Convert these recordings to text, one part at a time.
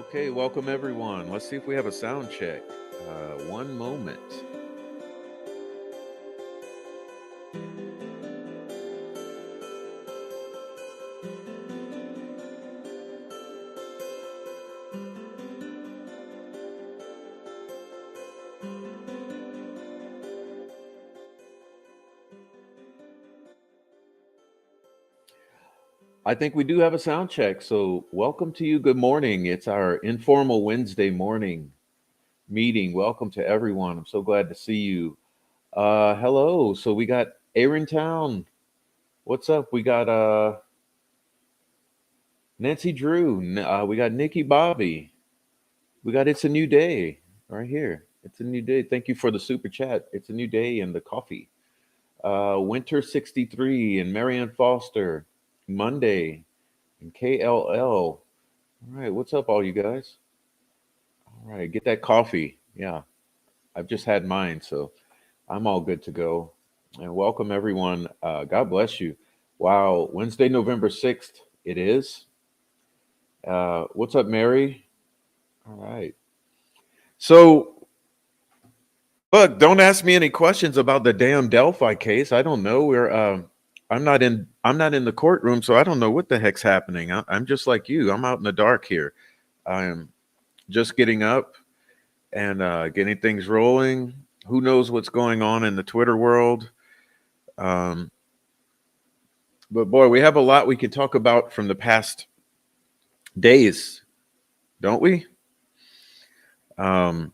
Okay, welcome everyone. Let's see if we have a sound check. One moment. I think we do have a sound check. So, welcome to you. Good morning. It's our informal Wednesday morning meeting. Welcome to everyone. I'm so glad to see you. Hello. So, we got Aaron Town. What's up? We got Nancy Drew. We got Nikki Bobby. We got It's a New Day right here. It's a new day. Thank you for the super chat. It's a new day and the coffee. Winter 63 and Marianne Foster. Monday and KLL. All right, what's up, all you guys? All right, get that coffee. Yeah, I've just had mine, so I'm all good to go. And welcome, everyone. God bless you. Wow, Wednesday, November 6th, it is. What's up, Mary? All right. So, look, don't ask me any questions about the damn Delphi case. I don't know. I'm not in the courtroom, so I don't know what the heck's happening. I'm just like you. I'm out in the dark here. I'm just getting up and getting things rolling. Who knows what's going on in the Twitter world? Um, but boy, we have a lot we could talk about from the past days, don't we? Um,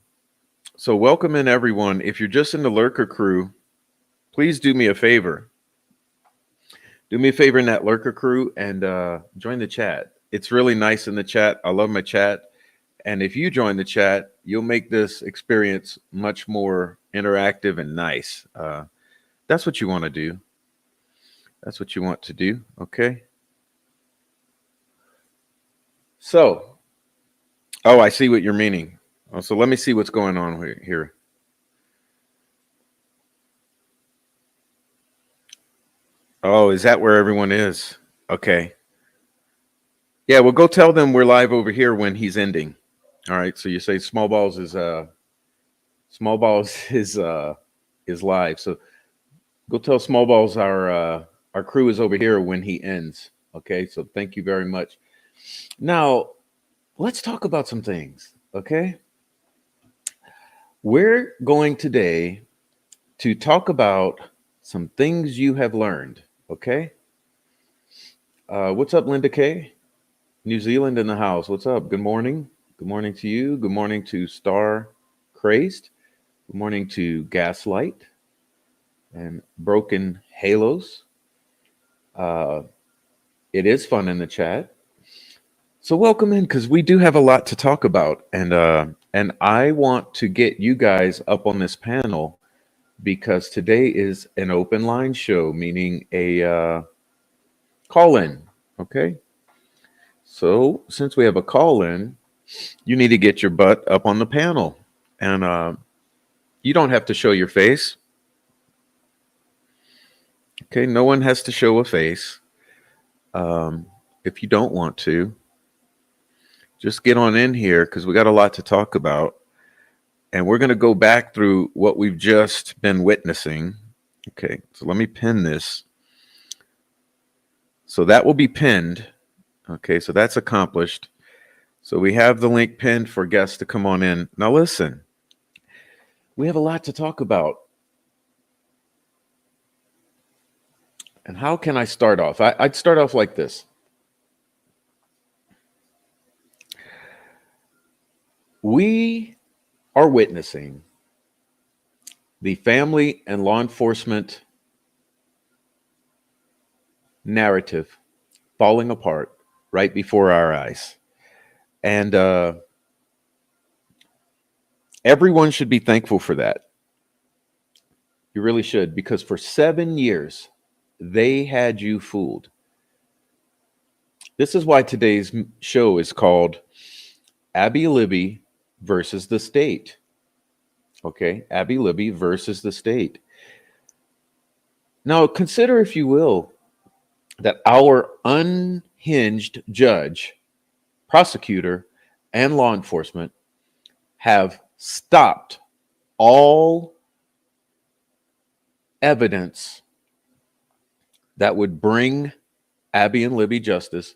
so welcome in everyone. If you're just in the lurker crew, please do me a favor. Do me a favor in that lurker crew and join the chat. It's really nice in the chat. I love my chat. And if you join the chat, you'll make this experience much more interactive and nice. That's what you want to do. That's what you want to do. Okay. So, oh, I see what you're meaning. Oh, so let me see what's going on here. Oh, is that where everyone is? Okay. Yeah, well, go tell them we're live over here when he's ending. All right. So you say small balls is live. So go tell small balls our crew is over here when he ends. Okay. So thank you very much. Now let's talk about some things. Okay. We're going today to talk about some things you have learned. Okay. What's up, Linda K? New Zealand in the house. What's up? Good morning. Good morning to you. Good morning to Star Crazed. Good morning to Gaslight and Broken Halos. Uh, it is fun in the chat. So welcome in because we do have a lot to talk about, and I want to get you guys up on this panel because today is an open line show, meaning a call in. Okay. So since we have a call in, you need to get your butt up on the panel. And you don't have to show your face. Okay. No one has to show a face. If you don't want to, just get on in here because we got a lot to talk about. And we're going to go back through what we've just been witnessing. Okay. So let me pin this. So that will be pinned. Okay. So that's accomplished. So we have the link pinned for guests to come on in. Now, listen, we have a lot to talk about. And how can I start off? I'd start off like this. We are witnessing the family and law enforcement narrative falling apart right before our eyes. And everyone should be thankful for that. You really should, because for 7 years, they had you fooled. This is why today's show is called Abby Libby versus the state. Okay, Abby Libby versus the state. Now, consider, if you will, that our unhinged judge, prosecutor, and law enforcement have stopped all evidence that would bring Abby and Libby justice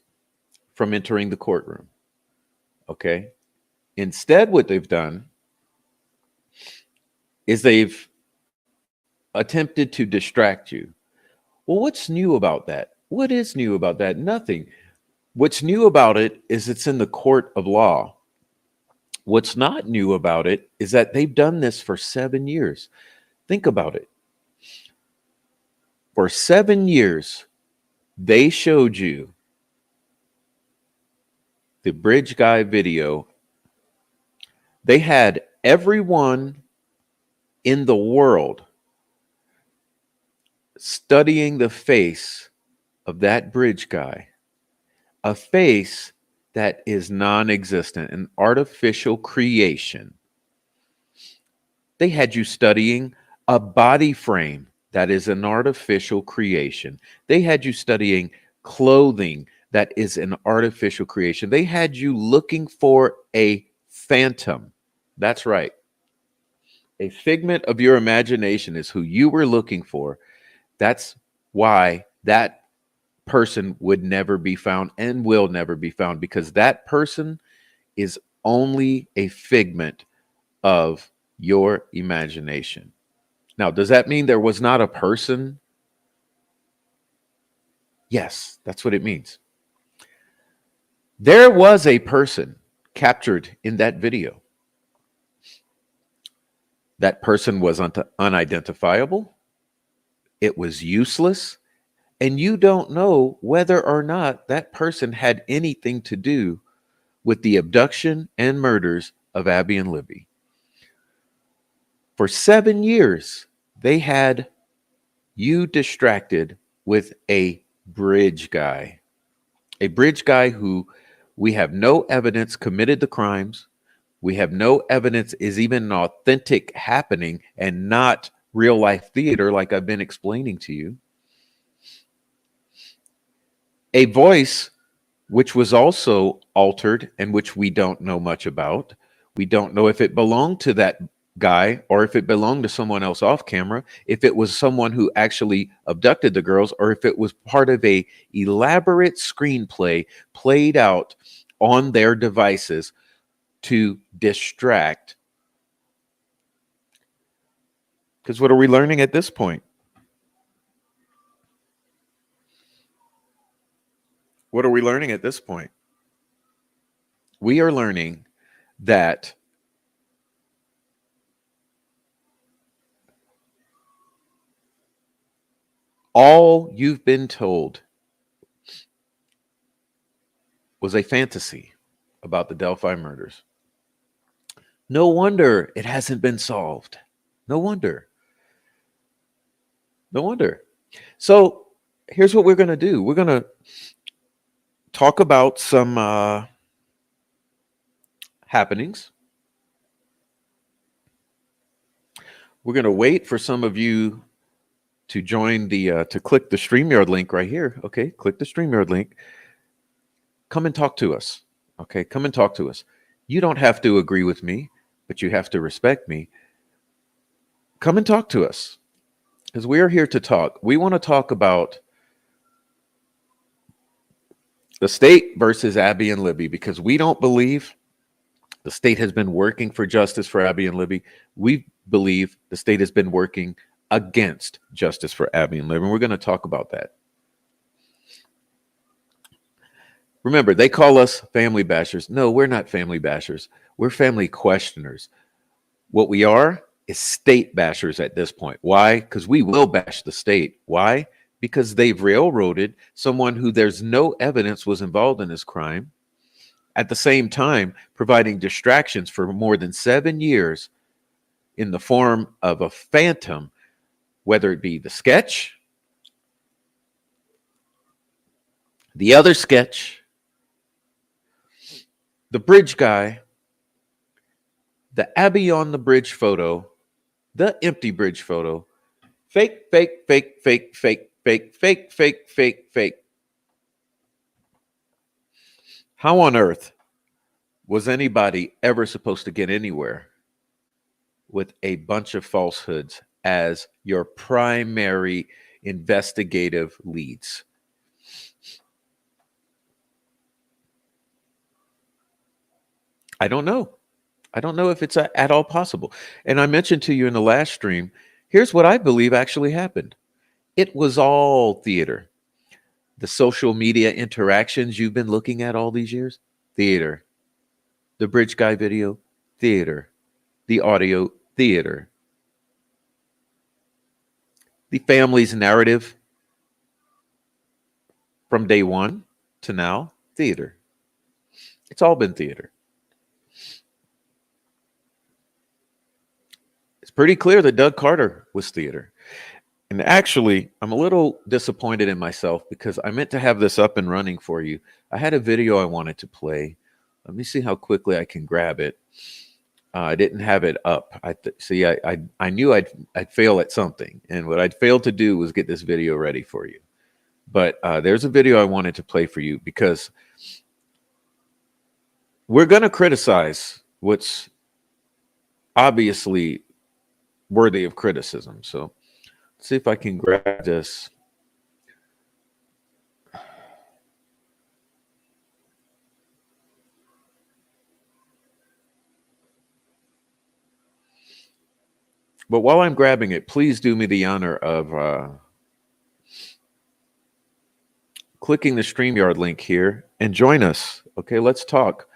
from entering the courtroom. Okay. Instead, what they've done is they've attempted to distract you. Well, what's new about that? What is new about that? Nothing. What's new about it is it's in the court of law. What's not new about it is that they've done this for 7 years. Think about it. For 7 years, they showed you the bridge guy video. They had everyone in the world studying the face of that bridge guy, a face that is non-existent, an artificial creation. They had you studying a body frame that is an artificial creation. They had you studying clothing that is an artificial creation. They had you looking for a phantom. That's right. A figment of your imagination is who you were looking for. That's why that person would never be found and will never be found, because that person is only a figment of your imagination. Now, does that mean there was not a person? Yes, that's what it means. There was a person captured in that video. That person was unidentifiable. It was useless. And you don't know whether or not that person had anything to do with the abduction and murders of Abby and Libby. For 7 years, they had you distracted with a bridge guy who we have no evidence committed the crimes. We have no evidence is even an authentic happening and not real life theater, like I've been explaining to you. A voice which was also altered and which we don't know much about. We don't know if it belonged to that guy or if it belonged to someone else off camera, if it was someone who actually abducted the girls, or if it was part of a elaborate screenplay played out on their devices to distract. Because what are we learning at this point? What are we learning at this point? We are learning that all you've been told was a fantasy about the Delphi murders. No wonder it hasn't been solved. No wonder. No wonder. So here's what we're going to do. We're going to talk about some happenings. We're going to wait for some of you to join to click the StreamYard link right here. Okay, click the StreamYard link. Come and talk to us. Okay, come and talk to us. You don't have to agree with me, but you have to respect me. Come and talk to us, because we are here to talk. We want to talk about the state versus Abby and Libby, because we don't believe the state has been working for justice for Abby and Libby. We believe the state has been working against justice for Abby and Libby. And we're going to talk about that. Remember, they call us family bashers. No, we're not family bashers. We're family questioners. What we are is state bashers at this point. Why? Because we will bash the state. Why? Because they've railroaded someone who there's no evidence was involved in this crime, at the same time providing distractions for more than 7 years in the form of a phantom, whether it be the sketch, the other sketch, the bridge guy, the Abby on the bridge photo, the empty bridge photo, fake, fake, fake, fake, fake, fake, fake, fake, fake, fake. How on earth Was anybody ever supposed to get anywhere with a bunch of falsehoods as your primary investigative leads? I don't know. I don't know if it's at all possible. And I mentioned to you in the last stream, here's what I believe actually happened. It was all theater. The social media interactions you've been looking at all these years, theater. The bridge guy video, theater. The audio, theater. The family's narrative from day one to now, theater. It's all been theater. It's pretty clear that Doug Carter was theater. And actually, I'm a little disappointed in myself because I meant to have this up and running for you. I had a video I wanted to play. Let me see how quickly I can grab it. I didn't have it up. I knew I'd fail at something, and what I'd failed to do was get this video ready for you. But there's a video I wanted to play for you because we're going to criticize what's obviously worthy of criticism. So let's see if I can grab this. But while I'm grabbing it, please do me the honor of clicking the StreamYard link here and join us. Okay, let's talk.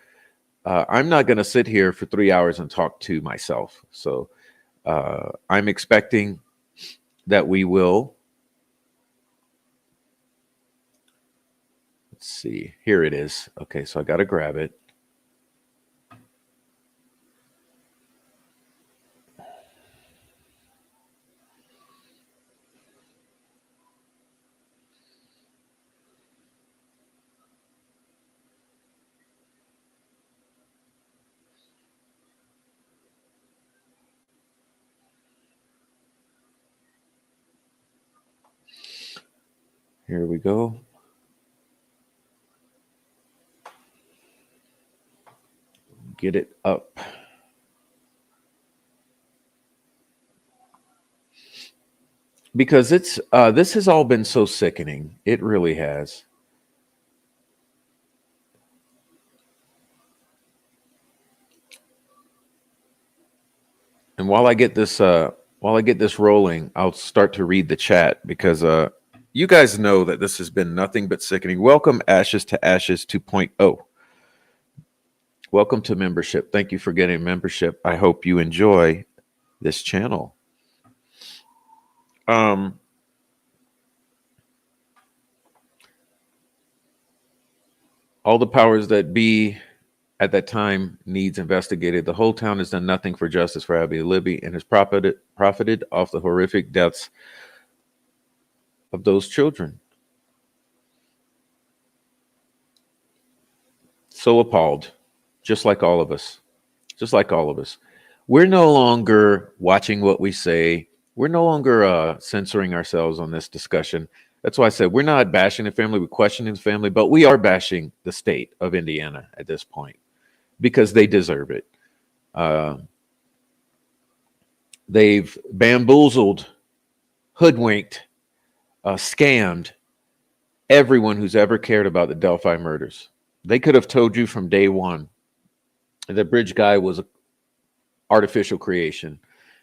I'm not going to sit here for 3 hours and talk to myself. So I'm expecting that we will. Let's see. Here it is. Okay, so I got to grab it. Here we go. Get it up. Because this has all been so sickening. It really has. And while I get this rolling, I'll start to read the chat because you guys know that this has been nothing but sickening. Welcome Ashes to Ashes 2.0. Welcome to membership. Thank you for getting membership. I hope you enjoy this channel. All the powers that be at that time needs investigated. The whole town has done nothing for justice for Abby and Libby and has profited off the horrific deaths of those children. So appalled, just like all of us. Just like all of us. We're no longer watching what we say. We're no longer censoring ourselves on this discussion. That's why I said we're not bashing the family, we're questioning the family, but we are bashing the state of Indiana at this point because they deserve it. They've bamboozled, hoodwinked, scammed everyone who's ever cared about the Delphi murders. They could have told you from day one the bridge guy was an artificial creation.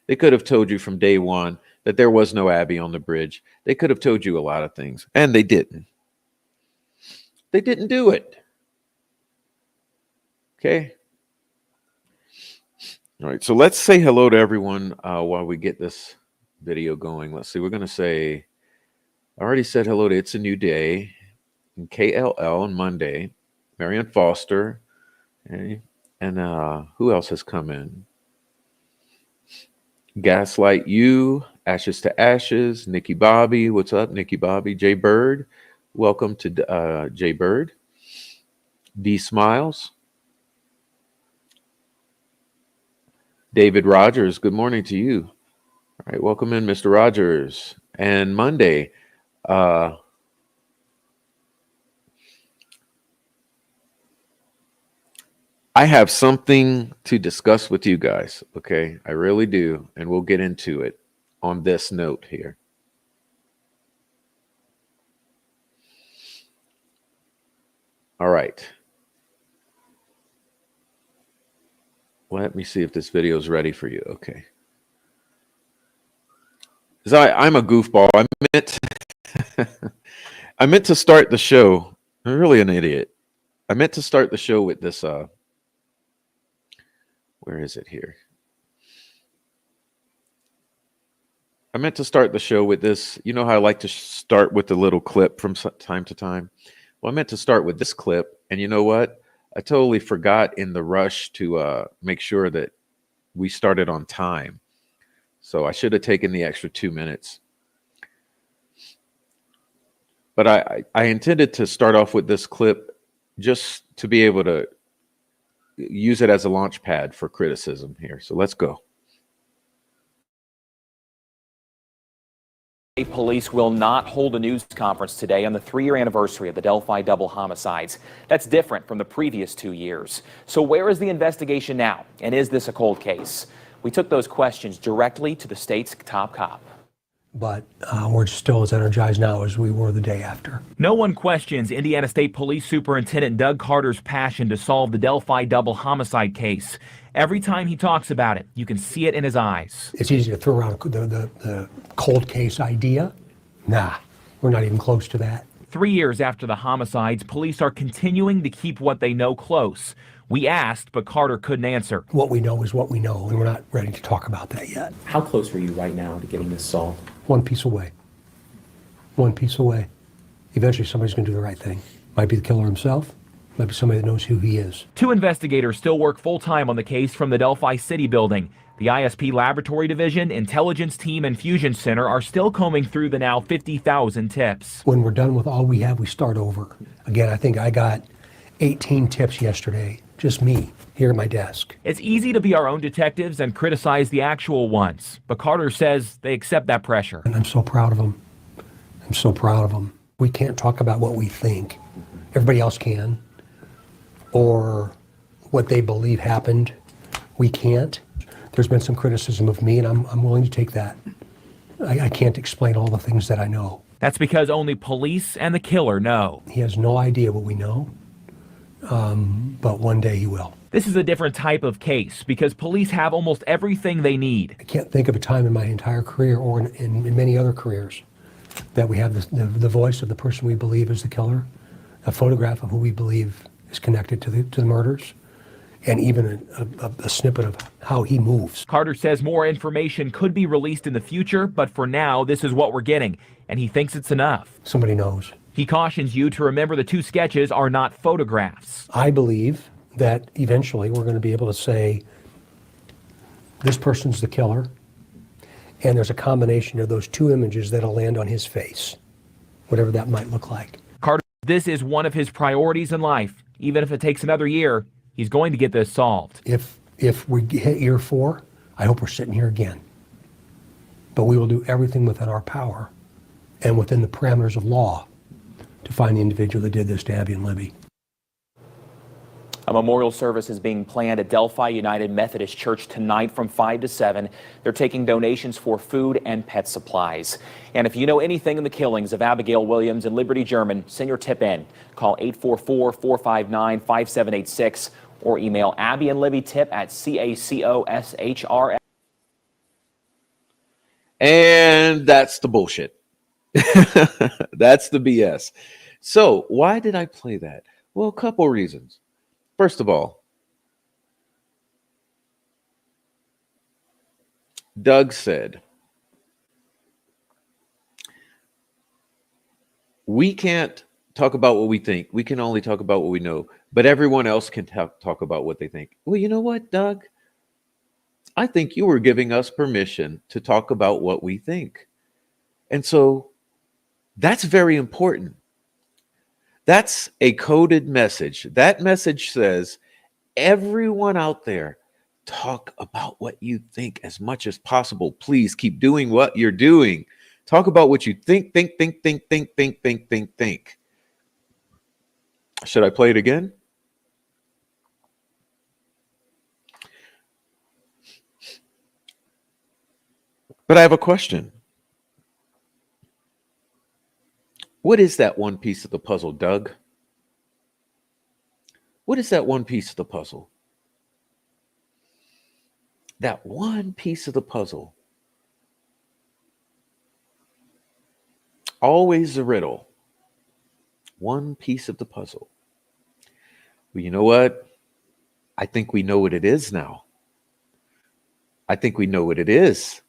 They could have told you from day one that there was no Abby on the bridge. They could have told you a lot of things, and they didn't. They didn't do it. Okay. All right. So let's say hello to everyone while we get this video going. Let's see. We're going to say, I already said hello to It's a New Day and KLL on Monday, Marianne Foster, and who else has come in? Gaslight You, Ashes to Ashes, Nikki Bobby. What's up, Nikki Bobby? Jay Bird. Welcome to Jay Bird. D Smiles. David Rogers, good morning to you. All right, welcome in, Mr. Rogers. And Monday, I have something to discuss with you guys. Okay. I really do. And we'll get into it on this note here. All right. Let me see if this video is ready for you. Okay. I'm a goofball. I meant to start the show. I'm really an idiot. I meant to start the show with this. Where is it here? I meant to start the show with this. You know how I like to start with a little clip from time to time? Well, I meant to start with this clip. And you know what? I totally forgot in the rush to make sure that we started on time. So I should have taken the extra 2 minutes. But I intended to start off with this clip just to be able to use it as a launch pad for criticism here. So let's go. Police will not hold a news conference today on the 3-year anniversary of the Delphi double homicides. That's different from the previous 2 years. So where is the investigation now? And is this a cold case? We took those questions directly to the state's top cop. But we're still as energized now as we were the day after. No one questions Indiana State Police Superintendent Doug Carter's passion to solve the Delphi double homicide case. Every time he talks about it, you can see it in his eyes. It's easy to throw around the cold case idea. Nah, we're not even close to that. 3 years after the homicides, police are continuing to keep what they know close. We asked, but Carter couldn't answer. What we know is what we know, and we're not ready to talk about that yet. How close are you right now to getting this solved? One piece away. One piece away. Eventually somebody's going to do the right thing. Might be the killer himself. Might be somebody that knows who he is. 2 investigators still work full-time on the case from the Delphi City building. The ISP Laboratory Division, Intelligence Team, and Fusion Center are still combing through the now 50,000 tips. When we're done with all we have, we start over. Again, I think I got 18 tips yesterday. Just me, here at my desk. It's easy to be our own detectives and criticize the actual ones, but Carter says they accept that pressure. And I'm so proud of them. I'm so proud of them. We can't talk about what we think. Everybody else can. Or what they believe happened. We can't. There's been some criticism of me, and I'm willing to take that. I can't explain all the things that I know. That's because only police and the killer know. He has no idea what we know, but one day he will. This is a different type of case because police have almost everything they need. I can't think of a time in my entire career or in many other careers that we have the voice of the person we believe is the killer, a photograph of who we believe is connected to the murders, and even a snippet of how he moves. Carter says more information could be released in the future, but for now, this is what we're getting, and he thinks it's enough. Somebody knows. He cautions you to remember the 2 sketches are not photographs. I believe that eventually we're going to be able to say, this person's the killer, and there's a combination of those 2 images that'll land on his face, whatever that might look like. Carter, this is one of his priorities in life. Even if it takes another year, he's going to get this solved. If we hit year 4, I hope we're sitting here again. But we will do everything within our power and within the parameters of law to find the individual that did this to Abby and Libby. A memorial service is being planned at Delphi United Methodist Church tonight from 5 to 7. They're taking donations for food and pet supplies. And if you know anything in the killings of Abigail Williams and Liberty German, send your tip in. Call 844-459-5786 or email Abby and Libby tip at CACOSHR. And that's the bullshit. That's the BS. So why did I play that? Well, a couple reasons. First of all, Doug said, we can't talk about what we think. We can only talk about what we know, but everyone else can talk about what they think. Well, you know what, Doug? I think you were giving us permission to talk about what we think. And so that's very important. That's a coded message. That message says, everyone out there, talk about what you think as much as possible. Please keep doing what you're doing. Talk about what you think. Should I play it again? But I have a question. What is that one piece of the puzzle, Doug? What is that one piece of the puzzle? That one piece of the puzzle. Always a riddle. One piece of the puzzle. Well, you know what? I think we know what it is now. I think we know what it is.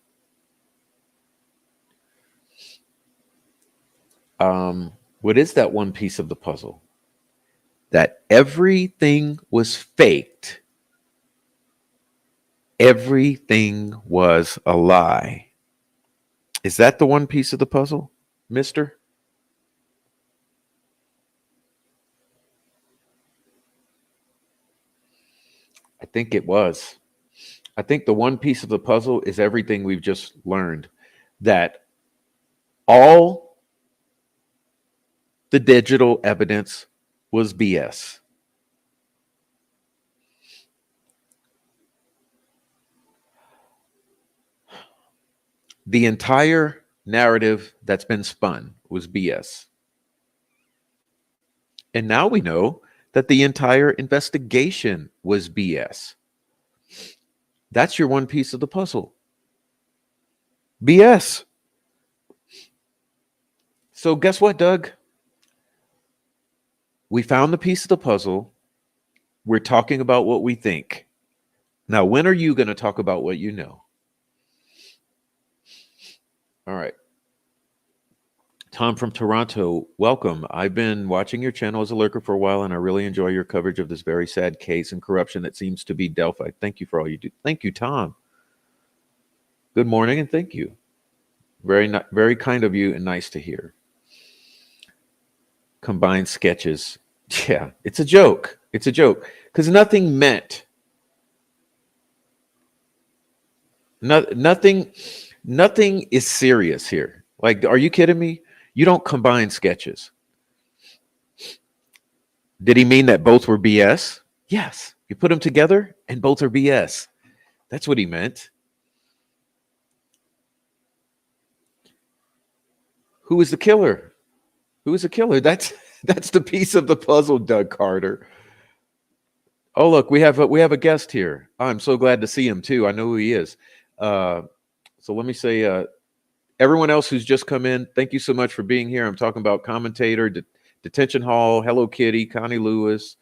What is that one piece of the puzzle? That everything was faked. Everything was a lie. Is that the one piece of the puzzle, mister? I think it was. I think the one piece of the puzzle is everything we've just learned, that all the digital evidence was BS. The entire narrative that's been spun was BS. And now we know that the entire investigation was BS. That's your one piece of the puzzle. BS. So guess what, Doug? We found the piece of the puzzle. We're talking about what we think. Now, when are you going to talk about what you know? All right. Tom from Toronto, welcome. I've been watching your channel as a lurker for a while, and I really enjoy your coverage of this very sad case and corruption that seems to be Delphi. Thank you for all you do. Thank you, Tom. Good morning, and thank you. Very kind of you and nice to hear. Combined sketches. Yeah, it's a joke. It's a joke because nothing meant. Nothing is serious here. Like, are you kidding me? You don't combine sketches. Did he mean that both were BS? Yes. You put them together and both are BS. That's what he meant. Who is the killer? Who is the killer? That's the piece of the puzzle, Doug Carter. Oh, look, we have a guest here. I'm so glad to see him too. I know who he is. So let me say, everyone else who's just come in, thank you so much for being here. I'm talking about commentator, Detention Hall, Hello Kitty, Connie Lewis,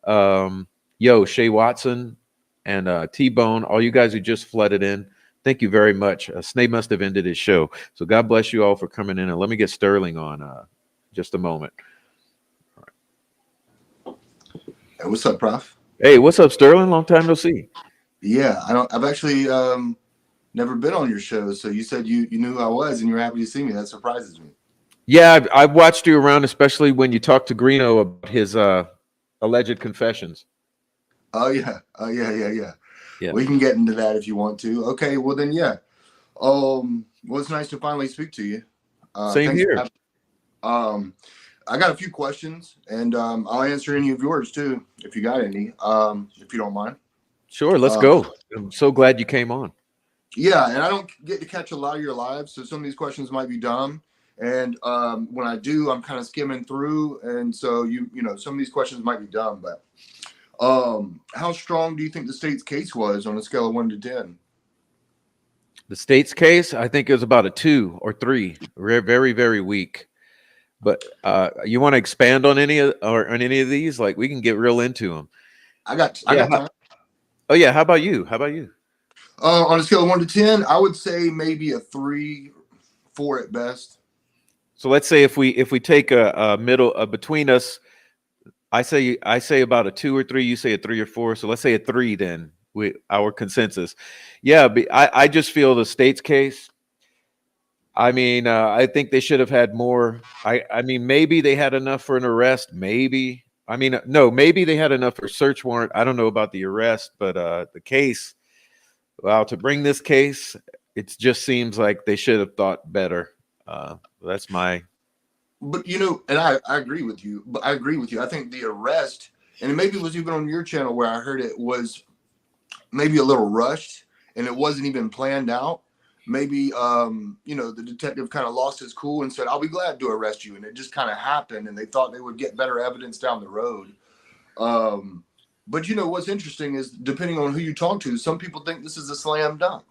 Shay Watson, and T-Bone. All you guys who just flooded in, thank you very much. Snay must have ended his show. So God bless you all for coming in. And let me get Sterling on just a moment. Hey, what's up, Prof? Hey, what's up, Sterling? Long time no see. Yeah, I've actually never been on your show, so you said you knew who I was and you were happy to see me. That surprises me. Yeah, I've watched you around, especially when you talked to Greeno about his alleged confessions. Oh yeah. Yeah. We can get into that if you want to. Okay, well then, yeah. Well, it's nice to finally speak to you. Same here. I got a few questions, and I'll answer any of yours too, if you got any, if you don't mind. Sure, let's go. I'm so glad you came on. Yeah, and I don't get to catch a lot of your lives, so some of these questions might be dumb. And when I do, I'm kind of skimming through, and so you know, some of these questions might be dumb. But how strong do you think the state's case was on a scale of 1 to 10? The state's case, I think it was about a 2 or 3. Very, very weak. But you want to expand on any of these? Like, we can get real into them. I got time. Oh yeah, how about you? On a scale of 1 to 10, I would say maybe a 3, 4 at best. So let's say if we take a middle between us, I say about a 2 or 3. You say a 3 or 4. So let's say a 3 then. Our consensus. Yeah, I just feel the state's case. I mean, I think they should have had more. I mean, maybe they had enough for an arrest. Maybe. I mean, no, maybe they had enough for search warrant. I don't know about the arrest, but the case. Well, to bring this case, it just seems like they should have thought better. That's my. But you know, and I agree with you. But I agree with you. I think the arrest, and maybe it was even on your channel where I heard it was maybe a little rushed, and it wasn't even planned out. maybe the detective kind of lost his cool and said, "I'll be glad to arrest you," and it just kind of happened, and they thought they would get better evidence down the road. But what's interesting is, depending on who you talk to, some people think this is a slam dunk,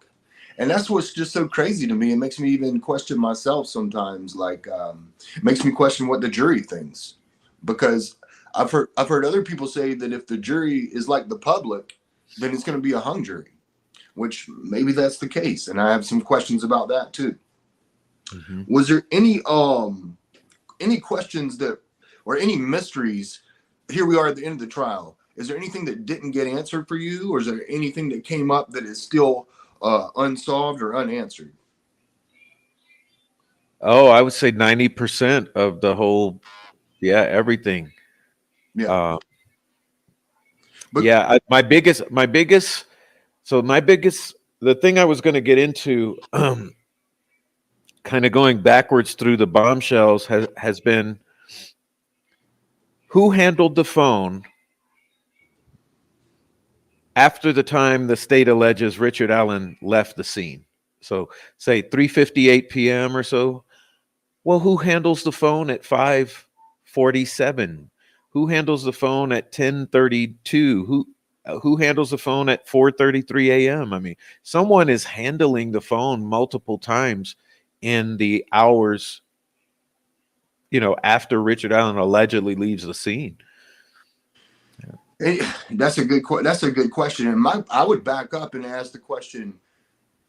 and that's what's just so crazy to me. It makes me even question myself sometimes. Like, it makes me question what the jury thinks, because I've heard other people say that if the jury is like the public, then it's going to be a hung jury, which maybe that's the case, and I have some questions about that too. Mm-hmm. Was there any questions that, or any mysteries? Here we are at the end of the trial. Is there anything that didn't get answered for you, or is there anything that came up that is still unsolved or unanswered? Oh, I would say 90% of the whole, everything. Yeah. But My biggest, the thing I was going to get into, kind of going backwards through the bombshells, has been who handled the phone after the time the state alleges Richard Allen left the scene. So say 3:58 p.m. or so. Well, who handles the phone at 5:47? Who handles the phone at 10:32? Who handles the phone at 4:33 a.m.? I mean, someone is handling the phone multiple times in the hours, after Richard Allen allegedly leaves the scene. that's a good question. And I would back up and ask the question: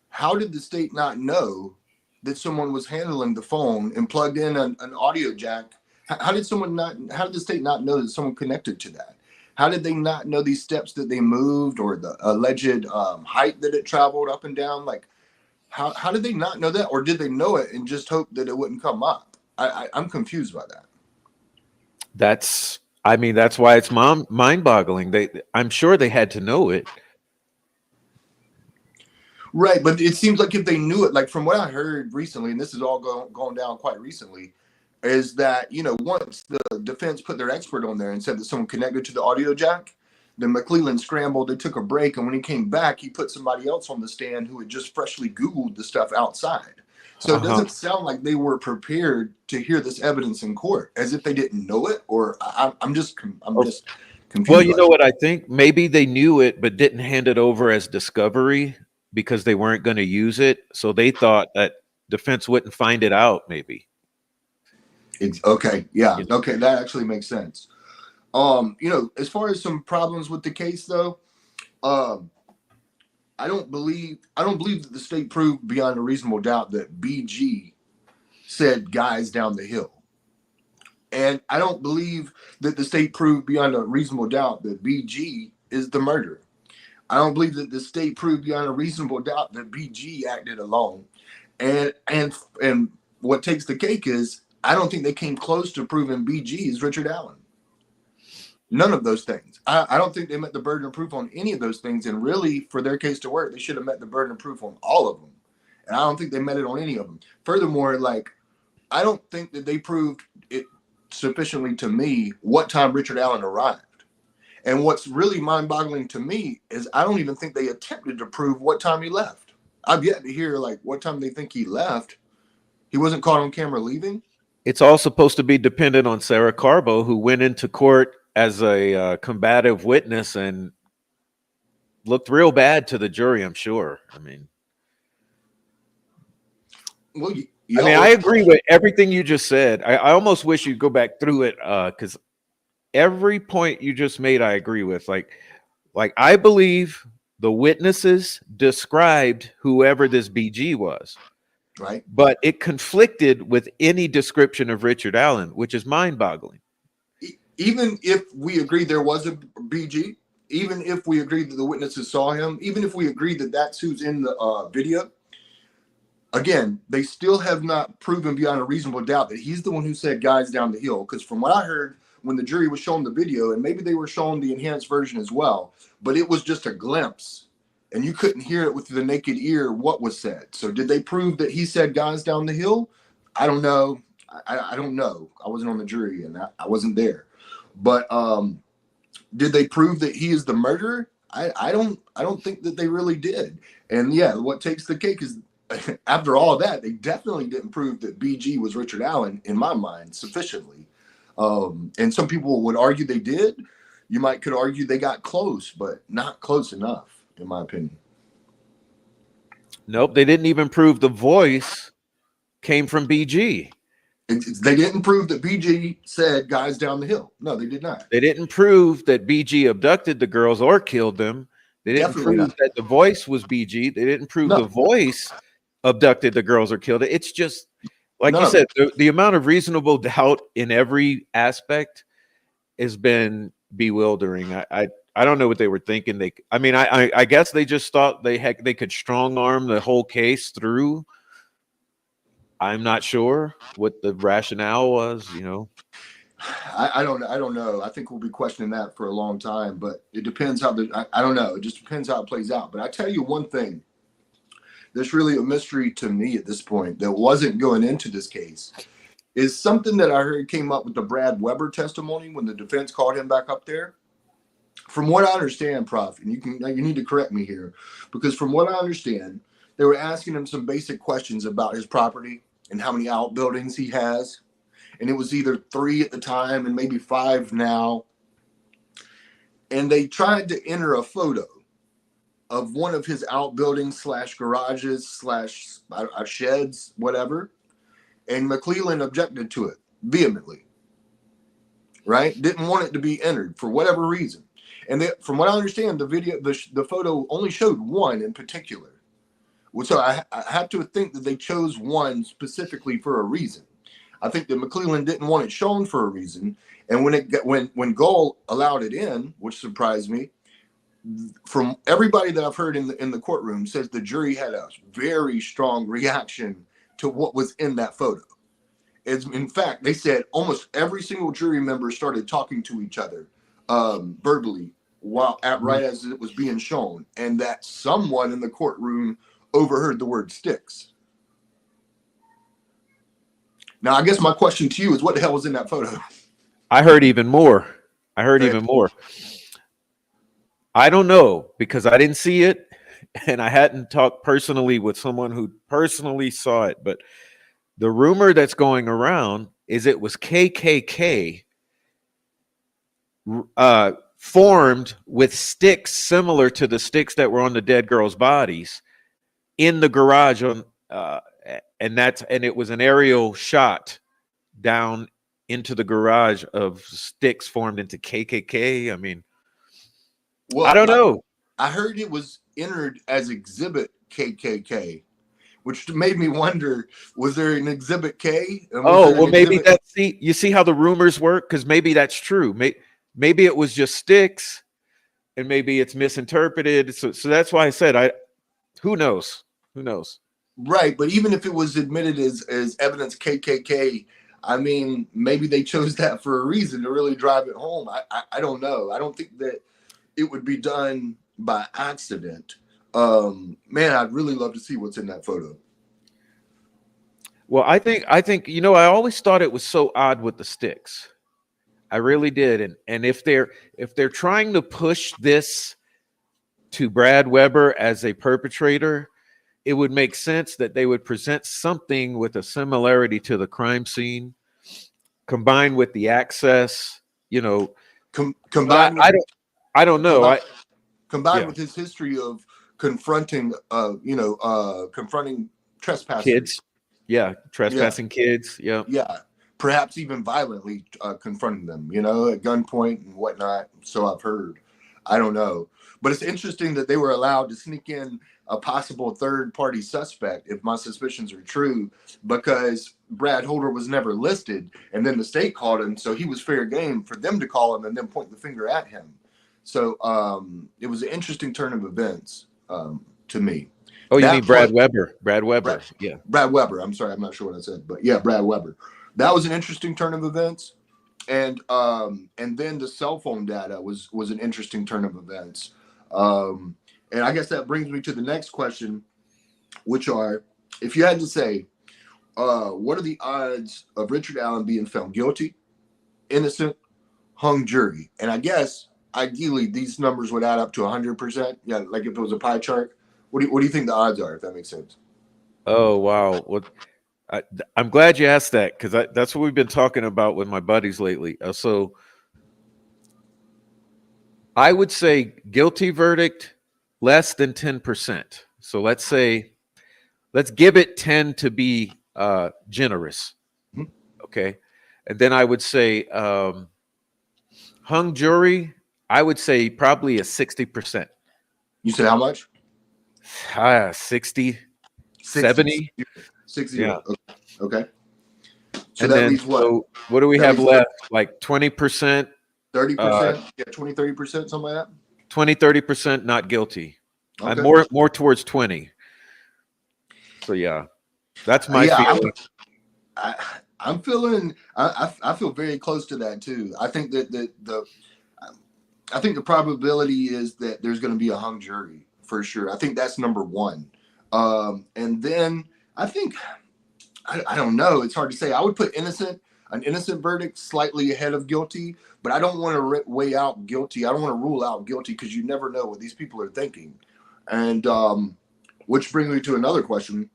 how did the state not know that someone was handling the phone and plugged in an audio jack? How did the state not know that someone connected to that? How did they not know these steps that they moved, or the alleged height that it traveled up and down? Like, how did they not know that? Or did they know it and just hope that it wouldn't come up? I'm confused by that. That's why it's mind-boggling. I'm sure they had to know it. Right, but it seems like if they knew it, like from what I heard recently, and this is all going down quite recently, is that once the defense put their expert on there and said that someone connected to the audio jack, then McClellan scrambled. They took a break, and when he came back, he put somebody else on the stand who had just freshly Googled the stuff outside. So it doesn't sound like they were prepared to hear this evidence in court, as if they didn't know it. Or I'm just confused. Well, you know what I think? Maybe they knew it but didn't hand it over as discovery because they weren't going to use it. So they thought that defense wouldn't find it out, maybe. Okay. Yeah. Okay. That actually makes sense. As far as some problems with the case, though, I don't believe that the state proved beyond a reasonable doubt that BG said "guys down the hill," and I don't believe that the state proved beyond a reasonable doubt that BG is the murderer. I don't believe that the state proved beyond a reasonable doubt that BG acted alone. And what takes the cake is, I don't think they came close to proving BG is Richard Allen. None of those things. I don't think they met the burden of proof on any of those things. And really, for their case to work, they should have met the burden of proof on all of them. And I don't think they met it on any of them. Furthermore, I don't think that they proved it sufficiently to me what time Richard Allen arrived. And what's really mind-boggling to me is I don't even think they attempted to prove what time he left. I've yet to hear what time they think he left. He wasn't caught on camera leaving. It's all supposed to be dependent on Sarah Carbo, who went into court as a combative witness and looked real bad to the jury, I'm sure. I mean, I agree with everything you just said. I almost wish you'd go back through it, because every point you just made, I agree with. Like I believe the witnesses described whoever this BG was. Right. But it conflicted with any description of Richard Allen, which is mind-boggling. Even if we agree there was a BG, even if we agree that the witnesses saw him, even if we agree that that's who's in the video, again, they still have not proven beyond a reasonable doubt that he's the one who said "guys down the hill." Because from what I heard, when the jury was shown the video, and maybe they were shown the enhanced version as well, but it was just a glimpse, and you couldn't hear it with the naked ear what was said. So did they prove that he said "guys down the hill"? I don't know. I don't know. I wasn't on the jury, and I wasn't there. But did they prove that he is the murderer? I don't think that they really did. And yeah, what takes the cake is after all that, they definitely didn't prove that BG was Richard Allen, in my mind, sufficiently. And some people would argue they did. You could argue they got close, but not close enough, in my opinion. Nope, they didn't even prove the voice came from BG. They didn't prove that BG said guys down the hill. No, they did not. They didn't prove that BG abducted the girls or killed them. They didn't Definitely prove not. that the voice was BG. They didn't prove the voice abducted the girls or killed it. It's just, like you said, the amount of reasonable doubt in every aspect has been bewildering. I don't know what they were thinking. I guess they just thought they could strong arm the whole case through. I'm not sure what the rationale was, you know. I don't know. I think we'll be questioning that for a long time, but it depends how I don't know. It just depends how it plays out. But I tell you one thing that's really a mystery to me at this point that wasn't going into this case is something that I heard came up with the Brad Weber testimony when the defense called him back up there. From what I understand, Prof, and you need to correct me here, because from what I understand, they were asking him some basic questions about his property and how many outbuildings he has. And it was either 3 at the time and maybe 5 now. And they tried to enter a photo of one of his outbuildings / garages / sheds, whatever. And McClelland objected to it vehemently, right? Didn't want it to be entered for whatever reason. And from what I understand, the video, the photo only showed one in particular. So I have to think that they chose one specifically for a reason. I think that McClelland didn't want it shown for a reason. And when Gull allowed it in, which surprised me, from everybody that I've heard in the courtroom says the jury had a very strong reaction to what was in that photo. In fact, they said almost every single jury member started talking to each other verbally right as it was being shown, and that someone in the courtroom overheard the word sticks. Now, I guess my question to you is, what the hell was in that photo? I heard even more. I don't know, because I didn't see it and I hadn't talked personally with someone who personally saw it. But the rumor that's going around is it was KKK formed with sticks similar to the sticks that were on the dead girls' bodies in the garage and it was an aerial shot down into the garage of sticks formed into KKK. I mean, well, I don't know. I heard it was entered as exhibit KKK, which made me wonder, was there an exhibit K? Maybe you see how the rumors work? Because maybe that's true. Maybe it was just sticks and maybe it's misinterpreted. So that's why I said, who knows? Who knows? Right, but even if it was admitted as evidence KKK, I mean, maybe they chose that for a reason to really drive it home. I don't know. I don't think that it would be done by accident. Man, I'd really love to see what's in that photo. Well, I think I always thought it was so odd with the sticks. I really did, and if they're trying to push this to Brad Weber as a perpetrator, it would make sense that they would present something with a similarity to the crime scene, combined with the access, combined. I don't know. Combined with his history of confronting trespassers. Kids. Yeah, trespassing kids. Yeah. Yeah, perhaps even violently confronting them, at gunpoint and whatnot. So I've heard. I don't know. But it's interesting that they were allowed to sneak in a possible third-party suspect, if my suspicions are true, because Brad Holder was never listed, and then the state called him, so he was fair game for them to call him and then point the finger at him. So it was an interesting turn of events to me. Oh, you mean Brad Weber? Brad Weber, yeah. Brad Weber. I'm sorry, I'm not sure what I said, but yeah, Brad Weber. That was an interesting turn of events, and then the cell phone data was an interesting turn of events. And I guess that brings me to the next question, which are, if you had to say, what are the odds of Richard Allen being found guilty, innocent, hung jury? And I guess ideally these numbers would add up to 100%. Yeah, like if it was a pie chart. What do you think the odds are, if that makes sense? Oh wow. I'm glad you asked that because that's what we've been talking about with my buddies lately. So I would say guilty verdict less than 10%. So let's give it 10 to be generous. Mhm. Okay. And then I would say hung jury, I would say probably a 60%. You said how much? 60, 60. 70. 60. Yeah. Okay. So And that then leaves what? so what do we That have leaves what? left? Like 20%, 30%? Yeah, 20, 30%, something like 30% not guilty. that. I'm Okay. more towards 20. So yeah, that's my Yeah, feeling. I'm feeling. I feel very close to that too. I think that I think the probability is that there's going to be a hung jury for sure. I think that's number one. And then I think I don't know. It's hard to say. I would put an innocent verdict slightly ahead of guilty, but I don't want to weigh out guilty. I don't want to rule out guilty because you never know what these people are thinking. And which brings me to another question.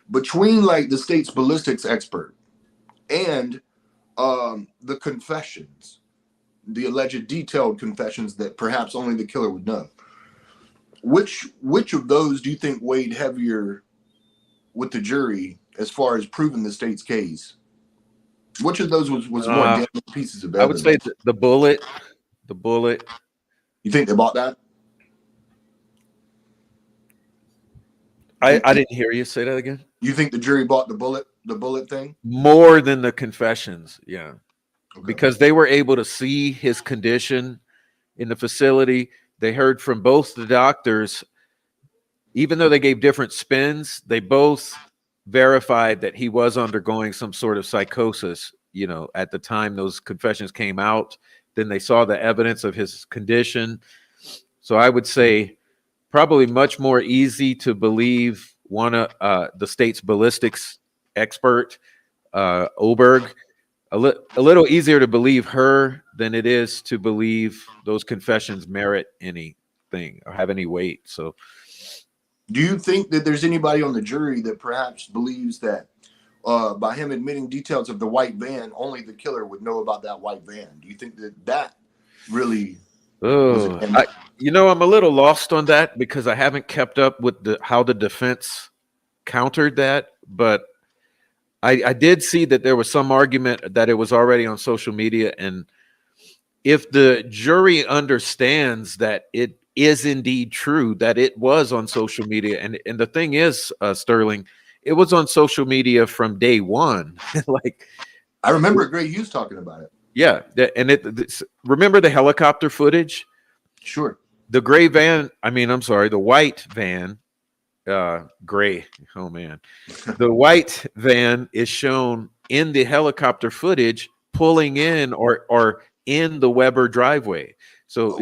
Between like the state's ballistics expert and the confessions, the alleged detailed confessions that perhaps only the killer would know, which of those do you think weighed heavier with the jury as far as proving the state's case? Which of those was more damning pieces of I would evidence? say the bullet. The bullet. You think they bought that? I didn't hear you say that again. You think the jury bought the bullet thing? More than the confessions, yeah, Okay. because they were able to see his condition in the facility. They heard from both the doctors, even though they gave different spins. They both verified that he was undergoing some sort of psychosis. At the time those confessions came out, then they saw the evidence of his condition. So I would say probably much more easy to believe one of the state's ballistics expert, Oberg. A little easier to believe her than it is to believe those confessions merit anything or have any weight. So, Do you think that there's anybody on the jury that perhaps believes that by him admitting details of the white van, only the killer would know about that white van? Do you think that really was oh, I'm a little lost on that because I haven't kept up with how the defense countered that, but I did see that there was some argument that it was already on social media, and if the jury understands that it is indeed true that it was on social media, and the thing is, Sterling, it was on social media from day one. Like, I remember Gray Hughes talking about it. yeah, remember the helicopter footage? Sure. The gray van, I'm sorry, the white van, gray. Oh man, the white van is shown in the helicopter footage pulling in or in the Weber driveway. So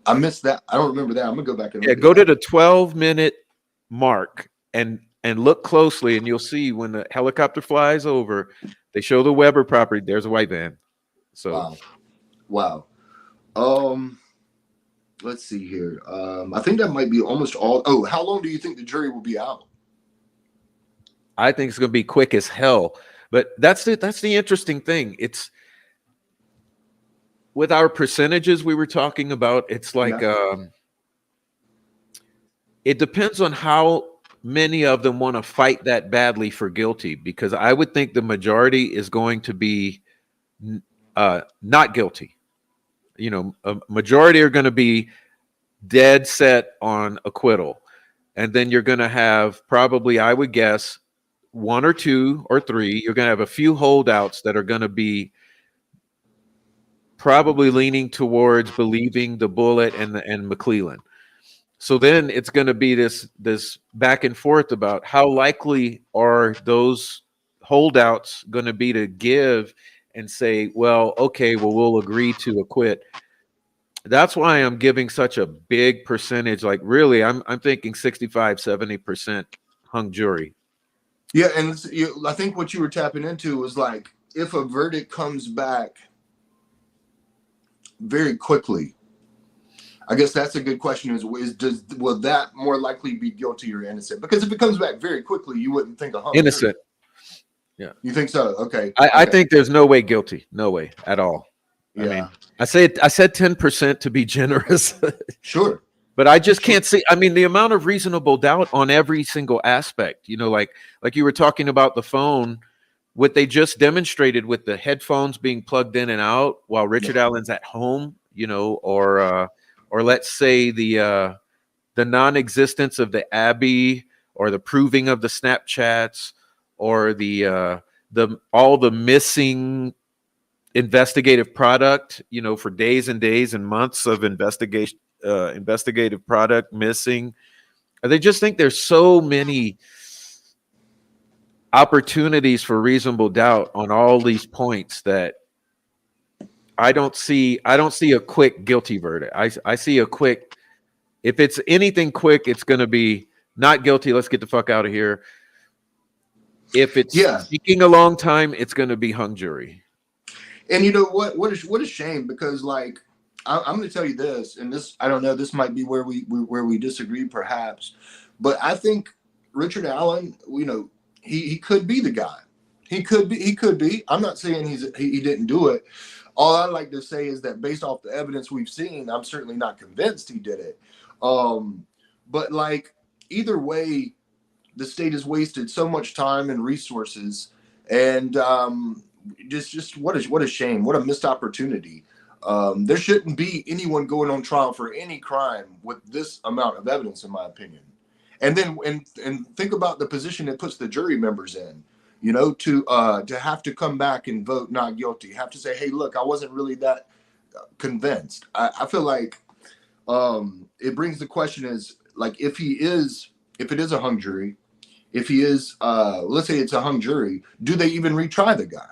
I missed that. I don't remember that. I'm gonna go back and go to the 12-minute mark and look closely, and you'll see when the helicopter flies over, they show the Weber property. There's a white van. So wow. Let's see here. I think that might be almost all. Oh, how long do you think the jury will be out? I think it's going to be quick as hell. But that's the interesting thing. It's with our percentages we were talking about. It's like it depends on how many of them want to fight that badly for guilty. Because I would think the majority is going to be not guilty. A majority are going to be dead set on acquittal. And then you're going to have probably, I would guess, 1 or 2 or 3. You're going to have a few holdouts that are going to be probably leaning towards believing the bullet and McClellan. So then it's going to be this back and forth about how likely are those holdouts going to be to give and say, well, okay, we'll agree to acquit. That's why I'm giving such a big percentage. Like really, I'm thinking 65-70% hung jury. Yeah, and I think what you were tapping into was like if a verdict comes back very quickly, I guess that's a good question. Will that more likely be guilty or innocent? Because if it comes back very quickly, you wouldn't think a hung jury. Innocent. Yeah. You think so? Okay. I think there's no way guilty. No way at all. Yeah. I mean, I said 10% to be generous. Sure. But I just can't see. I mean, the amount of reasonable doubt on every single aspect, like you were talking about the phone, what they just demonstrated with the headphones being plugged in and out while Richard Allen's at home, or let's say the non-existence of the Abbey, or the proving of the Snapchats, or the all the missing investigative product, for days and days and months of investigative product missing. They just think there's so many opportunities for reasonable doubt on all these points that I don't see a quick guilty verdict. I see a quick, if it's anything quick, it's going to be not guilty, let's get the fuck out of here. If it's taking a long time, it's going to be hung jury. And you know what a shame, because like I'm going to tell you this, and this, I don't know, this might be where we disagree perhaps, but I think Richard Allen, he could be the guy. He could be. I'm not saying he didn't do it. All I like to say is that based off the evidence we've seen, I'm certainly not convinced he did it. But like either way, the state has wasted so much time and resources, and just what a shame, what a missed opportunity. There shouldn't be anyone going on trial for any crime with this amount of evidence, in my opinion. And then and think about the position it puts the jury members in, to have to come back and vote not guilty, have to say, hey, look, I wasn't really that convinced. I feel like it brings the question is, like, if it is a hung jury, if he is, let's say it's a hung jury, do they even retry the guy?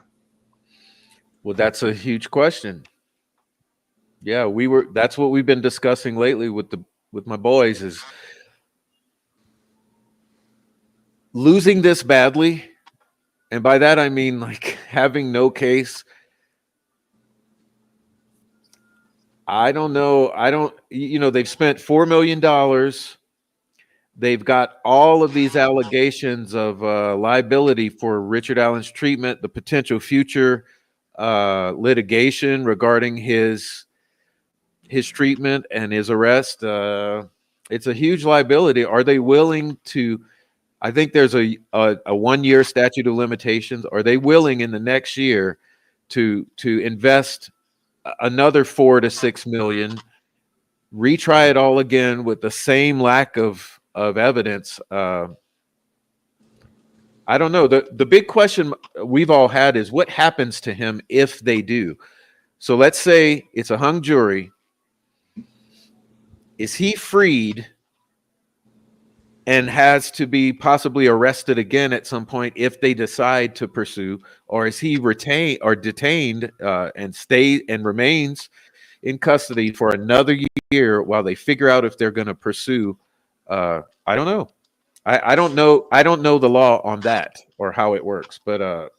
Well, that's a huge question. Yeah, that's what we've been discussing lately with my boys, is losing this badly. And by that, I mean like having no case. I don't know. They've spent $4 million. They've got all of these allegations of liability for Richard Allen's treatment, the potential future litigation regarding his treatment and his arrest. It's a huge liability. Are they willing to? I think there's a 1-year statute of limitations. Are they willing in the next year to invest another $4 to $6 million, retry it all again with the same lack of evidence? I don't know. The big question we've all had is what happens to him if they do. So let's say it's a hung jury. Is he freed and has to be possibly arrested again at some point if they decide to pursue, or is he retained or detained and remains in custody for another year while they figure out if they're going to pursue? I don't know. I don't know. I don't know the law on that or how it works, but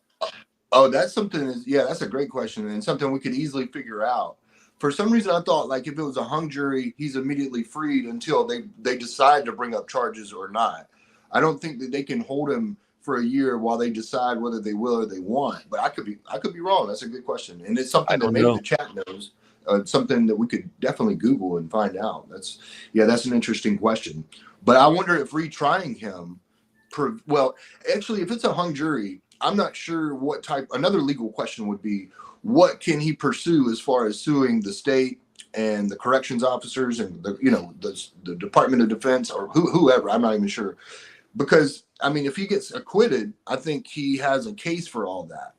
that's something. Yeah, that's a great question, and something we could easily figure out. For some reason, I thought like if it was a hung jury, he's immediately freed until they decide to bring up charges or not. I don't think that they can hold him for a year while they decide whether they will or they want. But I could be wrong. That's a good question, and it's something that maybe the chat knows. Something that we could definitely Google and find out. That's an interesting question. But I wonder if retrying him, actually, if it's a hung jury, I'm not sure what type. Another legal question would be, what can he pursue as far as suing the state and the corrections officers and the Department of Defense or whoever? I'm not even sure, because I mean, if he gets acquitted, I think he has a case for all that,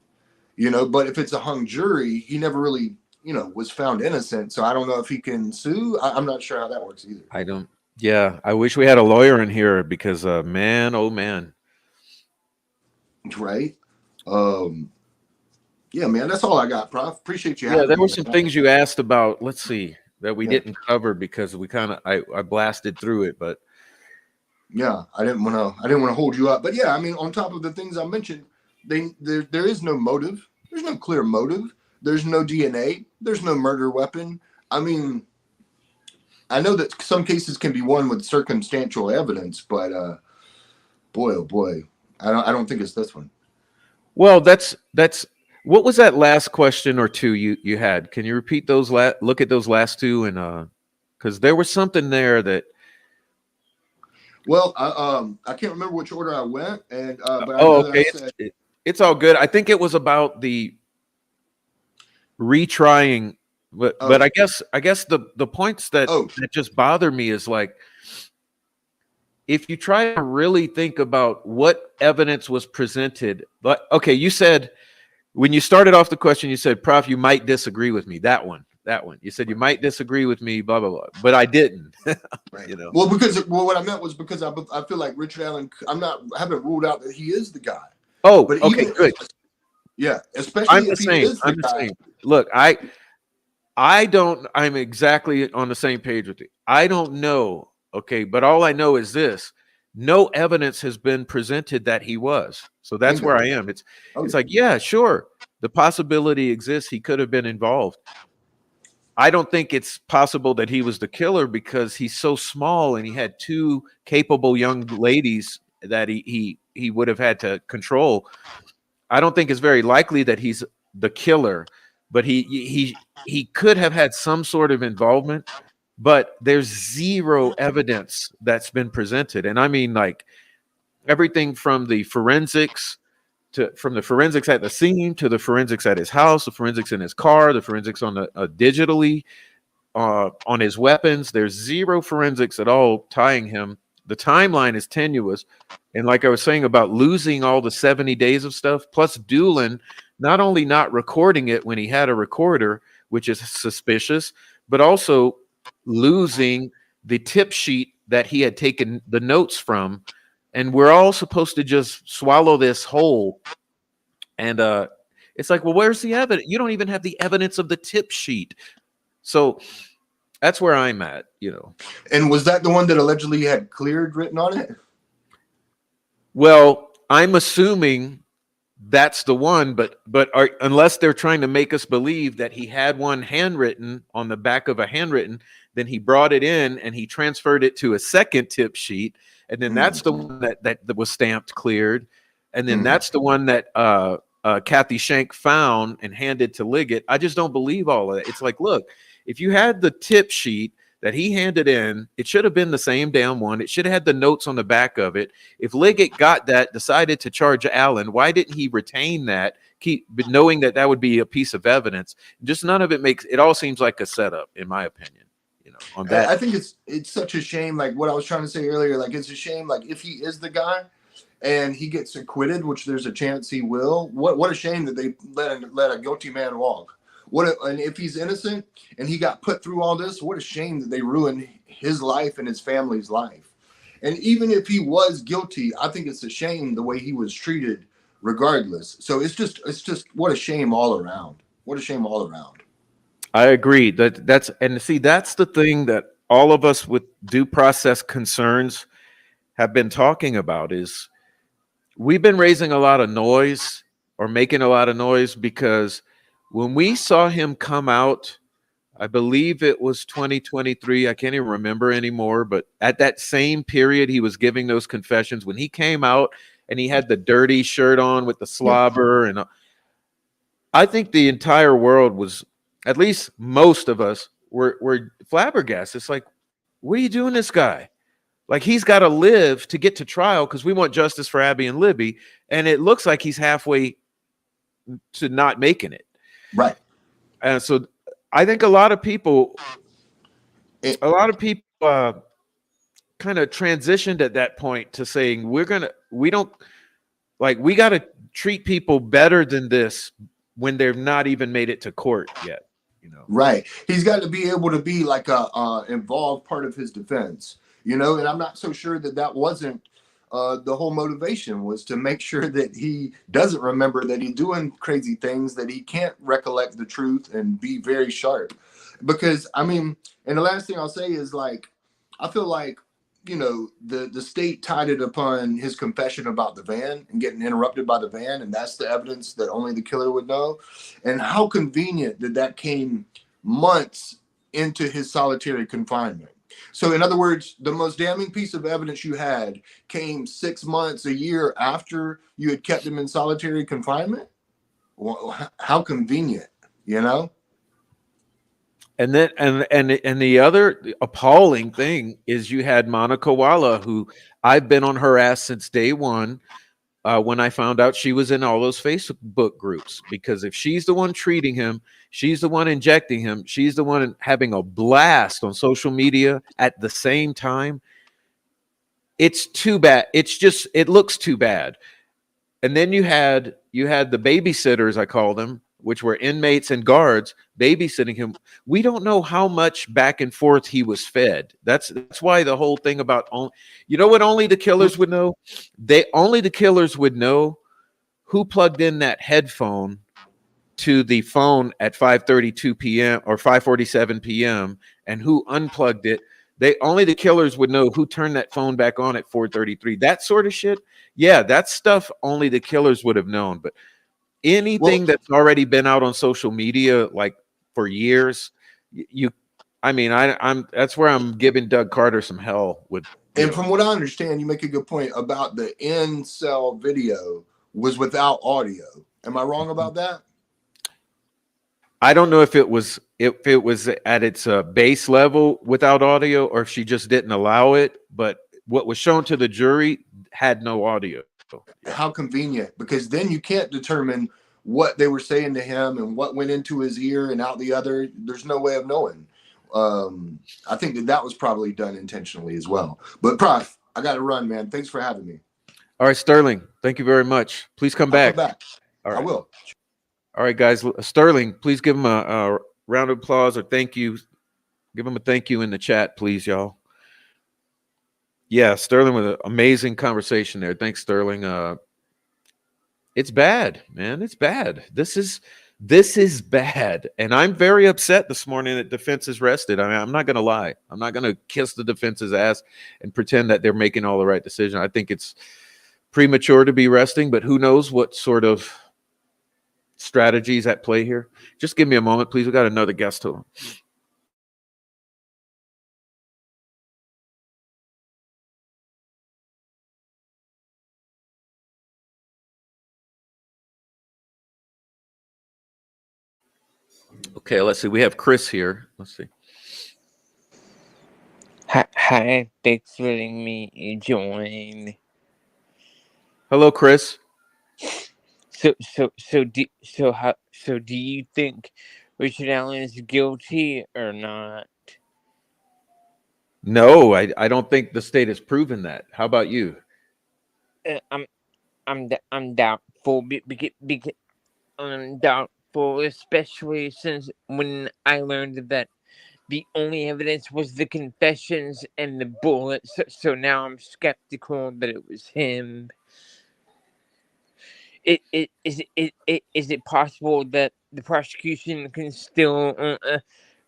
But if it's a hung jury, he never really, was found innocent. So I don't know if he can sue. I'm not sure how that works either. I don't. Yeah, I wish we had a lawyer in here because, man, oh man. Right. Yeah, man, that's all I got, Prof. Appreciate you. Yeah, there were some things you asked about. Let's see, that we didn't cover because we I blasted through it, but yeah, I didn't want to hold you up. But yeah, I mean, on top of the things I mentioned, there is no motive. There's no clear motive. There's no DNA. There's no murder weapon. I mean, I know that some cases can be won with circumstantial evidence, but boy, oh boy, I don't think it's this one. Well, that's what was that last question or two you had? Can you repeat those? Look at those last two, and because there was something there that. Well, I can't remember which order I went, and but I Oh, know that okay. I said It's all good. I think it was about the retrying, but oh I guess the points that oh that just bother me is like, if you try to really think about what evidence was presented. But okay, you said when you started off the question, you said, "Prof, you might disagree with me." That one. You said you might disagree with me, blah blah blah, but I didn't. right. You know. Well, what I meant was because I feel like Richard Allen. I haven't ruled out that he is the guy, Oh, but okay, even good. yeah, I'm especially the if he same. is the I'm the guy. same. Look, I don't. I'm exactly on the same page with you. I don't know. Okay, but all I know is this: no evidence has been presented that he was. So that's where Bingo. I am. It's Oh it's yeah. like, yeah, sure, the possibility exists. He could have been involved. I don't think it's possible that he was the killer because he's so small and he had two capable young ladies that he would have had to control. I don't think it's very likely that he's the killer, but he could have had some sort of involvement, but there's zero evidence that's been presented. And I mean, like, everything from the forensics from the forensics at the scene to the forensics at his house, the forensics in his car, the forensics on the digitally on his weapons. There's zero forensics at all tying him. The timeline is tenuous. And like I was saying about losing all the 70 days of stuff, plus Doolin not only not recording it when he had a recorder, which is suspicious, but also losing the tip sheet that he had taken the notes from. And we're all supposed to just swallow this whole. And it's like, well, where's the evidence? You don't even have the evidence of the tip sheet. So that's where I'm at, you know. And was that the one that allegedly had cleared written on it? Well, I'm assuming that's the one, but unless they're trying to make us believe that he had one handwritten on the back of a handwritten, then he brought it in and he transferred it to a second tip sheet, and then that's the one that was stamped cleared, and then that's the one that Kathy Shank found and handed to Liggett. I just don't believe all of that. It's like, look, if you had the tip sheet that he handed in, it should have been the same damn one. It should have had the notes on the back of it. If Liggett got that, decided to charge Allen, why didn't he retain that, knowing that that would be a piece of evidence? Just none of it makes, it all seems like a setup, in my opinion, you know, on that. I think it's such a shame, like what I was trying to say earlier, like it's a shame, like if he is the guy and he gets acquitted, which there's a chance he will, what a shame that they let a guilty man walk. And if he's innocent and he got put through all this, what a shame that they ruined his life and his family's life. And even if he was guilty, I think it's a shame the way he was treated regardless. So it's just what a shame all around. What a shame all around. I agree. That's the thing that all of us with due process concerns have been talking about is we've been raising a lot of noise or making a lot of noise because when we saw him come out, I believe it was 2023. I can't even remember anymore. But at that same period, he was giving those confessions. When he came out and he had the dirty shirt on with the slobber, and I think the entire world was, at least most of us, were flabbergasted. It's like, what are you doing, this guy? Like, he's got to live to get to trial because we want justice for Abby and Libby, and it looks like he's halfway to not making it. Right. And so I think a lot of people kind of transitioned at that point to saying we got to treat people better than this when they've not even made it to court yet, you know. Right. He's got to be able to be like a involved part of his defense, you know, and I'm not so sure that wasn't the whole motivation was to make sure that he doesn't remember that he's doing crazy things, that he can't recollect the truth and be very sharp. Because I mean, and the last thing I'll say is, like, I feel like, you know, the state tied it upon his confession about the van and getting interrupted by the van, and that's the evidence that only the killer would know. And how convenient that came months into his solitary confinement. So, in other words, the most damning piece of evidence you had came 6 months, a year after you had kept him in solitary confinement. Well, how convenient, you know? And then and the other appalling thing is you had Monica Walla, who I've been on her ass since day one. When I found out she was in all those Facebook groups, because if she's the one treating him, she's the one injecting him, she's the one having a blast on social media at the same time. It's too bad. It looks too bad. And then you had the babysitters, I call them, which were inmates and guards babysitting him. We don't know how much back and forth he was fed. That's why the whole thing about you know what only the killers would know? Only the killers would know who plugged in that headphone to the phone at 5:32 p.m. or 5:47 p.m. and who unplugged it. Only the killers would know who turned that phone back on at 4:33. That sort of shit. Yeah, that stuff only the killers would have known. But anything that's already been out on social media like for years, I mean, I'm that's where I'm giving Doug Carter some hell with. And from what I understand, you make a good point about the in cell video was without audio. Am I wrong about that? I don't know if it was at its base level without audio, or if she just didn't allow it. But what was shown to the jury had no audio. How convenient, because then you can't determine what they were saying to him and what went into his ear and out the other. There's no way of knowing. I think that was probably done intentionally as well. But Prof, I got to run, man. Thanks for having me. All right, Sterling. Thank you very much. Please come back. I'll come back. All right. I will. All right, guys. Sterling, please give him a round of applause or thank you. Give him a thank you in the chat, please, y'all. Yeah, Sterling with an amazing conversation there. Thanks, Sterling. It's bad, man. It's bad. This is bad. And I'm very upset this morning that defense is rested. I mean, I'm not going to lie. I'm not going to kiss the defense's ass and pretend that they're making all the right decision. I think it's premature to be resting, but who knows what sort of strategies at play here. Just give me a moment, please. We got another guest to him. Okay, let's see. We have Chris here. Let's see. Hi, thanks for letting me join. Hello, Chris. So do you think Richard Allen is guilty or not? No, I don't think the state has proven that. How about you? I'm doubtful because I'm doubtful, especially since when I learned that the only evidence was the confessions and the bullets. So now I'm skeptical that it was him. Is it possible that the prosecution can still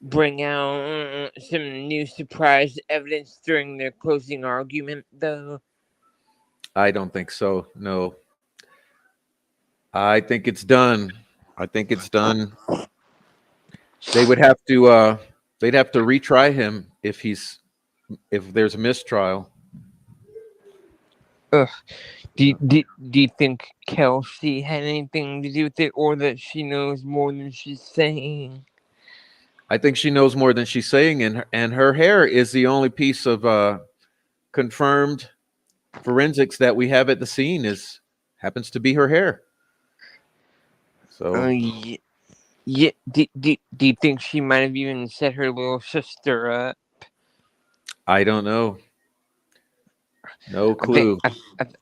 bring out some new surprise evidence during their closing argument, though? I don't think so. No. I think it's done. I think it's done. They would have to they'd have to retry him if there's a mistrial. Ugh. Do you think Kelsey had anything to do with it, or that she knows more than she's saying? I think she knows more than she's saying, and her hair is the only piece of confirmed forensics that we have at the scene happens to be her hair. So yeah. Do you think she might have even set her little sister up? I don't know. No clue.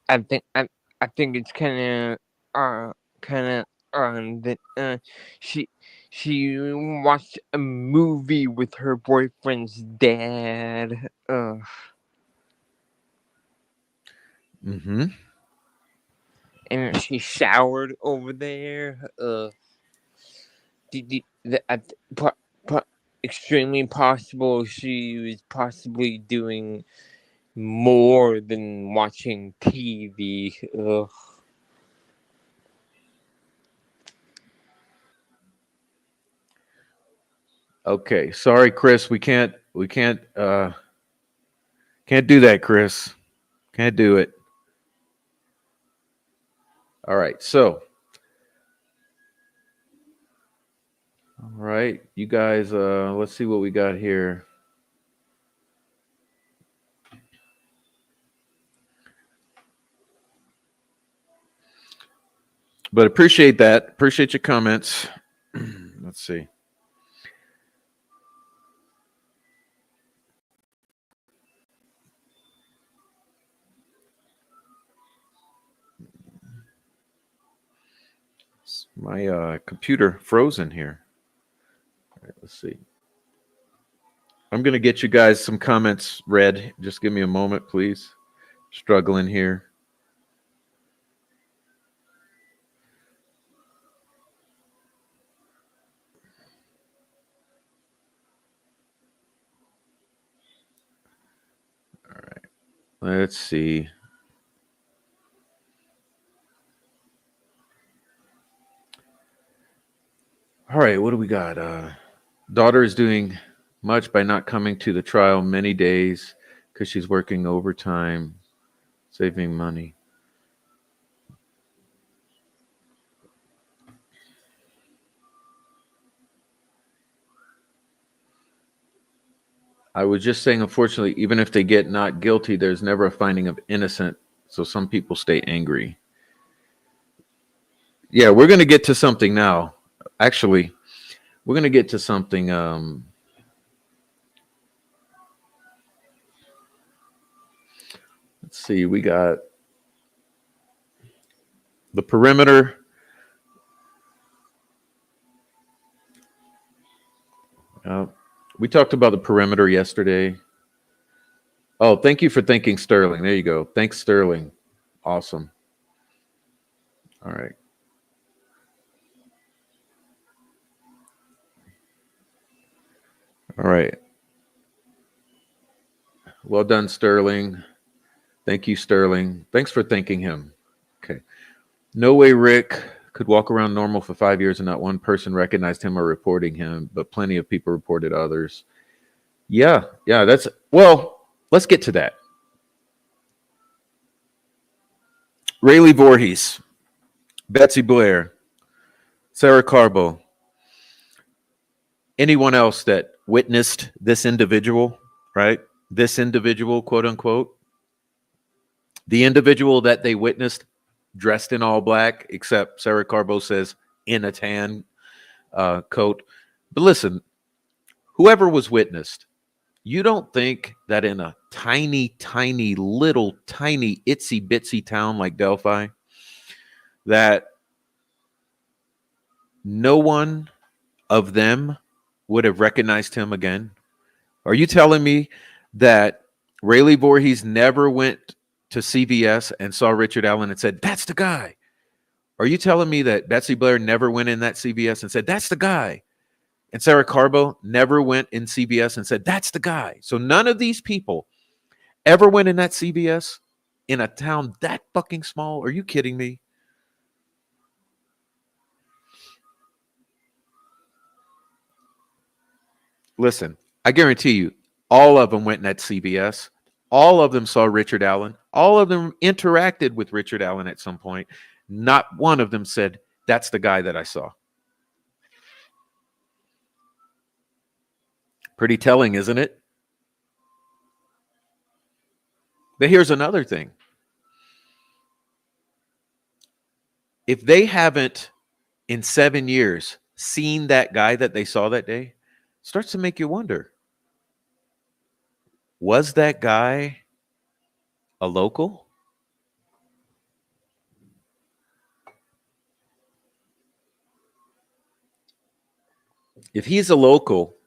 I think it's kind of that she watched a movie with her boyfriend's dad. Mm-hmm. And she showered over there. Extremely possible she was possibly doing more than watching TV. Ugh. Okay, sorry, Chris. We can't Can't do that, Chris. Can't do it. All right. So, all right, you guys, let's see what we got here. But appreciate that. Appreciate your comments. Let's see. My computer frozen here. All right, let's see. I'm going to get you guys some comments read. Just give me a moment, please. Struggling here. All right. Let's see. All right, what do we got? Daughter is doing much by not coming to the trial many days because she's working overtime, saving money. I was just saying, unfortunately, even if they get not guilty, there's never a finding of innocent. So some people stay angry. Yeah, we're going to get to something now. Actually, we're going to get to something. Let's see. We got the perimeter. We talked about the perimeter yesterday. Oh, thank you for thanking Sterling. There you go. Thanks, Sterling. Awesome. All right. All right. Well done, Sterling. Thank you, Sterling. Thanks for thanking him. Okay. No way Rick could walk around normal for 5 years and not one person recognized him or reporting him, but plenty of people reported others. Yeah, that's well, let's get to that. Rayleigh Voorhees, Betsy Blair, Sarah Carbo, anyone else that witnessed this individual, right? This individual, quote unquote, the individual that they witnessed dressed in all black, except Sarah Carbo says in a tan coat. But listen, whoever was witnessed, you don't think that in a tiny, tiny, little, tiny, itsy bitsy town like Delphi, that no one of them would have recognized him again? Are you telling me that Rayleigh Voorhees never went to CVS and saw Richard Allen and said, "That's the guy"? Are you telling me that Betsy Blair never went in that CVS and said, "That's the guy"? And Sarah Carbo never went in CVS and said, "That's the guy"? So none of these people ever went in that CVS in a town that fucking small? Are you kidding me? Listen, I guarantee you, all of them went in that CVS. All of them saw Richard Allen. All of them interacted with Richard Allen at some point. Not one of them said, "That's the guy that I saw." Pretty telling, isn't it? But here's another thing. If they haven't in 7 years seen that guy that they saw that day, starts to make you wonder, was that guy a local? If he's a local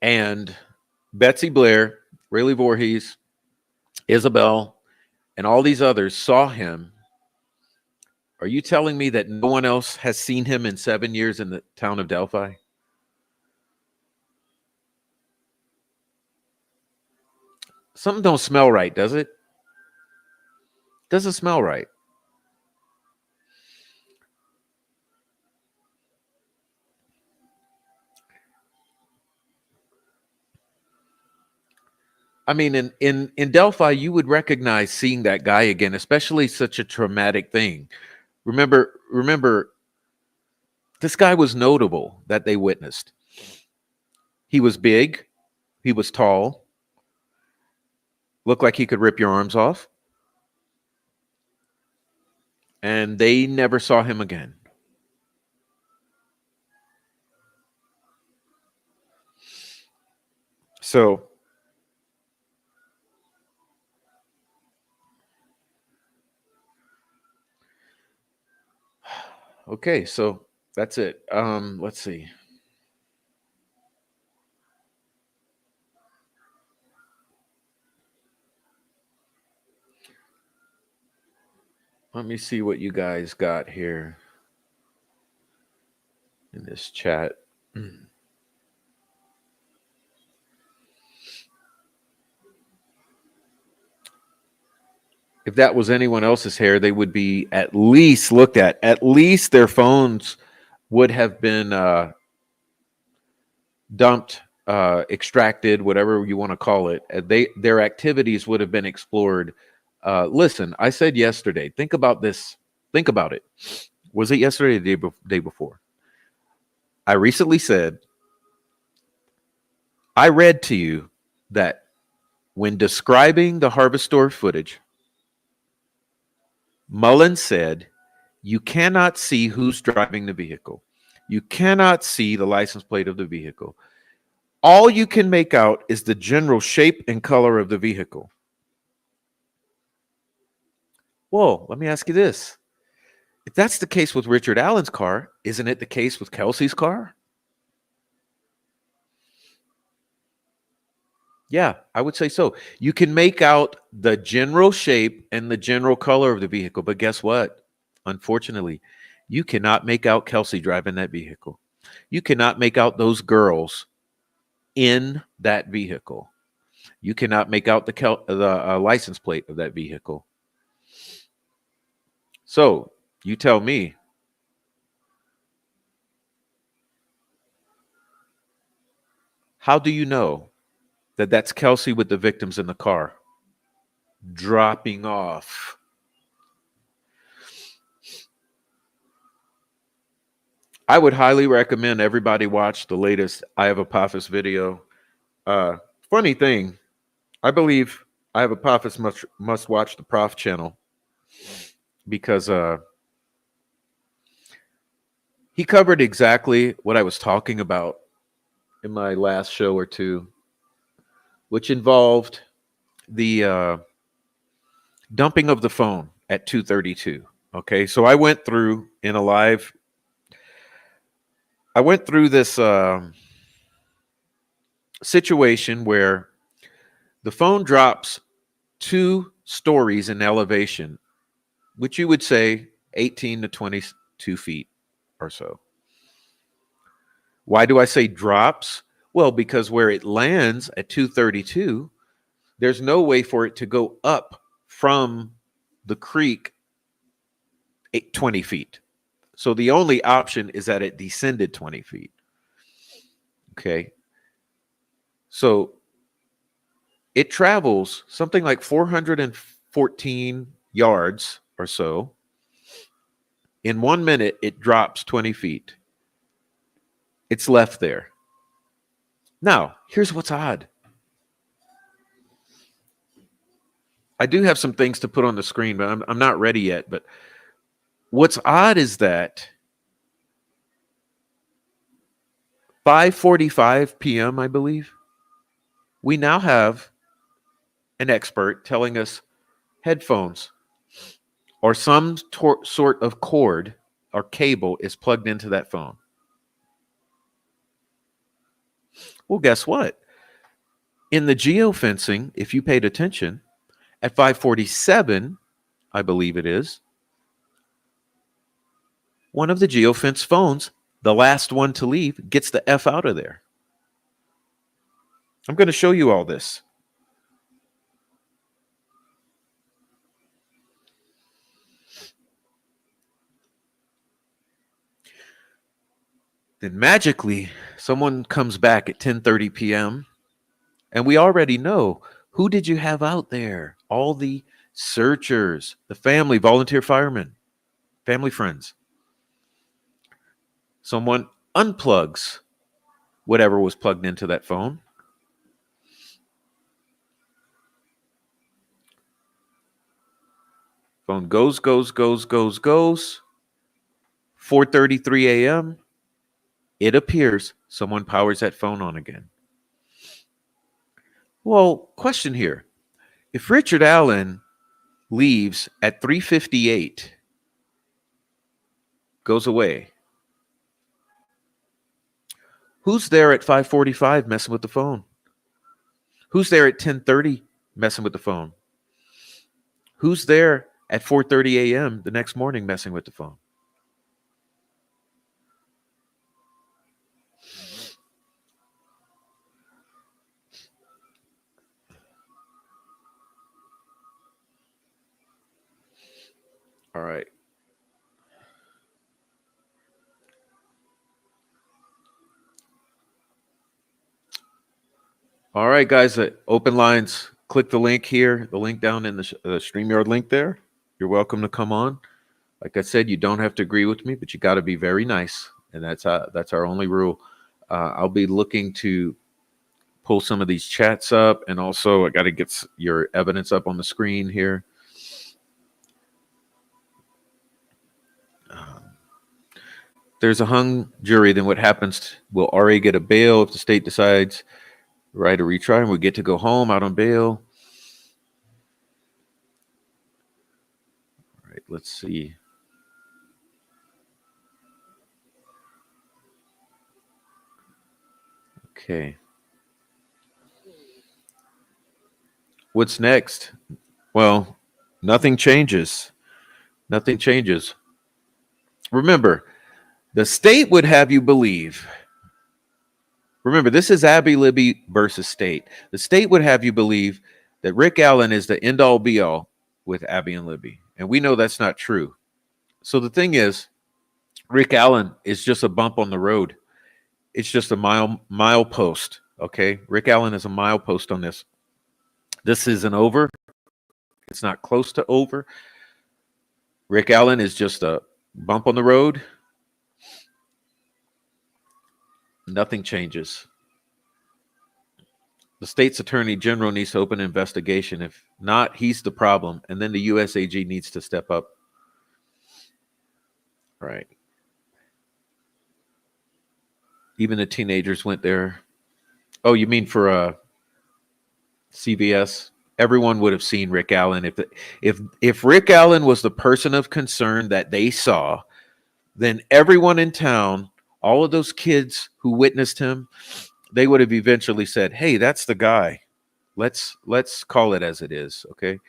and Betsy Blair, Rayleigh Voorhees, Isabel, and all these others saw him, are you telling me that no one else has seen him in 7 years in the town of Delphi? Something don't smell right, does it? Doesn't smell right. I mean, in Delphi, you would recognize seeing that guy again, especially such a traumatic thing. Remember, this guy was notable that they witnessed. He was big, he was tall, looked like he could rip your arms off, and they never saw him again. So, okay, so that's it. Let's see. Let me see what you guys got here in this chat. If that was anyone else's hair, they would be at least looked at. At least their phones would have been dumped, extracted, whatever you want to call it. Their activities would have been explored. Listen, I said yesterday. Think about this. Think about it. Was it yesterday or the day before? I recently said, I read to you that when describing the harvest store footage, Mullen said, you cannot see who's driving the vehicle. You cannot see the license plate of the vehicle. All you can make out is the general shape and color of the vehicle. Well, let me ask you this. If that's the case with Richard Allen's car, isn't it the case with Kelsey's car? Yeah, I would say so. You can make out the general shape and the general color of the vehicle, but guess what? Unfortunately, you cannot make out Kelsey driving that vehicle. You cannot make out those girls in that vehicle. You cannot make out the license plate of that vehicle. So you tell me, how do you know that that's Kelsey with the victims in the car dropping off? I would highly recommend everybody watch the latest I Have Apophis video. Funny thing, I believe I Have Apophis must watch the Prof channel because he covered exactly what I was talking about in my last show or two, which involved the dumping of the phone at 2:32. Okay, so I went through in a live. I went through this situation where the phone drops 2 stories in elevation, which you would say 18 to 22 feet or so. Why do I say drops? Well, because where it lands at 232, there's no way for it to go up from the creek 20 feet. So the only option is that it descended 20 feet. Okay. So it travels something like 414 yards or so. In 1 minute, it drops 20 feet. It's left there. Now, here's what's odd. I do have some things to put on the screen, but I'm not ready yet. But what's odd is that 5:45 p.m., I believe, we now have an expert telling us headphones or some sort of cord or cable is plugged into that phone. Well, guess what? In the geofencing, if you paid attention, at 5:47, I believe it is, one of the geofence phones, the last one to leave, gets the F out of there. I'm going to show you all this. Then magically, someone comes back at 10:30 p.m. And we already know Who did you have out there? All the searchers, the family, volunteer firemen, family friends. Someone unplugs whatever was plugged into that phone. Phone goes. 4:33 a.m. It appears someone powers that phone on again. Well, question here. If Richard Allen leaves at 3:58, goes away, who's there at 5:45 messing with the phone? Who's there at 10:30 messing with the phone? Who's there at 4:30 a.m. the next morning messing with the phone? All right. All right, guys. Open lines. Click the link here, the link down in the StreamYard link there. You're welcome to come on. Like I said, you don't have to agree with me, but you got to be very nice, and that's our only rule. I'll be looking to pull some of these chats up, and also I got to get your evidence up on the screen here. There's a hung jury, then what happens? Will RA get a bail if the state decides right to retry, and we get to go home out on bail? All right, let's see. Okay. What's next? Well, nothing changes. Nothing changes. Remember, the state would have you believe. Remember, this is Abby Libby versus state. The state would have you believe that Rick Allen is the end all be all with Abby and Libby. And we know that's not true. So the thing is, Rick Allen is just a bump on the road. It's just a mile post. Okay. Rick Allen is a milepost on this. This isn't over. It's not close to over. Rick Allen is just a bump on the road. Nothing changes. The state's attorney general needs to open an investigation. If not, he's the problem. And then the USAG needs to step up. All right. Even the teenagers went there. Oh, you mean for CVS? Everyone would have seen Rick Allen. If Rick Allen was the person of concern that they saw, then everyone in town, all of those kids who witnessed him, they would have eventually said, "Hey, that's the guy. Let's call it as it is." Okay.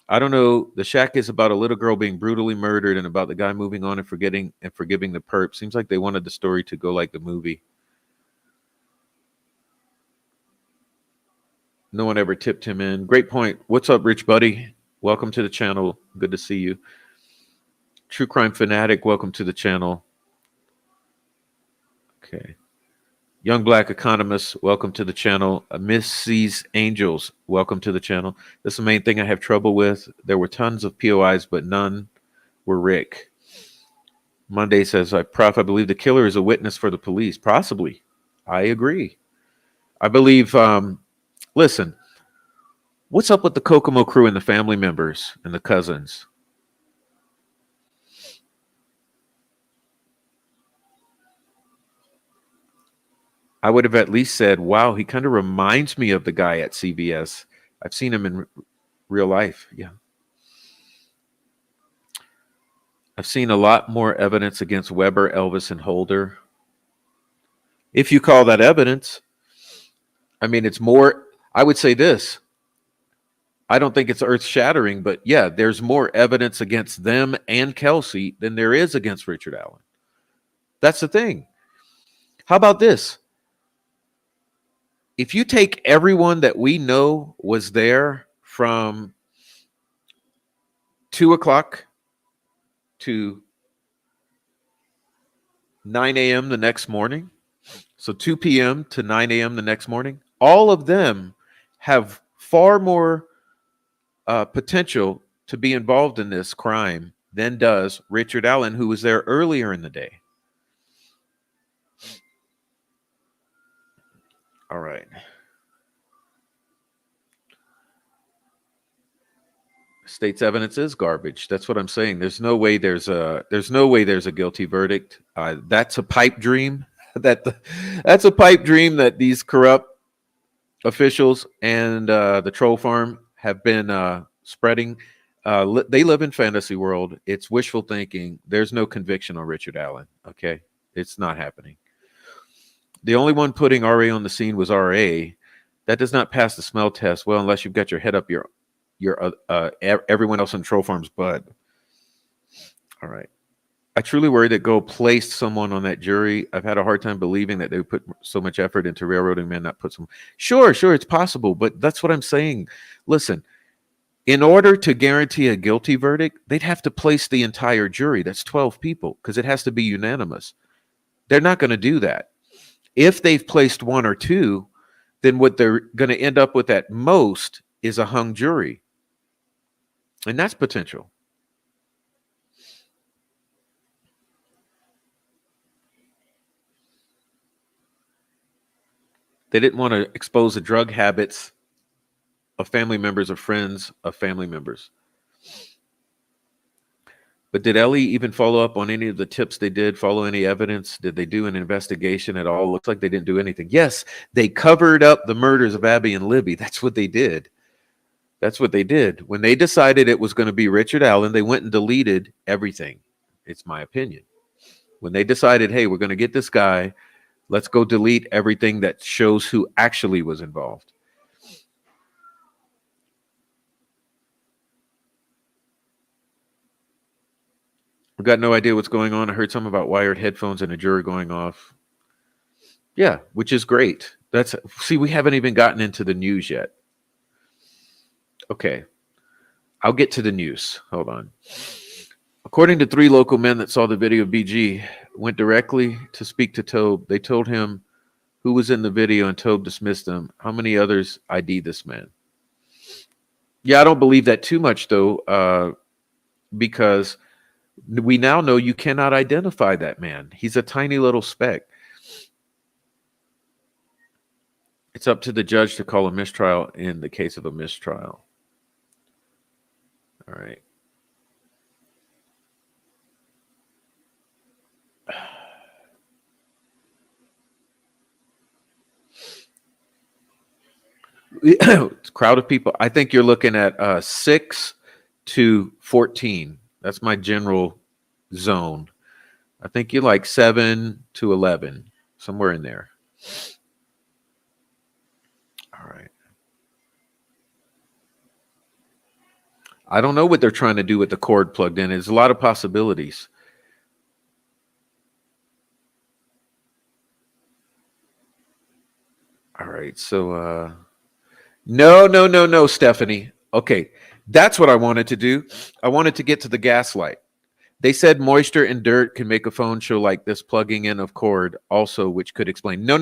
I don't know. The Shack is about a little girl being brutally murdered and about the guy moving on and forgiving the perp. Seems like they wanted the story to go like the movie. No one ever tipped him in. Great point. What's up, Rich Buddy? Welcome to the channel. Good to see you. True Crime Fanatic, welcome to the channel. Okay. Young Black Economist, welcome to the channel. Mrs. Angels, welcome to the channel. This is the main thing I have trouble with. There were tons of POIs, but none were Rick. Monday says, Prof, I believe the killer is a witness for the police. Possibly. I agree. I believe, listen, what's up with the Kokomo crew and the family members and the cousins? I would have at least said, wow, he kind of reminds me of the guy at CVS. I've seen him in real life. Yeah. I've seen a lot more evidence against Weber, Elvis, and Holder. If you call that evidence, I mean, it's more, I would say this. I don't think it's earth-shattering, but yeah, there's more evidence against them and Kelsey than there is against Richard Allen. That's the thing. How about this? If you take everyone that we know was there from 2 o'clock to 9 a.m. the next morning, so 2 p.m. to 9 a.m. the next morning, all of them have far more potential to be involved in this crime than does Richard Allen, who was there earlier in the day. All right. State's evidence is garbage. That's what I'm saying. There's no way there's a guilty verdict. That's a pipe dream. That's a pipe dream that these corrupt officials and the troll farm have been spreading. They live in fantasy world. It's wishful thinking. There's no conviction on Richard Allen. Okay, it's not happening. The only one putting RA on the scene was RA. That does not pass the smell test. Well, unless you've got your head up your everyone else in troll farm's butt. All right. I truly worry that Go placed someone on that jury. I've had a hard time believing that they would put so much effort into railroading men, not put some. Sure, it's possible, but that's what I'm saying. Listen, in order to guarantee a guilty verdict, they'd have to place the entire jury. That's 12 people, because it has to be unanimous. They're not going to do that. If they've placed one or two, then what they're going to end up with at most is a hung jury. And that's potential. They didn't want to expose the drug habits of family members or friends of family members. But did Ellie even follow up on any of the tips they did? Follow any evidence? Did they do an investigation at all? Looks like they didn't do anything. Yes, they covered up the murders of Abby and Libby. That's what they did. That's what they did. When they decided it was going to be Richard Allen, they went and deleted everything. It's my opinion. When they decided, hey, we're going to get this guy, let's go delete everything that shows who actually was involved. I've got no idea what's going on. I heard something about wired headphones and a juror going off. Yeah, which is great. See, we haven't even gotten into the news yet. Okay, I'll get to the news. Hold on. According to 3 local men that saw the video, BG went directly to speak to Tobe. They told him who was in the video, and Tobe dismissed them. How many others ID this man? Yeah, I don't believe that too much, though, because we now know you cannot identify that man. He's a tiny little speck. It's up to the judge to call a mistrial in the case of a mistrial. All right. Crowd of people. I think you're looking at 6 to 14. That's my general zone. I think you like 7 to 11, somewhere in there. All right. I don't know what they're trying to do with the cord plugged in. There's a lot of possibilities. All right. So, no, Stephanie. Okay. That's what I wanted to do. I wanted to get to the gaslight. They said moisture and dirt can make a phone show like this plugging in of cord also, which could explain. No.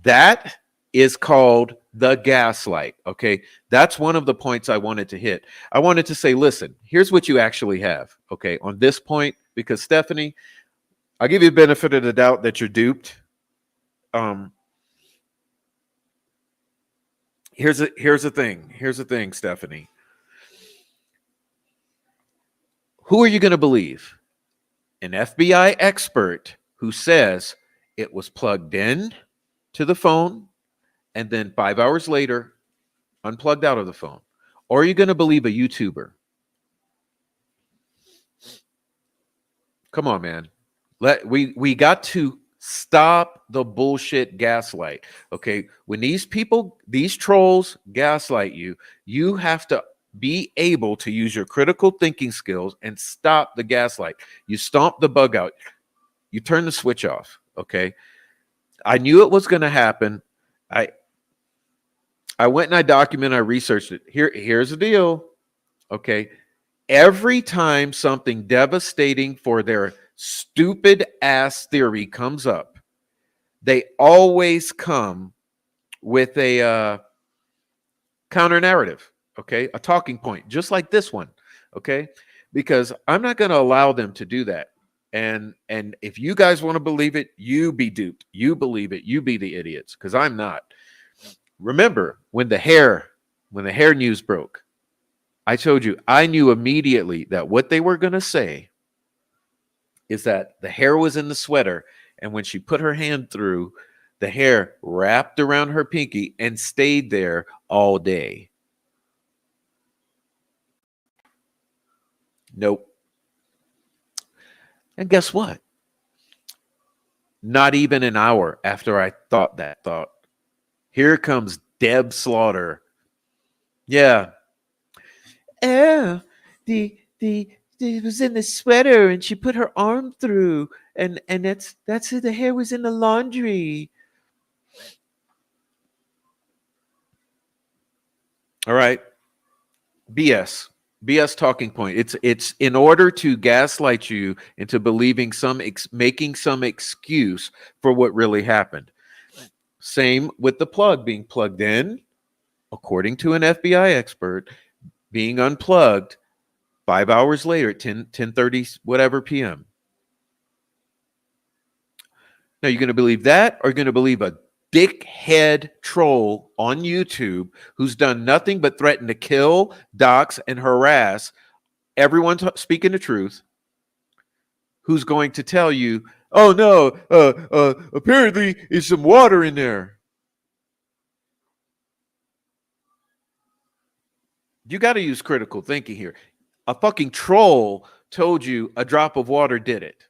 That is called the gaslight. Okay. That's one of the points I wanted to hit. I wanted to say, listen, here's what you actually have. Okay. On this point, because Stephanie, I'll give you the benefit of the doubt that you're duped. Here's the thing, Stephanie. Who are you going to believe? An FBI expert who says it was plugged in to the phone and then 5 hours later unplugged out of the phone? Or are you going to believe a YouTuber? Come on, man. We got to stop the bullshit gaslight. Okay. When these people, these trolls gaslight you, you have to be able to use your critical thinking skills and stop the gaslight. You stomp the bug out. You turn the switch off. Okay. I knew it was going to happen. I went and I documented, I researched it. Here's the deal. Okay. Every time something devastating for their stupid ass theory comes up, they always come with a counter narrative, okay? A talking point, just like this one, okay? Because I'm not going to allow them to do that. And if you guys want to believe it, you be duped. You believe it. You be the idiots, because I'm not. Remember when the hair news broke, I told you I knew immediately that what they were going to say is that the hair was in the sweater, and when she put her hand through, the hair wrapped around her pinky and stayed there all day. Nope. And guess what? Not even an hour after I thought that thought, here comes Deb Slaughter. Yeah. Oh, the it was in the sweater and she put her arm through, and that's the hair was in the laundry. All right. BS talking point. It's in order to gaslight you into believing making some excuse for what really happened. Same with the plug being plugged in, according to an FBI expert, being unplugged 5 hours later at 10:30 whatever p.m. Now, you're going to believe that, or you're going to believe a dickhead troll on YouTube who's done nothing but threaten to kill, dox, and harass everyone speaking the truth, who's going to tell you, oh no, apparently there's some water in there. You got to use critical thinking here. A fucking troll told you a drop of water did it.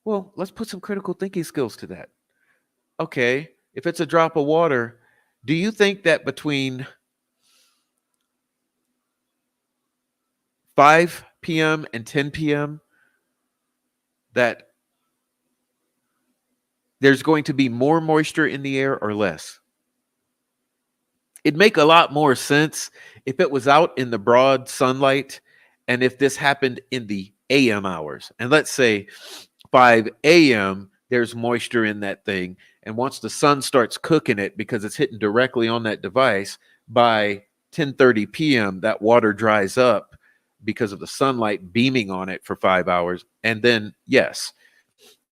Well, let's put some critical thinking skills to that. Okay, if it's a drop of water, do you think that between 5 p.m. and 10 p.m. that there's going to be more moisture in the air or less? It'd make a lot more sense if it was out in the broad sunlight and if this happened in the AM hours. And let's say 5 a.m., there's moisture in that thing. And once the sun starts cooking it because it's hitting directly on that device, by 10:30 p.m., that water dries up because of the sunlight beaming on it for 5 hours. And then, yes,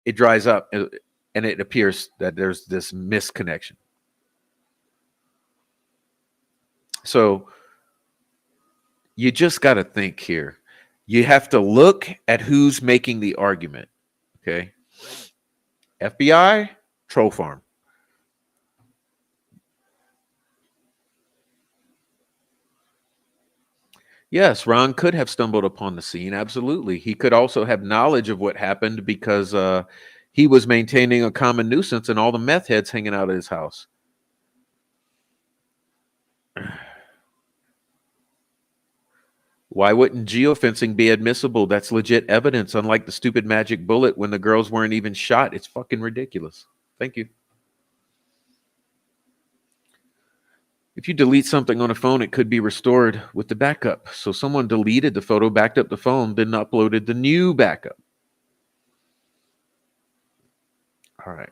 it dries up and it appears that there's this misconnection. So you just got to think here. You have to look at who's making the argument. Okay. FBI, troll farm. Yes, Ron could have stumbled upon the scene. Absolutely. He could also have knowledge of what happened because he was maintaining a common nuisance and all the meth heads hanging out at his house. Why wouldn't geofencing be admissible? That's legit evidence, unlike the stupid magic bullet when the girls weren't even shot. It's fucking ridiculous. Thank you. If you delete something on a phone, it could be restored with the backup. So someone deleted the photo, backed up the phone, then uploaded the new backup. All right.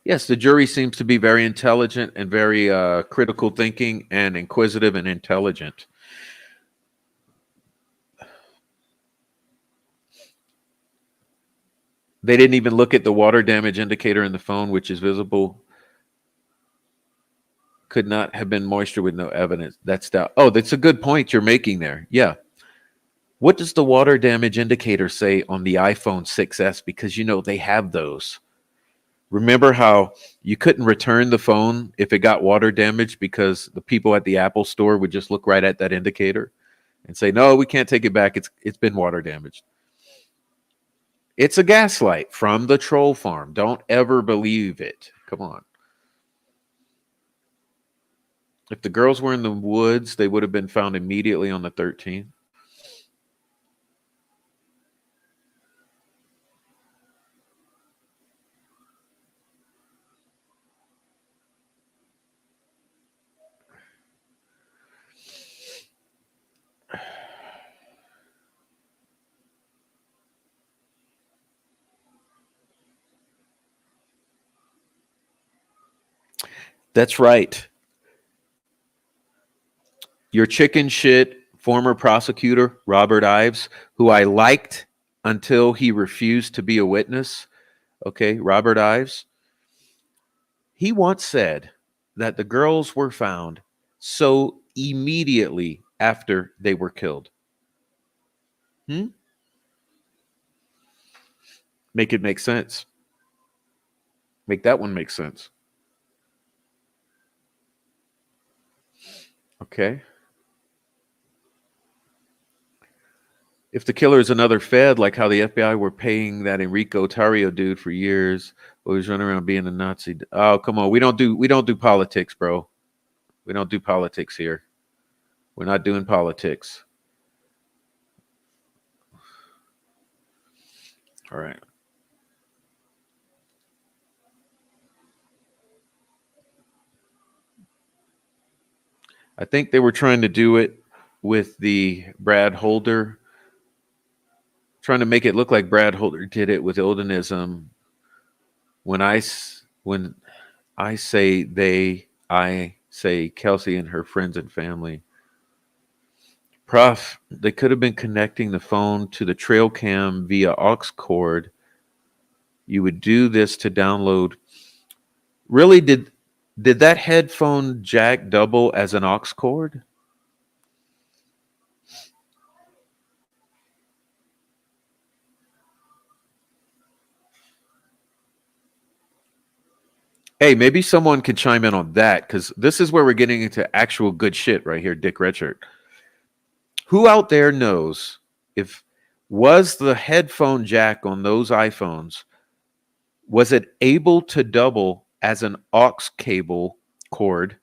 Yes, the jury seems to be very intelligent and very critical thinking and inquisitive and intelligent. They didn't even look at the water damage indicator in the phone, which is visible. Could not have been moisture with no evidence. That's doubt. Oh, that's a good point you're making there. Yeah. What does the water damage indicator say on the iPhone 6S? Because, you know, they have those. Remember how you couldn't return the phone if it got water damage because the people at the Apple store would just look right at that indicator and say, no, we can't take it back. It's been water damaged. It's a gaslight from the troll farm. Don't ever believe it. Come on. If the girls were in the woods, they would have been found immediately on the 13th. That's right. Your chicken shit former prosecutor, Robert Ives, who I liked until he refused to be a witness. Okay, Robert Ives. He once said that the girls were found so immediately after they were killed. Hmm? Make it make sense. Make that one make sense. Okay. If the killer is another Fed, like how the FBI were paying that Enrico Tario dude for years, who was running around being a Nazi. Oh, come on. We don't do politics, bro. We don't do politics here. We're not doing politics. All right. I think they were trying to do it with the Brad Holder, trying to make it look like Brad Holder did it with Ildenism. When I say they, I say Kelsey and her friends and family. Prof, they could have been connecting the phone to the trail cam via aux cord. You would do this to download. Really, did that headphone jack double as an aux cord? Hey, maybe someone could chime in on that, because this is where we're getting into actual good shit right here, Dick Redshirt. Who out there knows if was the headphone jack on those iPhones, was it able to double as an aux cable cord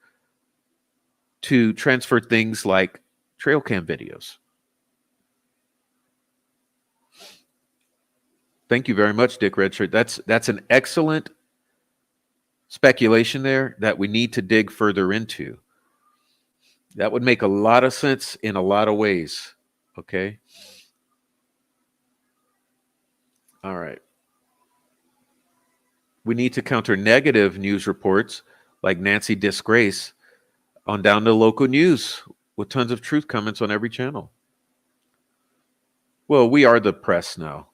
to transfer things like trail cam videos? Thank you very much, Dick Redshirt. That's an excellent speculation there that we need to dig further into. That would make a lot of sense in a lot of ways. Okay. All right. We need to counter negative news reports like Nancy Disgrace on down to local news with tons of truth comments on every channel. Well, we are the press now.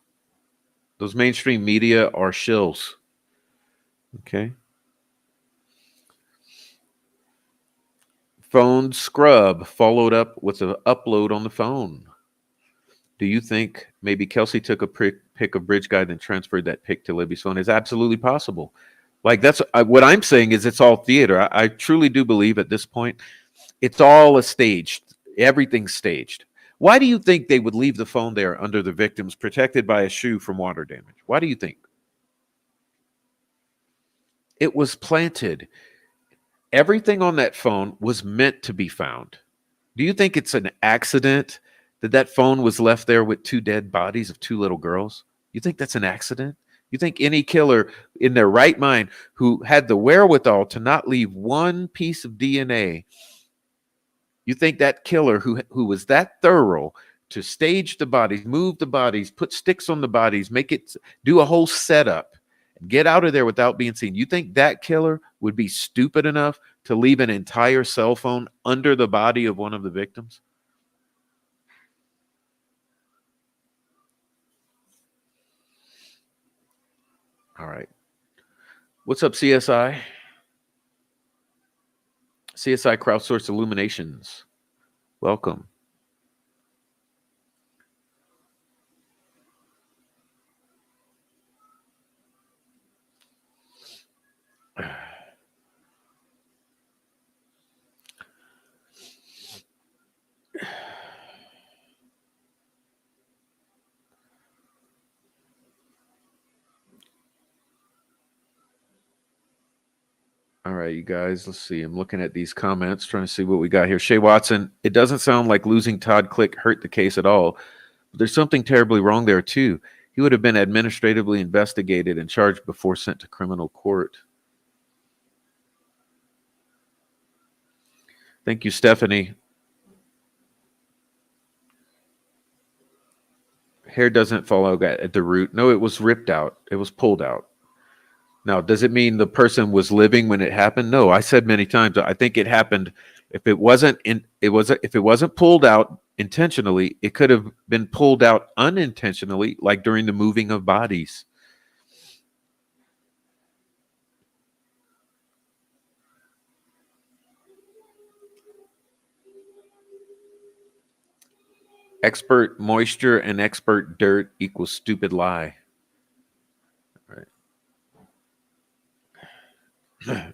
Those mainstream media are shills. Okay. Phone scrub followed up with an upload on the phone. Do you think maybe Kelsey took a pic of Bridge Guy then transferred that pic to Libby's phone? Is absolutely possible. Like that's what I'm saying is it's all theater. I truly do believe at this point it's all a staged. Everything's staged. Why do you think they would leave the phone there under the victims, protected by a shoe from water damage? Why do you think? It was planted. Everything on that phone was meant to be found. Do you think it's an accident that that phone was left there with two dead bodies of two little girls? You think that's an accident? You think any killer in their right mind who had the wherewithal to not leave one piece of DNA, you think that killer who was that thorough to stage the bodies, move the bodies, put sticks on the bodies, make it do a whole setup, get out of there without being seen. You think that killer would be stupid enough to leave an entire cell phone under the body of one of the victims? All right. What's up, CSI? CSI Crowdsourced Illuminations. Welcome. All right, you guys, let's see. I'm looking at these comments, trying to see what we got here. Shay Watson, it doesn't sound like losing Todd Click hurt the case at all. But there's something terribly wrong there, too. He would have been administratively investigated and charged before sent to criminal court. Thank you, Stephanie. Hair doesn't fall out at the root. No, it was ripped out. It was pulled out. Now, does it mean the person was living when it happened? No, I said many times, I think it happened. If it wasn't if it wasn't pulled out intentionally, it could have been pulled out unintentionally, like during the moving of bodies. Expert moisture and expert dirt equals stupid lie. Right.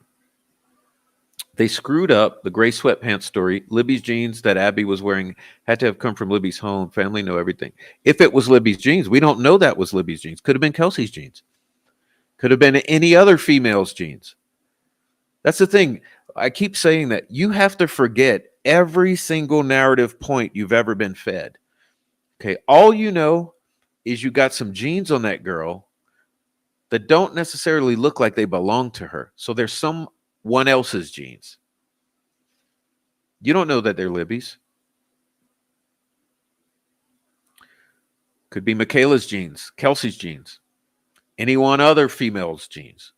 They screwed up the gray sweatpants story. Libby's jeans that Abby was wearing had to have come from Libby's home. Family know everything. If it was Libby's jeans, we don't know that was Libby's jeans. Could have been Kelsey's jeans. Could have been any other female's jeans. That's the thing. I keep saying that you have to forget every single narrative point you've ever been fed. Okay, all you know is you got some jeans on that girl that don't necessarily look like they belong to her. So there's someone else's jeans. You don't know that they're Libby's. Could be Michaela's jeans, Kelsey's jeans, any one other female's jeans.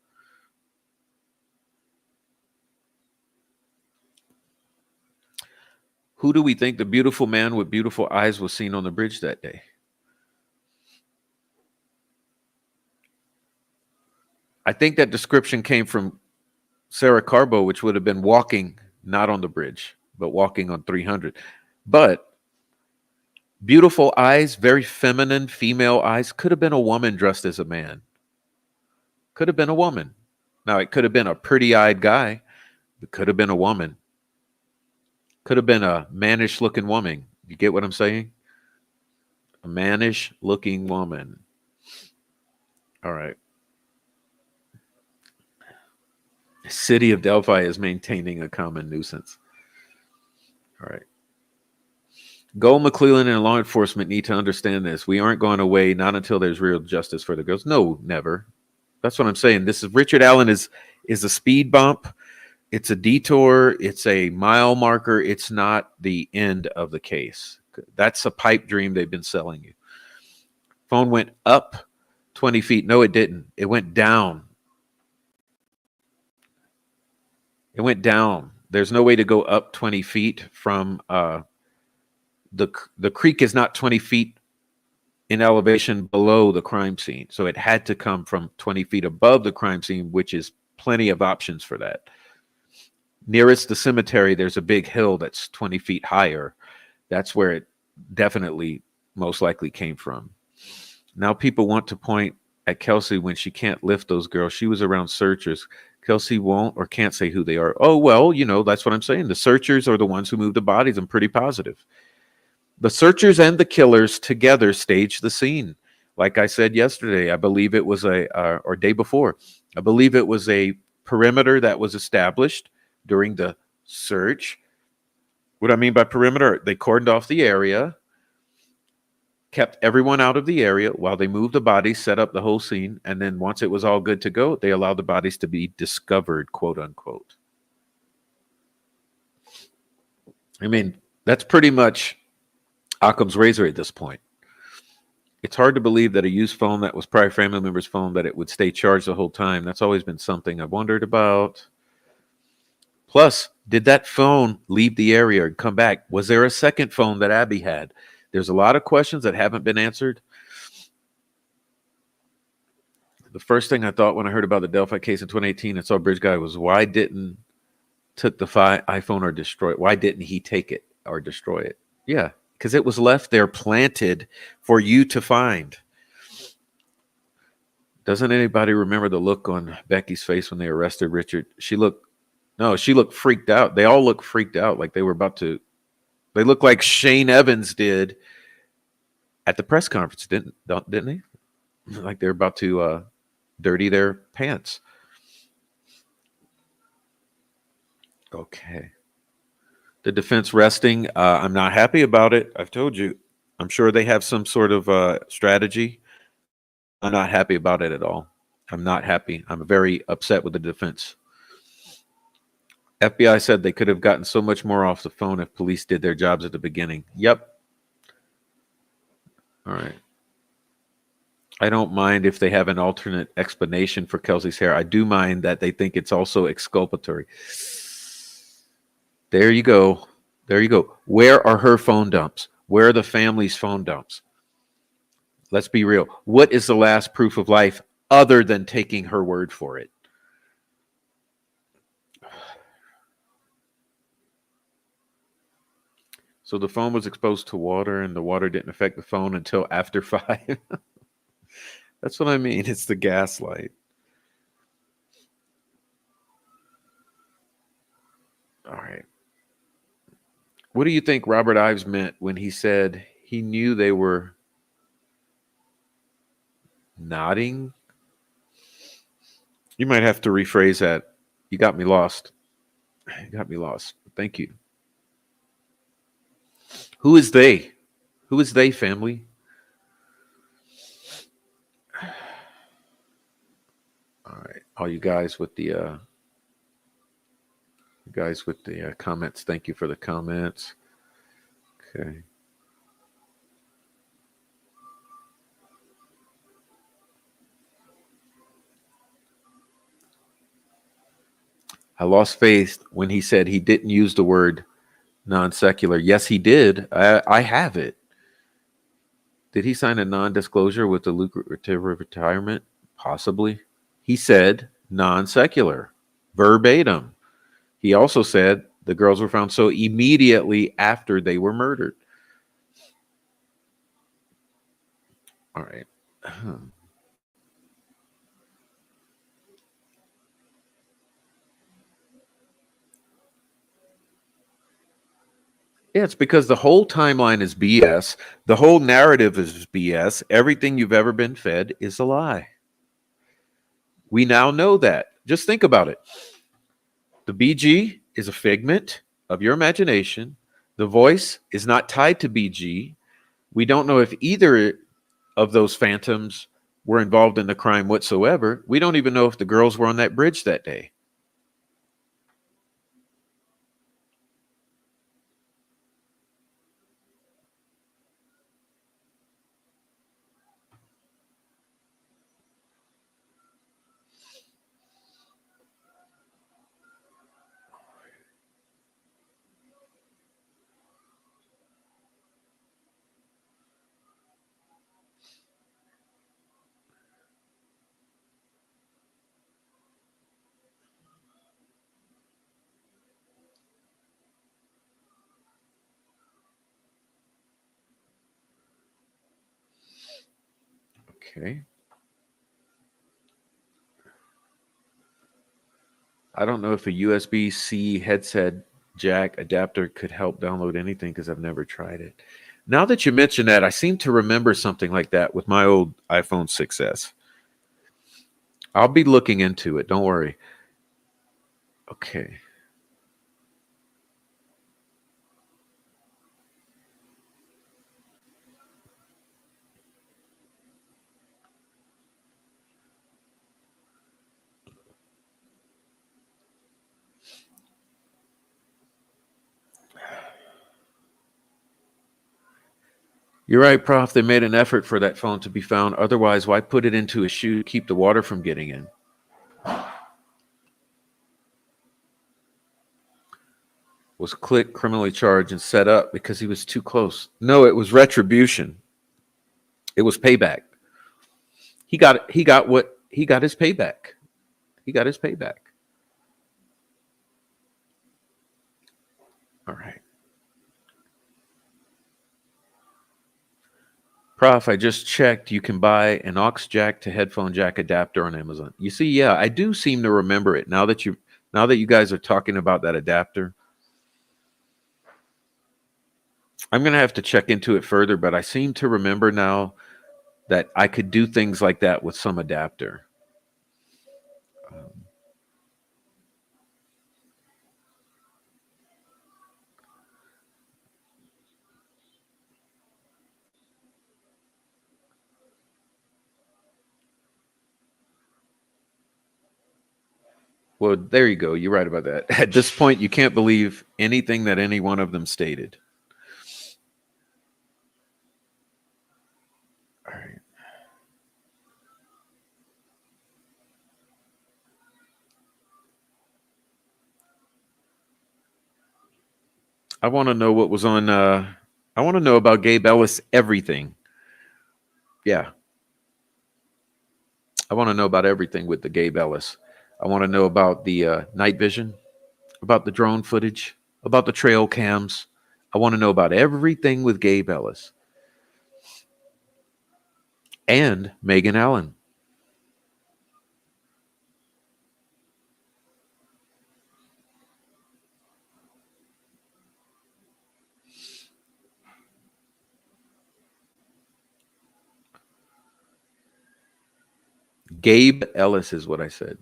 Who do we think the beautiful man with beautiful eyes was seen on the bridge that day? I think that description came from Sarah Carbo, which would have been walking, not on the bridge, but walking on 300. But beautiful eyes, very feminine female eyes, could have been a woman dressed as a man. Could have been a woman. Now, it could have been a pretty-eyed guy. It could have been a woman. Could have been a mannish-looking woman. You get what I'm saying? A mannish-looking woman. All right. City of Delphi is maintaining a common nuisance. All right. Gold, McClellan, and law enforcement need to understand this. We aren't going away, not until there's real justice for the girls. No, never. That's what I'm saying. This is Richard Allen is a speed bump. It's a detour. It's a mile marker. It's not the end of the case. That's a pipe dream they've been selling you. Phone went up 20 feet. No, it didn't. It went down. It went down. There's no way to go up 20 feet from the creek is not 20 feet in elevation below the crime scene. So it had to come from 20 feet above the crime scene, which is plenty of options for that. Nearest the cemetery, there's a big hill that's 20 feet higher. That's where it definitely most likely came from. Now people want to point at Kelsey when she can't lift those girls. She was around searchers. Kelsey won't or can't say who they are. Oh, well, that's what I'm saying. The searchers are the ones who moved the bodies. I'm pretty positive. The searchers and the killers together staged the scene. Like I said yesterday, I believe it was or day before, I believe it was a perimeter that was established during the search. What I mean by perimeter, they cordoned off the area, kept everyone out of the area while they moved the bodies, set up the whole scene, and then once it was all good to go, they allowed the bodies to be discovered, quote unquote. I mean, that's pretty much Occam's razor at this point. It's hard to believe that a used phone that was prior family member's phone, that it would stay charged the whole time. That's always been something I've wondered about. Plus, did that phone leave the area and come back? Was there a second phone that Abby had? There's a lot of questions that haven't been answered. The first thing I thought when I heard about the Delphi case in 2018 and saw Bridge Guy was, why didn't took the iPhone or destroy it? Why didn't he take it or destroy it? Yeah, because it was left there planted for you to find. Doesn't anybody remember the look on Becky's face when they arrested Richard? She looked freaked out. They all looked freaked out, like they were about to. They looked like Shane Evans did at the press conference, didn't they? Like they're about to dirty their pants. Okay. The defense resting. I'm not happy about it. I've told you. I'm sure they have some sort of strategy. I'm not happy about it at all. I'm not happy. I'm very upset with the defense. FBI said they could have gotten so much more off the phone if police did their jobs at the beginning. Yep. All right. I don't mind if they have an alternate explanation for Kelsey's hair. I do mind that they think it's also exculpatory. There you go. There you go. Where are her phone dumps? Where are the family's phone dumps? Let's be real. What is the last proof of life other than taking her word for it? So the phone was exposed to water and the water didn't affect the phone until after 5. That's what I mean. It's the gaslight. All right. What do you think Robert Ives meant when he said he knew they were nodding? You might have to rephrase that. You got me lost. You got me lost. Thank you. Who is they? Who is they, family? All right. All you guys with the comments, thank you for the comments. Okay. I lost faith when he said he didn't use the word non-secular. Yes, he did. I have it. Did he sign a non-disclosure with the lucrative retirement? Possibly. He said non-secular, verbatim. He also said the girls were found so immediately after they were murdered. All right. Yeah, it's because the whole timeline is BS. The whole narrative is BS. Everything you've ever been fed is a lie. We now know that. Just think about it. The BG is a figment of your imagination. The voice is not tied to BG. We don't know if either of those phantoms were involved in the crime whatsoever. We don't even know if the girls were on that bridge that day. Okay. I don't know if a USB-C headset jack adapter could help download anything because I've never tried it. Now that you mention that, I seem to remember something like that with my old iPhone 6S. I'll be looking into it. Don't worry. Okay. You're right, Prof. They made an effort for that phone to be found. Otherwise, why put it into a shoe to keep the water from getting in? Was Click criminally charged and set up because he was too close? No, it was retribution. It was payback. He got his payback. He got his payback. All right. Prof, I just checked. You can buy an aux jack to headphone jack adapter on Amazon. You see, yeah, I do seem to remember it now that you guys are talking about that adapter. I'm going to have to check into it further, but I seem to remember now that I could do things like that with some adapter. Well, there you go. You're right about that. At this point, you can't believe anything that any one of them stated. All right. I want to know what was on. I want to know about Gabe Ellis. Everything. Yeah, I want to know about everything with the Gabe Ellis. I want to know about the night vision, about the drone footage, about the trail cams. I want to know about everything with Gabe Ellis and Megan Allen. Gabe Ellis is what I said.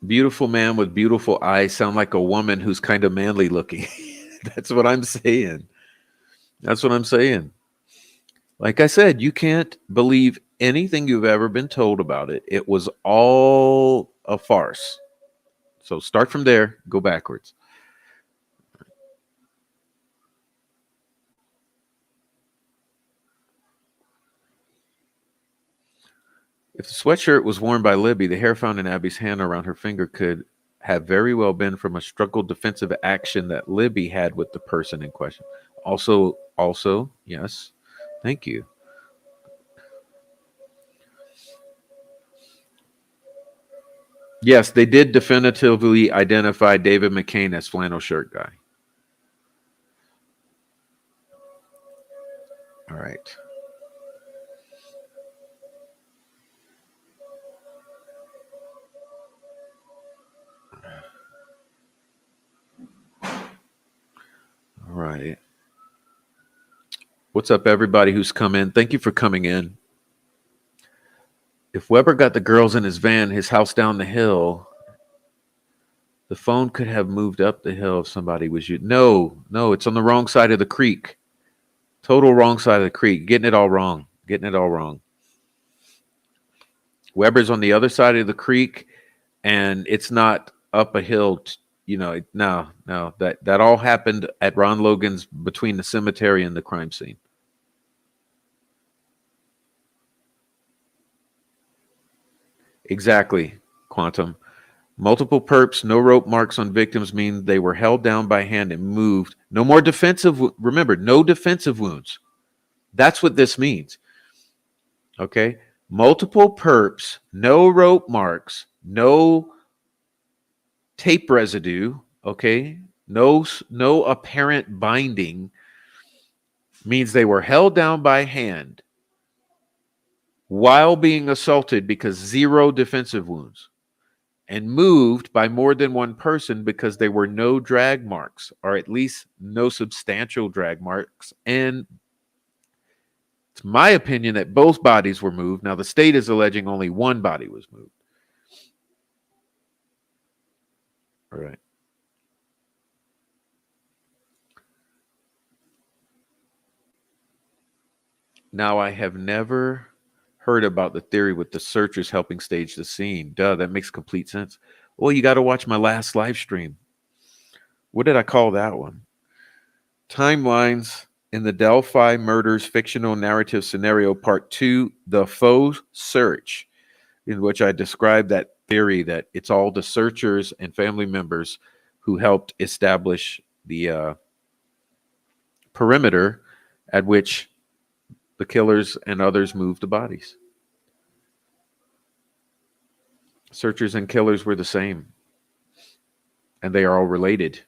Beautiful man with beautiful eyes, sound like a woman who's kind of manly looking. That's what I'm saying. That's what I'm saying. Like I said, you can't believe anything you've ever been told about it. It was all a farce. So start from there, go backwards. If the sweatshirt was worn by Libby, the hair found in Abby's hand around her finger could have very well been from a struggled defensive action that Libby had with the person in question. Also, yes, thank you. Yes, they did definitively identify David McCain as flannel shirt guy. All right. All right. What's up, everybody who's come in? Thank you for coming in. If Weber got the girls in his van, his house down the hill, the phone could have moved up the hill if somebody was you. No, it's on the wrong side of the creek. Total wrong side of the creek. Getting it all wrong. Weber's on the other side of the creek, and it's not up a hill. No. That all happened at Ron Logan's between the cemetery and the crime scene. Exactly, Quantum. Multiple perps, no rope marks on victims mean they were held down by hand and moved. No more defensive. Remember, no defensive wounds. That's what this means. Okay. Multiple perps, no rope marks, no tape residue. Okay. No apparent binding means they were held down by hand while being assaulted because zero defensive wounds, and moved by more than one person because there were no drag marks, or at least no substantial drag marks. And it's my opinion that both bodies were moved. Now, the state is alleging only one body was moved. All right. Now, I have never heard about the theory with the searchers helping stage the scene. Duh, that makes complete sense. Well, you got to watch my last live stream. What did I call that one? Timelines in the Delphi Murders Fictional Narrative Scenario Part 2, The Faux Search, in which I described that theory that it's all the searchers and family members who helped establish the perimeter at which the killers and others moved the bodies. Searchers and killers were the same, and they are all related,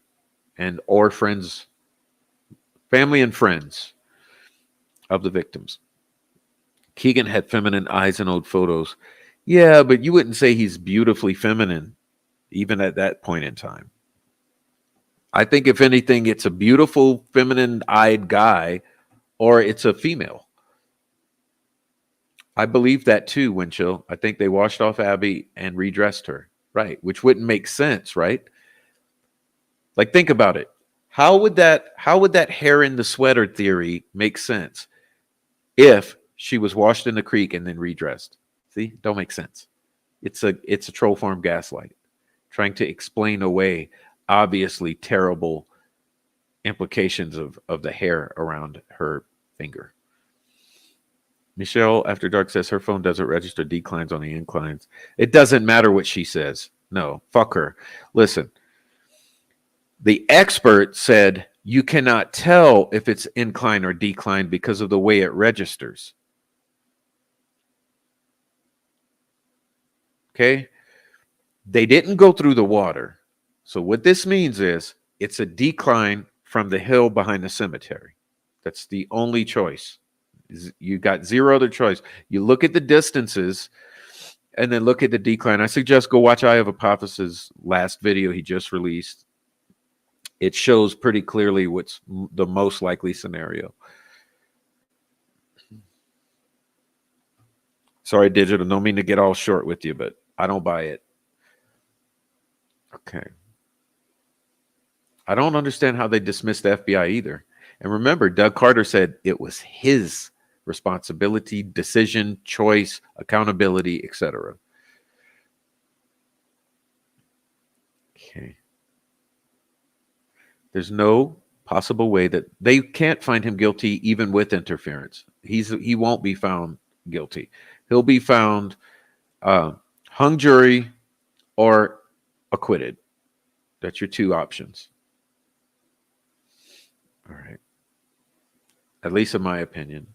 and or friends, family and friends of the victims. Keegan had feminine eyes in old photos. Yeah, but you wouldn't say he's beautifully feminine, even at that point in time. I think, if anything, it's a beautiful, feminine-eyed guy, or it's a female. I believe that too, Winchell. I think they washed off Abby and redressed her, right? Which wouldn't make sense, right? Like, think about it. How would that hair in the sweater theory make sense if she was washed in the creek and then redressed? See, don't make sense. It's a troll farm gaslight, trying to explain away obviously terrible implications of the hair around her finger. Michelle After Dark says her phone doesn't register declines on the inclines. It doesn't matter what she says. No, fuck her. Listen, The expert said you cannot tell if it's incline or decline because of the way it registers. Okay? They didn't go through the water. So what this means is it's a decline from the hill behind the cemetery. That's the only choice. You got zero other choice. You look at the distances and then look at the decline. I suggest go watch Eye of Apophis' last video he just released. It shows pretty clearly what's the most likely scenario. Sorry, Digital, don't mean to get all short with you, but I don't buy it. Okay. I don't understand how they dismissed the FBI either. And remember, Doug Carter said it was his responsibility, decision, choice, accountability, etc. Okay. There's no possible way that they can't find him guilty even with interference. He won't be found guilty. He'll be found hung jury or acquitted. That's your two options. All right. At least in my opinion.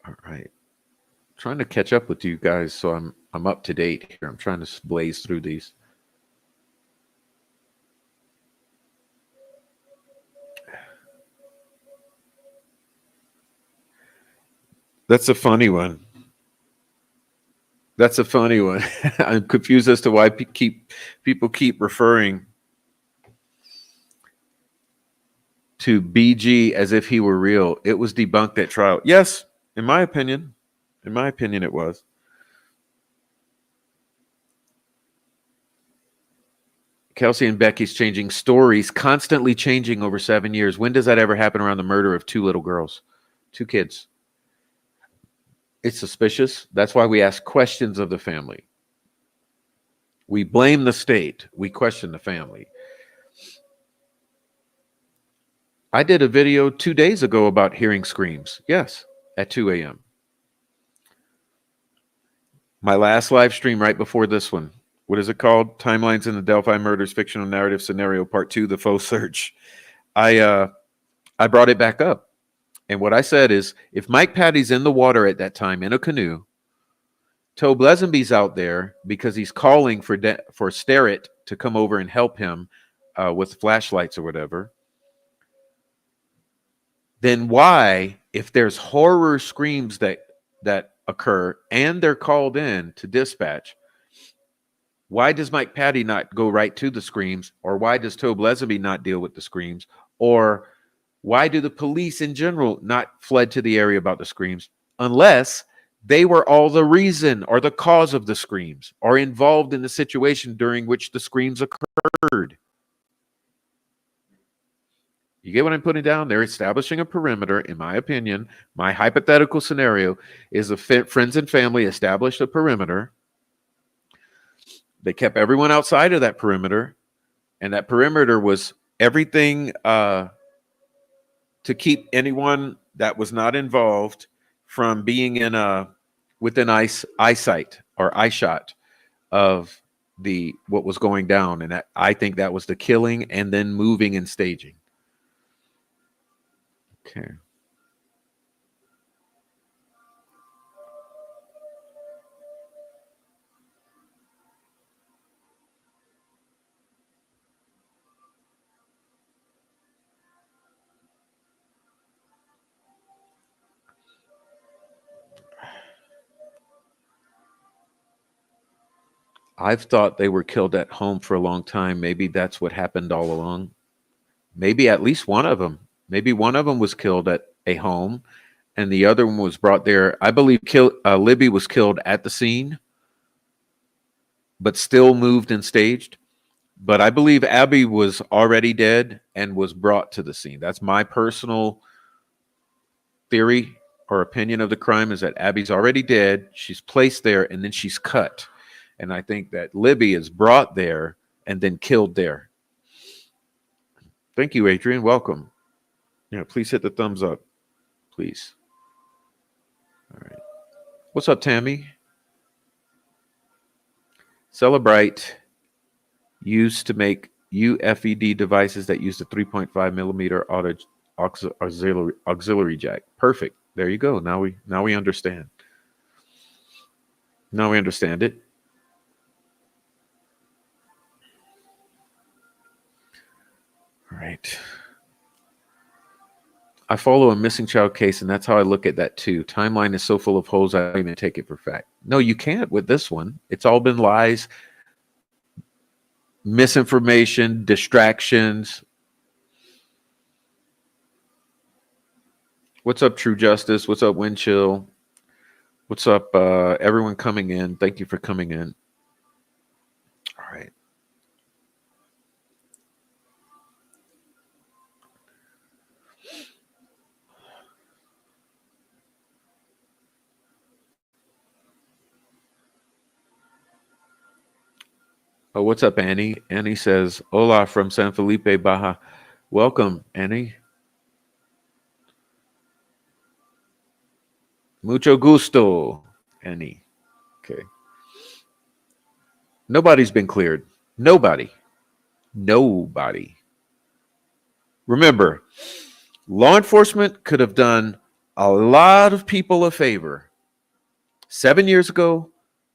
All right. Trying to catch up with you guys so I'm up to date here. I'm trying to blaze through these. That's a funny one. That's a funny one. I'm confused as to why people keep referring to BG as if he were real. It was debunked at trial. Yes, in my opinion. In my opinion, it was. Kelsey and Becky's changing stories, constantly changing over 7 years. When does that ever happen around the murder of two little girls? Two kids. It's suspicious. That's why we ask questions of the family. We blame the state. We question the family. I did a video 2 days ago about hearing screams. Yes, at 2 a.m. My last live stream right before this one. What is it called? Timelines in the Delphi Murders Fictional Narrative Scenario Part 2, The Faux Search. I brought it back up. And what I said is, if Mike Patty's in the water at that time in a canoe, Tobe Lesenby's out there because he's calling for Sterrett to come over and help him with flashlights or whatever, then why, if there's horror screams that occur and they're called in to dispatch, why does Mike Patty not go right to the screams? Or why does Tobe Lesenby not deal with the screams? Or why do the police in general not fled to the area about the screams? Unless they were all the reason or the cause of the screams or involved in the situation during which the screams occurred. You get what I'm putting down? They're establishing a perimeter, in my opinion. My hypothetical scenario is friends and family established a perimeter. They kept everyone outside of that perimeter, and that perimeter was everything to keep anyone that was not involved from being within eyesight or eyeshot of what was going down. And I think that was the killing and then moving and staging. Okay. I've thought they were killed at home for a long time. Maybe that's what happened all along. Maybe at least one of them. Maybe one of them was killed at a home and the other one was brought there. I believe Libby was killed at the scene, but still moved and staged. But I believe Abby was already dead and was brought to the scene. That's my personal theory or opinion of the crime, is that Abby's already dead. She's placed there and then she's cut. And I think that Libby is brought there and then killed there. Thank you, Adrian. Welcome. Yeah, please hit the thumbs up, please. All right. What's up, Tammy? Celebrite used to make UFED devices that use the 3.5 millimeter auxiliary jack. Perfect. There you go. Now we understand. Now we understand it. All right. I follow a missing child case, and that's how I look at that too. Timeline is so full of holes, I don't even take it for fact. No, you can't with this one. It's all been lies, misinformation, distractions. What's up, True Justice? What's up, Windchill? What's up, everyone coming in? Thank you for coming in. All right. Oh, what's up, Annie? Annie says, hola from San Felipe, Baja. Welcome, Annie. Mucho gusto, Annie. Okay. Nobody's been cleared. Nobody. Remember, law enforcement could have done a lot of people a favor 7 years ago,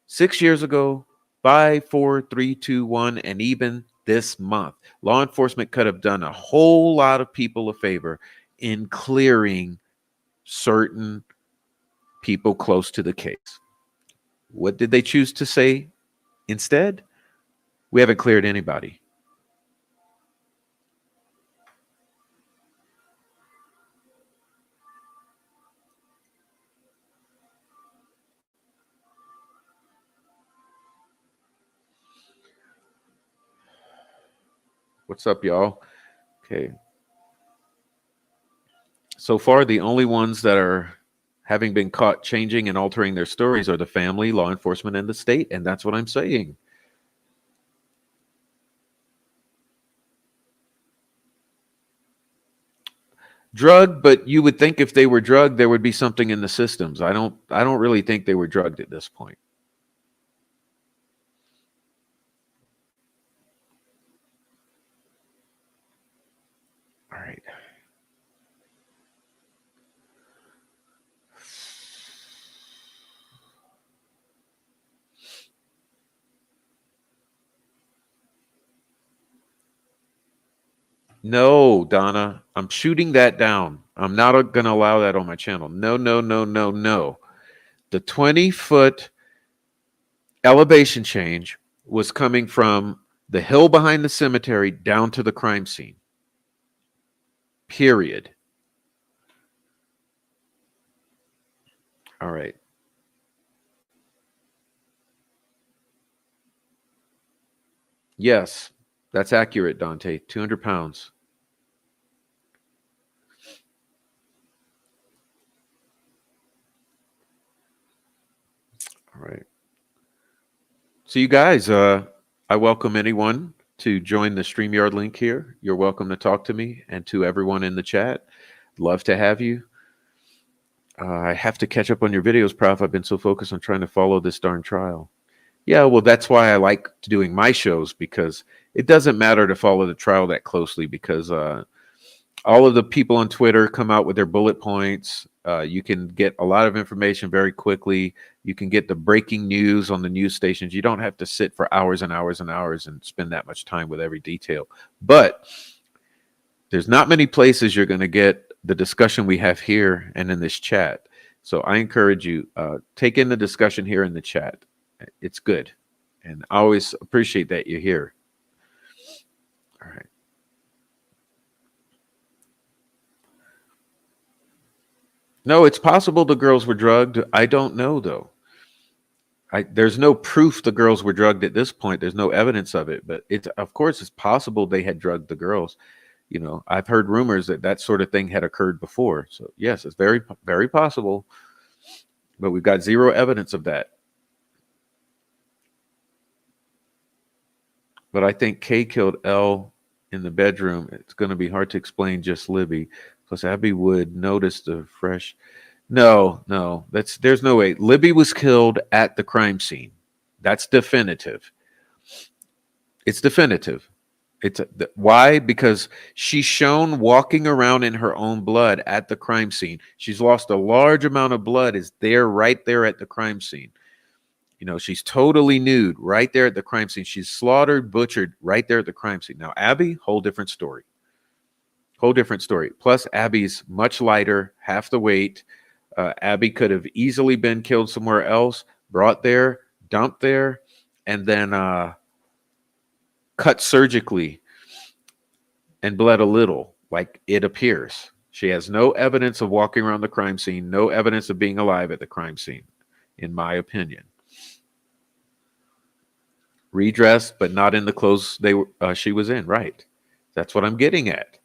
6 years ago, 5, 4, 3, 2, 1, and even this month. Law enforcement could have done a whole lot of people a favor in clearing certain people close to the case. What did they choose to say instead? We haven't cleared anybody. What's up, y'all? Okay. So far, the only ones that are having been caught changing and altering their stories are the family, law enforcement, and the state. And that's what I'm saying. Drugged, but you would think if they were drugged, there would be something in the systems. I don't really think they were drugged at this point. All right. No, Donna, I'm shooting that down. I'm not going to allow that on my channel. No. The 20-foot elevation change was coming from the hill behind the cemetery down to the crime scene. Period. All right. Yes, that's accurate, Dante. 200 pounds. All right. So you guys, I welcome anyone to join the StreamYard link here. You're welcome to talk to me, and to everyone in the chat. Love to have you. I have to catch up on your videos, Prof. I've been so focused on trying to follow this darn trial. Yeah, well, that's why I like doing my shows, because it doesn't matter to follow the trial that closely, because all of the people on Twitter come out with their bullet points. You can get a lot of information very quickly. You can get the breaking news on the news stations. You don't have to sit for hours and hours and hours and spend that much time with every detail. But there's not many places you're going to get the discussion we have here and in this chat. So I encourage you, take in the discussion here in the chat. It's good. And I always appreciate that you're here. All right. No, it's possible the girls were drugged. I don't know, though. There's no proof the girls were drugged at this point. There's no evidence of it. But of course, it's possible they had drugged the girls. You know, I've heard rumors that sort of thing had occurred before. So, yes, it's very, very possible. But we've got zero evidence of that. But I think K killed L in the bedroom. It's going to be hard to explain just Libby. Plus, Abby would notice the fresh. No, no, there's no way. Libby was killed at the crime scene. That's definitive. It's definitive. Why? Because she's shown walking around in her own blood at the crime scene. She's lost a large amount of blood. Is there right there at the crime scene? You know, she's totally nude right there at the crime scene. She's slaughtered, butchered right there at the crime scene. Now, Abby, whole different story. Whole different story. Plus, Abby's much lighter, half the weight. Abby could have easily been killed somewhere else, brought there, dumped there, and then cut surgically and bled a little, like it appears. She has no evidence of walking around the crime scene, no evidence of being alive at the crime scene, in my opinion. Redressed, but not in the clothes she was in. Right. That's what I'm getting at.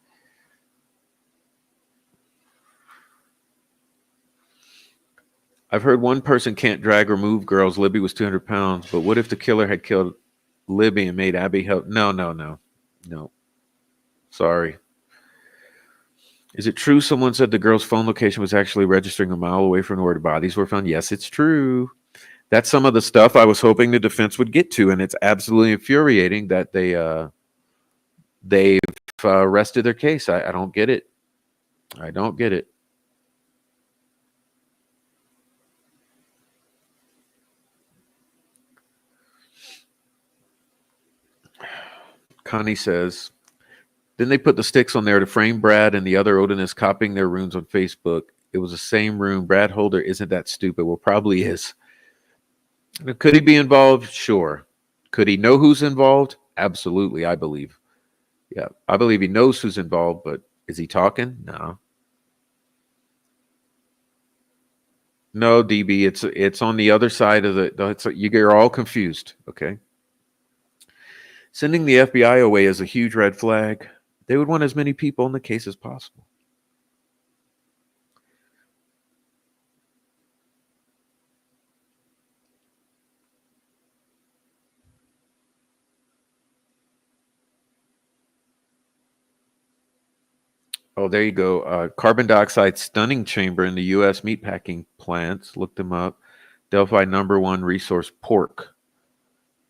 I've heard one person can't drag or move girls. Libby was 200 pounds. But what if the killer had killed Libby and made Abby help? No, no, no, no. Sorry. Is it true someone said the girl's phone location was actually registering a mile away from where the bodies were found? Yes, it's true. That's some of the stuff I was hoping the defense would get to, and it's absolutely infuriating that they've rested their case. I don't get it. I don't get it. Connie says, then they put the sticks on there to frame Brad and the other Odinists copying their runes on Facebook. It was the same rune. Brad Holder isn't that stupid. Well, probably is. Could he be involved? Sure. Could he know who's involved? Absolutely, I believe. Yeah, I believe he knows who's involved, but is he talking? No. No, DB, it's on the other side of you're all confused, okay? Sending the FBI away is a huge red flag. They would want as many people in the case as possible. Oh, there you go. Carbon dioxide stunning chamber in the U.S. meatpacking plants. Look them up. Delphi #1 resource pork.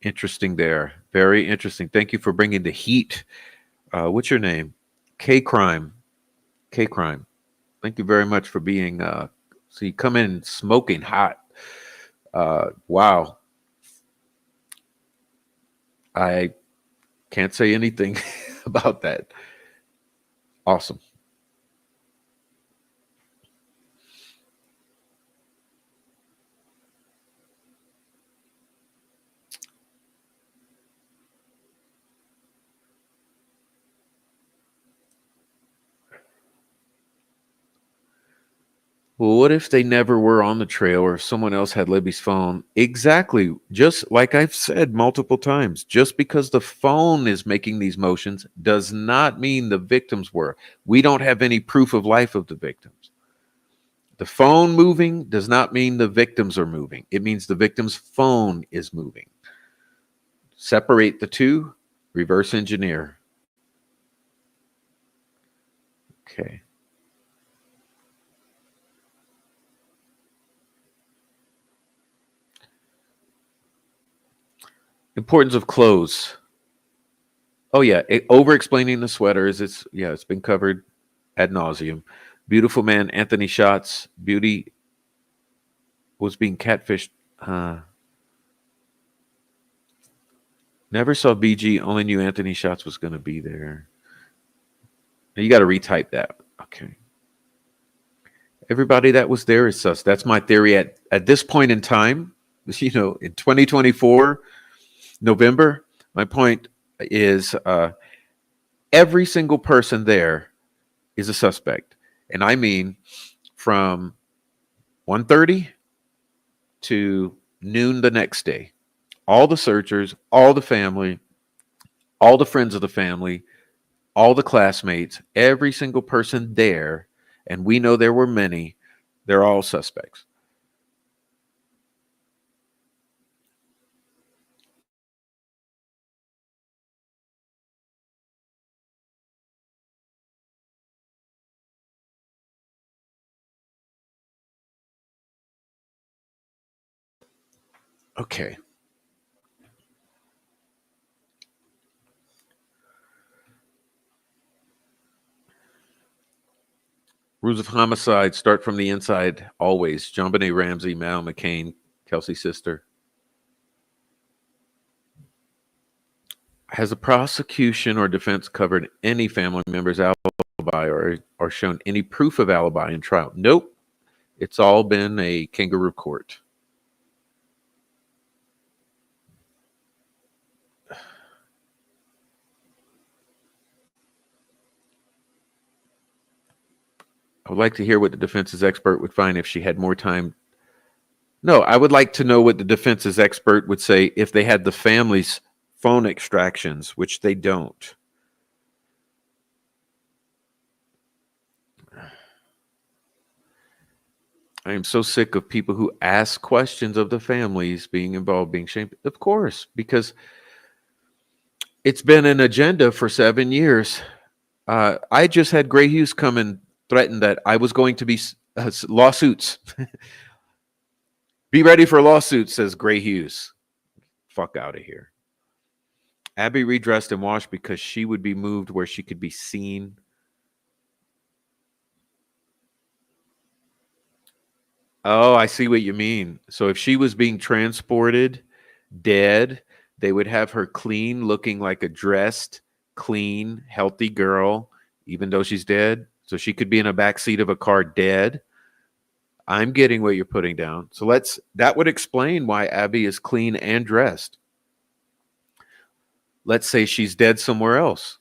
Interesting there. Very interesting. Thank you for bringing the heat. What's your name? K-Crime. K-Crime. Thank you very much for being, so you come in smoking hot. Wow. I can't say anything about that. Awesome. Well, what if they never were on the trail or if someone else had Libby's phone? Exactly. Just like I've said multiple times, just because the phone is making these motions does not mean the victims were. We don't have any proof of life of the victims. The phone moving does not mean the victims are moving. It means the victim's phone is moving. Separate the two, reverse engineer. Okay. Importance of clothes. Oh yeah, over explaining the sweaters. It's been covered ad nauseum. Beautiful man, Anthony Schatz. Beauty was being catfished. Never saw BG. Only knew Anthony Schatz was going to be there. You got to retype that. Okay. Everybody that was there is sus. That's my theory at this point in time. You know, in 2024, November. My point is every single person there is a suspect. And I mean from 1:30 to noon the next day. All the searchers, all the family, all the friends of the family, all the classmates, every single person there, and we know there were many, they're all suspects. Okay. Rules of homicide start from the inside always. John Benet Ramsey, Mal McCain, Kelsey's sister. Has the prosecution or defense covered any family member's alibi or shown any proof of alibi in trial? Nope. It's all been a kangaroo court. I would like to hear what the defense's expert would find if she had more time. No, I would like to know what the defense's expert would say if they had the family's phone extractions, which they don't. I am so sick of people who ask questions of the families being involved, being shamed. Of course, because it's been an agenda for 7 years. I just had Gray Hughes come and threaten that I was going to be lawsuits. Be ready for lawsuits, says Gray Hughes. Fuck out of here. Abby redressed and washed because she would be moved where she could be seen. Oh, I see what you mean. So if she was being transported dead, they would have her clean, looking like a dressed, clean, healthy girl, even though she's dead. So she could be in a backseat of a car dead. I'm getting what you're putting down. So that would explain why Abby is clean and dressed. Let's say she's dead somewhere else.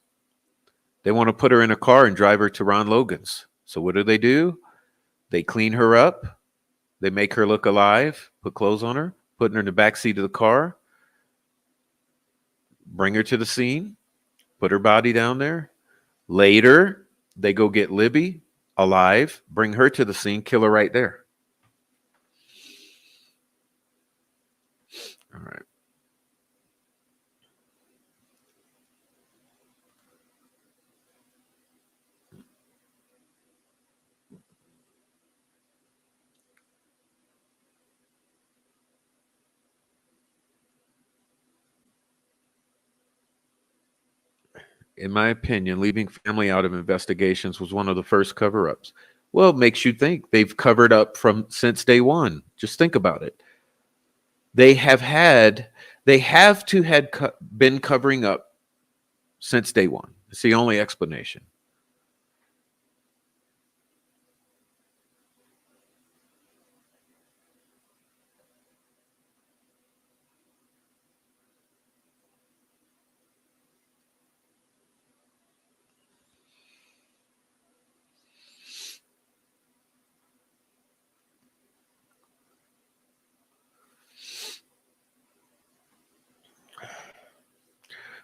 They want to put her in a car and drive her to Ron Logan's. So what do? They clean her up. They make her look alive, put clothes on her, putting her in the backseat of the car, bring her to the scene, put her body down there. Later, they go get Libby alive, bring her to the scene, kill her right there. All right. In my opinion, leaving family out of investigations was one of the first cover-ups. Well, it makes you think they've covered up since day one. Just think about it. They have been covering up since day one. It's the only explanation.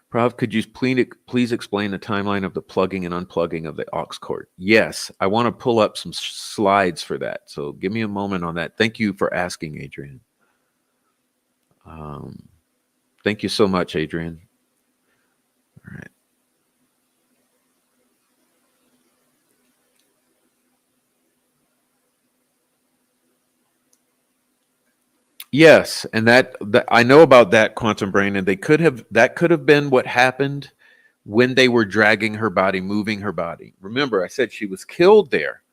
Prav, could you please explain the timeline of the plugging and unplugging of the aux cord? Yes, I want to pull up some slides for that. So give me a moment on that. Thank you for asking, Adrian. Thank you so much, Adrian. All right. Yes, and that I know about that, Quantum Brain, and that could have been what happened when they were dragging her body, moving her body. Remember, I said she was killed there.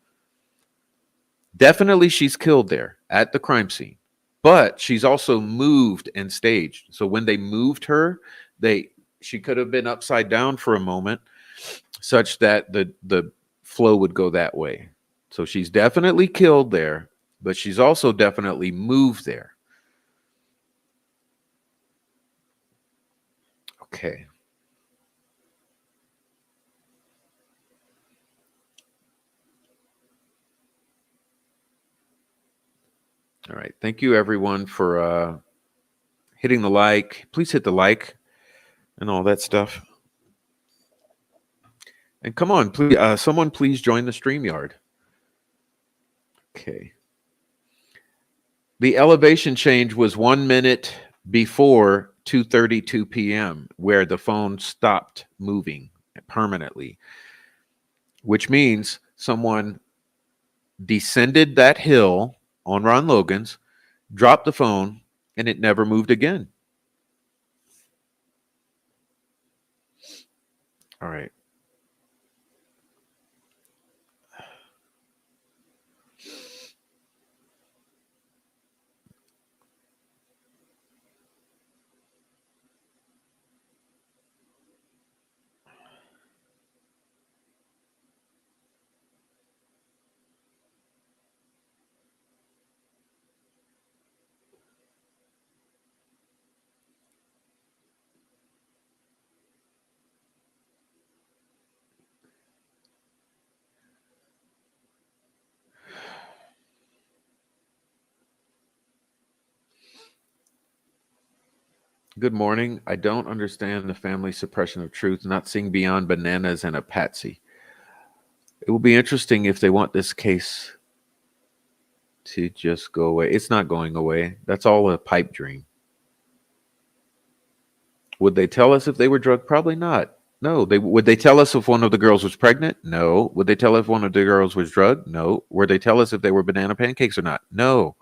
Definitely she's killed there at the crime scene, but she's also moved and staged. So when they moved her, she could have been upside down for a moment, such that the flow would go that way. So she's definitely killed there, but she's also definitely moved there. Okay. All right. Thank you, everyone, for hitting the like. Please hit the like and all that stuff. And come on, please, someone please join the StreamYard. Okay. The elevation change was 1 minute before 2:32 p.m., where the phone stopped moving permanently, which means someone descended that hill on Ron Logan's, dropped the phone, and it never moved again. All right. Good morning. I don't understand the family suppression of truth, not seeing beyond bananas and a patsy. It will be interesting if they want this case to just go away. It's not going away. That's all a pipe dream. Would they tell us if they were drugged? Probably not. No. Would they tell us if one of the girls was pregnant? No. Would they tell if one of the girls was drugged? No. Would they tell us if they were banana pancakes or not? No.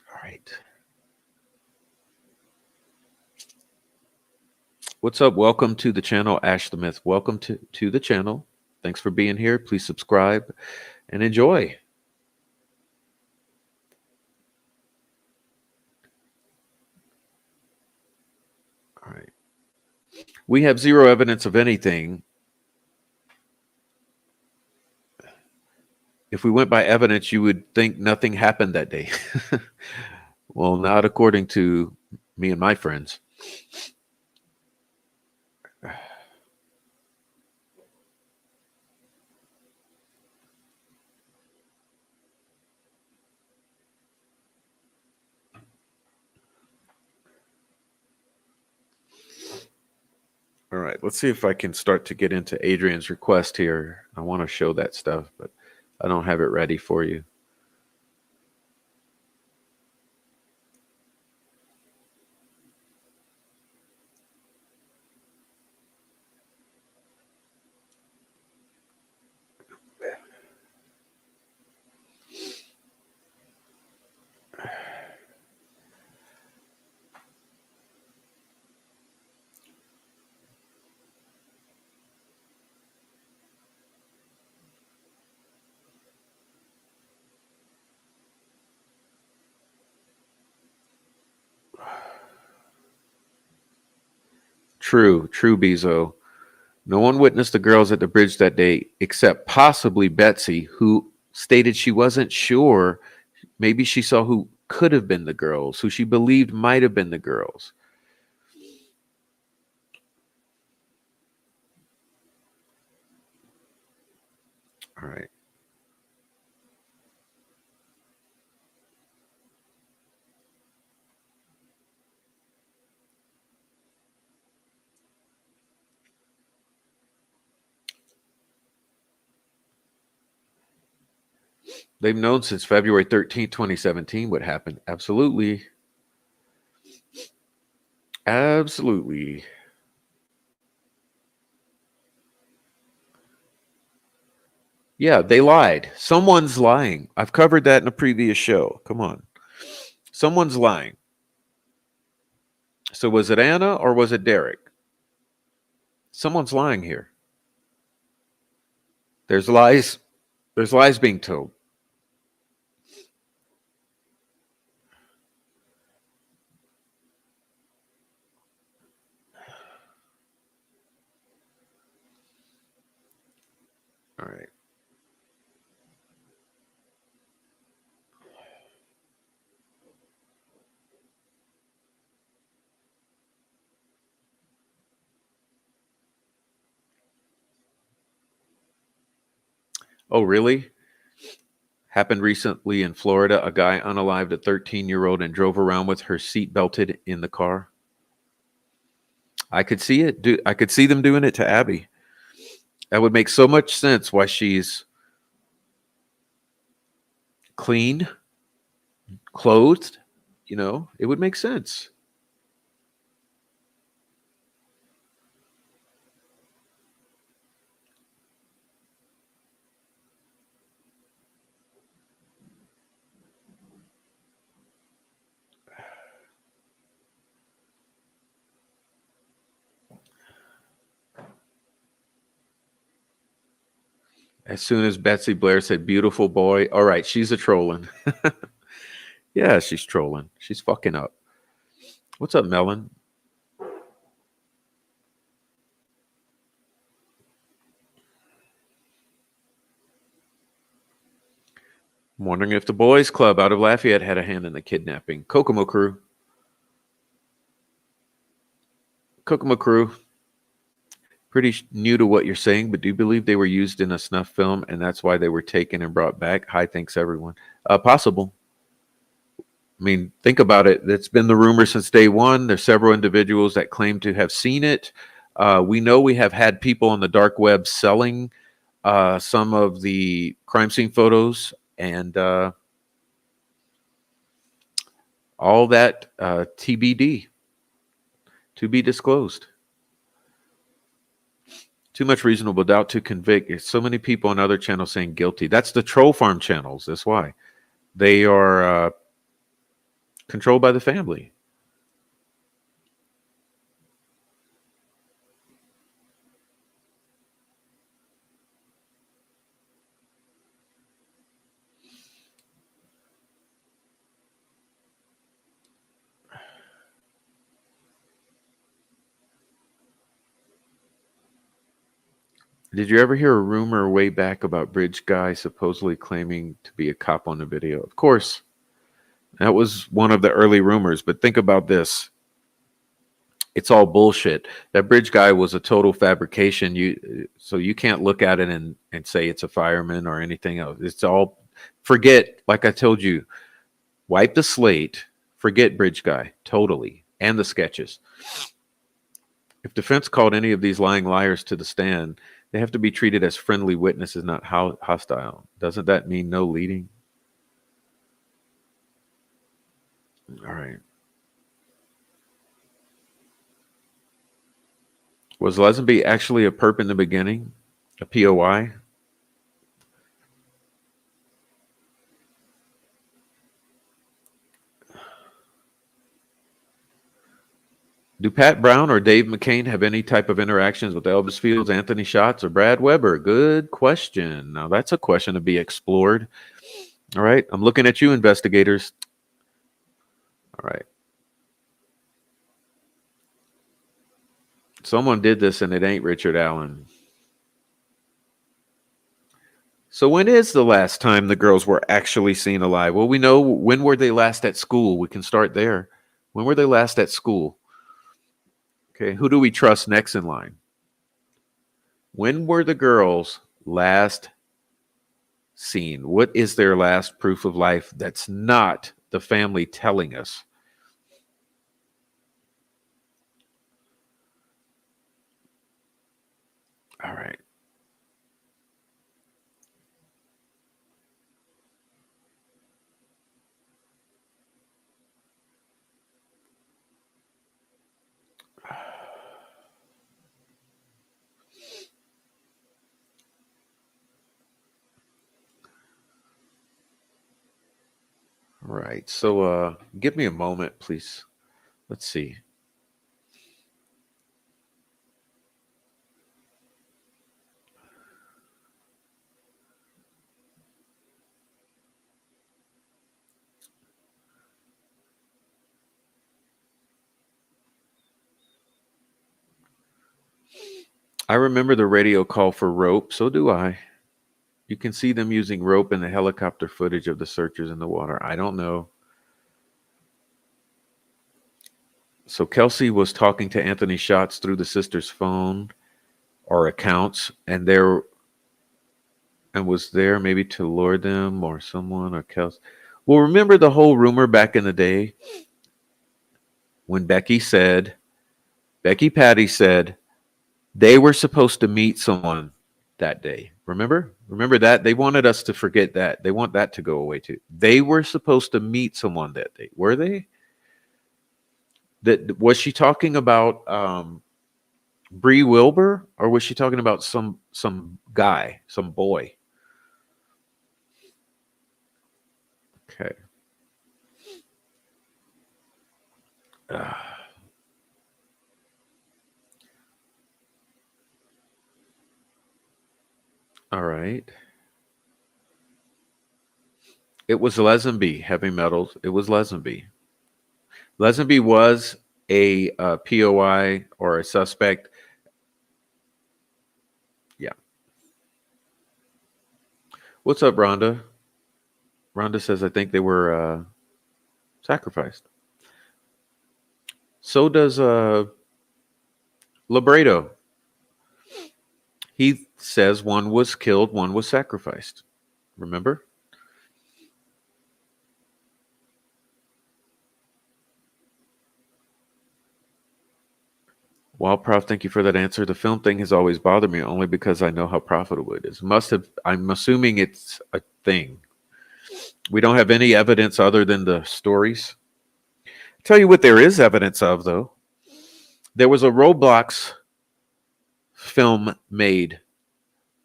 All right. What's up? Welcome to the channel, Ash the Myth. Welcome to the channel. Thanks for being here. Please subscribe and enjoy. All right. We have zero evidence of anything. If we went by evidence, you would think nothing happened that day. Well, not according to me and my friends. All right, let's see if I can start to get into Adrian's request here. I want to show that stuff, but I don't have it ready for you. True, Bezo. No one witnessed the girls at the bridge that day except possibly Betsy, who stated she wasn't sure. Maybe she saw who could have been the girls, who she believed might have been the girls. All right. They've known since February 13th, 2017 what happened. Absolutely. Absolutely. Yeah, they lied. Someone's lying. I've covered that in a previous show. Come on. Someone's lying. So was it Anna or was it Derek? Someone's lying here. There's lies. There's lies being told. All right. Oh, really? Happened recently in Florida. A guy unalived a 13-year-old and drove around with her seat belted in the car. I could see it. I could see them doing it to Abby. That would make so much sense why she's clean, clothed. You know, it would make sense. As soon as Betsy Blair said beautiful boy, all right, she's a trolling. Yeah, she's trolling. She's fucking up. What's up, Melon? I'm wondering if the boys club out of Lafayette had a hand in the kidnapping. Kokomo crew. Kokomo crew. Pretty new to what you're saying, but do you believe they were used in a snuff film and that's why they were taken and brought back? Hi, thanks everyone. Possible. I mean, think about it. It's been the rumor since day one. There's several individuals that claim to have seen it. We know we have had people on the dark web selling some of the crime scene photos and all that TBD, to be disclosed. Too much reasonable doubt to convict. There's so many people on other channels saying guilty. That's the troll farm channels. That's why. They are controlled by the family. Did you ever hear a rumor way back about Bridge Guy supposedly claiming to be a cop on the video? Of course. That was one of the early rumors, but think about this. It's all bullshit. That Bridge Guy was a total fabrication. So you can't look at it and say it's a fireman or anything else. It's all, forget, like I told you, wipe the slate, forget Bridge Guy totally, and the sketches. If defense called any of these lying liars to the stand, they have to be treated as friendly witnesses, not hostile. Doesn't that mean no leading? All right. Was Lesenby actually a perp in the beginning? A POI? Do Pat Brown or Dave McCain have any type of interactions with Elvis Fields, Anthony Schatz, or Brad Weber? Good question. Now, that's a question to be explored. All right. I'm looking at you, investigators. All right. Someone did this, and it ain't Richard Allen. So when is the last time the girls were actually seen alive? Well, we know when were they last at school? We can start there. When were they last at school? Okay, who do we trust next in line? When were the girls last seen? What is their last proof of life that's not the family telling us? All right. All right. So give me a moment, please. Let's see. I remember the radio call for rope. So do I. You can see them using rope in the helicopter footage of the searchers in the water. I don't know. So Kelsey was talking to Anthony Schatz through the sister's phone or accounts, and was there maybe to lure them or someone or Kelsey. Well, remember the whole rumor back in the day when Becky Patty said they were supposed to meet someone that day. Remember that? They wanted us to forget that. They want that to go away too. They were supposed to meet someone that day. Were they? That was she talking about Bree Wilbur, or was she talking about some guy, some boy? Okay. All right. It was Lesenby, heavy metals. It was Lesenby. Lesenby was a POI or a suspect. Yeah. What's up, Rhonda? Rhonda says, I think they were sacrificed. So does Labredo. He says one was killed, one was sacrificed. Remember? Well, Prof, thank you for that answer. The film thing has always bothered me only because I know how profitable it is. I'm assuming it's a thing. We don't have any evidence other than the stories. Tell you what there is evidence of, though. There was a Roblox film made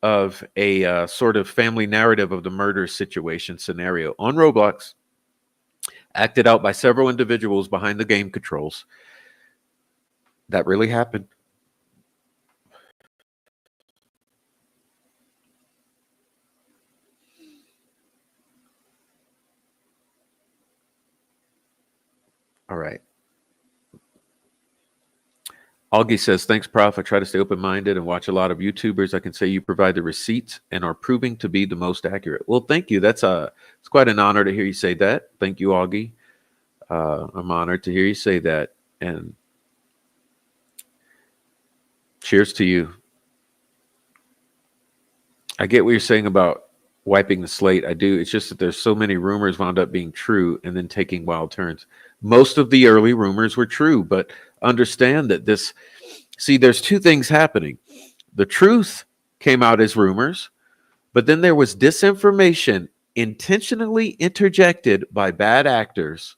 of a sort of family narrative of the murder situation scenario on Roblox, acted out by several individuals behind the game controls. That really happened. All right. Augie says, thanks, Prof. I try to stay open-minded and watch a lot of YouTubers. I can say you provide the receipts and are proving to be the most accurate. Well, thank you. It's quite an honor to hear you say that. Thank you, Augie. I'm honored to hear you say that. And cheers to you. I get what you're saying about wiping the slate. I do. It's just that there's so many rumors wound up being true and then taking wild turns. Most of the early rumors were true, but understand that there's two things happening. The truth came out as rumors, but then there was disinformation intentionally interjected by bad actors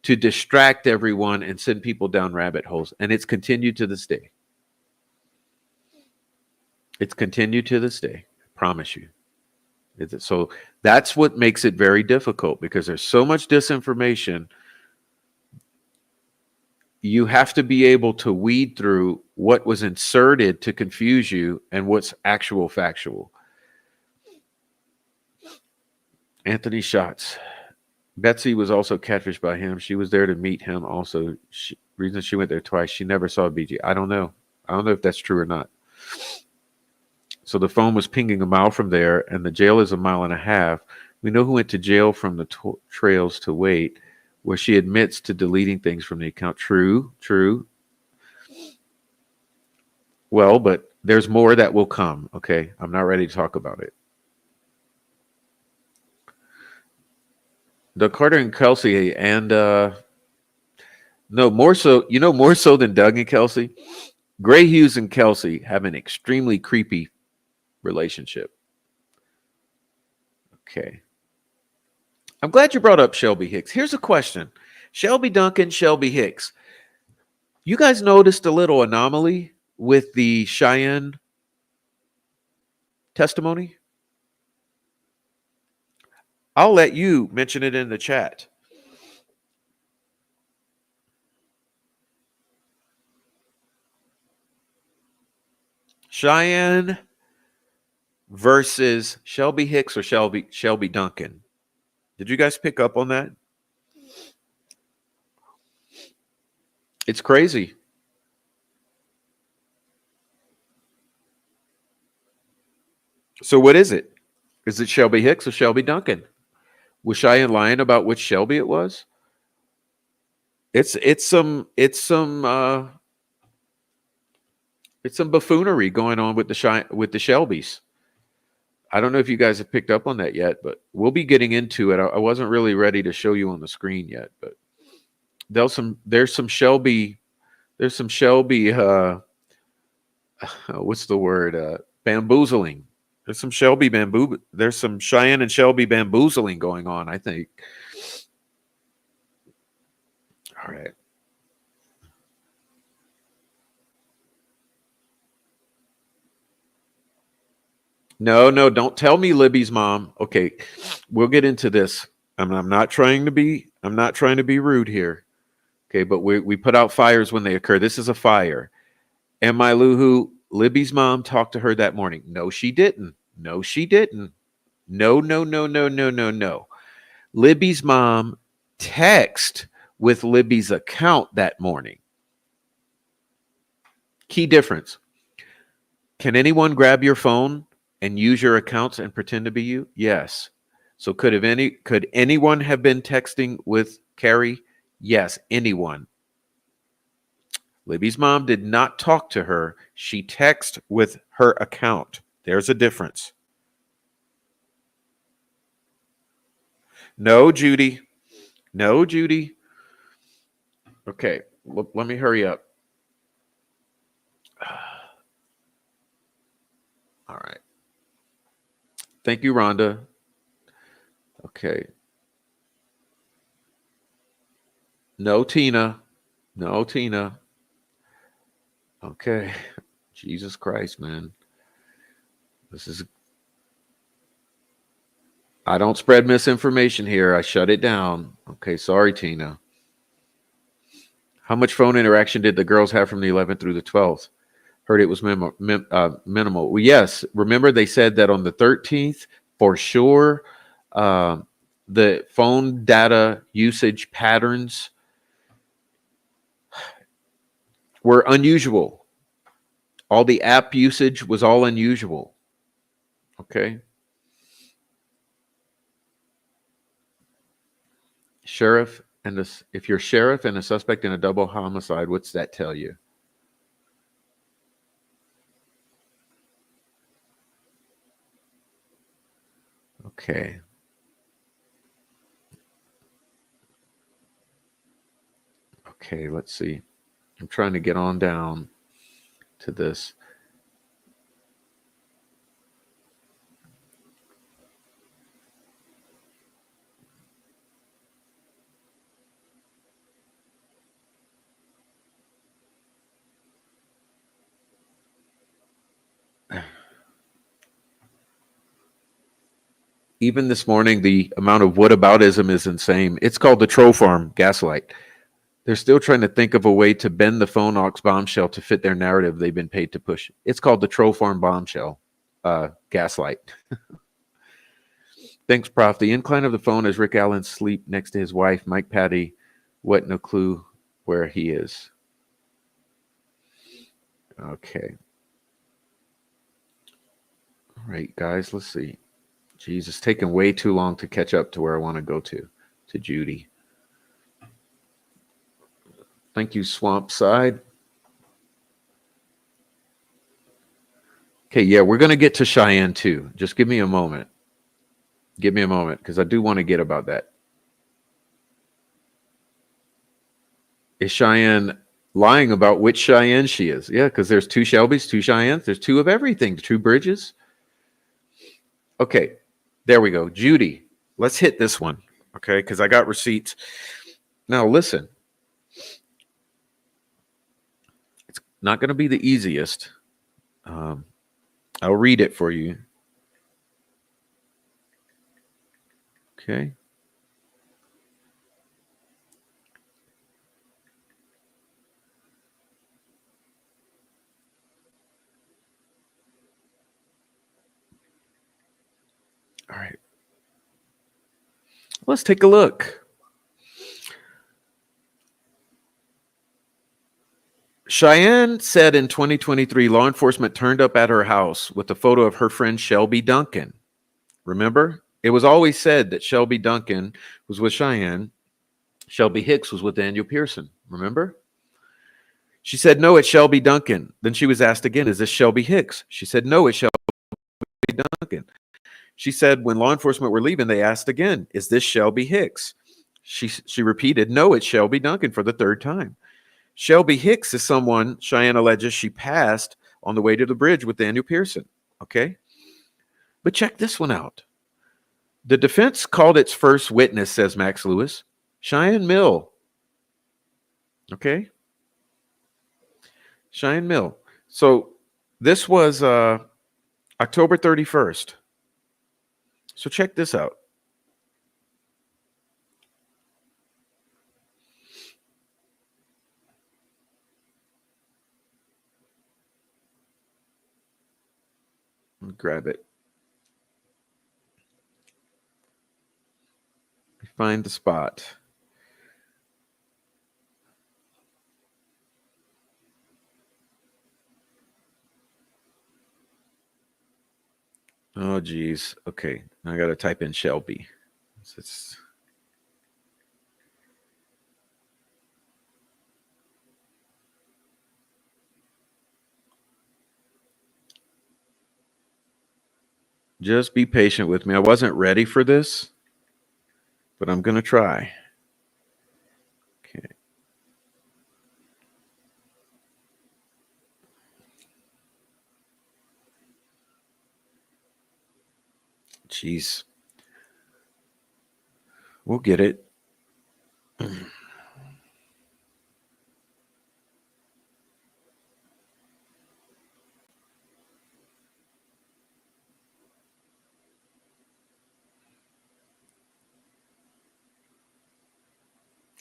to distract everyone and send people down rabbit holes. And it's continued to this day. It's continued to this day. I promise you. So that's what makes it very difficult, because there's so much disinformation. You have to be able to weed through what was inserted to confuse you and what's actual factual. Anthony Schatz. Betsy was also catfished by him. She was there to meet him also. Reason she went there twice, she never saw BG. I don't know. I don't know if that's true or not. So the phone was pinging a mile from there, and the jail is a mile and a half. We know who went to jail from the trails to wait, where she admits to deleting things from the account. True. Well, but there's more that will come, okay? I'm not ready to talk about it. Doug Carter and Kelsey, and no, more so than Doug and Kelsey, Gray Hughes and Kelsey have an extremely creepy relationship. Okay. I'm glad you brought up Shelby Hicks. Here's a question. Shelby Duncan, Shelby Hicks. You guys noticed a little anomaly with the Cheyenne testimony? I'll let you mention it in the chat. Cheyenne versus Shelby Hicks or Shelby Duncan. Did you guys pick up on that? It's crazy. So what is it? Is it Shelby Hicks or Shelby Duncan? Was Cheyenne lying about which Shelby it was? It's some buffoonery going on with the Shelbys. I don't know if you guys have picked up on that yet, but we'll be getting into it. I wasn't really ready to show you on the screen yet, but there's some Shelby what's the word? Bamboozling. There's some Cheyenne and Shelby bamboozling going on, I think. All right. No, don't tell me Libby's mom. Okay, we'll get into this. I'm not trying to be rude here. Okay, but we put out fires when they occur. This is a fire. Am I Luhu? Libby's mom talked to her that morning. No, she didn't. No, she didn't. No, no, no, no, no, no, no. Libby's mom texted with Libby's account that morning. Key difference. Can anyone grab your phone and use your accounts and pretend to be you? Yes. So could anyone have been texting with Carrie? Yes, anyone. Libby's mom did not talk to her. She texted with her account. There's a difference. No, Judy. No, Judy. Okay, let me hurry up. All right. Thank you, Rhonda. Okay. No, Tina. No, Tina. Okay. Jesus Christ, man. I don't spread misinformation here. I shut it down. Okay, sorry, Tina. How much phone interaction did the girls have from the 11th through the 12th? Heard it was minimal. Well, yes. Remember, they said that on the 13th, for sure, the phone data usage patterns were unusual. All the app usage was all unusual. Okay. Sheriff and this, if you're sheriff and a suspect in a double homicide, what's that tell you? Okay. Okay, let's see. I'm trying to get on down to this. Even this morning, the amount of whataboutism is insane. It's called the troll farm gaslight. They're still trying to think of a way to bend the phone ox bombshell to fit their narrative they've been paid to push. It's called the troll farm bombshell gaslight. Thanks, Prof. The incline of the phone as Rick Allen sleep next to his wife, Mike Patty. What? No clue where he is. Okay. All right, guys, let's see. Jeez, it's taking way too long to catch up to where I want to go to Judy. Thank you, Swamp Side. Okay, yeah, we're going to get to Cheyenne too. Just give me a moment. Give me a moment because I do want to get about that. Is Cheyenne lying about which Cheyenne she is? Yeah, because there's two Shelbys, two Cheyennes. There's two of everything, two Bridges. Okay, there we go. Judy, let's hit this one, okay, because I got receipts. Now, listen. It's not going to be the easiest. I'll read it for you. Okay. All right. Let's take a look. Cheyenne said in 2023, law enforcement turned up at her house with a photo of her friend Shelby Duncan. Remember? It was always said that Shelby Duncan was with Cheyenne. Shelby Hicks was with Daniel Pearson. Remember? She said, no, it's Shelby Duncan. Then she was asked again, is this Shelby Hicks? She said, no, it's Shelby Duncan. She said, when law enforcement were leaving, they asked again, is this Shelby Hicks? She repeated, no, it's Shelby Duncan for the third time. Shelby Hicks is someone Cheyenne alleges she passed on the way to the bridge with Daniel Pearson. Okay. But check this one out. The defense called its first witness, says Max Lewis, Cheyenne Mill. Okay. Cheyenne Mill. So this was October 31st. So check this out. Let me grab it. find the spot. Oh, geez. Okay. I got to type in Shelby. It's, just be patient with me. I wasn't ready for this, but I'm going to try. Okay. Jeez. We'll get it.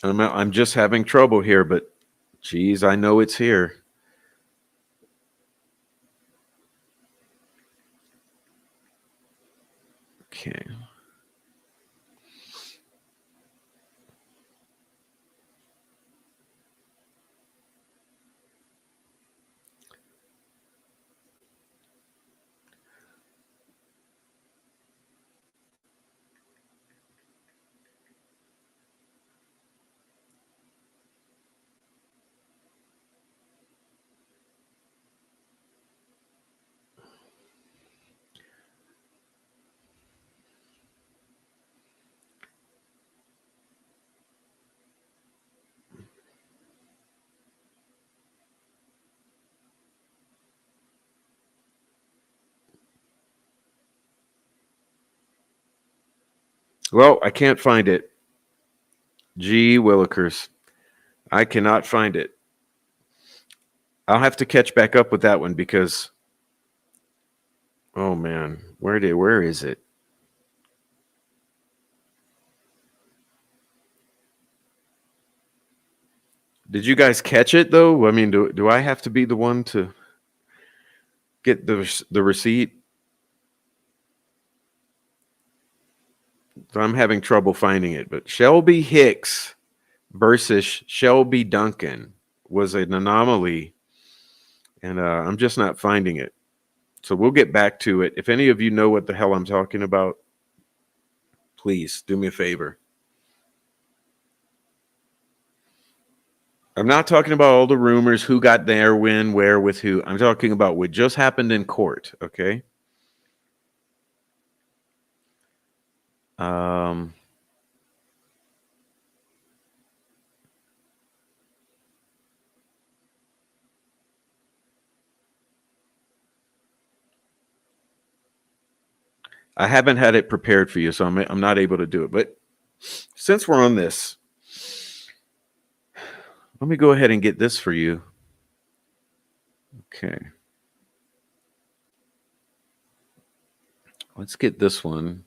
I'm just having trouble here, but geez, I know it's here. Okay. Well, I can't find it. Gee Willikers. I cannot find it. I'll have to catch back up with that one because, oh man, where is it? Did you guys catch it though? I mean, do I have to be the one to get the receipt? So I'm having trouble finding it. But Shelby Hicks versus Shelby Duncan was an anomaly, and I'm just not finding it. So we'll get back to it. If any of you know what the hell I'm talking about, please do me a favor. I'm not talking about all the rumors, who got there, when, where, with who. I'm talking about what just happened in court, okay? I haven't had it prepared for you, so I'm not able to do it. But since we're on this, let me go ahead and get this for you. Okay. Let's get this one.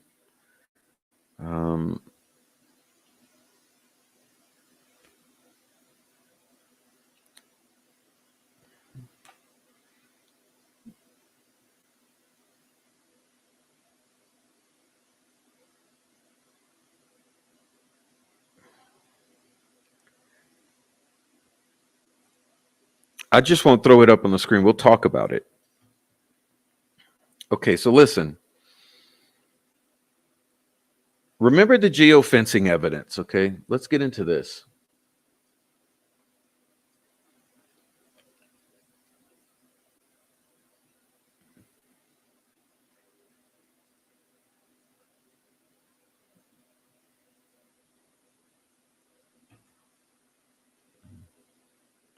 I just won't throw it up on the screen. We'll talk about it. Okay, so listen. Remember the geofencing evidence, okay? Let's get into this.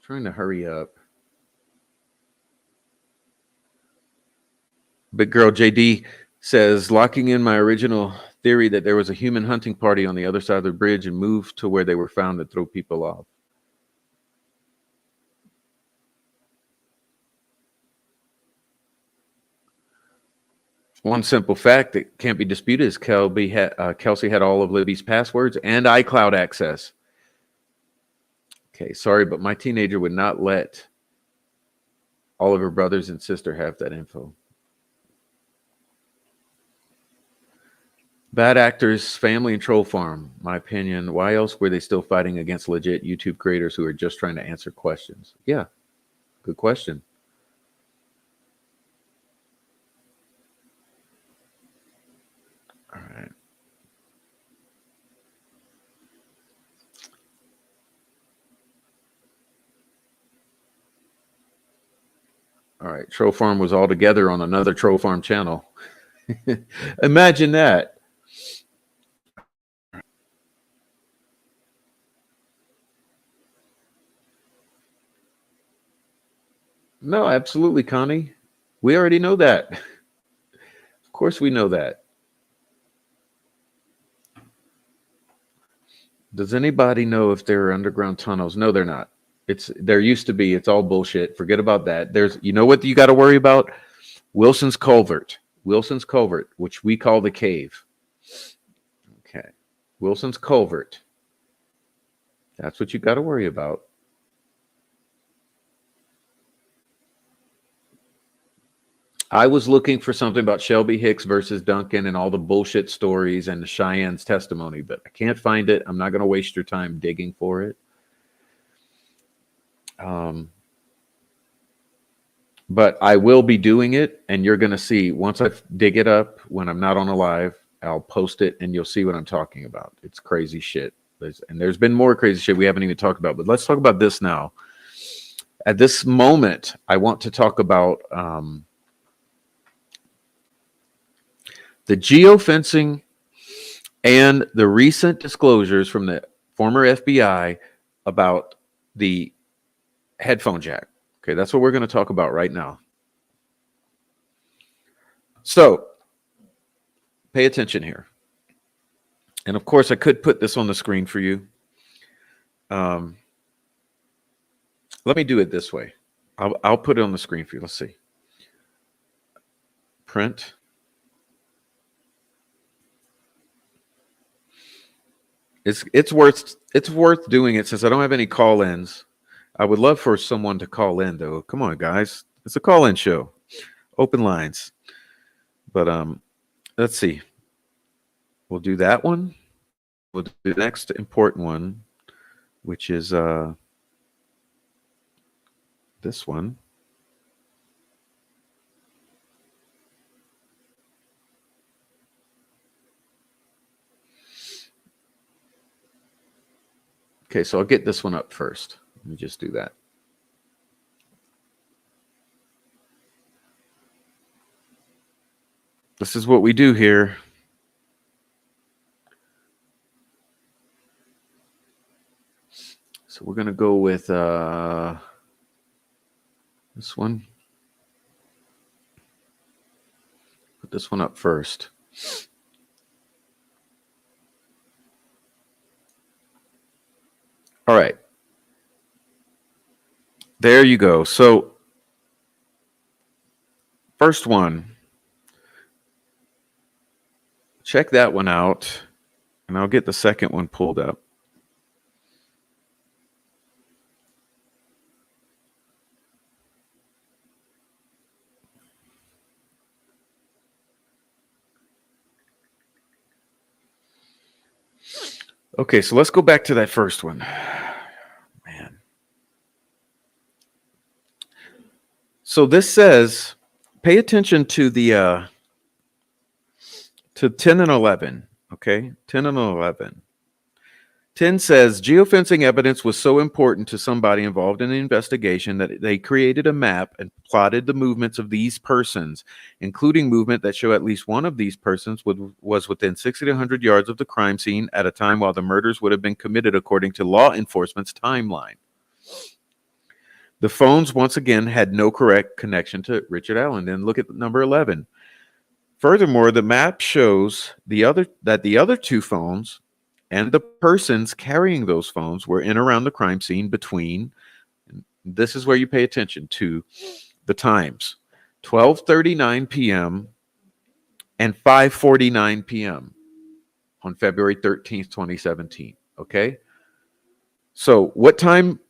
Trying to hurry up. Big Girl JD says, locking in my original theory that there was a human hunting party on the other side of the bridge and moved to where they were found to throw people off. One simple fact that can't be disputed is Kelsey had all of Libby's passwords and iCloud access. Okay, sorry, but my teenager would not let all of her brothers and sister have that info. Bad actors, family, and troll farm. My opinion. Why else were they still fighting against legit YouTube creators who are just trying to answer questions? Yeah, good question. All right. All right. Troll farm was all together on another troll farm channel. Imagine that. No, absolutely, Connie. We already know that. Of course, we know that. Does anybody know if there are underground tunnels? No, they're not. There used to be. It's all bullshit. Forget about that. You know what you got to worry about? Wilson's Culvert. Wilson's Culvert, which we call the cave. Okay. Wilson's Culvert. That's what you got to worry about. I was looking for something about Shelby Hicks versus Duncan and all the bullshit stories and the Cheyenne's testimony, but I can't find it. I'm not going to waste your time digging for it. But I will be doing it, and you're going to see once I dig it up when I'm not on a live, I'll post it, and you'll see what I'm talking about. It's crazy shit. There's been more crazy shit we haven't even talked about, but let's talk about this now. At this moment, I want to talk about the geofencing and the recent disclosures from the former FBI about the headphone jack. Okay, that's what we're going to talk about right now. So, pay attention here. And of course, I could put this on the screen for you. Let me do it this way. I'll put it on the screen for you. Let's see. Print. It's worth doing it since I don't have any call-ins. I would love for someone to call in though. Come on, guys. It's a call-in show. Open lines. But let's see. We'll do that one. We'll do the next important one, which is this one. Okay, so I'll get this one up first. Let me just do that. This is what we do here. So we're going to go with this one. Put this one up first. All right. There you go. So first one. Check that one out. And I'll get the second one pulled up. Okay, so let's go back to that first one. Man. So this says, pay attention to the to 10 and 11, okay? 10 and 11. 10 says, geofencing evidence was so important to somebody involved in the investigation that they created a map and plotted the movements of these persons, including movement that show at least one of these persons was within 60 to 100 yards of the crime scene at a time while the murders would have been committed according to law enforcement's timeline. The phones, once again, had no correct connection to Richard Allen. Then look at number 11. Furthermore, the map shows that the other two phones and the persons carrying those phones were in around the crime scene between, this is where you pay attention to the times, 12:39 p.m. and 5:49 p.m. on February 13th, 2017. Okay? So what time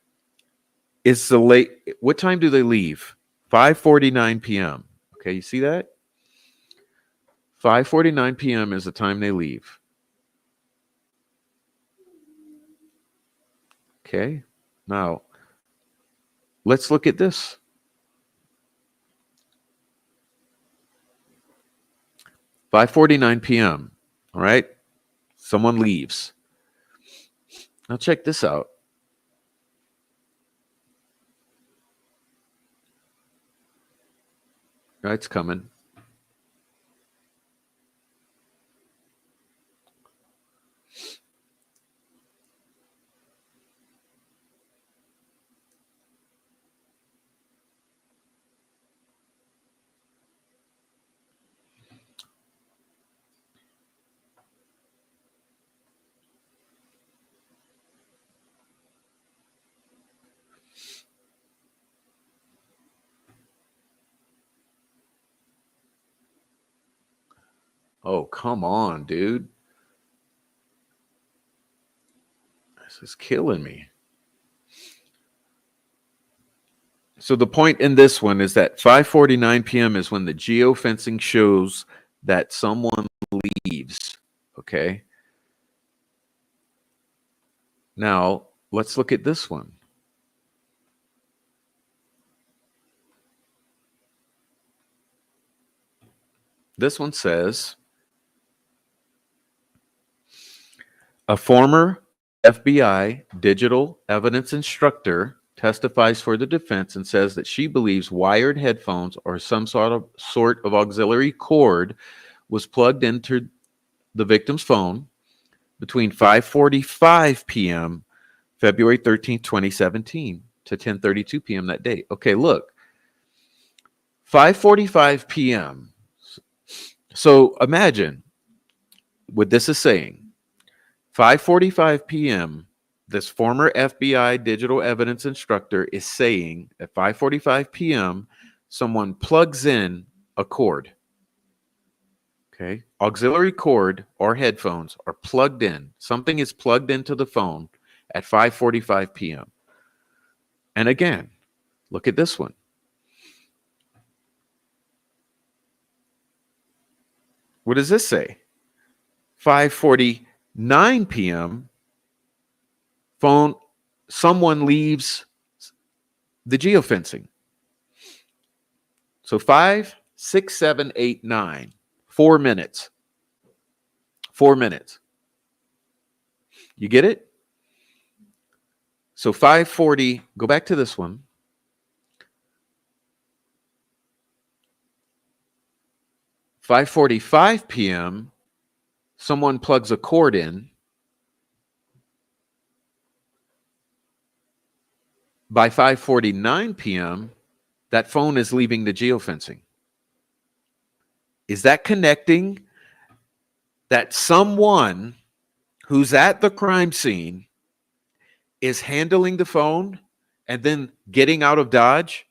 do they leave? 5:49 p.m. Okay, you see that? 5:49 p.m. is the time they leave. Okay. Now, let's look at this. 5:49 p.m. All right. Someone leaves. Now check this out. All right, it's coming. Oh, come on, dude. This is killing me. So the point in this one is that 5:49 p.m. is when the geofencing shows that someone leaves. Okay. Now, let's look at this one. This one says, a former FBI digital evidence instructor testifies for the defense and says that she believes wired headphones or some sort of auxiliary cord was plugged into the victim's phone between 5:45 p.m. February 13th, 2017 to 10:32 p.m. that day. Okay, look. 5:45 p.m. So imagine what this is saying. 5:45 p.m. This former FBI digital evidence instructor is saying at 5:45 p.m. someone plugs in a cord. Okay, auxiliary cord or headphones are plugged in. Something is plugged into the phone at 5:45 p.m. And again, look at this one. What does this say? 5:49 p.m. phone, someone leaves the geofencing. So 5, 6, 7, 8, 9, 4 minutes. 4 minutes. You get it? So 5:40, go back to this one. 5:45 p.m., someone plugs a cord in. By 5:49 p.m., that phone is leaving the geofencing. Is that connecting that someone who's at the crime scene is handling the phone and then getting out of Dodge?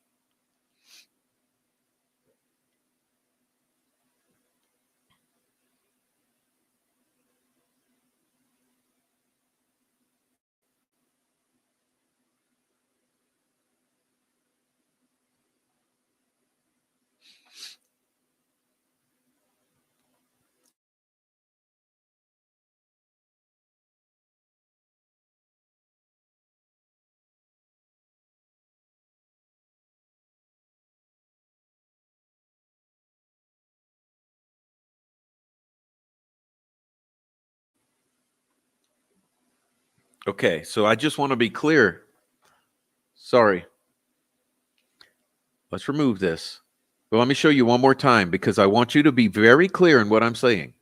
Okay, so I just want to be clear. Sorry. Let's remove this. But let me show you one more time because I want you to be very clear in what I'm saying.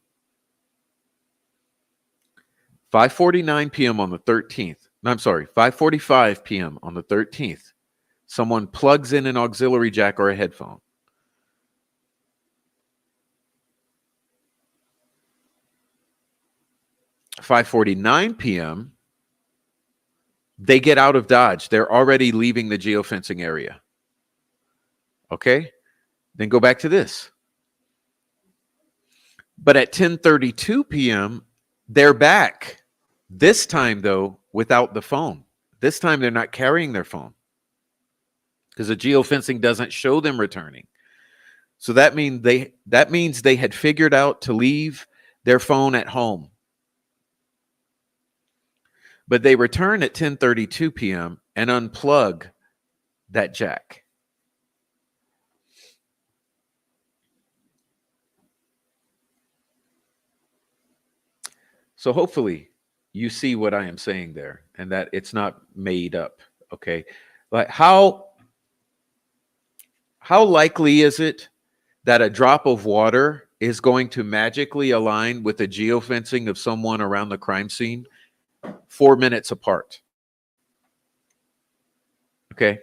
5:49 p.m. on the 13th. No, I'm sorry, 5:45 p.m. on the 13th. Someone plugs in an auxiliary jack or a headphone. 5:49 p.m., they get out of Dodge. They're already leaving the geofencing area. Okay? Then go back to this. But at 10:32 p.m., they're back. This time, though, without the phone. This time, they're not carrying their phone because the geofencing doesn't show them returning. So that means they had figured out to leave their phone at home. But they return at 10:32 p.m. and unplug that jack. So hopefully you see what I am saying there and that it's not made up, okay? Like how likely is it that a drop of water is going to magically align with the geofencing of someone around the crime scene 4 minutes apart? Okay.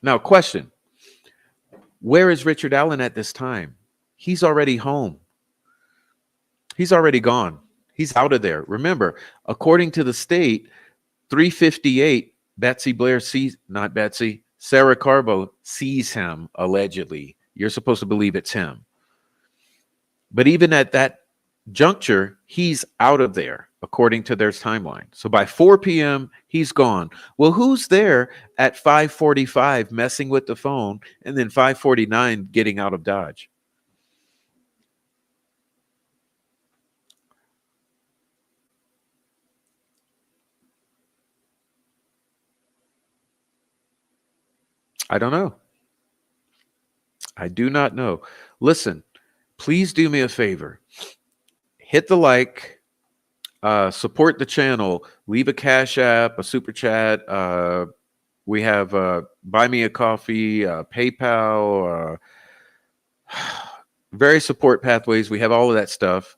Now, question. Where is Richard Allen at this time? He's already home. He's already gone. He's out of there. Remember, according to the state, 3:58, Betsy Blair sees, not Betsy, Sarah Carbo sees him, allegedly. You're supposed to believe it's him. But even at that juncture, he's out of there, according to their timeline. So by 4 p.m., he's gone. Well, who's there at 5:45 messing with the phone and then 5:49 getting out of Dodge? I don't know. I do not know. Listen, please do me a favor. Hit the like, support the channel, leave a Cash App, a Super Chat. We have Buy Me a Coffee, PayPal, various support pathways. We have all of that stuff.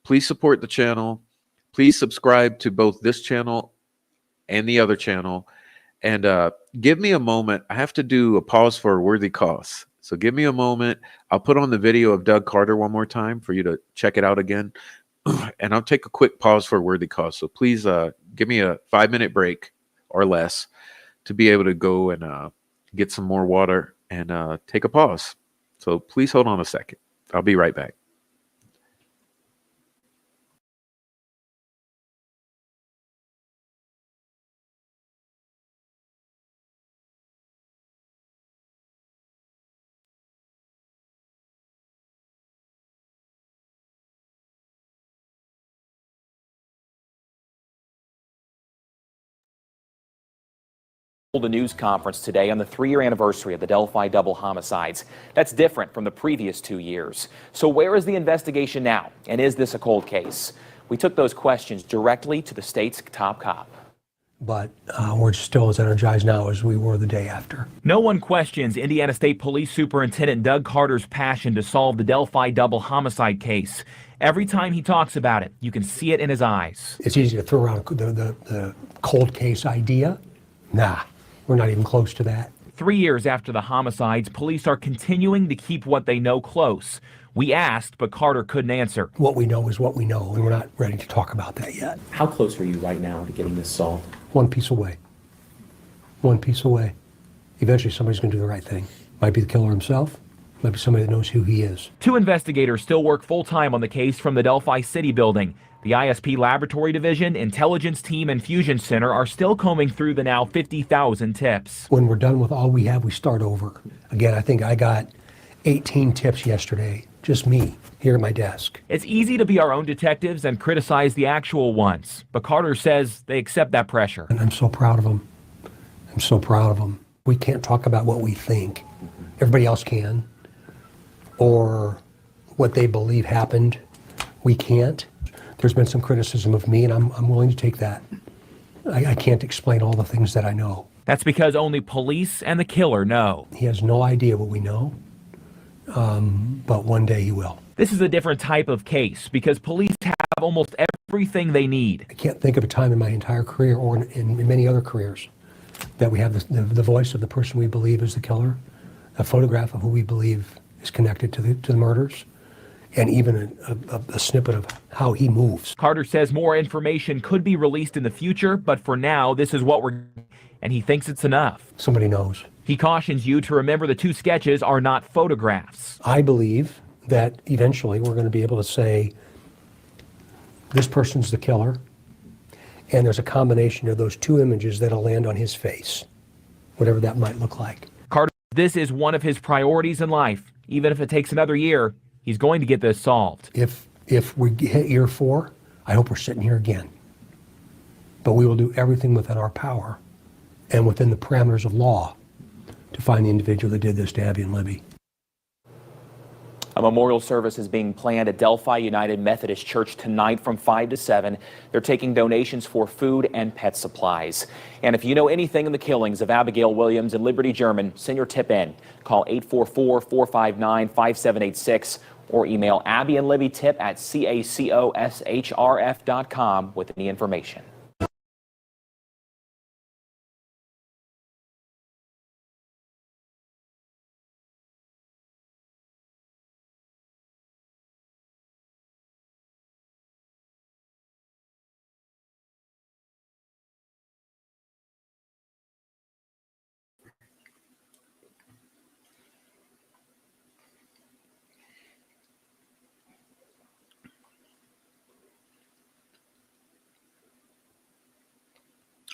Please support the channel. Please subscribe to both this channel and the other channel. And give me a moment. I have to do a pause for a worthy cause. So give me a moment. I'll put on the video of Doug Carter one more time for you to check it out again. And I'll take a quick pause for a worthy cause. So please give me a 5-minute break or less to be able to go and get some more water and take a pause. So please hold on a second. I'll be right back. A news conference today on the 3-year anniversary of the Delphi double homicides. That's different from the previous 2 years. So where is the investigation now? And is this a cold case? We took those questions directly to the state's top cop. But we're still as energized now as we were the day after. No one questions Indiana State Police Superintendent Doug Carter's passion to solve the Delphi double homicide case. Every time he talks about it, you can see it in his eyes. It's easy to throw around the cold case idea. Nah, we're not even close to that. 3 years after the homicides, police are continuing to keep what they know close. We asked, but Carter couldn't answer. What we know is what we know, and we're not ready to talk about that yet. How close are you right now to getting this solved? One piece away. One piece away. Eventually somebody's going to do the right thing. Might be the killer himself. Might be somebody that knows who he is. 2 investigators still work full-time on the case from the Delphi City building. The ISP Laboratory Division, Intelligence Team, and Fusion Center are still combing through the now 50,000 tips. When we're done with all we have, we start over. Again, I think I got 18 tips yesterday. Just me, here at my desk. It's easy to be our own detectives and criticize the actual ones, but Carter says they accept that pressure. And I'm so proud of them. I'm so proud of them. We can't talk about what we think. Everybody else can. Or what they believe happened. We can't. There's been some criticism of me, and I'm willing to take that. I can't explain all the things that I know. That's because only police and the killer know. He has no idea what we know, but one day he will. This is a different type of case because police have almost everything they need. I can't think of a time in my entire career or in many other careers that we have the voice of the person we believe is the killer, a photograph of who we believe is connected to the murders, and even a snippet of how he moves. Carter says more information could be released in the future, but for now, this is what and he thinks it's enough. Somebody knows. He cautions you to remember the 2 sketches are not photographs. I believe that eventually we're going to be able to say, this person's the killer, and there's a combination of those 2 images that'll land on his face, whatever that might look like. Carter This is one of his priorities in life. Even if it takes another year, he's going to get this solved. If we hit year 4, I hope we're sitting here again. But we will do everything within our power and within the parameters of law to find the individual that did this to Abby and Libby. A memorial service is being planned at Delphi United Methodist Church tonight from 5 to 7. They're taking donations for food and pet supplies. And if you know anything in the killings of Abigail Williams and Liberty German, send your tip in. Call 844-459-5786 or email Abby and Libby tip at cacoshrf.com with any information.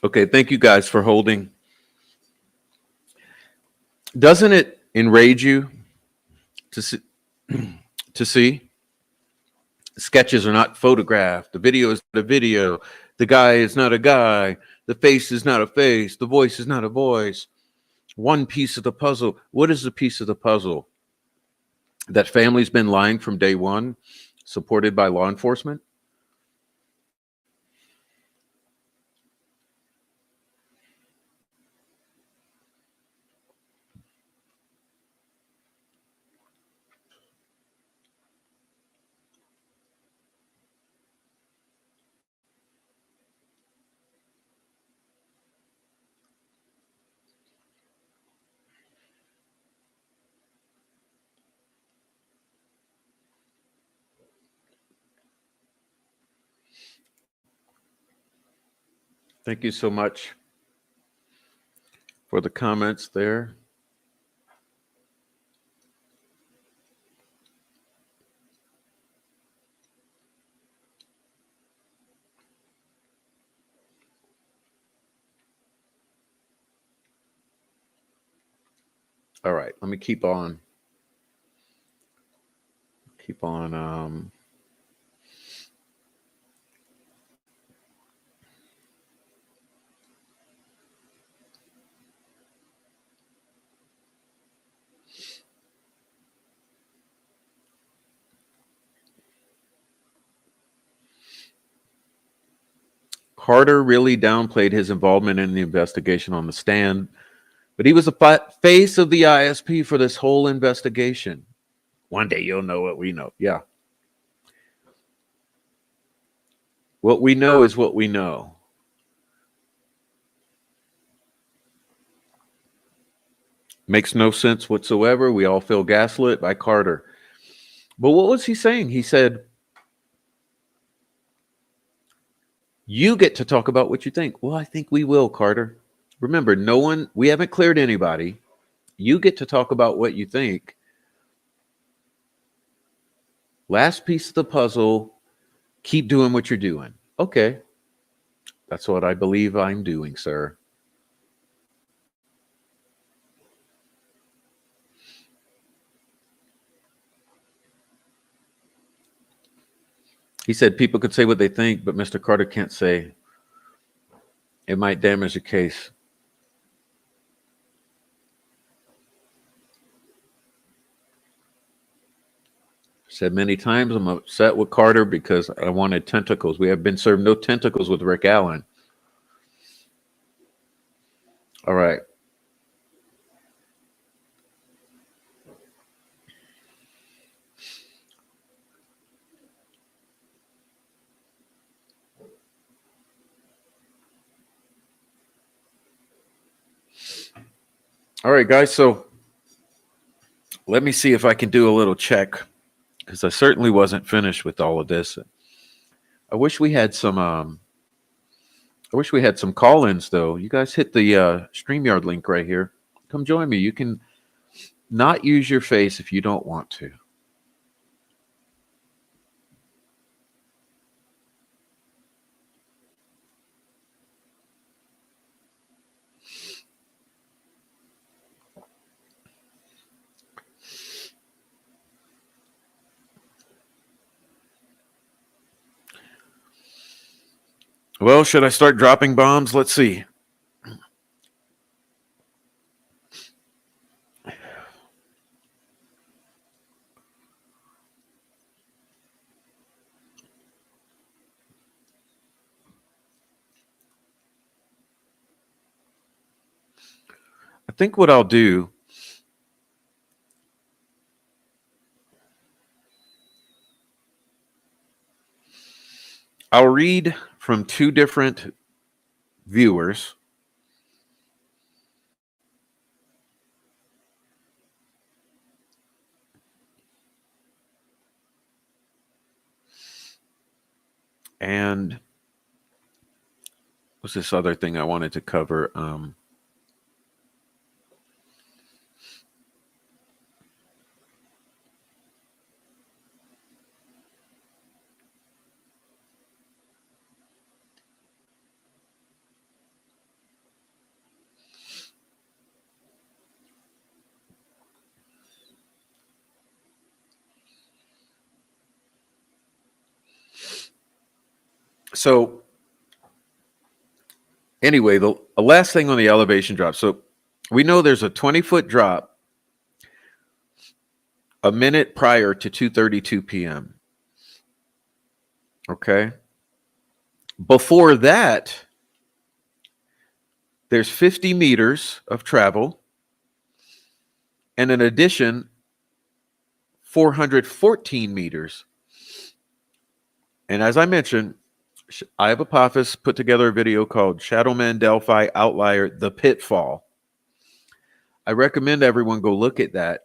Okay, thank you guys for holding. Doesn't it enrage you to see, to see sketches are not photographed, the video is not a video, the guy is not a guy, the face is not a face, the voice is not a voice. One piece of the puzzle. What is the piece of the puzzle? That family's been lying from day one, supported by law enforcement? Thank you so much for the comments there. All right, let me keep on. Carter really downplayed his involvement in the investigation on the stand, but he was the face of the ISP for this whole investigation. One day you'll know what we know. Yeah. What we know is what we know. Makes no sense whatsoever. We all feel gaslit by Carter. But what was he saying? He said, you get to talk about what you think. Well, I think we will, Carter. Remember, we haven't cleared anybody. You get to talk about what you think. Last piece of the puzzle, keep doing what you're doing. Okay. That's what I believe I'm doing, sir. He said people could say what they think, but Mr. Carter can't say. It might damage the case. Said many times, I'm upset with Carter because I wanted tentacles. We have been served no tentacles with Rick Allen. All right. All right, guys. So let me see if I can do a little check, because I certainly wasn't finished with all of this. I wish we had some call-ins though. You guys hit the StreamYard link right here. Come join me. You can not use your face if you don't want to. Well, should I start dropping bombs? Let's see. I think what I'll do, I'll read from two different viewers. And what's this other thing I wanted to cover? So anyway, the last thing on the elevation drop. So we know there's a 20-foot drop a minute prior to 2:32 p.m. Okay. Before that, there's 50 meters of travel, and in addition, 414 meters. And as I mentioned, I have Apophis put together a video called Shadowman Delphi Outlier, The Pitfall. I recommend everyone go look at that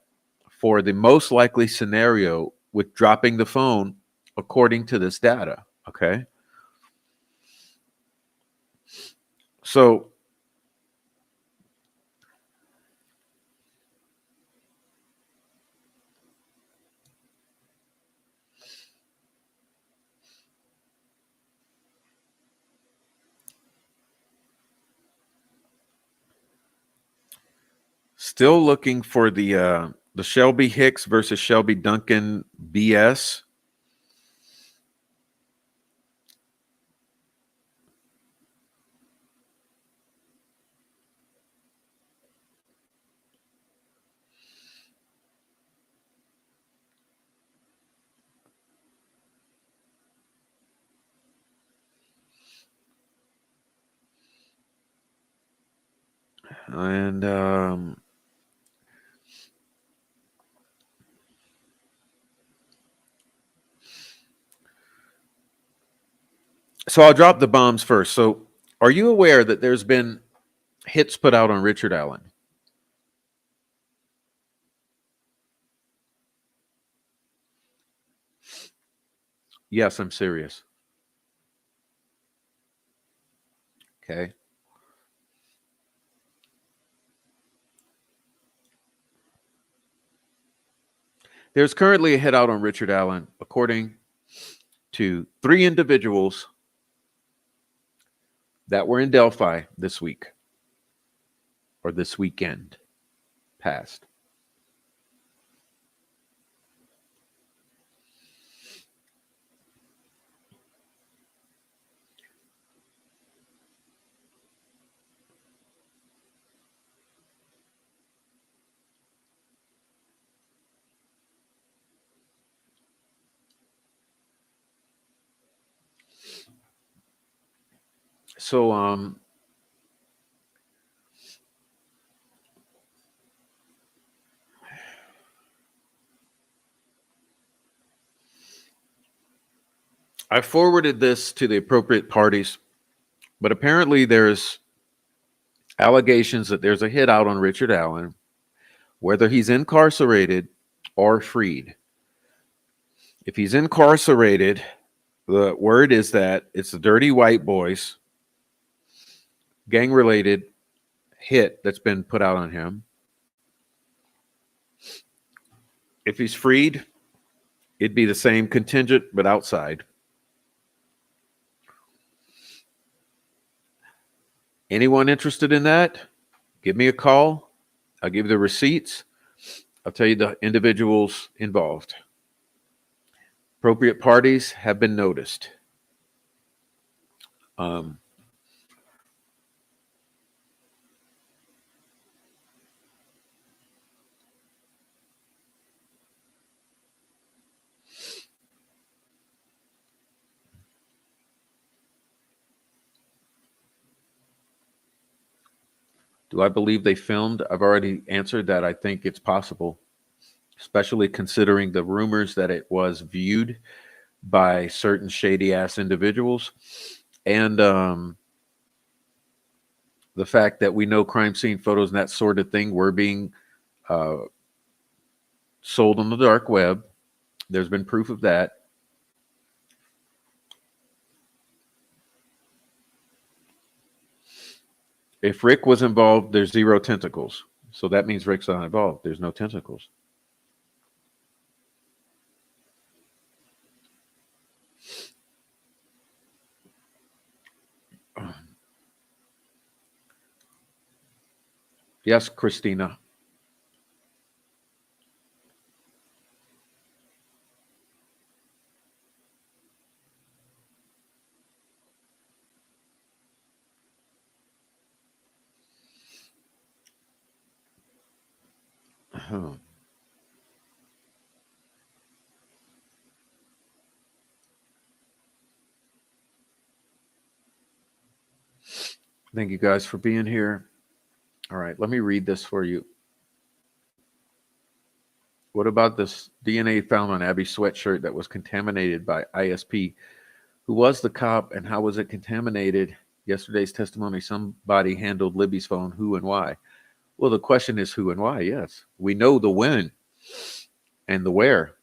for the most likely scenario with dropping the phone according to this data, okay? So still looking for the Shelby Hicks versus Shelby Duncan BS. And so I'll drop the bombs first. So are you aware that there's been hits put out on Richard Allen? Yes, I'm serious. Okay. There's currently a hit out on Richard Allen, according to 3 individuals that were in Delphi this week or this weekend past. So I forwarded this to the appropriate parties, but apparently there's allegations that there's a hit out on Richard Allen, whether he's incarcerated or freed. If he's incarcerated, the word is that it's the Dirty White Boys gang-related hit that's been put out on him. If he's freed, it'd be the same contingent, but outside. Anyone interested in that? Give me a call. I'll give you the receipts. I'll tell you the individuals involved. Appropriate parties have been noticed. Um, do I believe they filmed? I've already answered that. I think it's possible, especially considering the rumors that it was viewed by certain shady ass individuals, and the fact that we know crime scene photos and that sort of thing were being uh, sold on the dark web. There's been proof of that. If Rick was involved, there's zero tentacles. So that means Rick's not involved. There's no tentacles. Yes, Christina. Huh. Thank you guys for being here. All right, let me read this for you. What about this DNA found on Abby's sweatshirt that was contaminated by ISP? Who was the cop and how was it contaminated? Yesterday's testimony, somebody handled Libby's phone. Who and why? Well, the question is who and why. Yes, we know the when and the where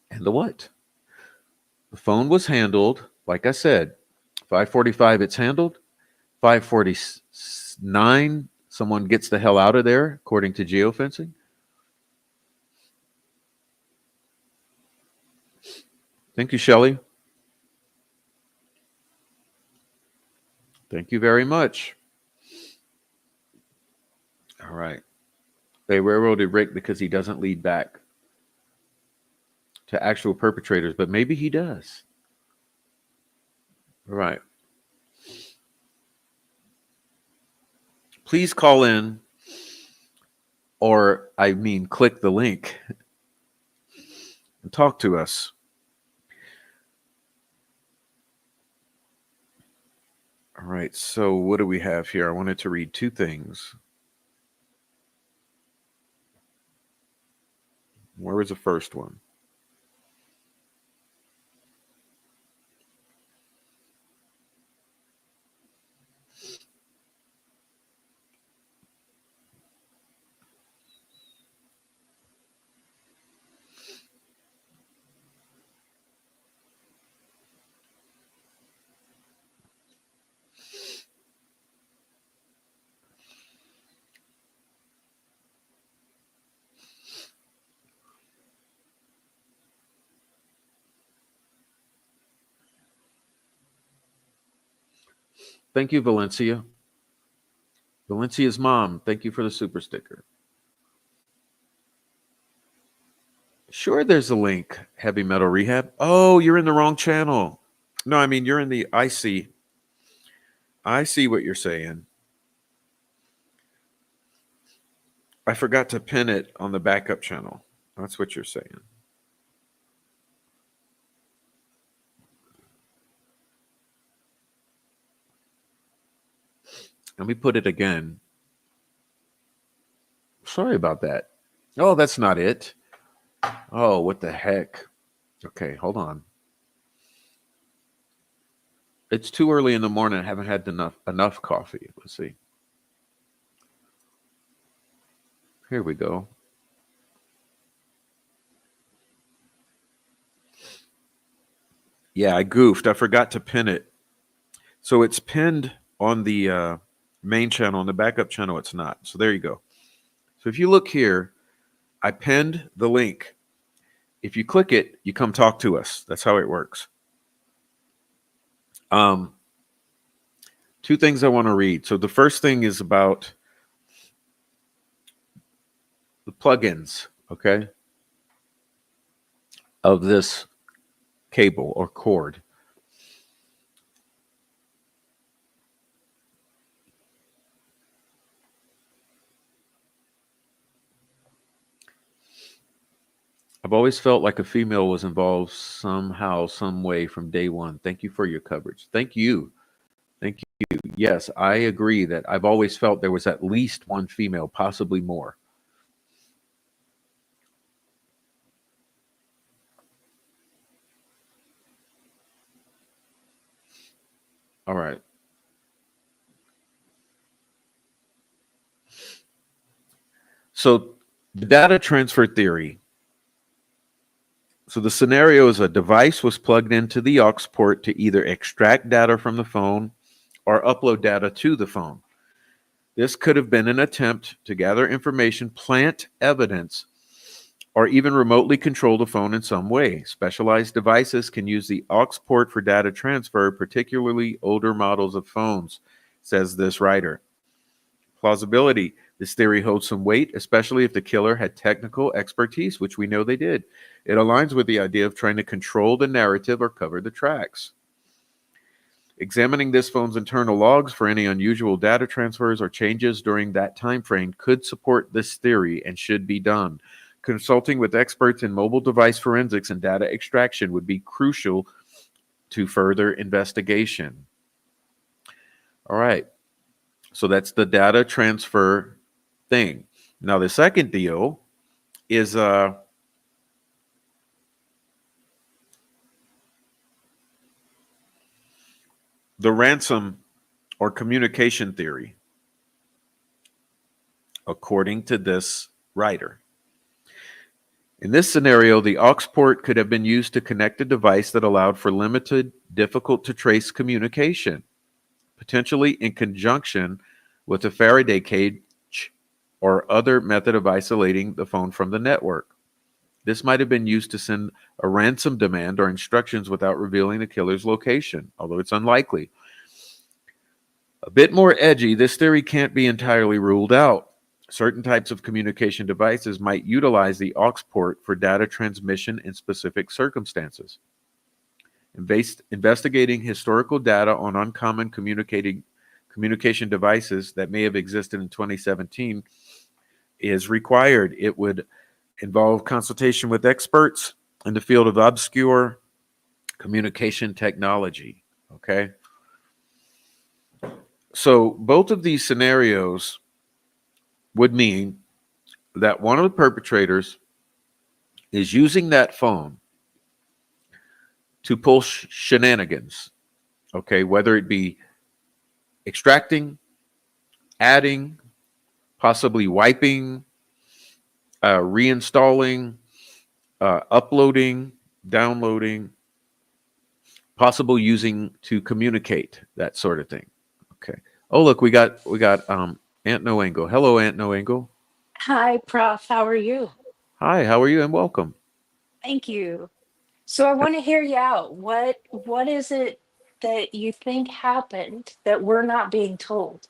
and the what. The phone was handled, like I said, 5:45 it's handled. 5:49 someone gets the hell out of there, according to geofencing. Thank you, Shelley. Thank you very much. All right. They railroaded Rick because he doesn't lead back to actual perpetrators, but maybe he does. All right. Please call in, or I mean, click the link and talk to us. All right. So, what do we have here? I wanted to read two things. Where was the first one? Thank you, Valencia. Valencia's mom, thank you for the super sticker. Sure, there's a link. Heavy Metal Rehab. Oh, you're in the wrong channel. No, I mean, you're in the. I see. I see what you're saying. I forgot to pin it on the backup channel. That's what you're saying. Let me put it again. Sorry about that. Oh, that's not it. Oh, what the heck? Okay, hold on. It's too early in the morning. I haven't had enough coffee. Let's see. Here we go. Yeah, I goofed. I forgot to pin it. So it's pinned on the main channel. On the backup channel, it's not. So there you go. So if you look here, I pinned the link. If you click it, you come talk to us. That's how it works. Two things I want to read. So the first thing is about the plugins, okay, of this cable or cord. I've always felt like a female was involved somehow, some way from day one. Thank you for your coverage. Thank you. Thank you. Yes, I agree that I've always felt there was at least one female, possibly more. All right. So the data transfer theory. So the scenario is a device was plugged into the aux port to either extract data from the phone or upload data to the phone. This could have been an attempt to gather information, plant evidence, or even remotely control the phone in some way. Specialized devices can use the aux port for data transfer, particularly older models of phones, says this writer. Plausibility. This theory holds some weight, especially if the killer had technical expertise, which we know they did. It aligns with the idea of trying to control the narrative or cover the tracks. Examining this phone's internal logs for any unusual data transfers or changes during that time frame could support this theory and should be done. Consulting with experts in mobile device forensics and data extraction would be crucial to further investigation. All right. So that's the data transfer thing. Now, the second deal is the ransom or communication theory, according to this writer. In this scenario, the aux port could have been used to connect a device that allowed for limited, difficult to trace communication, potentially in conjunction with a Faraday cage or other method of isolating the phone from the network. This might have been used to send a ransom demand or instructions without revealing the killer's location, although it's unlikely. A bit more edgy, this theory can't be entirely ruled out. Certain types of communication devices might utilize the aux port for data transmission in specific circumstances. Investigating historical data on uncommon communication devices that may have existed in 2017 is required. It would involve consultation with experts in the field of obscure communication technology. Okay. So both of these scenarios would mean that one of the perpetrators is using that phone to pull shenanigans. Okay. Whether it be extracting, adding, possibly wiping, reinstalling, uploading, downloading, possible using to communicate, that sort of thing. Okay. Oh, look, we got Aunt No Angle. Hello, Aunt No Angle. Hi, Prof. How are you? Hi, how are you? And welcome. Thank you. So I want to hear you out. What is it that you think happened that we're not being told?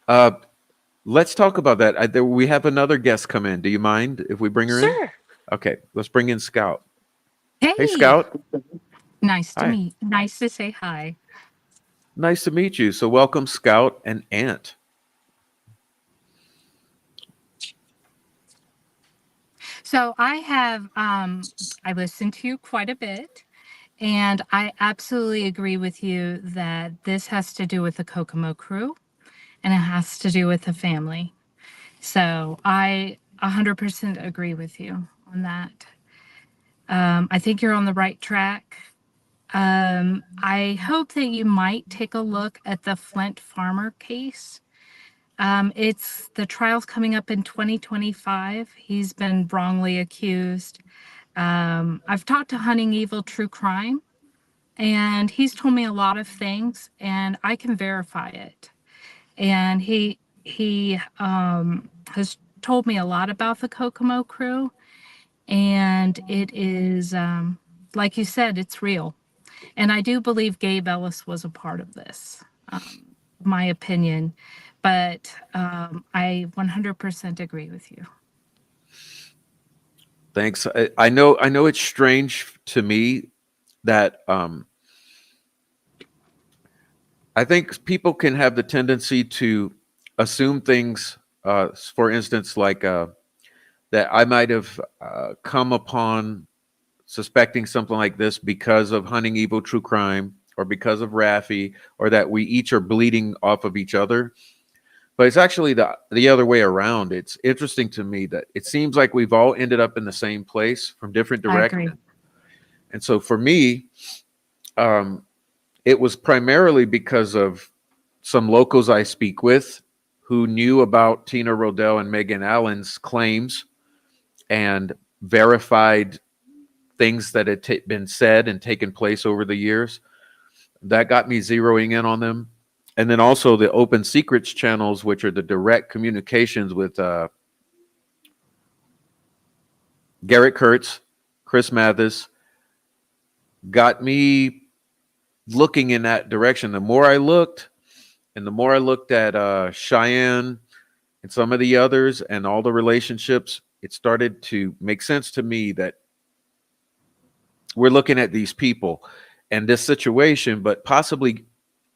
Uh, let's talk about that. We have another guest come in. Do you mind if we bring her in? Sure. Okay, let's bring in Scout. Hey, Hey, Scout. Hi. nice to say hi. Nice to meet you. So welcome, Scout and Ant. So I listened to you quite a bit, and I absolutely agree with you that this has to do with the Kokomo crew and it has to do with the family. So I 100% agree with you on that. I think you're on the right track. I hope that you might take a look at the Flint Farmer case. It's the trial's coming up in 2025. He's been wrongly accused. I've talked to Hunting Evil True Crime, and he's told me a lot of things, and I can verify it. And he has told me a lot about the Kokomo crew, and it is like you said, it's real. And I do believe Gabe Ellis was a part of this. My opinion, but I 100% agree with you. Thanks. I know it's strange to me that I think people can have the tendency to assume things. For instance, like that I might have come upon suspecting something like this because of Hunting Evil True Crime or because of Rafi, or that we each are bleeding off of each other. But it's actually the other way around. It's interesting to me that it seems like we've all ended up in the same place from different I agree. directions. And so for me, it was primarily because of some locals I speak with who knew about Tina Rodell and Megan Allen's claims and verified things that had been said and taken place over the years. That got me zeroing in on them. And then also the open secrets channels, which are the direct communications with Garrett Kurtz, Chris Mathis, got me looking in that direction. The more I looked, and the more I looked at Cheyenne and some of the others and all the relationships, it started to make sense to me that we're looking at these people and this situation, but possibly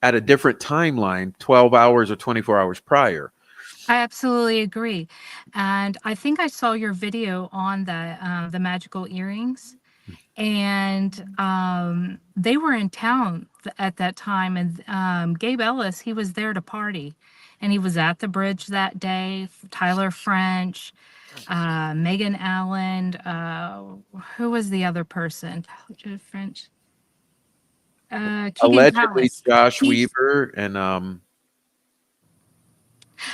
at a different timeline, 12 hours or 24 hours prior. I absolutely agree. And I think I saw your video on the magical earrings. And they were in town at that time. And Gabe Ellis, he was there to party. And he was at the bridge that day. Tyler French, Megan Allen. Who was the other person? Tyler French. Keegan Allegedly, Palace. Josh He's- Weaver and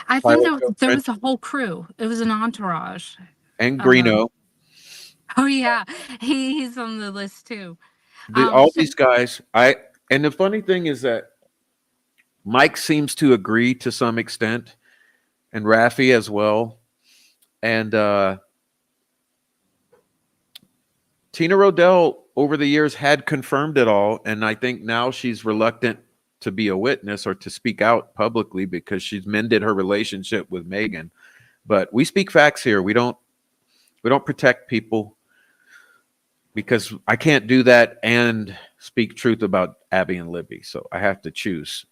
I think there was a whole crew. It was an entourage. Greeno. Oh yeah, he's on the list too. All So- these guys. And the funny thing is that Mike seems to agree to some extent, and Rafi as well. And Tina Rodell over the years had confirmed it all, and I think now she's reluctant to be a witness or to speak out publicly because she's mended her relationship with Megan. But we speak facts here. We don't protect people, because I can't do that and speak truth about Abby and Libby. So I have to choose.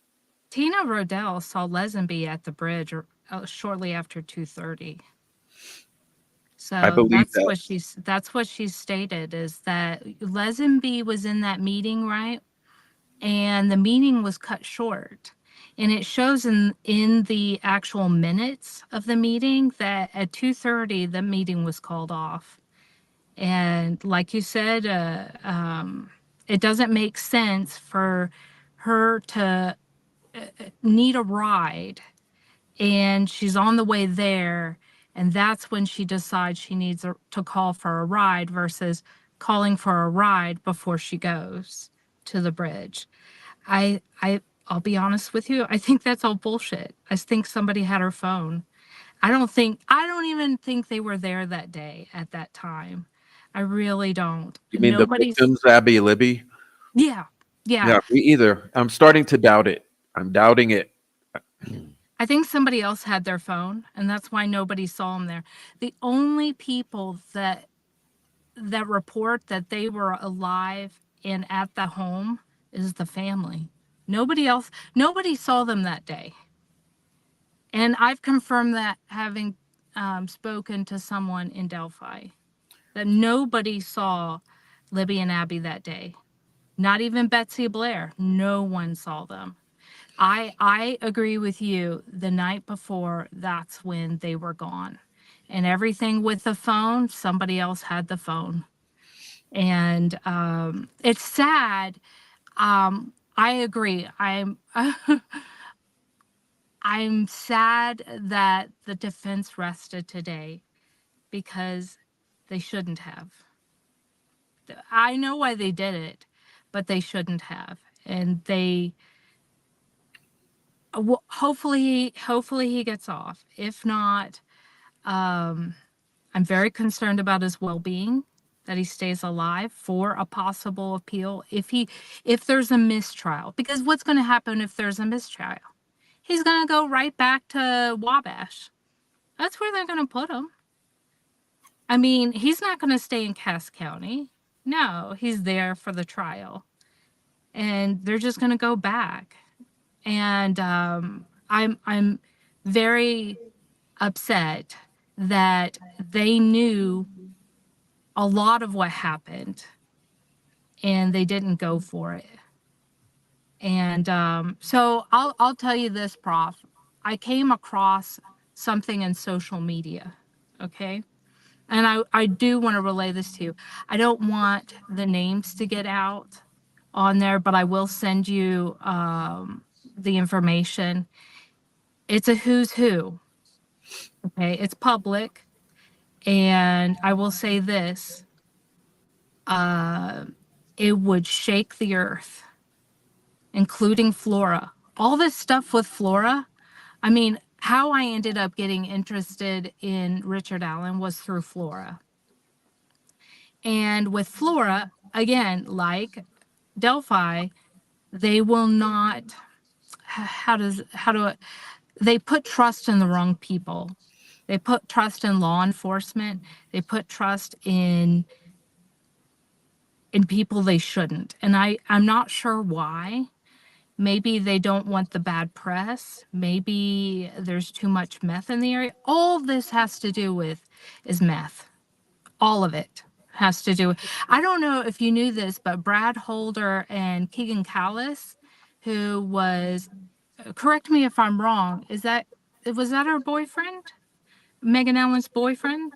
Tina Rodell saw Lesenby at the bridge shortly after 2:30. So I believe that. That's what she stated, is that Lesenby was in that meeting, right? And the meeting was cut short. And it shows in the actual minutes of the meeting that at 2:30 the meeting was called off. And like you said, it doesn't make sense for her to need a ride, and she's on the way there, and that's when she decides she needs to call for a ride versus calling for a ride before she goes to the bridge. I'll be honest with you, I think that's all bullshit. I think somebody had her phone. I don't even think they were there that day at that time. I really don't. You mean the victims, Abby and Libby? Yeah. Yeah, me either. I'm starting to doubt it. I'm doubting it. I think somebody else had their phone, and that's why nobody saw them there. The only people that report that they were alive and at the home is the family. Nobody saw them that day. And I've confirmed that, having spoken to someone in Delphi, that nobody saw Libby and Abby that day. Not even Betsy Blair. No one saw them. I agree with you. The night before, that's when they were gone. And everything with the phone, somebody else had the phone. And it's sad. I agree. I'm sad that the defense rested today, because they shouldn't have. I know why they did it, but they shouldn't have. And they hopefully he gets off. If not, I'm very concerned about his well-being, that he stays alive for a possible appeal if there's a mistrial. Because what's going to happen if there's a mistrial? He's going to go right back to Wabash. That's where they're going to put him. I mean, he's not going to stay in Cass County. No, he's there for the trial. And they're just going to go back. And I'm very upset that they knew a lot of what happened and they didn't go for it. And so I'll tell you this, Prof. I came across something in social media, okay? And I do want to relay this to you. I don't want the names to get out on there, but I will send you the information. It's a who's who, okay? It's public. And I will say this, it would shake the earth, including flora. All this stuff with flora, I mean, how I ended up getting interested in Richard Allen was through flora. And with flora, again, like Delphi, they will not, they put trust in the wrong people. They put trust in law enforcement. They put trust in people they shouldn't. And I'm not sure why. Maybe they don't want the bad press. Maybe there's too much meth in the area. All this has to do with is meth. All of it has to do with. I don't know if you knew this, but Brad Holder and Keegan Callis, who was, correct me if I'm wrong, was that her boyfriend? Megan Allen's boyfriend?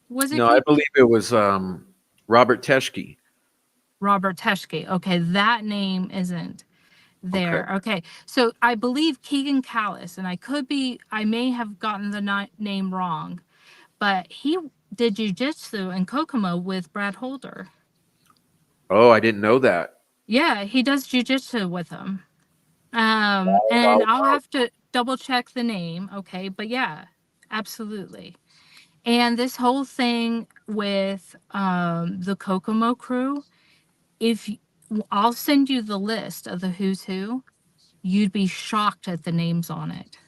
Was it No, I Keegan? believe it was Robert Teschke. Robert Teschke. Okay, that name isn't there. Okay. So I believe Keegan Callis, and I may have gotten the name wrong, but he did jujitsu in Kokomo with Brad Holder. Oh, I didn't know that. Yeah, he does jujitsu with him. And I'll have to double check the name. Okay. But yeah, absolutely. And this whole thing with the Kokomo crew, I'll send you the list of the who's who, you'd be shocked at the names on it.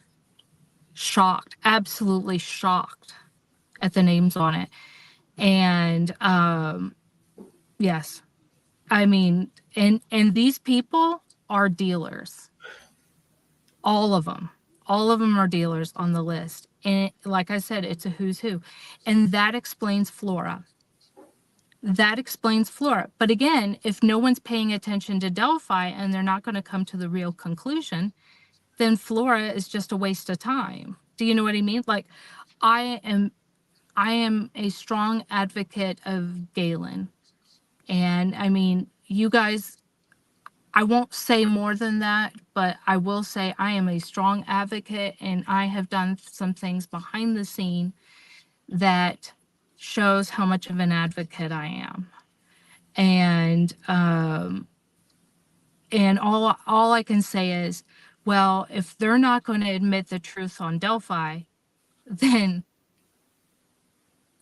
Shocked, absolutely shocked at the names on it. And yes, I mean, and these people are dealers. All of them are dealers on the list. And like I said, it's a who's who. And that explains flora. But again, if no one's paying attention to Delphi and they're not going to come to the real conclusion, then flora is just a waste of time. Do you know what I mean? Like, I am a strong advocate of Galen. And I mean, you guys, I won't say more than that, but I will say I am a strong advocate and I have done some things behind the scene that shows how much of an advocate I am. And all I can say is, well, if they're not going to admit the truth on Delphi, then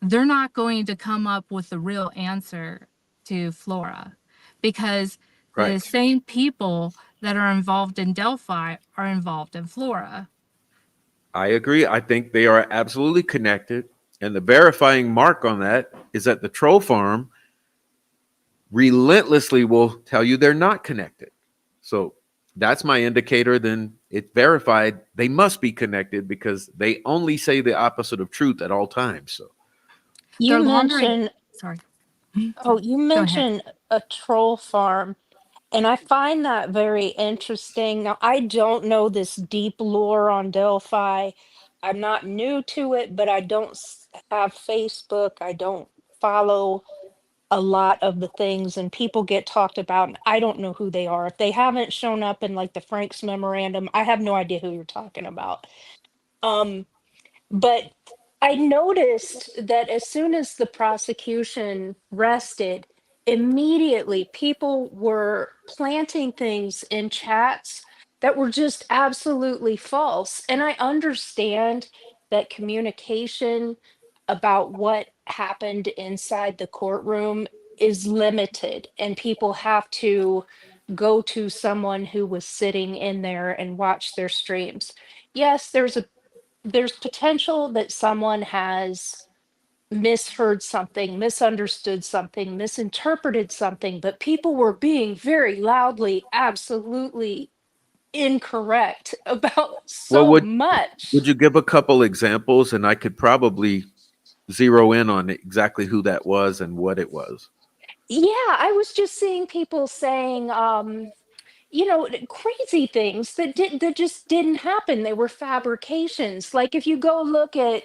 they're not going to come up with the real answer to flora, because the same people that are involved in Delphi are involved in flora. I agree. I think they are absolutely connected. And the verifying mark on that is that the troll farm relentlessly will tell you they're not connected. So that's my indicator. Then it's verified. They must be connected because they only say the opposite of truth at all times. So You They're laundering. mentioned, Sorry. oh, you Go ahead. mentioned a troll farm, and I find that very interesting. Now, I don't know this deep lore on Delphi. I'm not new to it, but I don't have Facebook. I don't follow a lot of the things, and people get talked about, and I don't know who they are. If they haven't shown up in like the Frank's memorandum, I have no idea who you're talking about. But I noticed that as soon as the prosecution rested, immediately people were planting things in chats that were just absolutely false. And I understand that communication about what happened inside the courtroom is limited, and people have to go to someone who was sitting in there and watch their streams. Yes, there's potential that someone has misheard something, misunderstood something, misinterpreted something, but people were being very loudly, absolutely incorrect about Well, so would much. you give a couple examples, and I could probably zero in on exactly who that was and what it was. Yeah, I was just seeing people saying, crazy things that just didn't happen. They were fabrications. Like if you go look at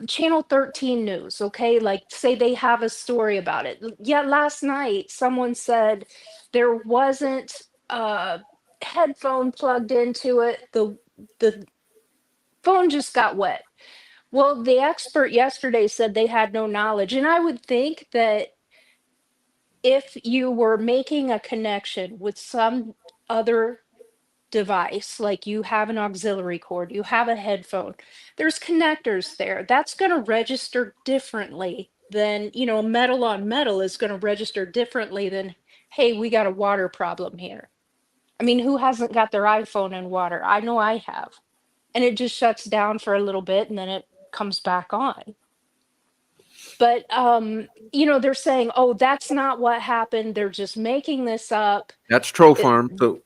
Channel 13 News, okay, like say they have a story about it. Yeah, last night someone said there wasn't a headphone plugged into it. The phone just got wet. Well, the expert yesterday said they had no knowledge. And I would think that if you were making a connection with some other device, like you have an auxiliary cord, you have a headphone, there's connectors there. That's going to register differently than, metal on metal is going to register differently than, hey, we got a water problem here. I mean, who hasn't got their iPhone in water? I know I have. And it just shuts down for a little bit and then it comes back on. But they're saying, oh, that's not what happened. They're just making this up. That's Troll It- Farm. So,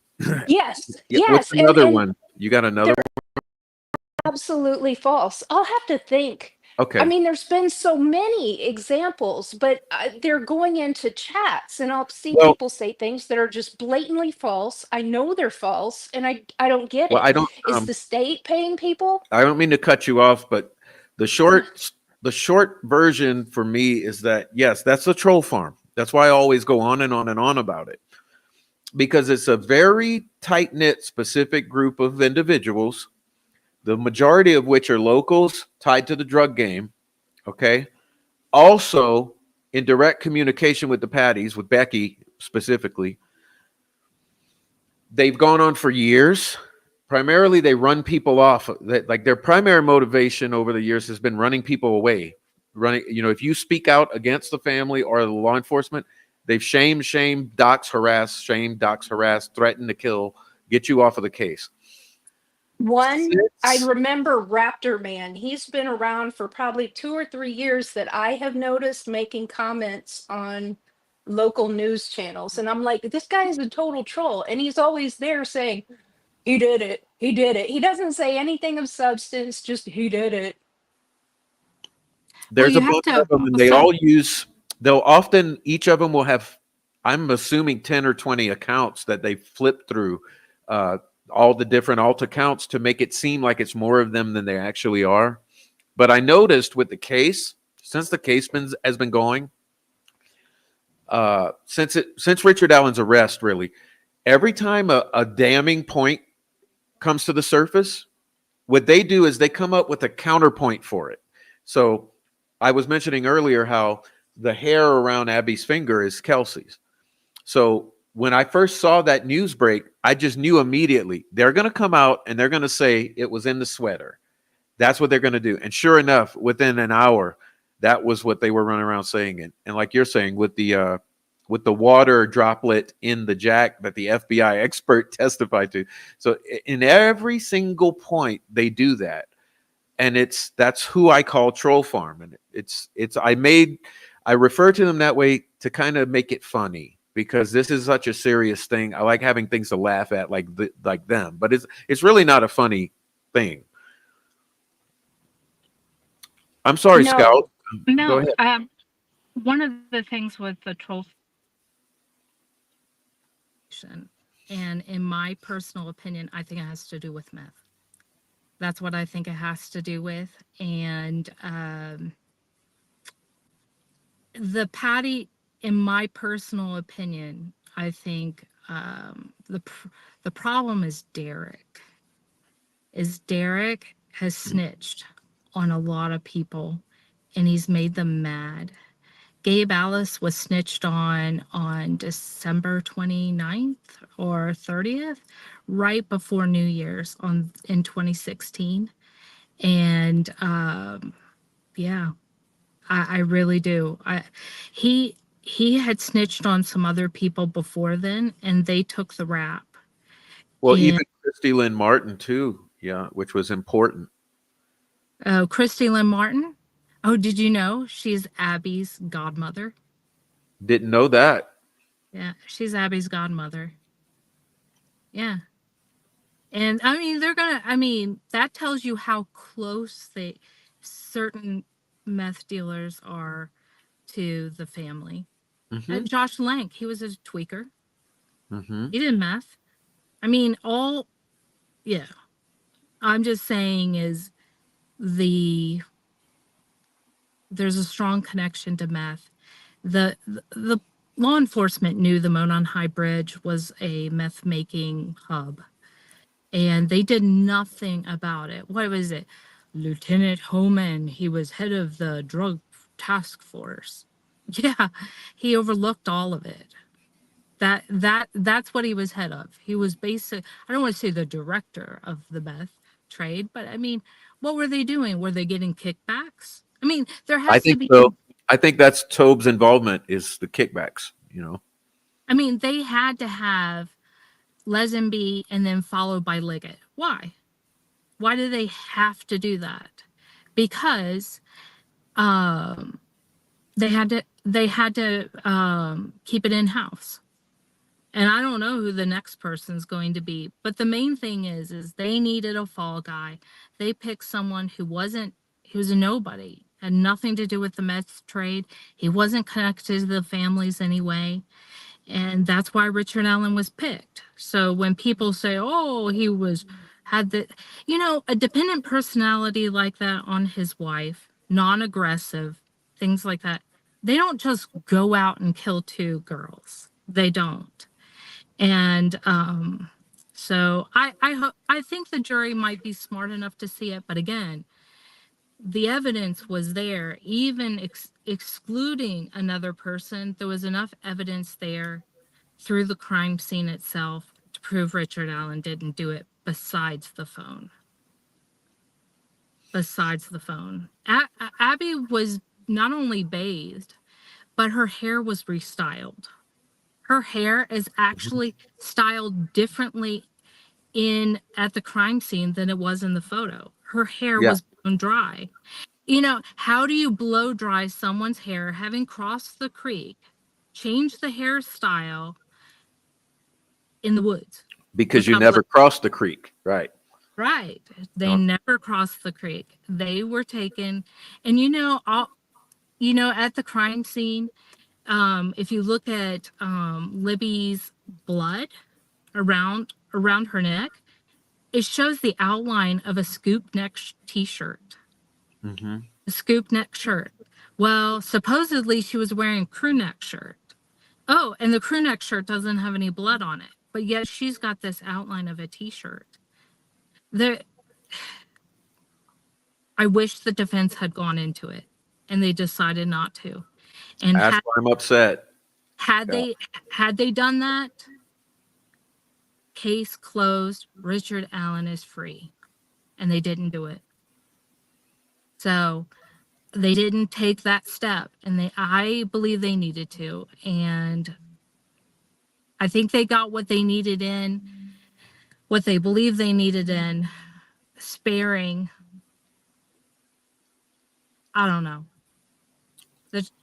yes, yeah, what's yes. And another and one? You got another they're one? absolutely false. I'll have to think. I Okay. mean, there's been so many examples, but they're going into chats, and I'll see Well, people say things that are just blatantly false. I know they're false, and I don't get well, it. I don't. Is the state paying people? I don't mean to cut you off, but the short version for me is that yes, that's a troll farm. That's why I always go on and on and on about it, because it's a very tight knit, specific group of individuals, the majority of which are locals tied to the drug game. Okay. Also, in direct communication with the Patties, with Becky specifically, they've gone on for years. Primarily, they run people off. Like their primary motivation over the years has been running people away. Running, if you speak out against the family or the law enforcement, they've dox, harass, threaten to kill, get you off of the case. I Since- remember Raptor Man. He's been around for probably 2 or 3 years that I have noticed making comments on local news channels. And I'm like, this guy is a total troll. And he's always there saying, he did it. He did it. He doesn't say anything of substance, just he did it. There's a you have bunch to. of them, and So they'll often, each of them will have, I'm assuming 10 or 20 accounts that they flip through all the different alt accounts to make it seem like it's more of them than they actually are. But I noticed with the case, since the case has been going, since Richard Allen's arrest, really, every time a damning point comes to the surface, what they do is they come up with a counterpoint for it. So I was mentioning earlier how the hair around Abby's finger is Kelsey's. So when I first saw that news break, I just knew immediately they're going to come out and they're going to say it was in the sweater. That's what they're going to do. And sure enough, within an hour, that was what they were running around saying. And like you're saying, with the water droplet in the jack that the FBI expert testified to. So in every single point, they do that. And that's who I call Troll Farm. And I refer to them that way to kind of make it funny, because this is such a serious thing. I like having things to laugh at like them, but it's really not a funny thing. I'm sorry, No. Scout. Go no, ahead. one of the things with the troll, and in my personal opinion, I think it has to do with meth. That's what I think it has to do with. And the Patty, in my personal opinion, I think the problem is Derek. Derek has snitched on a lot of people, and he's made them mad. Gabe Alice was snitched on December 29th or 30th, right before New Year's in 2016. And yeah, I really do. He had snitched on some other people before then, and they took the rap. Well, And even Christy Lynn Martin too, yeah, which was important. Christy Lynn Martin. Oh, did you know she's Abby's godmother? Didn't know that. Yeah, she's Abby's godmother. Yeah. And I mean, that tells you how close certain meth dealers are to the family. Mm-hmm. Josh Lank, he was a tweaker. Mm-hmm. He did meth. I mean, yeah. I'm just saying there's a strong connection to meth. The law enforcement knew the Monon High Bridge was a meth making hub, and they did nothing about it. What was it? Lieutenant Homan, he was head of the drug task force. Yeah, he overlooked all of it. That's what he was head of. He was I don't want to say the director of the meth trade, but I mean, what were they doing? Were they getting kickbacks? I mean, there I has to think be so. I think that's Tobe's involvement is the kickbacks. You know. I mean, they had to have Lesenby and then followed by Liggett. Why? Why do they have to do that? Because um, they had to keep it in house. And I don't know who the next person's going to be, but the main thing is they needed a fall guy. They picked someone who was a nobody, had nothing to do with the meth trade. He wasn't connected to the families anyway. And that's why Richard Allen was picked. So when people say, oh, had a dependent personality like that on his wife, non-aggressive, things like that, they don't just go out and kill two girls. They don't. And so I think the jury might be smart enough to see it. But again, the evidence was there, even excluding another person. There was enough evidence there through the crime scene itself to prove Richard Allen didn't do it besides the phone. Abby was not only bathed, but her hair was restyled. Her hair is actually styled differently at the crime scene than it was in the photo. Her hair Yeah. was blown dry. How do you blow dry someone's hair having crossed the creek, change the hairstyle in the woods? Because you Without never crossed the creek, right? Right. They No. never crossed the creek. They were taken. And at the crime scene, if you look at Libby's blood around her neck, it shows the outline of a scoop neck t-shirt. Mm-hmm. A scoop neck shirt. Well, supposedly she was wearing a crew neck shirt. Oh, and the crew neck shirt doesn't have any blood on it, but yet she's got this outline of a t-shirt. I wish the defense had gone into it, and they decided not to. And That's why I'm upset. had Yeah. they done that, case closed. Richard Allen is free, and they didn't do it. So they didn't take that step, and I believe they needed to, and I think they got what they needed in, what they believe they needed in, sparing. I don't know.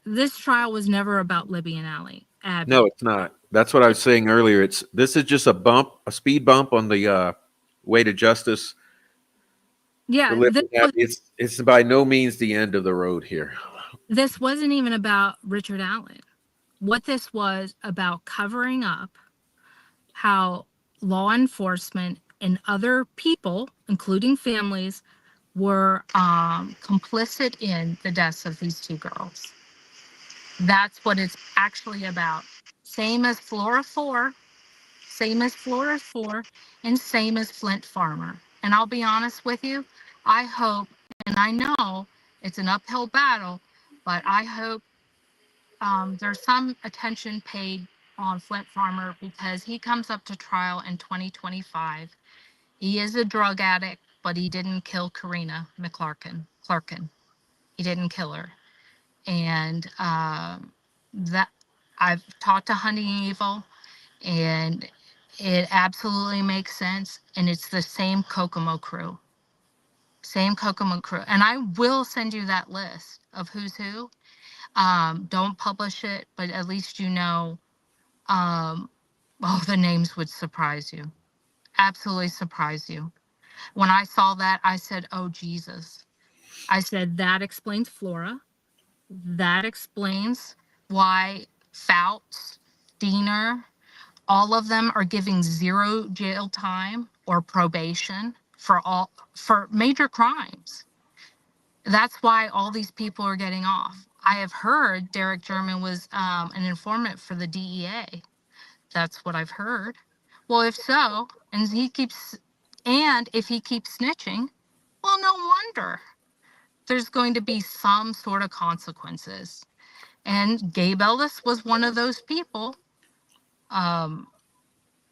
This trial was never about Libby and Abby. No, it's not. That's what I was saying earlier. This is just a speed bump on the way to justice for Yeah, Libby and Abby. It's by no means the end of the road here. this wasn't even about Richard Allen. What this was about covering up how law enforcement and other people, including families, were complicit in the deaths of these two girls. That's what it's actually about. Same as Flora 4, same as Flora 4, and same as Flint Farmer. And I'll be honest with you, I hope, and I know it's an uphill battle, but I hope there's some attention paid on Flint Farmer because he comes up to trial in 2025. He is a drug addict, but he didn't kill Karina Clarkin. He didn't kill her. And that I've talked to Hunting Evil, and it absolutely makes sense. And it's the same Kokomo crew. Same Kokomo crew. And I will send you that list of who's who. Don't publish it, but at least you know. The names would surprise you. absolutely surprise you. When I saw that, I said, oh, Jesus. I said, that explains Flora. That explains why Fouts, Diener, all of them are giving 0 jail time or probation for major crimes. That's why all these people are getting off. I have heard Derek German was an informant for the DEA. That's what I've heard. Well, if so, and if he keeps snitching, well, no wonder there's going to be some sort of consequences. And Gabe Ellis was one of those people. Um,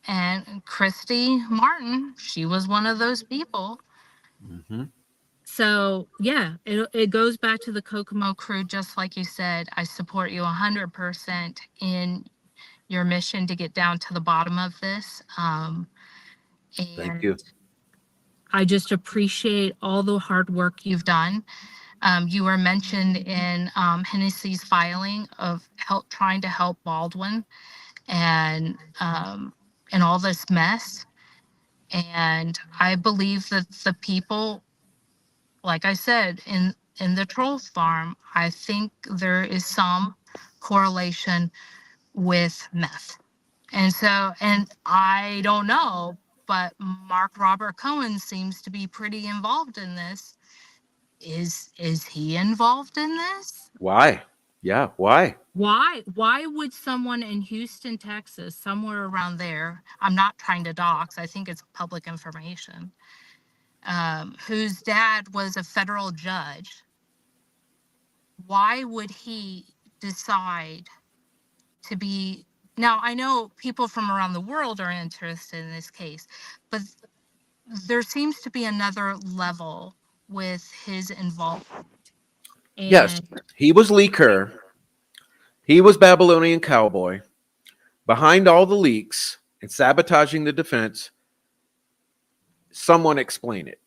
and Christy Martin, she was one of those people. Mm-hmm. So yeah, it goes back to the Kokomo crew, just like you said. I support you 100% in your mission to get down to the bottom of this. Thank And you. I just appreciate all the hard work you've done. You were mentioned in Hennessy's filing of trying to help Baldwin and all this mess. And I believe that the people, like I said, in the troll farm, I think there is some correlation with meth. And I don't know, but Mark Robert Cohen seems to be pretty involved in this. Is he involved in this? Why? Yeah, why? Why would someone in Houston, Texas, somewhere around there, I'm not trying to dox, I think it's public information, whose dad was a federal judge, why would he decide to be, now I know people from around the world are interested in this case, but there seems to be another level with his involvement. Yes, And he was Lee Kerr. He was Babylonian Cowboy. Behind all the leaks and sabotaging the defense, someone explain it.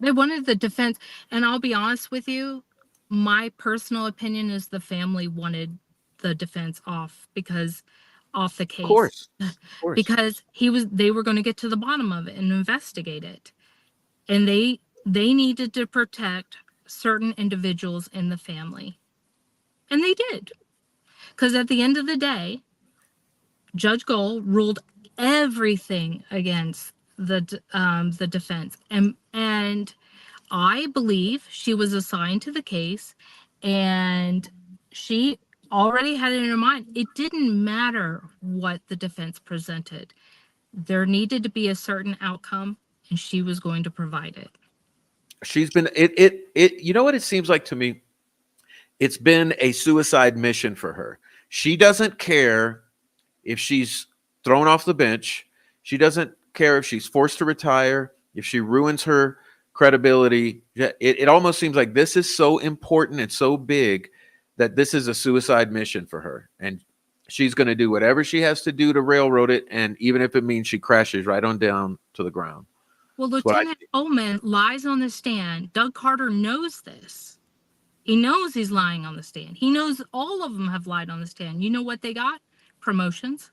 they wanted the defense, and I'll be honest with you, my personal opinion is the family wanted the defense off the Of case course. Of course. because they were going to get to the bottom of it and investigate it. And they needed to protect certain individuals in the family. And they did. Because at the end of the day, Judge Gold ruled everything against the defense. And I believe she was assigned to the case, and she already had it in her mind. It didn't matter what the defense presented. There needed to be a certain outcome, and she was going to provide it. She's been it you know what it seems like to me? It's been a suicide mission for her. She doesn't care if she's thrown off the bench. She doesn't care if she's forced to retire, if she ruins her credibility. It almost seems like this is so important and so big that this is a suicide mission for her. And she's going to do whatever she has to do to railroad it. And even if it means she crashes right on down to the ground. Well, Lieutenant Ullman lies on the stand. Doug Carter knows this. He knows he's lying on the stand. He knows all of them have lied on the stand. You know what they got? Promotions.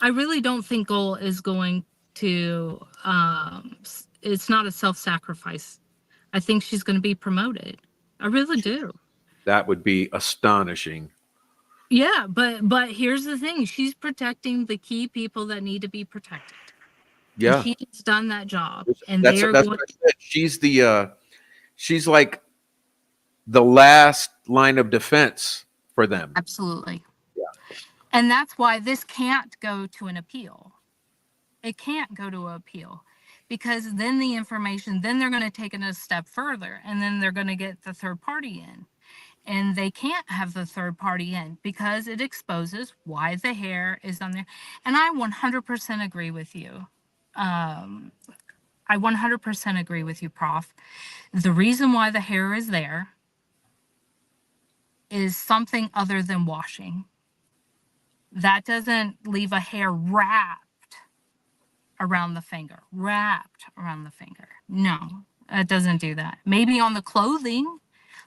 I really don't think Goal is going to, it's not a self-sacrifice. I think she's going to be promoted. I really do. That would be astonishing. Yeah, but here's the thing. She's protecting the key people that need to be protected. Yeah. And she's done that job. And That's what I said. She's like the last line of defense for them. Absolutely. Yeah. And that's why this can't go to an appeal. It can't go to an appeal because then the information, then they're going to take it a step further and then they're going to get the third party in. And they can't have the third party in because it exposes why the hair is on there. And I 100% agree with you. I 100% agree with you, Prof. The reason why the hair is there is something other than washing. That doesn't leave a hair wrapped around the finger. No, it doesn't do that. Maybe on the clothing,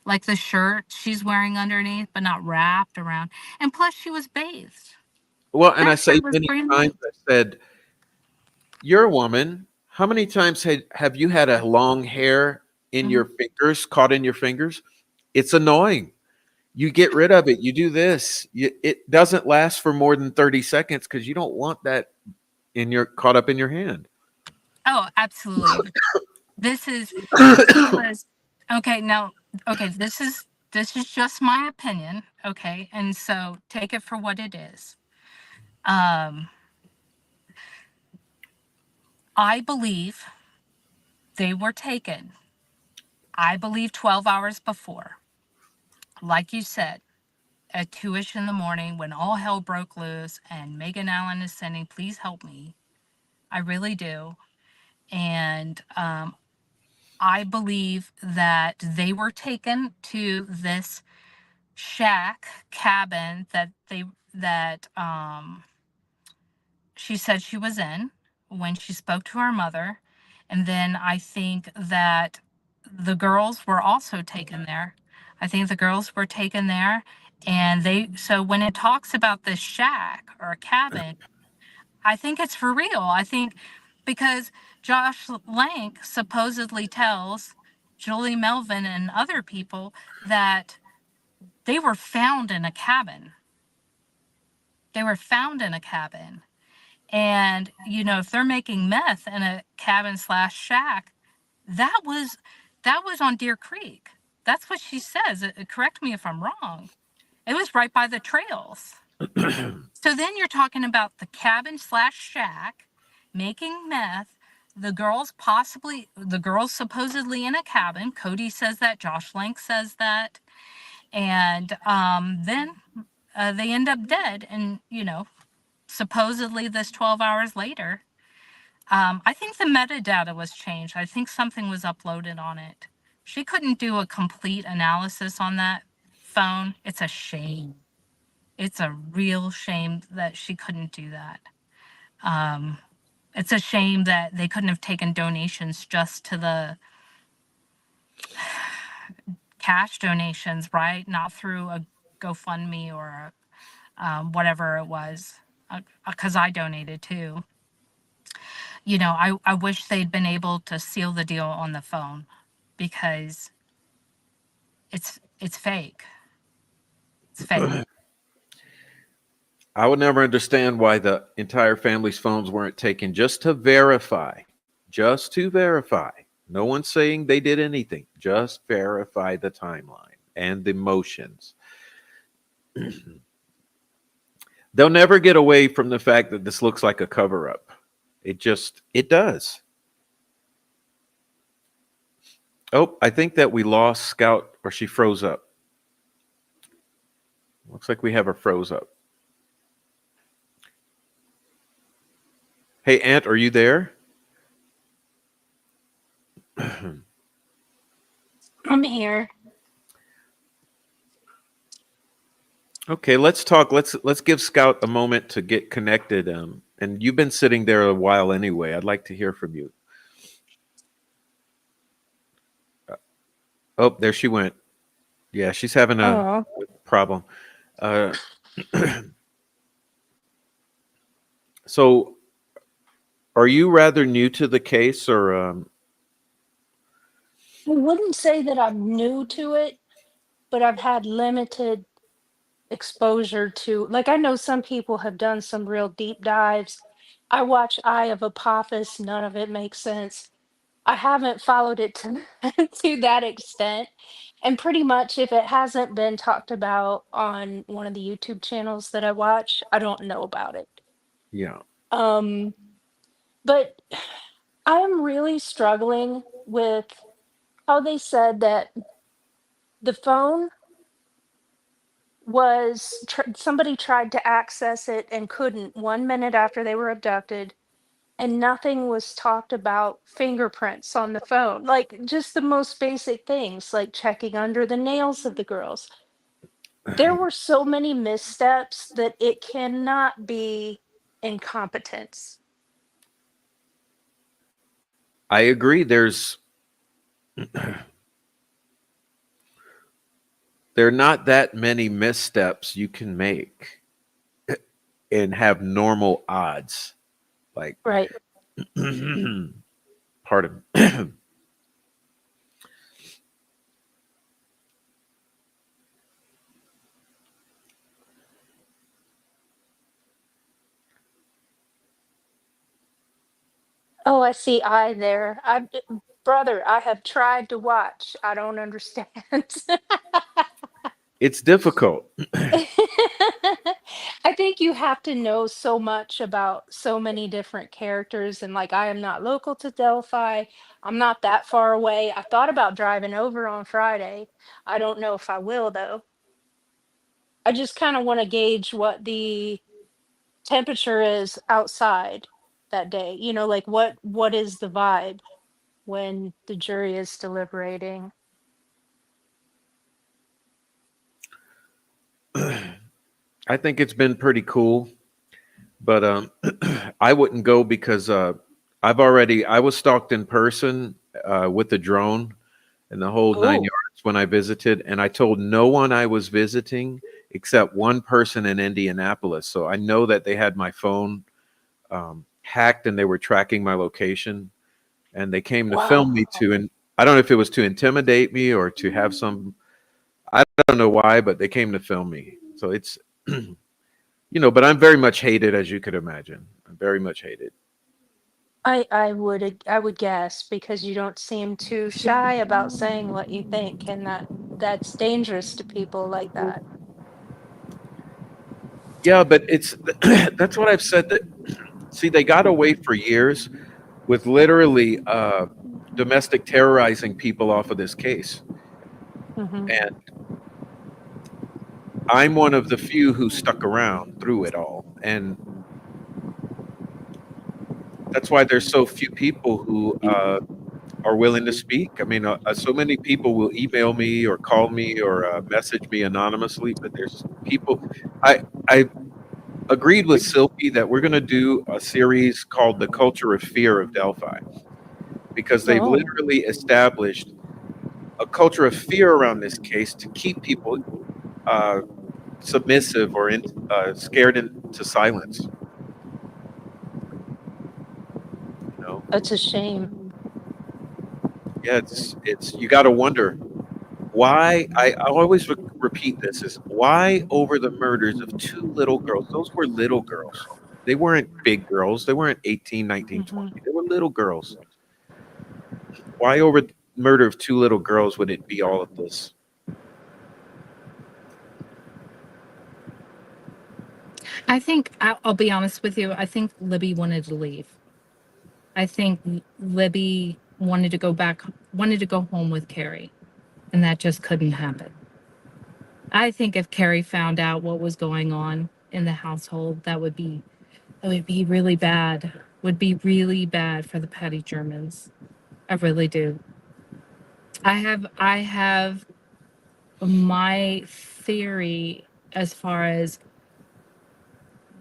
like the shirt she's wearing underneath, but not wrapped around. And plus, she was bathed. Well, and That I say shirt was many brand times, new. I said, you're a woman. How many times have you had a long hair in your fingers, caught in your fingers? It's annoying. You get rid of it. You do this. It doesn't last for more than 30 seconds because you don't want that caught up in your hand. Oh, absolutely. This is was okay. Now, okay, this is just my opinion. Okay, and so take it for what it is. Um, I believe they were taken. I believe 12 hours before, like you said, at 2ish in the morning when all hell broke loose and Megan Allen is sending, please help me. I really do. And I believe that they were taken to this shack cabin that she said she was in when she spoke to her mother. And then I think that the girls were also taken there. I think the girls were taken there. And so when it talks about this shack or a cabin, I think it's for real. I think because Josh Lank supposedly tells Julie Melvin and other people that they were found in a cabin. They were found in a cabin. And, if they're making meth in a cabin slash shack, that was on Deer Creek. That's what she says. Correct me if I'm wrong. It was right by the trails. So then you're talking about the cabin slash shack making meth. The girls supposedly in a cabin. Cody says that. Josh Lank says that. And then they end up dead. And, supposedly this 12 hours later, I think the metadata was changed. I think something was uploaded on it. She couldn't do a complete analysis on that phone. It's a shame. It's a real shame that she couldn't do that. It's a shame that they couldn't have taken donations just to the cash donations, right? Not through a GoFundMe or whatever it was, because I donated too. I wish they'd been able to seal the deal on the phone because it's fake. It's fake. I would never understand why the entire family's phones weren't taken just to verify. Just to verify. No one's saying they did anything. Just verify the timeline and the motions. They'll never get away from the fact that this looks like a cover-up. It does. Oh, I think that we lost Scout, or she froze up. Looks like we have her froze up. Hey, Ant, are you there? I'm here. Okay, let's talk. Let's give Scout a moment to get connected. And you've been sitting there a while anyway. I'd like to hear from you. Oh, there she went. Yeah, she's having a problem. So, are you rather new to the case, or? I wouldn't say that I'm new to it, but I've had limited exposure to, like, I know some people have done some real deep dives. I watch Eye of Apophis, none of it makes sense. I haven't followed it to to that extent. And pretty much if it hasn't been talked about on one of the YouTube channels that I watch, I don't know about it. Yeah. Um, but I'm really struggling with how they said that the phone was somebody tried to access it and couldn't 1 minute after they were abducted, and nothing was talked about fingerprints on the phone, like just the most basic things like checking under the nails of the girls. There were so many missteps that it cannot be incompetence. I agree. There are not that many missteps you can make and have normal odds. Like, Right. Pardon. Oh, I see I there. Brother, I have tried to watch. I don't understand. It's difficult. I think you have to know so much about so many different characters. And like, I am not local to Delphi. I'm not that far away. I thought about driving over on Friday. I don't know if I will, though. I just kind of want to gauge what the temperature is outside that day. Like what is the vibe when the jury is deliberating? I think it's been pretty cool, but I wouldn't go because I was stalked in person with the drone and the whole nine Oh, yards when I visited, and I told no one I was visiting except one person in Indianapolis. So I know that they had my phone hacked and they were tracking my location, and they came to film me wow. to, and I don't know if it was to intimidate me or to have some, I don't know why, but they came to film me. So it's, but I'm very much hated, as you could imagine. I'm very much hated. I would guess because you don't seem too shy about saying what you think, and that's dangerous to people like that. Yeah, but it's that's what I've said. That see, they got away for years with literally domestic terrorizing people off of this case, Hmm. and I'm one of the few who stuck around through it all, and that's why there's so few people who are willing to speak. I mean, so many people will email me or call me or message me anonymously, but there's people. I agreed with Silky that we're going to do a series called "The Culture of Fear of Delphi" because they've Oh, literally established a culture of fear around this case to keep people uh, submissive or scared into silence. You know, that's a shame. yeah, it's you got to wonder why. I always repeat this: is why over the murders of two little girls? Those were little girls. They weren't big girls. They weren't 18, 19, Hmm. 20. They were little girls. Why over the murder of two little girls would it be all of this? I think I'll be honest with you. I think Libby wanted to leave. I think Libby wanted to go home with Carrie, and that just couldn't happen. I think if Carrie found out what was going on in the household, that would be really bad. Would be really bad for the Patty Germans. I really do. I have my theory as far as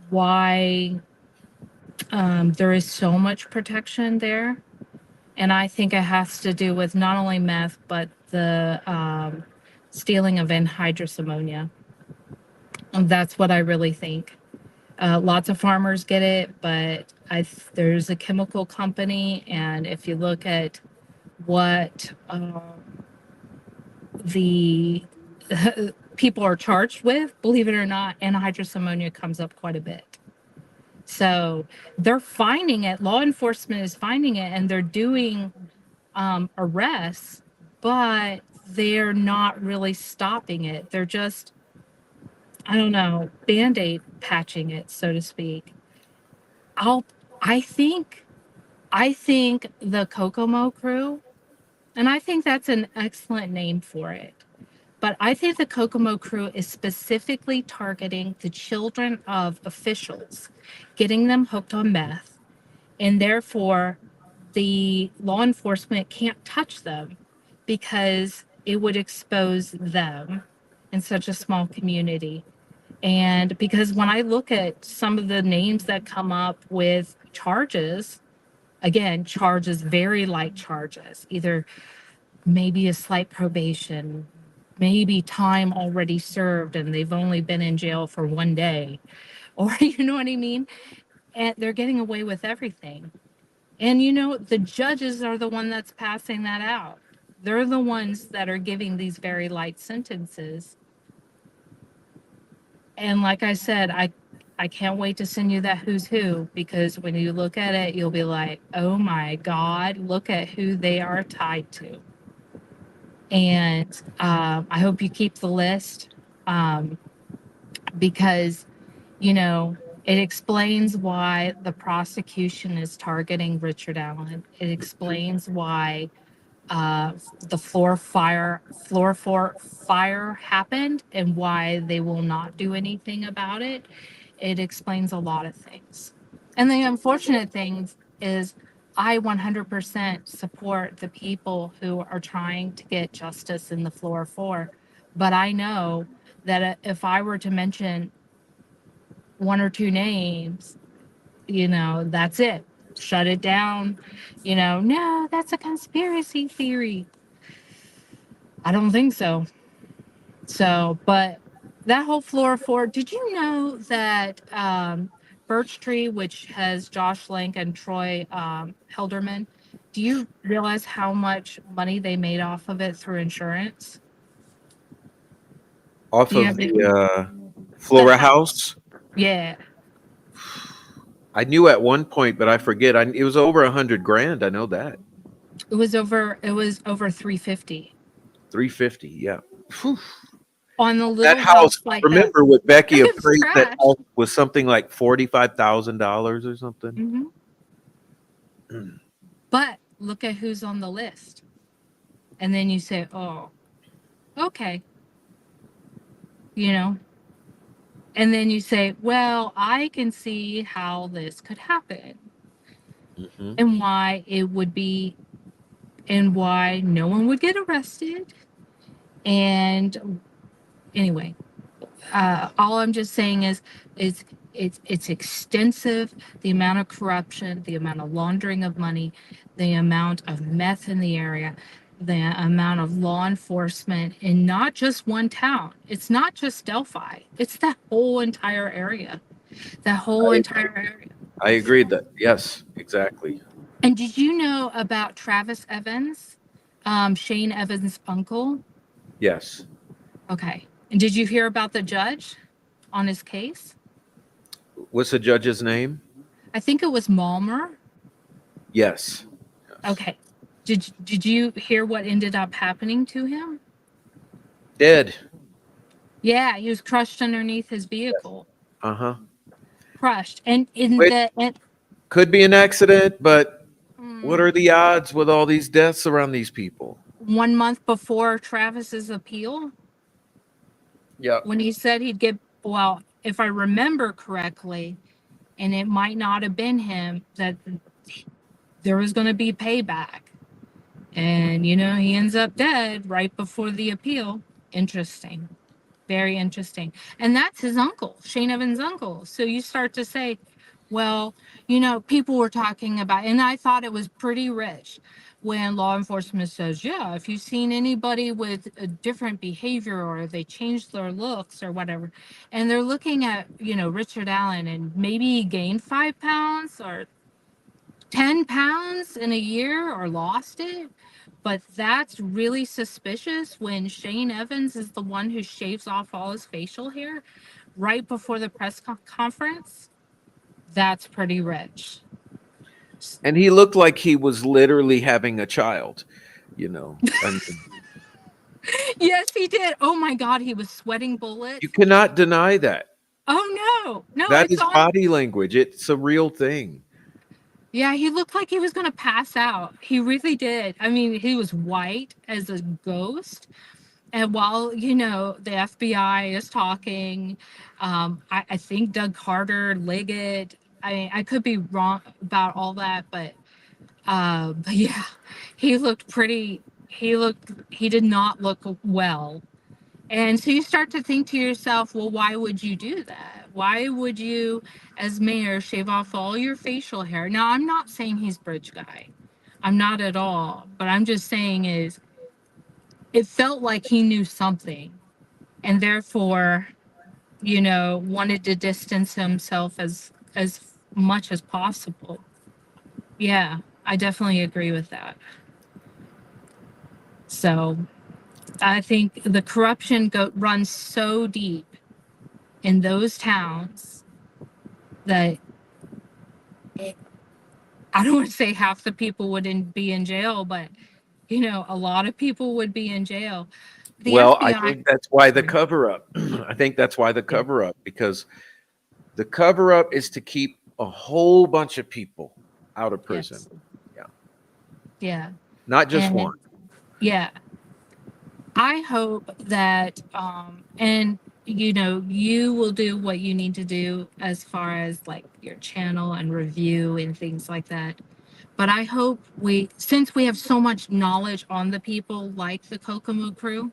why there is so much protection there. And I think it has to do with not only meth, but the stealing of anhydrous ammonia. And that's what I really think. Lots of farmers get it, but there's a chemical company, and if you look at what the people are charged with, believe it or not, anhydrous ammonia comes up quite a bit. So they're finding it. Law enforcement is finding it, and they're doing arrests, but they're not really stopping it. They're just, I don't know, band-aid patching it, so to speak. I'll, I think, I think the Kokomo crew, and I think that's an excellent name for it. But I think the Kokomo crew is specifically targeting the children of officials, getting them hooked on meth, and therefore the law enforcement can't touch them because it would expose them in such a small community. And because when I look at some of the names that come up with charges, again, charges, very light charges, either maybe a slight probation, maybe time already served and they've only been in jail for 1 day, or you know what I mean? And they're getting away with everything. And you know, the judges are the one that's passing that out. They're the ones that are giving these very light sentences. And like I said, I can't wait to send you that who's who, because when you look at it, you'll be like, oh my God, look at who they are tied to. And I hope you keep the list, because, you know, it explains why the prosecution is targeting Richard Allen. It explains why the floor four fire happened and why they will not do anything about it. It explains a lot of things. And the unfortunate thing is I 100% support the people who are trying to get justice in the floor four. But I know that if I were to mention one or two names, you know, that's it. Shut it down. You know, no, that's a conspiracy theory. I don't think so. So, but that whole floor four, did you know that Birch Tree, which has Josh Lank and Troy Helderman, do you realize how much money they made off of it through insurance? Off Do you of have the the Flora house? house. Yeah, I knew at one point, but I forget. It was over 100 grand. I know that. it was over 350 350. Yeah. Whew. on the That little house. house like that. Remember what Becky It was appraised that trash. house was something like $45,000 or something. But look at who's on the list. And then you say, oh, okay, you know. And then you say, well, I can see how this could happen Mm-hmm. and why it would be, and why no one would get arrested. And anyway, all I'm just saying is it's extensive, the amount of corruption, the amount of laundering of money, the amount of meth in the area, the amount of law enforcement in not just one town. It's not just Delphi. It's that whole entire area. That whole entire area. I agree that yes, exactly. And did you know about Travis Evans, Shane Evans' uncle? Yes. Okay. And did you hear about the judge on his case? What's the judge's name? I think it was Malmer. Yes. Okay. Did you hear what ended up happening to him? Dead. Yeah, he was crushed underneath his vehicle. Uh-huh. Crushed. And in Which the and, could be an accident, but what mm, are the odds with all these deaths around these people? 1 month before Travis's appeal, Yeah. when he said he'd get, well, if I remember correctly, and it might not have been him, that there was going to be payback. And, you know, he ends up dead right before the appeal. Interesting. Very interesting. And that's his uncle, Shane Evans' uncle. So you start to say, well, you know, people were talking about, and I thought it was pretty rich when law enforcement says, yeah, if you've seen anybody with a different behavior or they changed their looks or whatever, and they're looking at, you know, Richard Allen and maybe he gained 5 pounds or 10 pounds in a year or lost it. But that's really suspicious when Shane Evans is the one who shaves off all his facial hair right before the press conference. That's pretty rich. And he looked like he was literally having a child, you know. I mean, Yes, he did. Oh my God, he was sweating you bullets. cannot deny that. Oh no, no, That it's is on. body language. It's a real thing. Yeah, he looked like he was going to pass out. He really did. I mean, he was white as a ghost. And while, you know, the FBI is talking, I think Doug Carter, Liggett, I mean, I could be wrong about all that, but yeah, he did not look well. And so you start to think to yourself, well, why would you do that? Why would you, as mayor, shave off all your facial hair? Now, I'm not saying he's bridge guy. I'm not at all. But I'm just saying is it felt like he knew something and therefore, you know, wanted to distance himself as much as possible. Yeah, I definitely agree with that. So I think the corruption runs so deep in those towns that I don't want to say half the people wouldn't be in jail, but a lot of people would be in jail. The Well, I FBI, think that's why the sorry, cover up. I think that's why the yeah, cover up, because the cover up is to keep a whole bunch of people out of prison. yes, Yeah. yeah, Not just one. and yeah, I hope that, and you will do what you need to do as far as like your channel and review and things like that. But I hope since we have so much knowledge on the people like the Kokomo crew,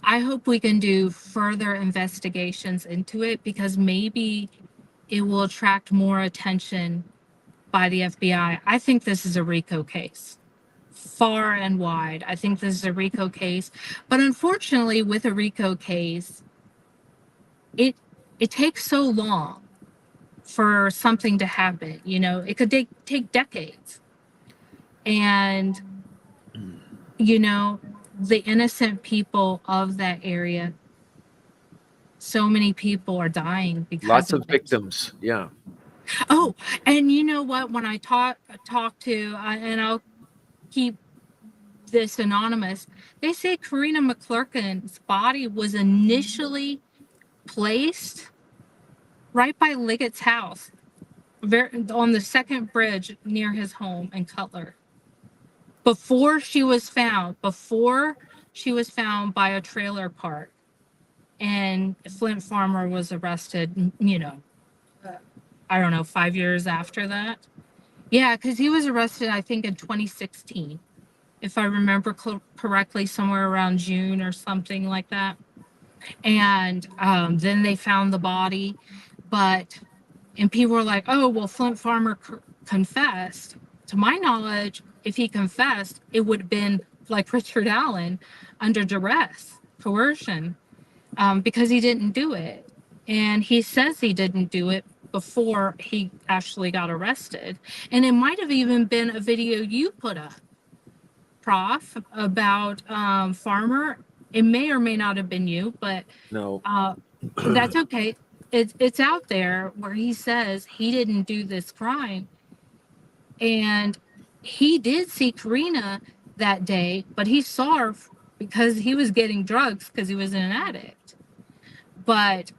I hope we can do further investigations into it because maybe it will attract more attention by the FBI. I think this is a RICO case. Far and wide. I think this is a RICO case. But unfortunately, with a RICO case, it it takes so long for something to happen. It could take decades. And the innocent people of that area, so many people are dying because Lots of of it. victims. Yeah. Oh, and you know what? When I talk to, and I'll keep this anonymous, they say Karina McClurkin's body was initially placed right by Liggett's house, on the second bridge near his home in Cutler. Before she was found by a trailer park, and Flint Farmer was arrested, I don't know, 5 years after that. Yeah, because he was arrested, I think, in 2016, if I remember correctly, somewhere around June or something like that. And then they found the body, and people were like, "Oh, well, Flint Farmer confessed." To my knowledge, if he confessed, it would have been like Richard Allen, under duress, coercion, because he didn't do it. And he says he didn't do it before he actually got arrested. And it might have even been a video you put up, Prof, about Farmer. It may or may not have been you, but No. that's okay. It's out there where he says he didn't do this crime. And he did see Karina that day, but he saw her because he was getting drugs because he was an addict. But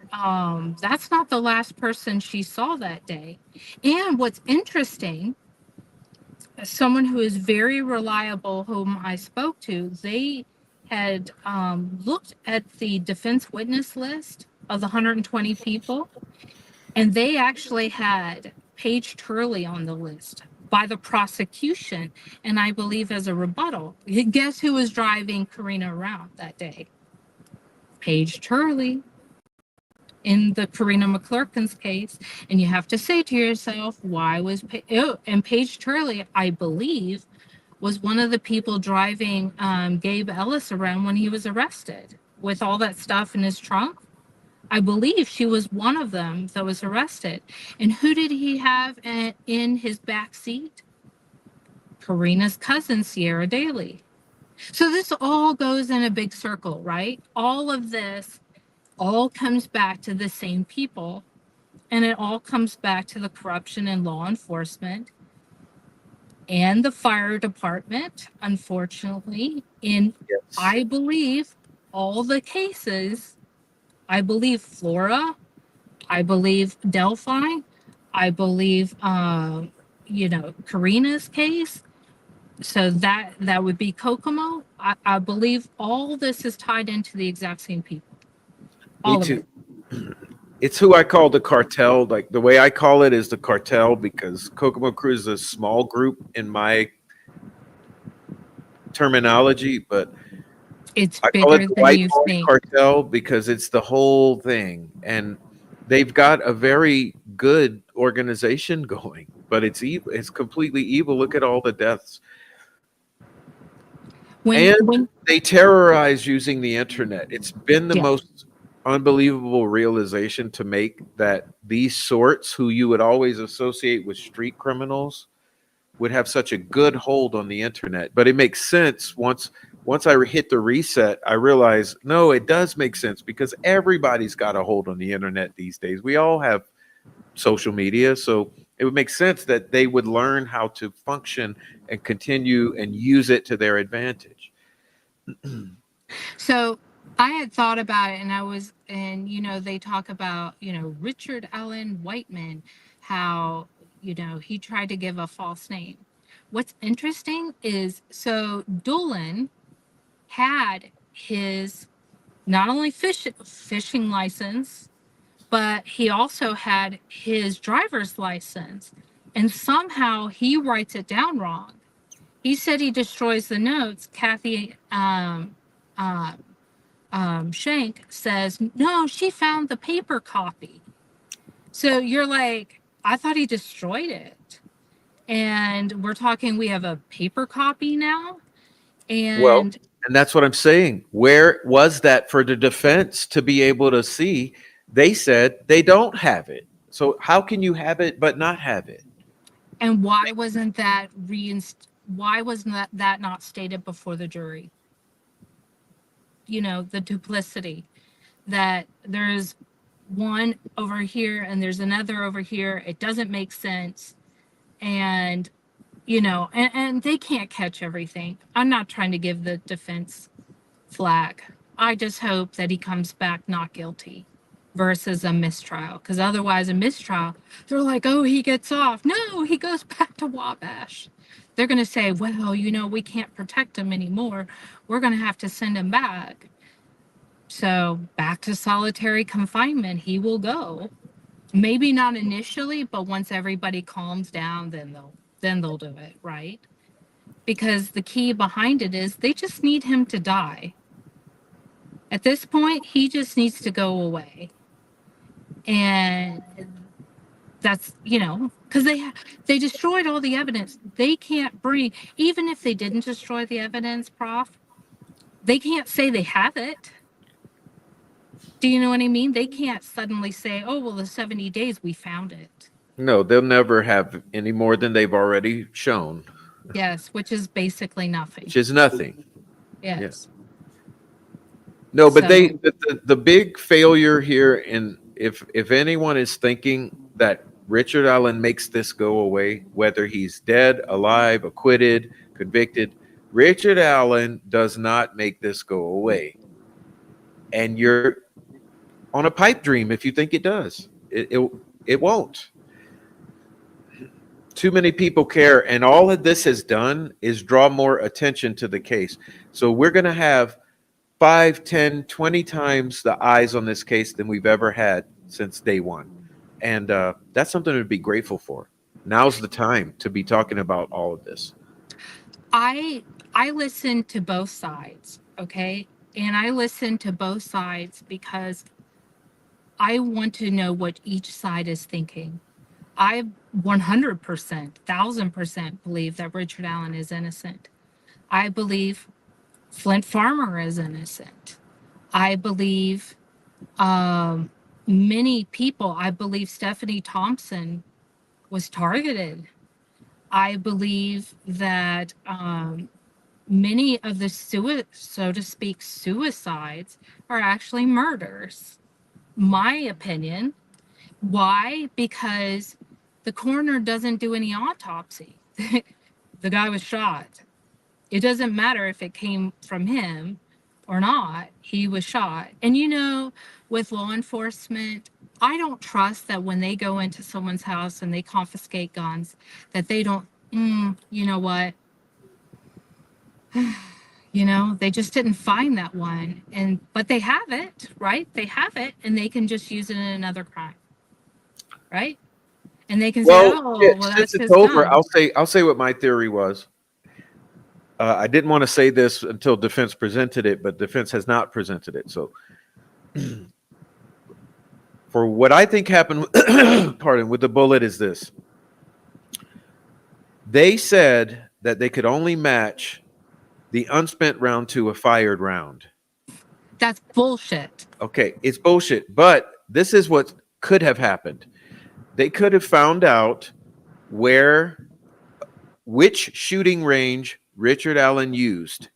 that's not the last person she saw that day. And what's interesting, someone who is very reliable, whom I spoke to, they had looked at the defense witness list of the 120 people, and they actually had Paige Turley on the list by the prosecution, and I believe as a rebuttal. Guess who was driving Karina around that day? Paige Turley, in the Karina McClurkin's case. And you have to say to yourself, why was and Paige Turley, I believe, was one of the people driving Gabe Ellis around when he was arrested with all that stuff in his trunk. I believe she was one of them that was arrested. And who did he have in his back seat? Karina's cousin, Sierra Daly. So this all goes in a big circle, right? All of this all comes back to the same people, and it all comes back to the corruption in law enforcement and the fire department, unfortunately. In, Yes. I believe, all the cases, I believe Flora, I believe Delphi, I believe, Karina's case. So that would be Kokomo. I believe all this is tied into the exact same people. Me All of too. it. It's who I call the cartel. Like the way I call it is the cartel, because Kokomo Crew is a small group in my terminology, but It's I call it bigger the than white you boy think. cartel because it's the whole thing. And they've got a very good organization going, but it's evil. It's completely evil. Look at all the deaths. When And when they terrorize using the internet. It's been the yeah. most unbelievable realization to make that these sorts who you would always associate with street criminals would have such a good hold on the internet. But it makes sense once I hit the reset, I realized, no, it does make sense because everybody's got a hold on the internet these days. We all have social media. So it would make sense that they would learn how to function and continue and use it to their advantage. So I had thought about it, and they talk about, Richard Allen Whiteman, how, he tried to give a false name. What's interesting is, so Doolin had his not only fishing license, but he also had his driver's license, and somehow he writes it down wrong. He said he destroys the notes. Kathy Shank says, no, she found the paper copy. So you're like, I thought he destroyed it. And we're talking, we have a paper copy now. Well, And and that's what I'm saying. Where was that for the defense to be able to see? They said they don't have it. So how can you have it but not have it? and why wasn't that that not stated before the jury? The duplicity, that there's one over here and there's another over here. It doesn't make sense. And and they can't catch everything. I'm not trying to give the defense flack. I just hope that he comes back not guilty versus a mistrial, because otherwise a mistrial, they're like, oh, he gets off. No, he goes back to Wabash. They're going to say, well, we can't protect him anymore. We're going to have to send him back. So back to solitary confinement he will go. Maybe not initially, but once everybody calms down, then they'll do it, right? Because the key behind it is they just need him to die. At this point, he just needs to go away. And that's, because they destroyed all the evidence. They can't bring, even if they didn't destroy the evidence, Prof, they can't say they have it. Do you know what I mean? They can't suddenly say, oh, well, the 70 days we found it. No, they'll never have any more than they've already shown. Yes, which is basically nothing. Which is nothing. Yes. No, but So- the big failure here, and if anyone is thinking that Richard Allen makes this go away, whether he's dead, alive, acquitted, convicted, Richard Allen does not make this go away. And you're on a pipe dream if you think it does. It won't. Too many people care, and all of this has done is draw more attention to the case. So we're going to have 5, 10, 20 times the eyes on this case than we've ever had since day one. And that's something to be grateful for. Now's the time to be talking about all of this. I listen to both sides, okay? And I listen to both sides because I want to know what each side is thinking. I 100%, 1000% believe that Richard Allen is innocent. I believe Flint Farmer is innocent. I believe many people, I believe Stephanie Thompson was targeted. I believe that many of the so to speak suicides are actually murders. My opinion. Why? Because the coroner doesn't do any autopsy. The guy was shot. It doesn't matter if it came from him or not. He was shot. And with law enforcement, I don't trust that when they go into someone's house and they confiscate guns, that they don't, you know what? They just didn't find that one. But they have it, right? They have it, and they can just use it in another crime. Right? And they can say, that's since his it's over, gun. I'll say what my theory was. I didn't want to say this until defense presented it, but defense has not presented it. So for what I think happened, with the bullet is this. They said that they could only match the unspent round to a fired round. That's bullshit. Okay, it's bullshit, but this is what could have happened. They could have found out where which shooting range Richard Allen used.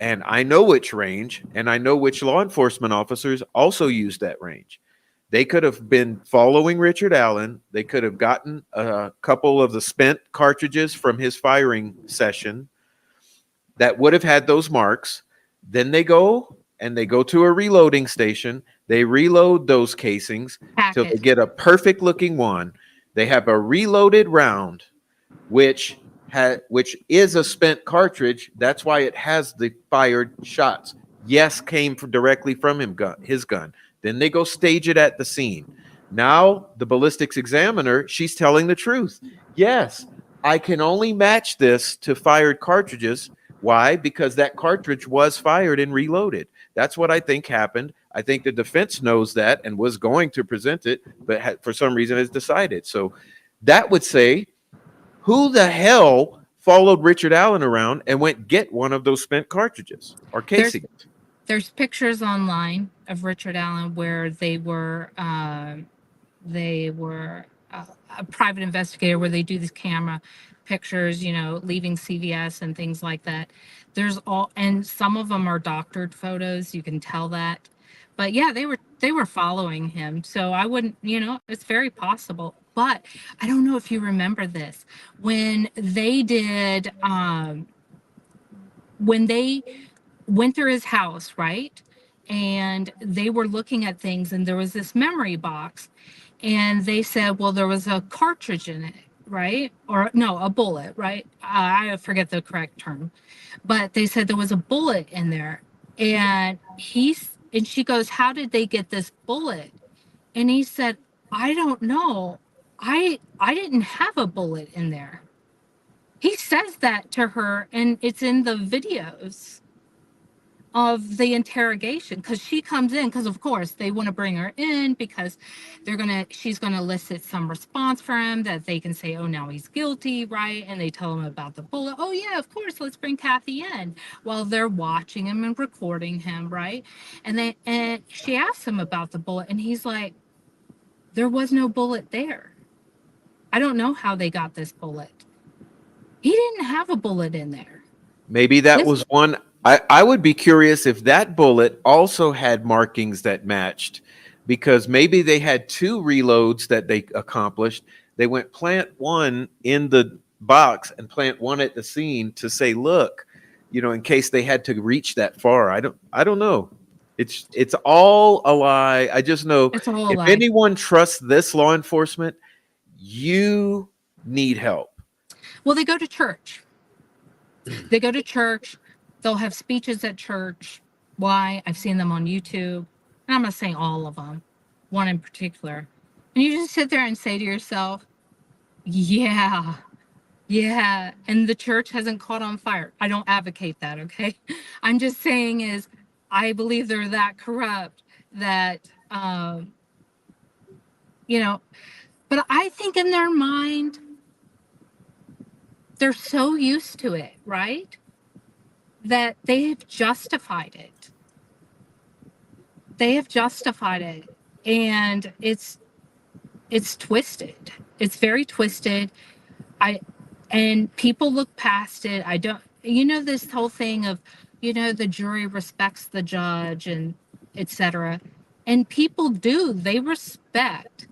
And I know which range, and I know which law enforcement officers also used that range. They could have been following Richard Allen. They could have gotten a couple of the spent cartridges from his firing session that would have had those marks. Then they go to a reloading station. They reload those casings till they get a perfect looking one. They have a reloaded round, which is a spent cartridge. That's why it has the fired shots. Yes, came directly from his gun. Then they go stage it at the scene. Now the ballistics examiner, she's telling the truth. Yes, I can only match this to fired cartridges. Why? Because that cartridge was fired and reloaded. That's what I think happened. I think the defense knows that and was going to present it, but for some reason has decided. So that would say, who the hell followed Richard Allen around and went get one of those spent cartridges or casings? There's pictures online of Richard Allen where they were a private investigator, where they do these camera pictures, leaving CVS and things like that. And some of them are doctored photos. You can tell that. But yeah, they were following him. So I wouldn't, it's very possible. But I don't know if you remember this. When they did, when they went through his house, right? And they were looking at things, and there was this memory box. And they said, well, there was a cartridge in it, right? Or no, a bullet, right? I forget the correct term. But they said there was a bullet in there. And she goes, how did they get this bullet? And he said, I don't know. I didn't have a bullet in there. He says that to her, and it's in the videos of the interrogation, because she comes in, because of course they want to bring her in because she's gonna elicit some response from him that they can say, oh, now he's guilty, right? And they tell him about the bullet. Oh yeah, of course, let's bring Kathy in, while they're watching him and recording him, right? And she asks him about the bullet, and he's like, there was no bullet there. I don't know how they got this bullet. He didn't have a bullet in there. Maybe that was one. I would be curious if that bullet also had markings that matched, because maybe they had two reloads that they accomplished. They went plant one in the box and plant one at the scene to say, look, in case they had to reach that far. I don't know. It's all a lie. I just know if anyone trusts this law enforcement, you need help. Well, they go to church. They go to church. They'll have speeches at church. Why? I've seen them on YouTube. And I'm not saying all of them, one in particular. And you just sit there and say to yourself, yeah. And the church hasn't caught on fire. I don't advocate that, okay? I'm just saying I believe they're that corrupt that, but I think in their mind, they're so used to it, right? That they've justified it. And it's twisted. It's very twisted. And people look past it. This whole thing of, the jury respects the judge and etc. And people do. They respect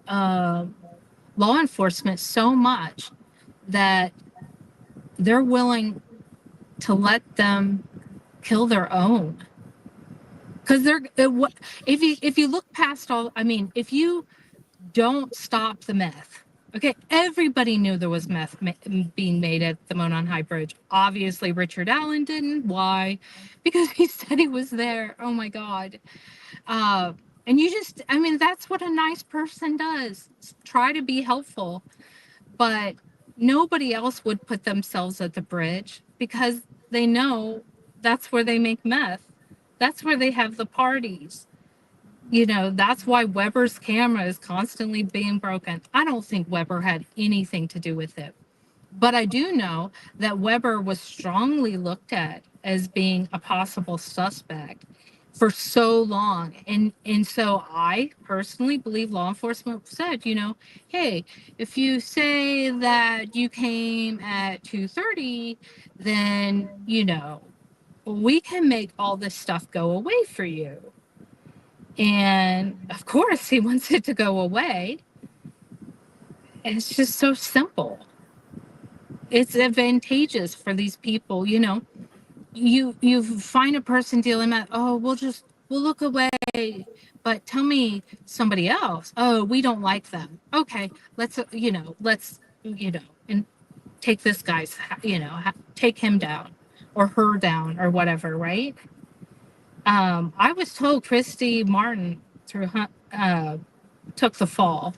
law enforcement so much that they're willing to let them kill their own. Because if you look past if you don't stop the meth, okay, everybody knew there was meth being made at the Monon High Bridge. Obviously, Richard Allen didn't. Why? Because he said he was there. Oh my God. And that's what a nice person does. Try to be helpful. But nobody else would put themselves at the bridge because they know that's where they make meth. That's where they have the parties. That's why Weber's camera is constantly being broken. I don't think Weber had anything to do with it. But I do know that Weber was strongly looked at as being a possible suspect. for so long. And so I personally believe law enforcement said, hey, if you say that you came at 2:30, then we can make all this stuff go away for you. And of course he wants it to go away. It's just so simple. It's advantageous for these people. You find a person dealing with, oh, we'll look away, but tell me somebody else. Oh, we don't like them. Okay, let's and take this guy's, take him down or her down or whatever, right? I was told Christy Martin took the fall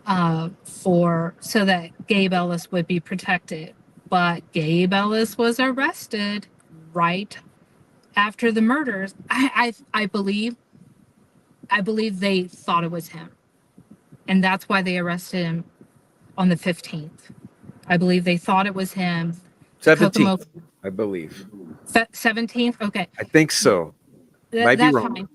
so that Gabe Ellis would be protected, but Gabe Ellis was arrested right after the murders. I believe they thought it was him, and that's why they arrested him on the 15th. I believe they thought it was him. 17th, I believe. 17th. Okay, I think so. Might be that's wrong. fine.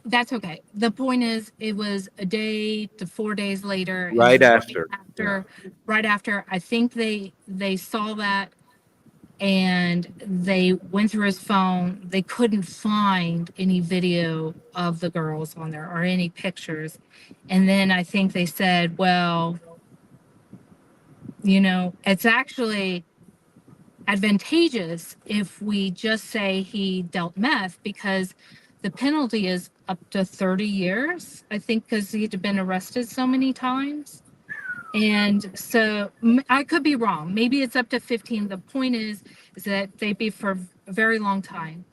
That's okay. The point is, it was a day to 4 days later. Right after. Right after. I think they saw that, and they went through his phone. They couldn't find any video of the girls on there or any pictures. And then I think they said, well, it's actually advantageous if we just say he dealt meth, because the penalty is up to 30 years, I think, because he'd been arrested so many times. And so I could be wrong. Maybe it's up to 15. The point is that they'd be for a very long time.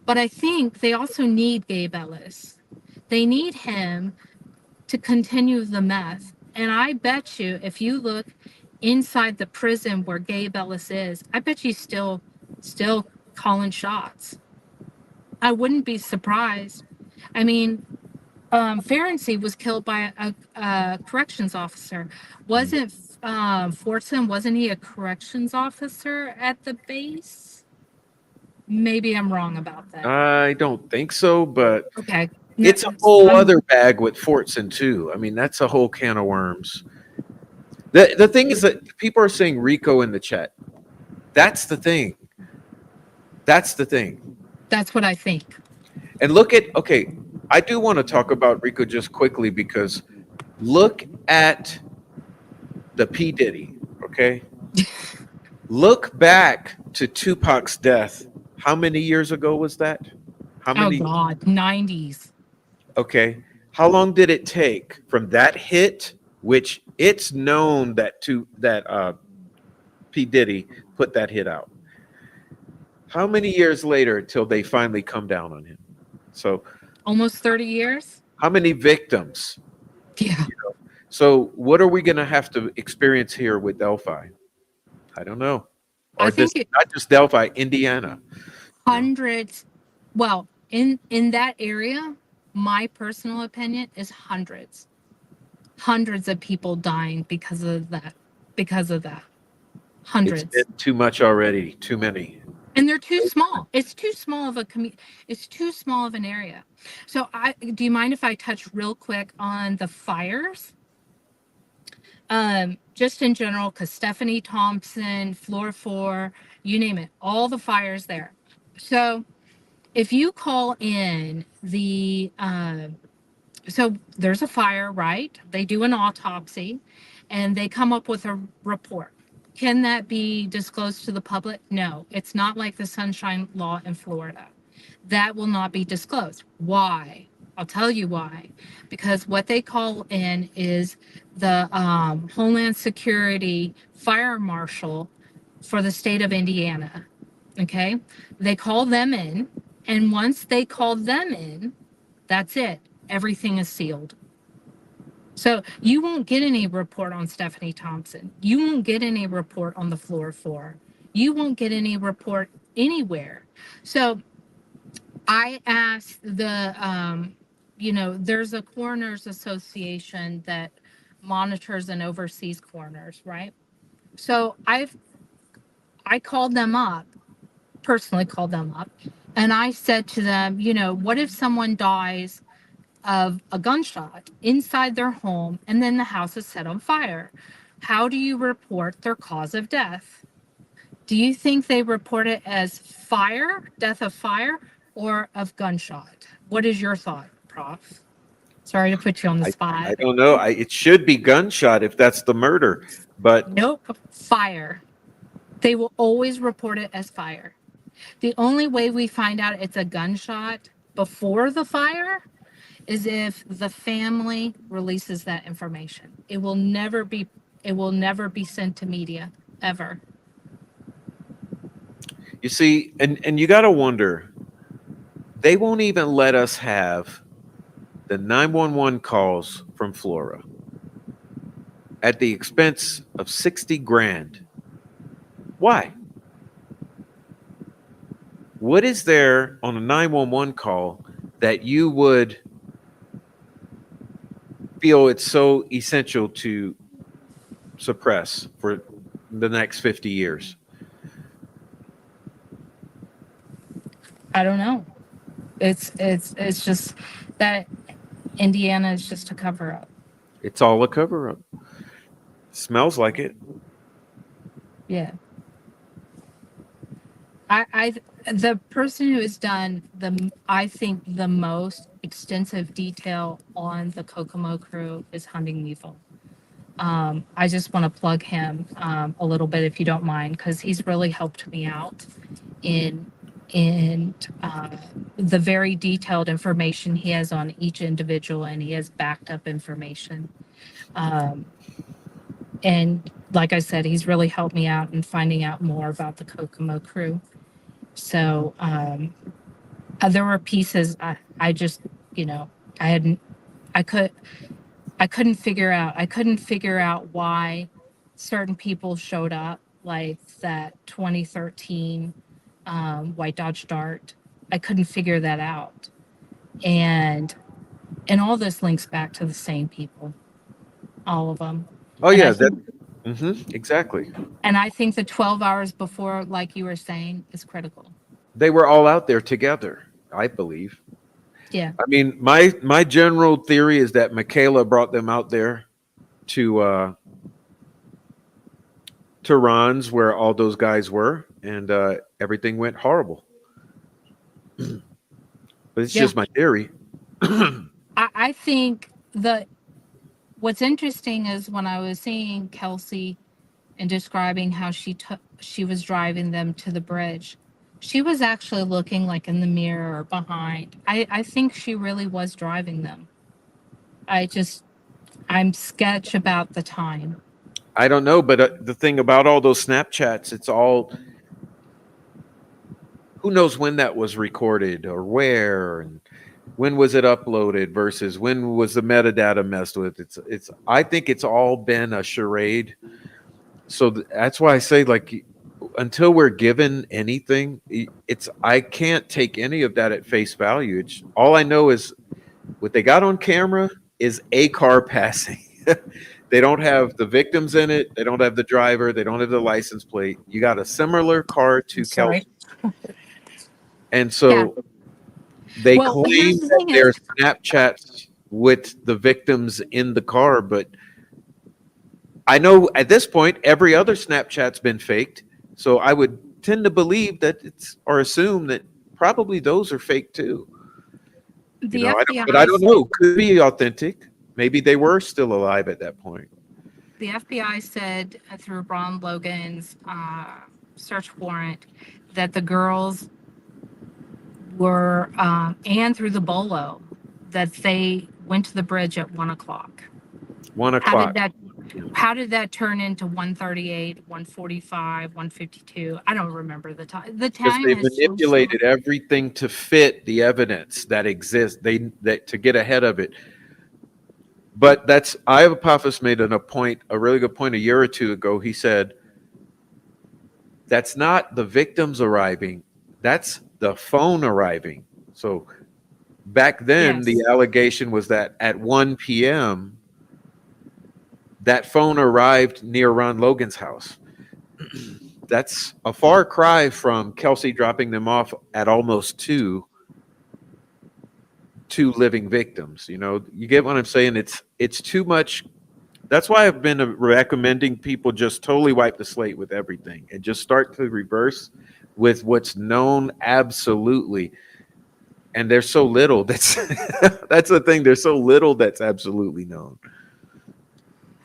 But I think they also need Gabe Ellis. They need him to continue the meth. And I bet you, if you look inside the prison where Gabe Ellis is, I bet you still calling shots. I wouldn't be surprised. I mean, Ferenczi was killed by a corrections officer. Wasn't Fortson, wasn't he a corrections officer at the base? Maybe I'm wrong about that. I don't think so, but Okay. it's a whole other bag with Fortson too. I mean, that's a whole can of worms. The thing is that people are saying Rico in the chat. That's the thing. That's the thing. That's what I think. And look at, okay, I do want to talk about Rico just quickly, because look at the P. Diddy, okay? Look back to Tupac's death. How many years ago was that? How many? Oh, God, 90s. Okay. How long did it take from that hit, which it's known that P. Diddy put that hit out? How many years later till they finally come down on him? So almost 30 years. How many victims? Yeah. So what are we going to have to experience here with Delphi? I don't know. Or I think not just Delphi, Indiana. Hundreds. Well, in that area, my personal opinion is hundreds of people dying because of that. Hundreds. It's been too much already. Too many. And they're too small. It's too small of it's too small of an area. So do you mind if I touch real quick on the fires? Just in general, because Stephanie Thompson, Floor 4, you name it, all the fires there. So if you call in so there's a fire, right? They do an autopsy and they come up with a report. Can that be disclosed to the public? No, it's not like the Sunshine Law in Florida. That will not be disclosed. Why? I'll tell you why. Because what they call in is the Homeland Security Fire Marshal for the state of Indiana. Okay? They call them in, and once they call them in, that's it. Everything is sealed. So you won't get any report on Stephanie Thompson. You won't get any report on the Floor 4. You won't get any report anywhere. So I asked there's a coroners association that monitors and oversees coroners, right? So I called them up, personally called them up, And I said to them, you know, what if someone dies of a gunshot inside their home and then the house is set on fire? How do you report their cause of death? Do you think they report it as fire, death of fire, or of gunshot? What is your thought, Prof? Sorry to put you on the I spot. don't know. It should be gunshot if that's the murder, but Nope, fire. They will always report it as fire. The only way we find out it's a gunshot before the fire is if the family releases that information. It will never be sent to media ever. you see, and you got to wonder, they won't even let us have the 911 calls from Flora at the expense of 60 grand. Why? What is there on a 911 call that you would feel it's so essential to suppress for the next 50 years? I don't know. It's just that Indiana is just a cover up. It's all a cover up. Smells like it. Yeah. I the person who has done I think the most extensive detail on the Kokomo crew is Hunting Lethal. I just want to plug him a little bit if you don't mind, because he's really helped me out in the very detailed information he has on each individual, and he has backed up information. And like I said, he's really helped me out in finding out more about the Kokomo crew. So there were pieces I just, you know, I couldn't figure out why certain people showed up, like that 2013 White Dodge Dart. I couldn't figure that out. And all this links back to the same people, all of them. Oh And yeah, exactly. I think the 12 hours before, like you were saying, is critical. They were all out there together, I believe. Yeah. I mean, my general theory is that Michaela brought them out there to Ron's, where all those guys were, and everything went horrible. But it's just my theory. I think what's interesting is when I was seeing Kelsey and describing how she was driving them to the bridge, she was actually looking like in the mirror or behind. I think she really was driving them. I'm sketch about the time. I don't know, but the thing about all those Snapchats, it's all, who knows when that was recorded or where, and when was it uploaded versus when was the metadata messed with. It's I think it's all been a charade. So that's why I say, like, until we're given anything, I can't take any of that at face value. It's all I know is what they got on camera is a car passing. They don't have the victims in it. They don't have the driver. They don't have the license plate. You got a similar car to Kelsey. And so they claim that there's Snapchats with the victims in the car, but I know at this point every other Snapchat's been faked. So I would tend to believe that or assume that probably those are fake too. But I don't know. Could be authentic. Maybe they were still alive at that point. The FBI said through Ron Logan's search warrant that the girls were, and through the Bolo, that they went to the bridge at 1 o'clock. 1 o'clock. How did that turn into 1:38, 1:45, 1:52? I don't remember the time. The time they manipulated everything to fit the evidence that exists. To get ahead of it. But Apophis made a really good point a year or two ago. He said, that's not the victims arriving, that's the phone arriving. So back then, the allegation was that at 1 p.m., that phone arrived near Ron Logan's house. that's a far cry from Kelsey dropping them off at almost two living victims. You know, you get what I'm saying? It's too much. That's why I've been recommending people just totally wipe the slate with everything and just start to reverse with what's known absolutely. And there's so little that's that's the thing. There's so little that's absolutely known.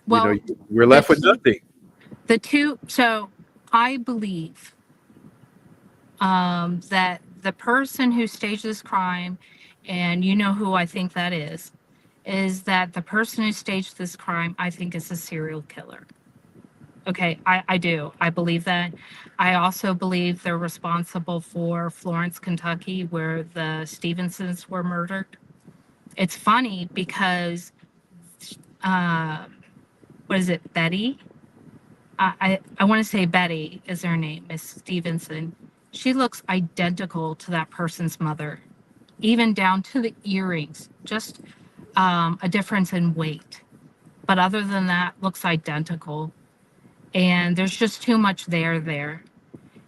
Well, You know, we're left with nothing. So I believe that the person who staged this crime, and you know who I think that is that the person who staged this crime, I think, is a serial killer. Okay, I do. I believe that. I also believe they're responsible for Florence, Kentucky, where the Stevensons were murdered. It's funny because, uh, what is it, Betty? I want to say Betty is her name, Miss Stevenson. She looks identical to that person's mother, even down to the earrings, just a difference in weight. But other than that, looks identical. And there's just too much there.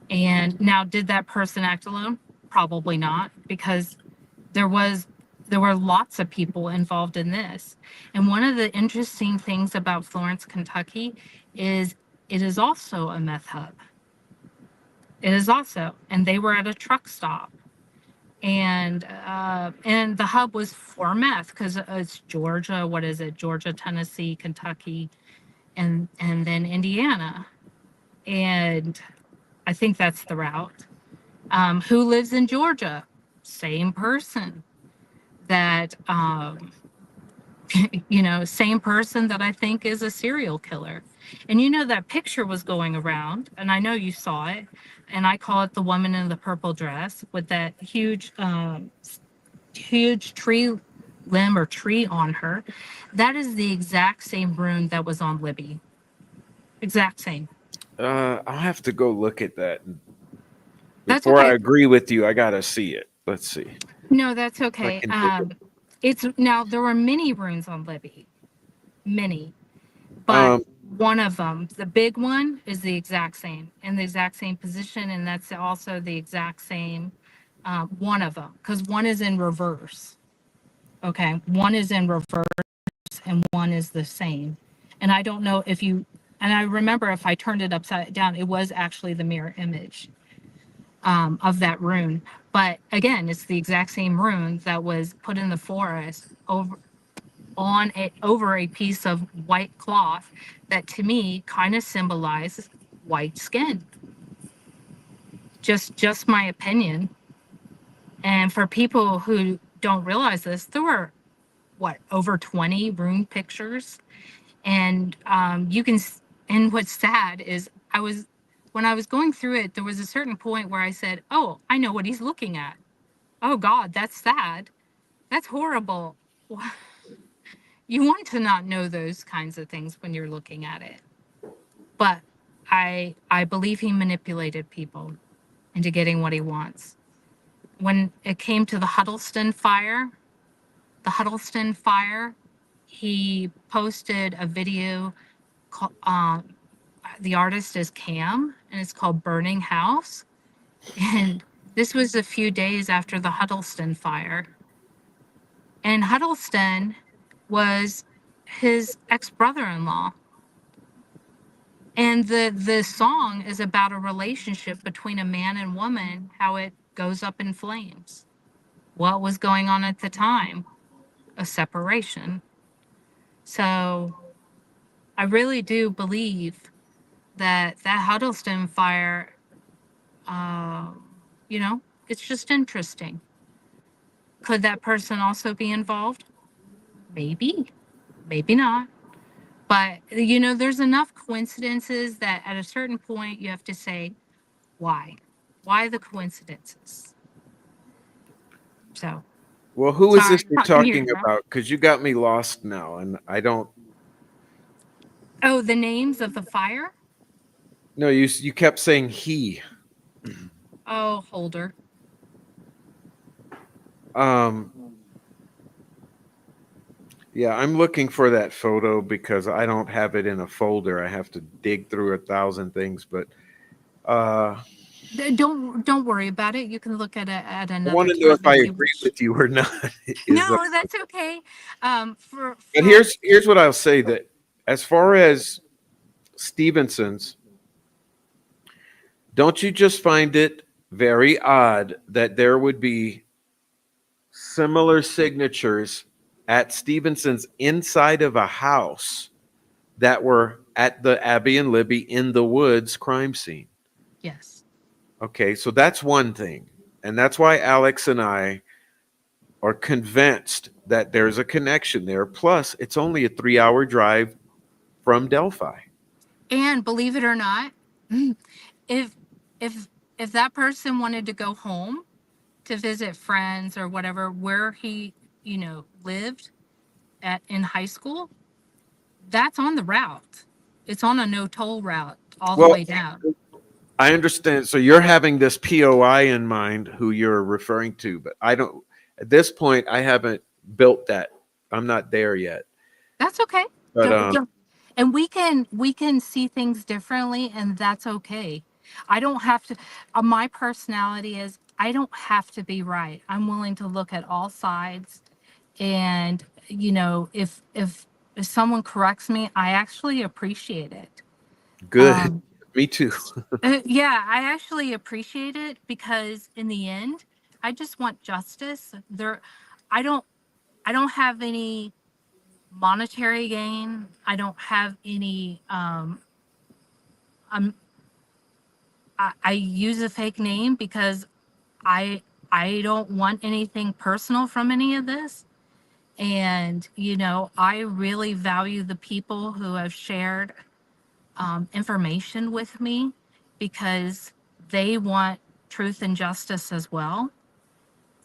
And now, did that person act alone? Probably not, because there were lots of people involved in this. And one of the interesting things about Florence, Kentucky, is it is also a meth hub. It is also, and they were at a truck stop, and the hub was for meth because it's Georgia. What is it? Georgia, Tennessee, Kentucky, and then Indiana, and I think that's the route. Who lives in Georgia? Same person that same person that I think is a serial killer. And you know, that picture was going around, and I know you saw it, and I call it the woman in the purple dress with that huge tree limb or tree on her. That is the exact same rune that was on Libby. Exact same. I'll have to go look at that. That's Before I okay. agree with you, I gotta see it. Let's see. No, that's I okay. can take it. It's now, there were many runes on Libby, many, but one of them, the big one, is the exact same, in the exact same position, and that's also the exact same one of them, because one is in reverse. Okay, one is in reverse and one is the same. And I don't know if you, and I remember if I turned it upside down, it was actually the mirror image of that rune. But again, it's the exact same rune that was put in the forest over a piece of white cloth that to me kind of symbolizes white skin. Just my opinion. And for people who don't realize this, there were over 20 rune pictures, and you can. And what's sad is when I was going through it, there was a certain point where I said, "Oh, I know what he's looking at. Oh God, that's sad. That's horrible." You want to not know those kinds of things when you're looking at it. But I believe he manipulated people into getting what he wants. When it came to the Huddleston fire, he posted a video called, the artist is Cam, and it's called Burning House. And this was a few days after the Huddleston fire. And Huddleston was his ex-brother-in-law. And the song is about a relationship between a man and woman, how it goes up in flames. What was going on at the time? A separation. So I really do believe that Huddleston fire, it's just interesting. Could that person also be involved? Maybe, maybe not. But, there's enough coincidences that at a certain point you have to say, why? Why the coincidences? So, Well, who is sorry, this you're talking here, talking bro. about? Because you got me lost now, and I don't. Oh, the names of the fire? No, you kept saying he. Oh, Holder. Yeah, I'm looking for that photo because I don't have it in a folder. I have to dig through 1,000 things, but Uh, Don't worry about it. You can look at I want another to know time if I if you agree wish. with you or not. Is No, that's okay. but For here's what I'll say, that as far as Stevenson's, don't you just find it very odd that there would be similar signatures at Stevenson's inside of a house that were at the Abby and Libby in the woods crime scene? yes. Okay, so that's one thing. And that's why Alex and I are convinced that there's a connection there. Plus, it's only a 3-hour drive from Delphi. And believe it or not, if if if that person wanted to go home to visit friends or whatever where he, lived at in high school, that's on the route. It's on a no toll route all the Well, way down. I understand. So you're having this POI in mind who you're referring to, but I don't, at this point, I haven't built that. I'm not there yet. That's okay. But And we can see things differently, and that's okay. I don't have to. My personality is I don't have to be right. I'm willing to look at all sides, and if someone corrects me, I actually appreciate it. good. Um, Me too. yeah, I actually appreciate it because in the end, I just want justice. I don't. I don't have any monetary gain. I don't have any. I use a fake name because I I don't want anything personal from any of this. And I really value the people who have shared information with me because they want truth and justice as well.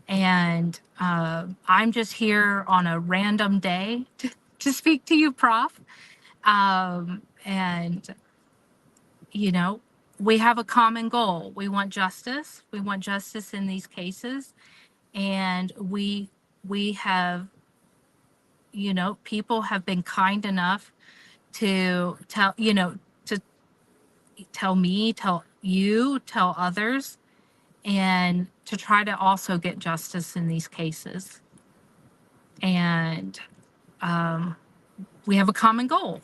And I'm just here on a random day to speak to you, Prof. And we have a common goal. We want justice. We want justice in these cases, and we have, people have been kind enough to tell me, tell you, tell others, and to try to also get justice in these cases. And we have a common goal.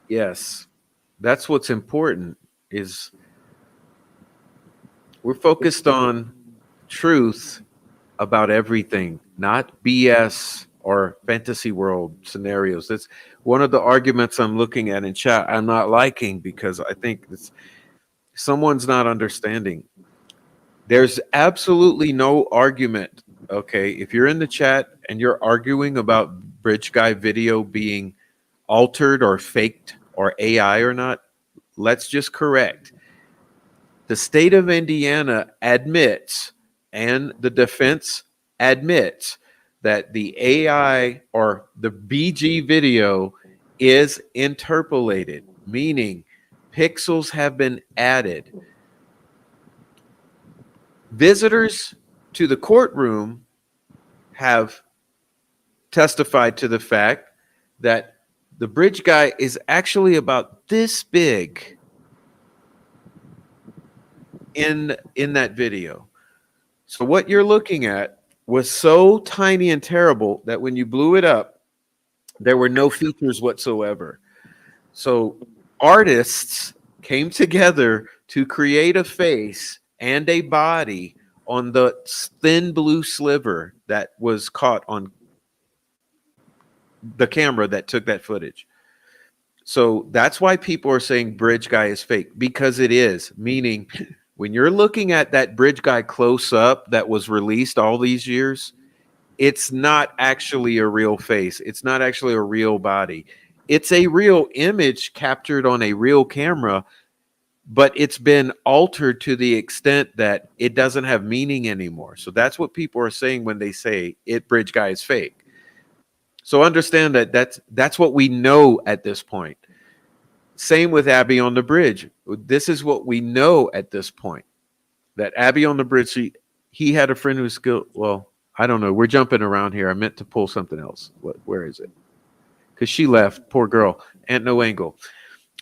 Yes. That's what's important, is we're focused on truth about everything, not BS or fantasy world scenarios. That's one of the arguments I'm looking at in chat. I'm not liking, because I think someone's not understanding. There's absolutely no argument. Okay, if you're in the chat and you're arguing about Bridge Guy video being altered or faked or AI or not, let's just correct. The state of Indiana admits, and the defense admits, that the AI or the BG video is interpolated, meaning pixels have been added. Visitors to the courtroom have testified to the fact that the bridge guy is actually about this big in that video. So what you're looking at was so tiny and terrible that when you blew it up, there were no features whatsoever. So artists came together to create a face and a body on the thin blue sliver that was caught on the camera that took that footage. So that's why people are saying Bridge Guy is fake, because it is. Meaning, when you're looking at that Bridge Guy close up that was released all these years, it's not actually a real face. It's not actually a real body. It's a real image captured on a real camera, but it's been altered to the extent that it doesn't have meaning anymore. So that's what people are saying when they say Bridge Guy is fake. So understand that that's what we know at this point. Same with Abby on the bridge. This is what we know at this point. That Abby on the bridge, he had a friend who's skilled. Well, I don't know. We're jumping around here. I meant to pull something else. Where is it? Because she left. Poor girl. Aunt No Angle.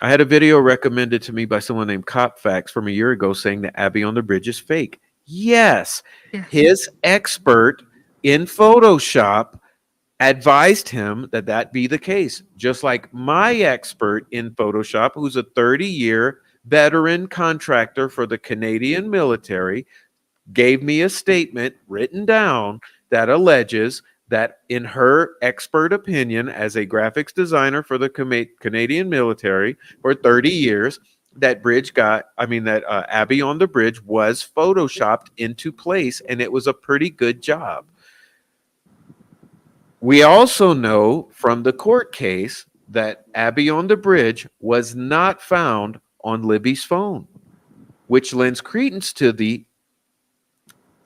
I had a video recommended to me by someone named Copfax from a year ago saying that Abby on the Bridge is fake. Yes, Yes. his expert in Photoshop advised him that that be the case. Just like my expert in Photoshop, who's a 30-year veteran contractor for the Canadian military, gave me a statement written down that alleges that, in her expert opinion, as a graphics designer for the Canadian military for 30 years, that Abby on the Bridge was photoshopped into place, and it was a pretty good job. We also know from the court case that Abby on the Bridge was not found on Libby's phone, which lends credence to the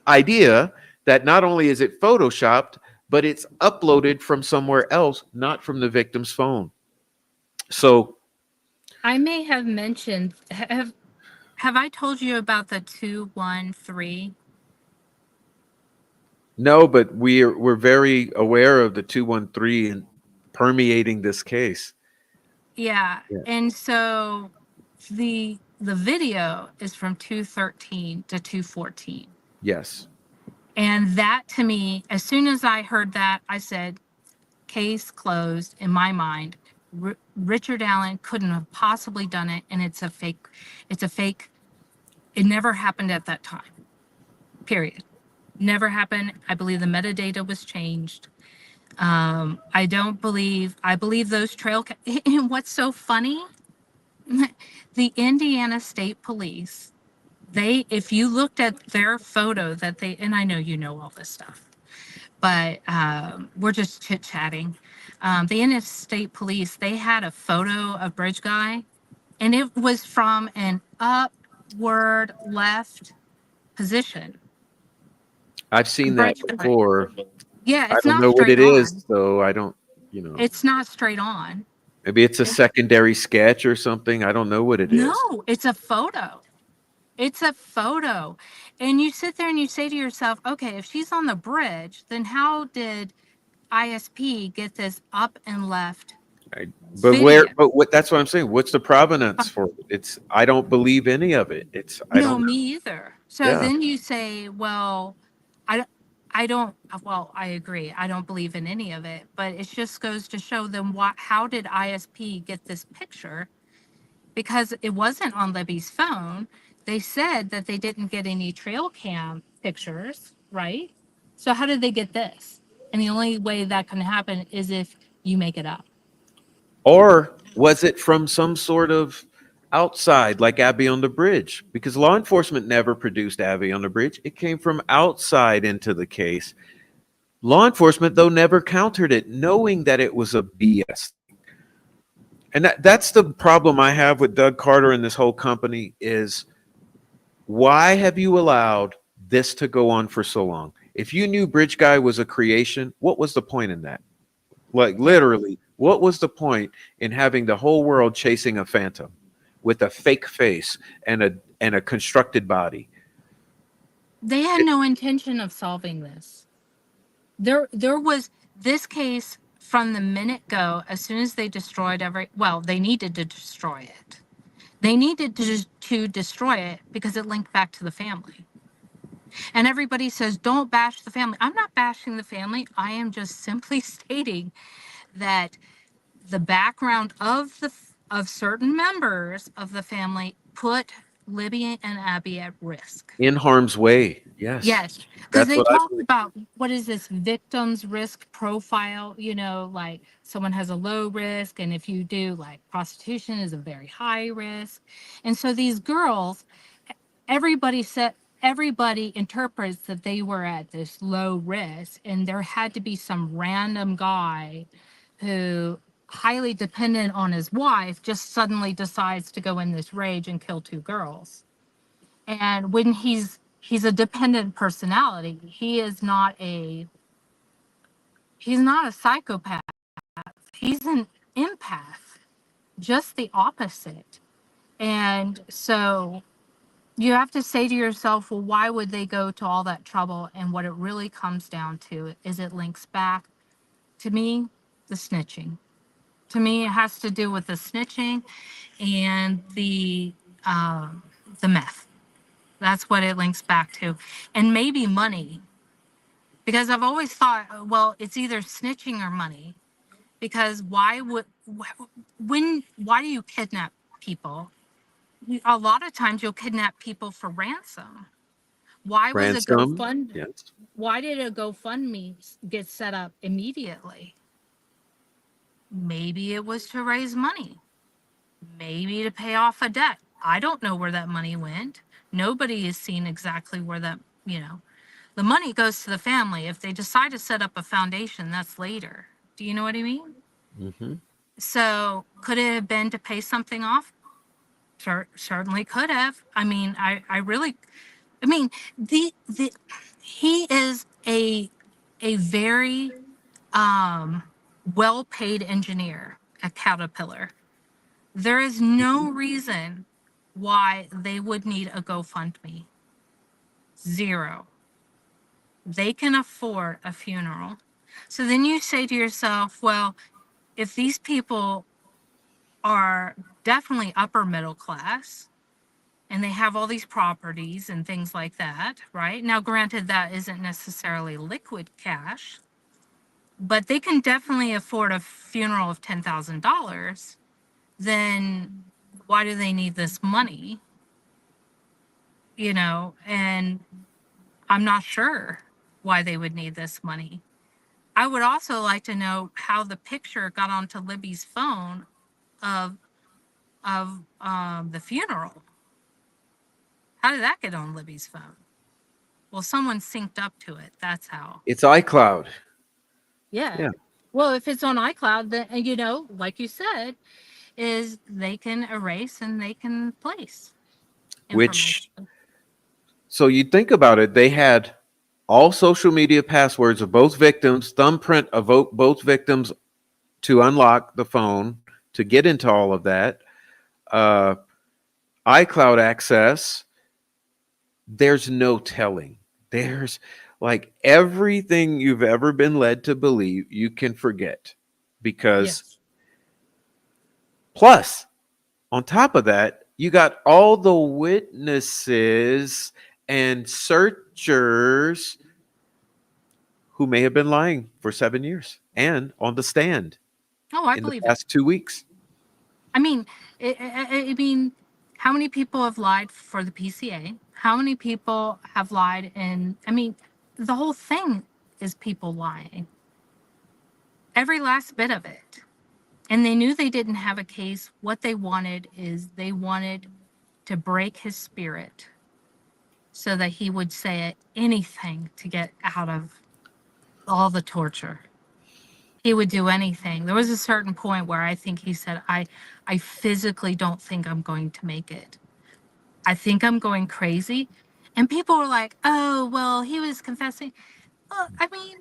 idea that not only is it photoshopped, but it's uploaded from somewhere else, not from the victim's phone. So I may have mentioned, have I told you about the 213? no, but we're very aware of the 213 and permeating this case. Yeah. Yeah. And so the video is from 213 to 214. Yes. And that, to me, as soon as I heard that, I said, case closed in my mind. Richard Allen couldn't have possibly done it, and it's a fake. It never happened at that time. Period. Never happened. I believe the metadata was changed. I believe those and what's so funny, the Indiana State Police, if you looked at their photo and I know you know all this stuff, but we're just chit chatting. The Indiana State Police, they had a photo of Bridge Guy, and it was from an upward left position. I've seen that before. Yeah, I it's don't not know what straight it on. is, so I don't, It's not straight on. maybe it's a secondary sketch or something. I don't know what it is. No, it's a photo. It's a photo. And you sit there and you say to yourself, okay, if she's on the bridge, then how did ISP get this up and left? But that's what I'm saying. What's the provenance for it? I don't believe any of it. I No, don't. me either. So Yeah. then you say, well, I agree. I don't believe in any of it, but it just goes to show them how did ISP get this picture? Because it wasn't on Libby's phone. They said that they didn't get any trail cam pictures, right? So how did they get this? And the only way that can happen is if you make it up. Or was it from some sort of outside, like Abby on the Bridge? Because law enforcement never produced Abby on the Bridge. It came from outside into the case. Law enforcement, though, never countered it, knowing that it was a BS. And that's the problem I have with Doug Carter and this whole company is, why have you allowed this to go on for so long? If you knew Bridge Guy was a creation, what was the point in that? Like, literally, what was the point in having the whole world chasing a phantom with a fake face and a constructed body? They had no intention of solving this. There was this case from the minute go. As soon as they destroyed they needed to destroy it. They needed to destroy it because it linked back to the family. And everybody says, don't bash the family. I'm not bashing the family. I am just simply stating that the background of certain members of the family put Libby and Abby at risk. In harm's way. Yes. Yes, because That's they what I talked believe. about what is this victim's risk profile, like someone has a low risk, and if you do like prostitution is a very high risk. And so these girls, everybody interprets that they were at this low risk, and there had to be some random guy who highly dependent on his wife just suddenly decides to go in this rage and kill two girls. And when he's a dependent personality, he's not a psychopath. He's an empath, just the opposite. And so you have to say to yourself, well, why would they go to all that trouble? And what it really comes down to is it links back to me, the snitching. To me, it has to do with the snitching and um, the meth. That's what it links back to, and maybe money, because I've always thought, well, it's either snitching or money. Because why do you kidnap people? A lot of times you'll kidnap people for ransom. Why was a Ransom. GoFund? Yes. Why did a GoFundMe get set up immediately? Maybe it was to raise money, maybe to pay off a debt. I don't know where that money went. Nobody has seen exactly where the money goes to the family. If they decide to set up a foundation, that's later. Do you know what I mean? Mm-hmm. So could it have been to pay something off? Certainly could have. I mean, I really, I mean, the he is a very well-paid engineer at Caterpillar. There is no reason why they would need a GoFundMe. Zero. They can afford a funeral. So then you say to yourself, well, if these people are definitely upper middle class and they have all these properties and things like that, right? Now, granted, that isn't necessarily liquid cash, but they can definitely afford a funeral of $10,000. Then why do they need this money? And I'm not sure why they would need this money. I would also like to know how the picture got onto Libby's phone of the funeral. How did that get on Libby's phone? Well, someone synced up to it. That's how. It's iCloud. Yeah. Yeah. Well, if it's on iCloud, then like you said, is they can erase and they can place Which, information. so you think about it, they had all social media passwords of both victims, thumbprint of both victims to unlock the phone, to get into all of that, uh, iCloud access. There's no telling. There's like everything you've ever been led to believe, you can forget. Because Yes. plus, on top of that, you got all the witnesses and searchers who may have been lying for 7 years and on the stand Oh, I in the believe it. past 2 weeks. I mean, how many people have lied for the PCA? How many people have lied the whole thing is people lying. Every last bit of it. And they knew they didn't have a case. What they wanted is they wanted to break his spirit so that he would say anything to get out of all the torture. He would do anything. There was a certain point where I think he said, I physically don't think I'm going to make it. I think I'm going crazy. And people were like, oh, well, he was confessing. Well, I mean,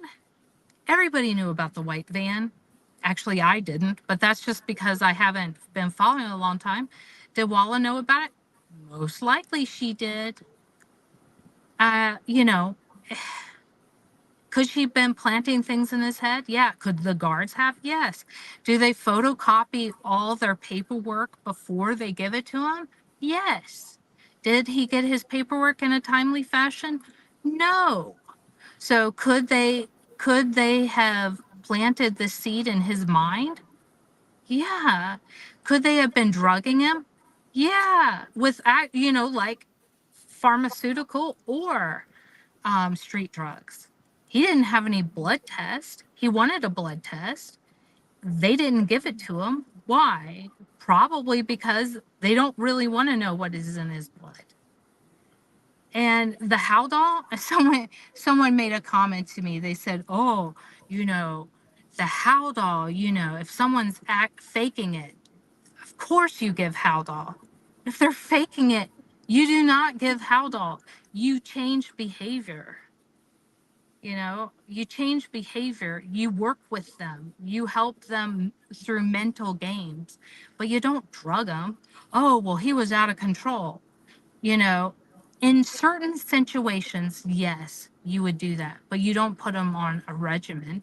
everybody knew about the white van. Actually, I didn't, but that's just because I haven't been following it a long time. Did Walla know about it? Most likely she did. Uh, you know, could she have been planting things in his head? Yeah. Could the guards have? Yes. Do they photocopy all their paperwork before they give it to him? Yes. Did he get his paperwork in a timely fashion? No. So could they have planted the seed in his mind? Yeah. Could they have been drugging him? Yeah. With like pharmaceutical or street drugs. He didn't have any blood test. He wanted a blood test. They didn't give it to him. Why? Probably because they don't really want to know what is in his blood. And the Haldol, someone made a comment to me. They said, "Oh, the Haldol, if someone's faking it, of course you give Haldol. If they're faking it, you do not give Haldol. You change behavior." You change behavior, you work with them, you help them through mental games, but you don't drug them. Oh, well, he was out of control. You know, in certain situations, yes, you would do that, but you don't put them on a regimen.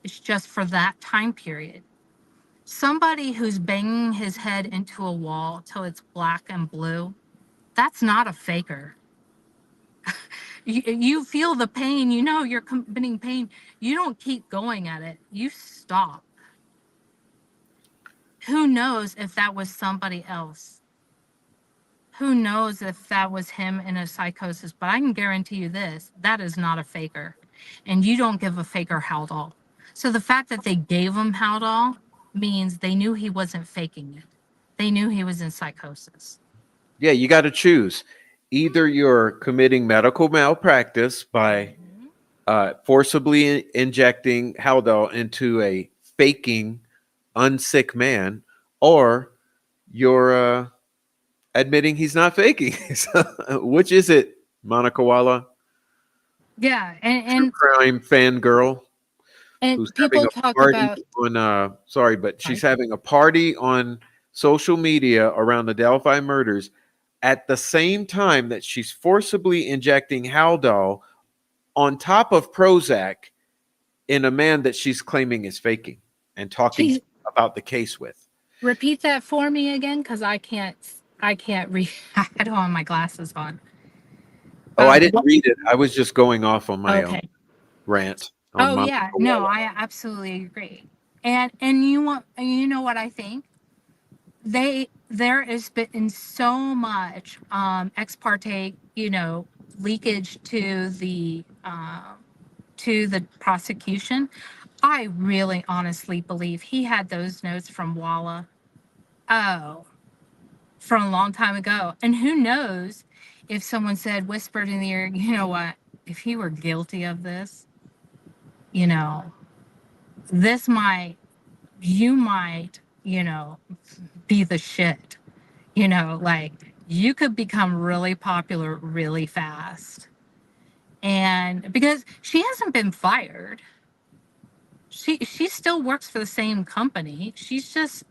It's just for that time period. Somebody who's banging his head into a wall till it's black and blue, that's not a faker. You feel the pain, you know you're committing pain. You don't keep going at it, you stop. Who knows if that was somebody else? Who knows if that was him in a psychosis? But I can guarantee you this, that is not a faker. And you don't give a faker Haldol. So the fact that they gave him Haldol means they knew he wasn't faking it. They knew he was in psychosis. Yeah, you got to choose. Either you're committing medical malpractice by forcibly injecting Haldol into a faking unsick man, or you're admitting he's not faking. Which is it, Monica Walla? Yeah, True crime fangirl who's having people a talk party about on sorry, but she's having a party on social media around the Delphi murders at the same time that she's forcibly injecting Haldol on top of Prozac in a man that she's claiming is faking and talking about the case with. Repeat that for me again, because I can't read. I don't have my glasses on. Oh, I didn't read it. I was just going off on my own Okay. rant on Oh Monica yeah, no, Walla. I absolutely agree. And you know what I think? There has been so much ex parte, leakage to the prosecution. I really honestly believe he had those notes from Walla. Oh, from a long time ago. And who knows if someone whispered in the ear, you know what, if he were guilty of this, you know, this might, you might, be the shit, like you could become really popular really fast. And because she hasn't been fired, she still works for the same company. She's just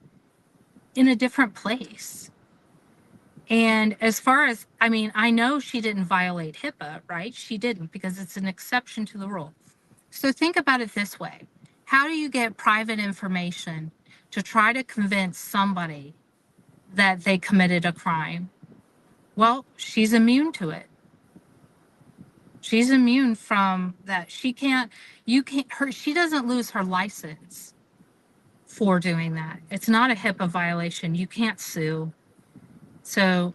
in a different place. And as far as, I mean, I know she didn't violate HIPAA, right? She didn't, because it's an exception to the rule. So think about it this way. How do you get private information to try to convince somebody that they committed a crime? Well, she's immune to it. She's immune from that. She doesn't lose her license for doing that. It's not a HIPAA violation. You can't sue. So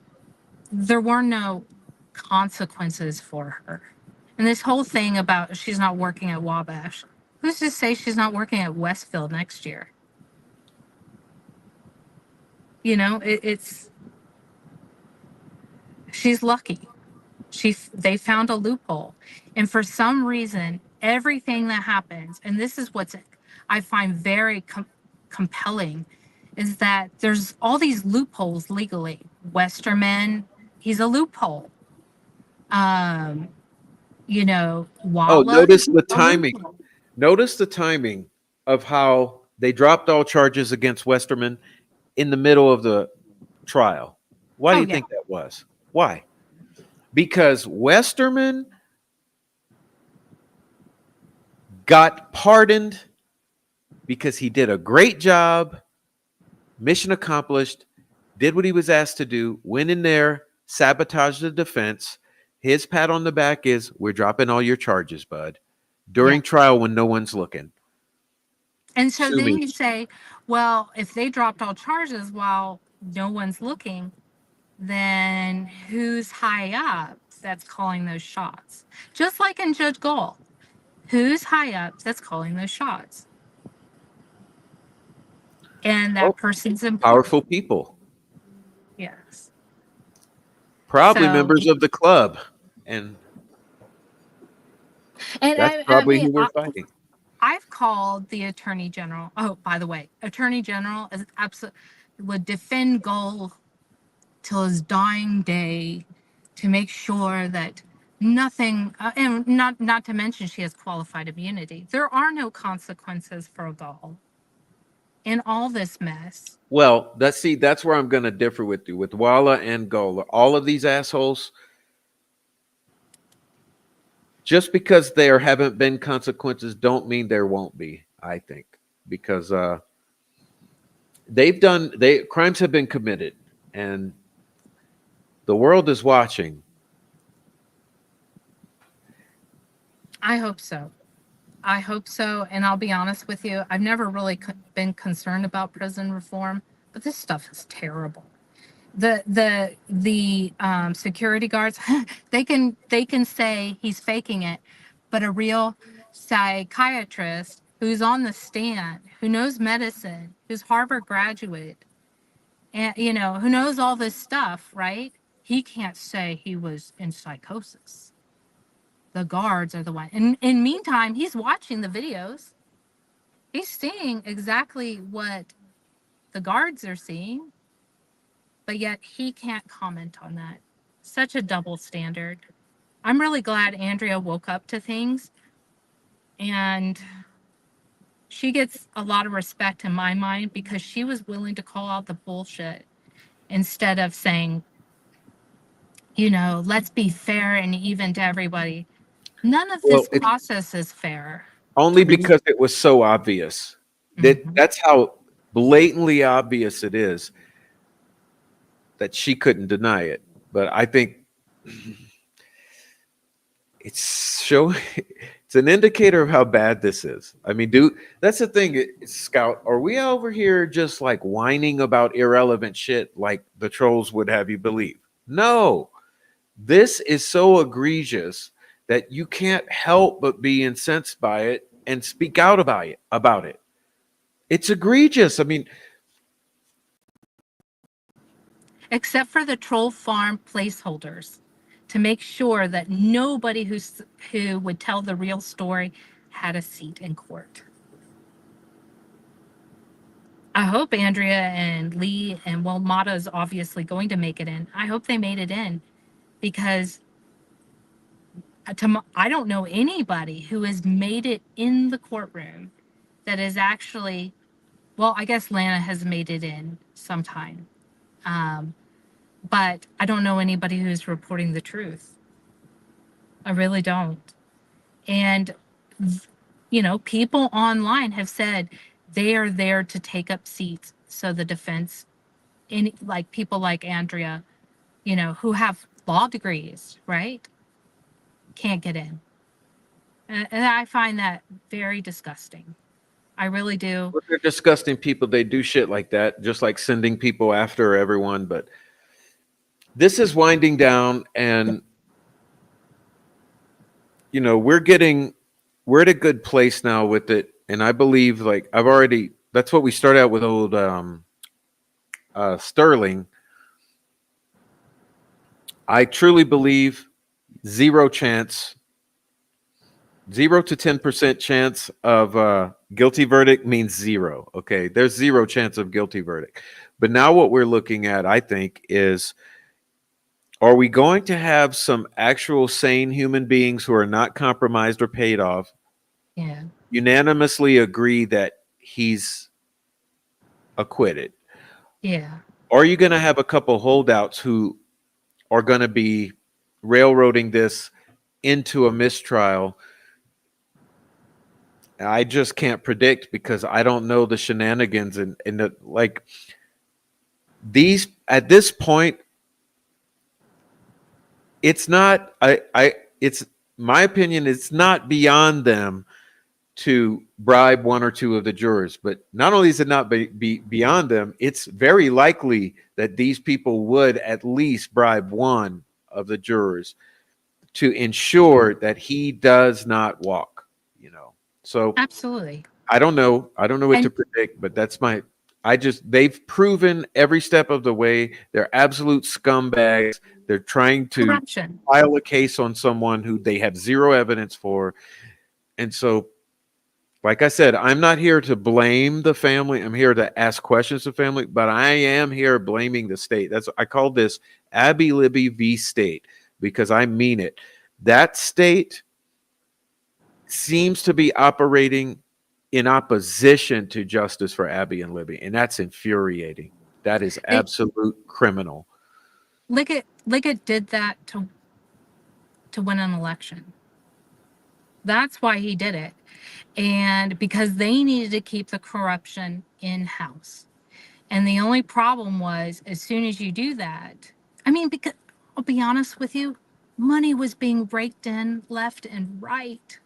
there were no consequences for her. And this whole thing about she's not working at Wabash, who's to say she's not working at Westfield next year? It's she's lucky. They found a loophole. And for some reason, everything that happens, and this is what I find very compelling, is that there's all these loopholes legally. Westerman, he's a loophole. Walla. Oh, notice the timing. Notice the timing of how they dropped all charges against Westerman in the middle of the trial. Why do you think that was? Why? Because Westerman got pardoned because he did a great job, mission accomplished, did what he was asked to do, went in there, sabotaged the defense. His pat on the back is, we're dropping all your charges, bud, during trial when no one's looking. And so then you say, well, if they dropped all charges while no one's looking, then who's high up that's calling those shots? Just like in Judge Gold, who's high up that's calling those shots? And that person's important. Powerful people. Yes. Probably members of the club. And that's probably who we're fighting. I've called the Attorney General. Oh, by the way, Attorney General is would defend Gold till his dying day to make sure that nothing, and not to mention she has qualified immunity. There are no consequences for Gold in all this mess. Well, that's where I'm going to differ with you, with Walla and Gola. All of these assholes, just because there haven't been consequences don't mean there won't be, I think. Because crimes have been committed, and the world is watching. I hope so. I hope so. And I'll be honest with you, I've never really been concerned about prison reform, but this stuff is terrible. The security guards, they can say he's faking it, but a real psychiatrist who's on the stand, who knows medicine, who's Harvard graduate, and who knows all this stuff, right? He can't say he was in psychosis. The guards are the one. And in meantime, he's watching the videos. He's seeing exactly what the guards are seeing, but yet he can't comment on that. Such a double standard. I'm really glad Andrea woke up to things, and she gets a lot of respect in my mind because she was willing to call out the bullshit instead of saying, let's be fair and even to everybody. None of Well, this process is fair. only because it was so obvious. That's how blatantly obvious it is that she couldn't deny it. But I think it's an indicator of how bad this is. I mean, that's the thing, Scout. Are we over here just like whining about irrelevant shit like the trolls would have you believe? No, this is so egregious that you can't help but be incensed by it and speak out about it. It's egregious. I mean, except for the troll farm placeholders, to make sure that nobody who would tell the real story had a seat in court. I hope Andrea and Lee and Mata is obviously going to make it in. I hope they made it in, because I don't know anybody who has made it in the courtroom that is actually, well, I guess Lana has made it in sometime. But I don't know anybody who's reporting the truth. I really don't. And, people online have said they are there to take up seats so the defense, like people like Andrea, who have law degrees, right, can't get in. And I find that very disgusting. I really do. they're disgusting people. They do shit like that, just like sending people after everyone. But this is winding down, and we're at a good place now with it. And I believe, like, that's what we started out with old Sterling. I truly believe 0 to 10% chance of guilty verdict means 0. Okay, there's 0 chance of guilty verdict. But now what we're looking at, I think, is, are we going to have some actual sane human beings who are not compromised or paid off unanimously agree that he's acquitted? Yeah. Or are you going to have a couple holdouts who are going to be railroading this into a mistrial? I just can't predict, because I don't know the shenanigans and the, like, these at this point. It's not. It's my opinion. It's not beyond them to bribe 1 or 2 of the jurors. But not only is it not be beyond them, it's very likely that these people would at least bribe 1 of the jurors to ensure that he does not walk. So absolutely. I don't know what to predict, but they've proven every step of the way they're absolute scumbags. They're trying to file a case on someone who they have 0 evidence for. And so, like I said, I'm not here to blame the family. I'm here to ask questions to family, but I am here blaming the state. I call this Abby Libby v. State, because I mean it. That state seems to be operating in opposition to justice for Abby and Libby, and that's infuriating. That is absolute criminal. Liggett did that to win an election. That's why he did it. And because they needed to keep the corruption in-house. And the only problem was, as soon as you do that, I mean, because I'll be honest with you, money was being raked in left and right.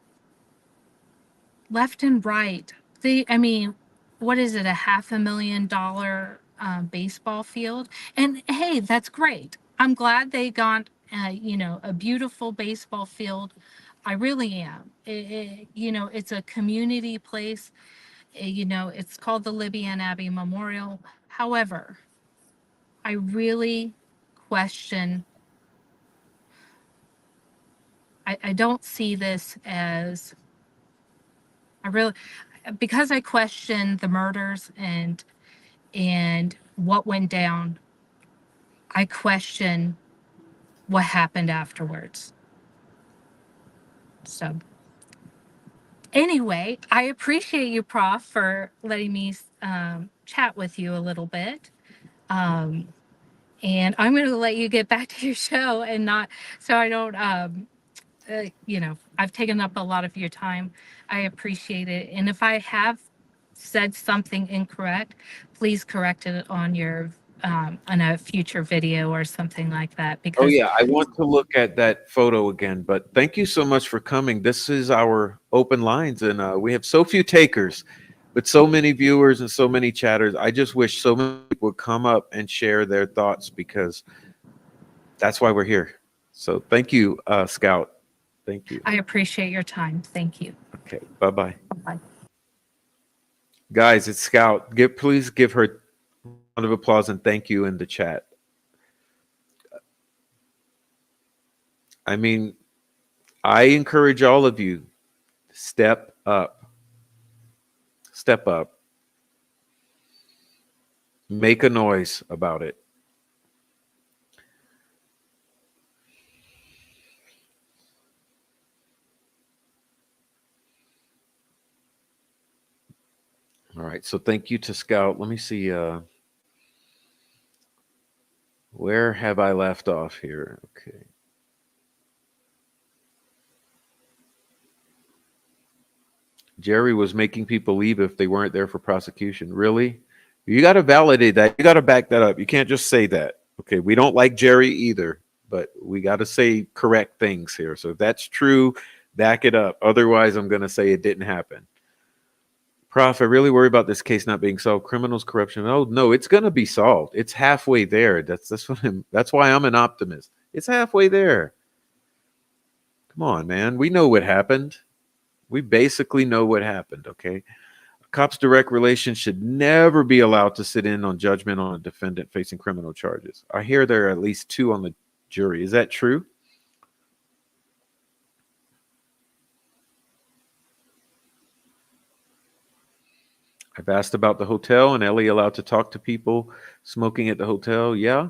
Left and right. I mean, what is it, a $500,000 baseball field? And hey, that's great. I'm glad they got, a beautiful baseball field. I really am. It's a community place. It's called the Libby and Abbey Memorial. However, I really question, I don't see this as, I really, because I question the murders and what went down, I question what happened afterwards. So anyway, I appreciate you, Prof, for letting me chat with you a little bit. And I'm going to let you get back to your show and not, so I don't, I've taken up a lot of your time. I appreciate it. And if I have said something incorrect, please correct it on on a future video or something like that. Oh Because yeah, I want to look at that photo again, but thank you so much for coming. This is our open lines, and we have so few takers, but so many viewers and so many chatters. I just wish so many people would come up and share their thoughts, because that's why we're here. So thank you, Scout. Thank you. I appreciate your time. Thank you. Okay, bye-bye. Bye. Guys, it's Scout. Please give her a round of applause and thank you in the chat. I mean, I encourage all of you, step up. Step up. Make a noise about it. All right, so thank you to Scout. Let me see. Where have I left off here? Okay. Jerry was making people leave if they weren't there for prosecution. Really? You got to validate that. You got to back that up. You can't just say that. Okay, we don't like Jerry either, but we got to say correct things here. So if that's true, back it up. Otherwise, I'm going to say it didn't happen. Prof, I really worry about this case not being solved. Criminals, corruption. Oh no, it's going to be solved. It's halfway there. That's why I'm an optimist. It's halfway there. Come on, man. We know what happened. We basically know what happened, okay? A cop's direct relation should never be allowed to sit in on judgment on a defendant facing criminal charges. I hear there are at least 2 on the jury. Is that true? I've asked about the hotel, and Ellie allowed to talk to people smoking at the hotel. Yeah.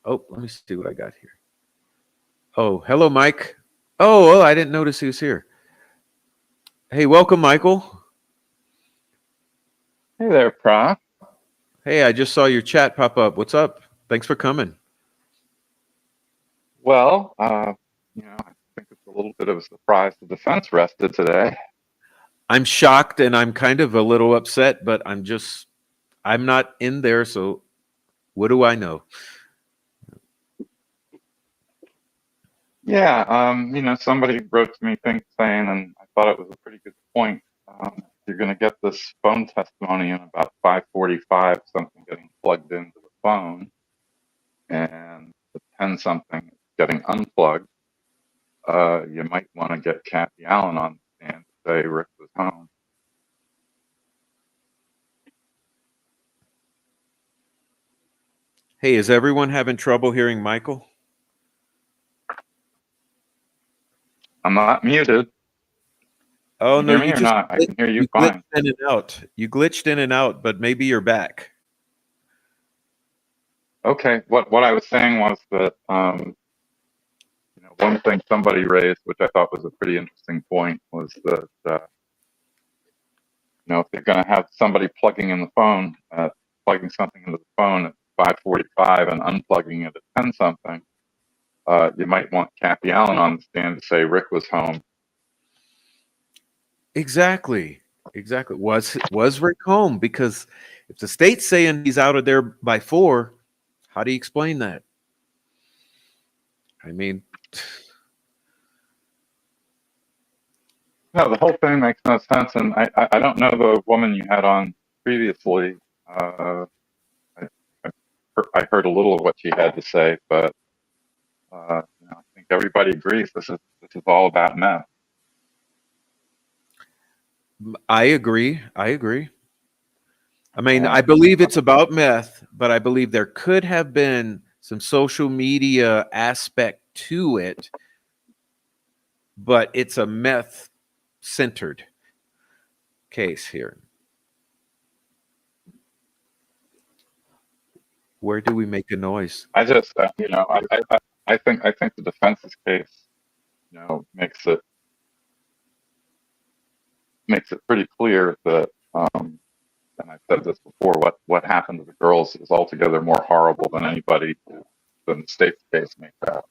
Oh, let me see what I got here. Oh, hello, Mike. Oh, I didn't notice he was here. Hey, welcome, Michael. Hey there, Prof. Hey, I just saw your chat pop up. What's up? Thanks for coming. Well, I think it's a little bit of a surprise the defense rested today. I'm shocked and I'm kind of a little upset, but I'm not in there, so what do I know? Yeah, somebody wrote to me saying, and I thought it was a pretty good point. You're going to get this phone testimony in about 5:45, something getting plugged into the phone, and at 10 something getting unplugged. You might want to get Kathy Allen on the stand to say Rick was home. Hey, is everyone having trouble hearing Michael? I'm not muted. Oh, Can no, you hear me you or just not? I can hear you glitched fine. in and out. You glitched in and out, but maybe you're back. Okay, what I was saying was that one thing somebody raised, which I thought was a pretty interesting point, was that if they're going to have somebody plugging in the phone, plugging something into the phone at 5:45 and unplugging it at 10 something, you might want Kathy Allen on the stand to say Rick was home. Exactly. Exactly. Was Rick home? Because if the state's saying he's out of there by 4, how do you explain that? I mean, No, the whole thing makes no sense, and I don't know the woman you had on previously. I heard a little of what she had to say, but I think everybody agrees this is all about meth. I agree. I agree. I mean, I And believe it's about meth, but I believe there could have been some social media aspect to it, but it's a meth centered case here. Where do we make a noise? I just, I think the defense's case, makes it pretty clear that, and I've said this before, what happened to the girls is altogether more horrible than than the state's case makes out.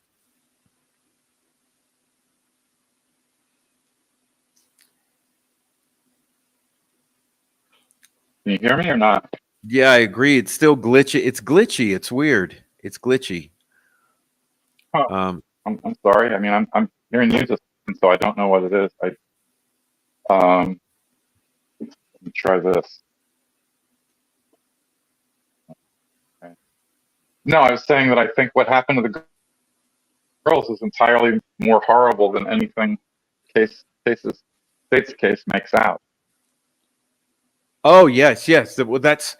Can you hear me or not? Yeah, I agree. It's still glitchy. It's glitchy. It's weird. It's glitchy. Oh, Um, I'm sorry. I mean, I'm hearing you just, and so I don't know what it is. Let me try this. Okay. No, I was saying that I think what happened to the girls is entirely more horrible than anything state's case makes out. oh yes, yes. Well, that's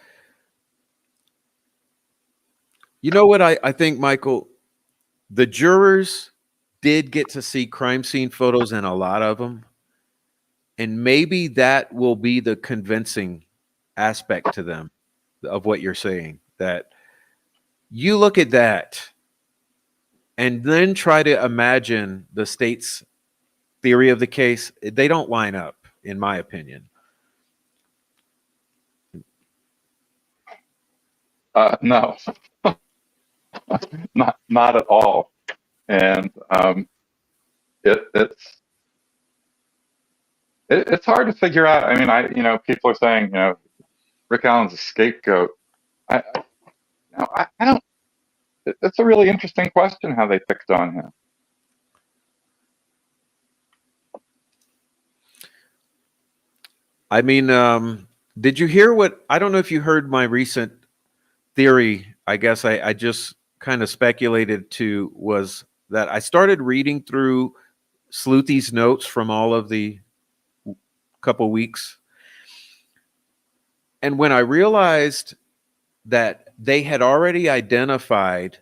you know what I think, Michael. The jurors did get to see crime scene photos, and a lot of them, and maybe that will be the convincing aspect to them of what you're saying. That you look at that and then try to imagine the state's theory of the case. They don't line up, in my opinion. No, not at all. And it's it's hard to figure out. I mean, people are saying, Rick Allen's a scapegoat. I don't. It's a really interesting question how they picked on him. I mean, did you hear what? I don't know if you heard my recent theory. I guess I just kind of speculated to was that I started reading through Sleuthy's notes from all of the couple weeks. And when I realized that they had already identified,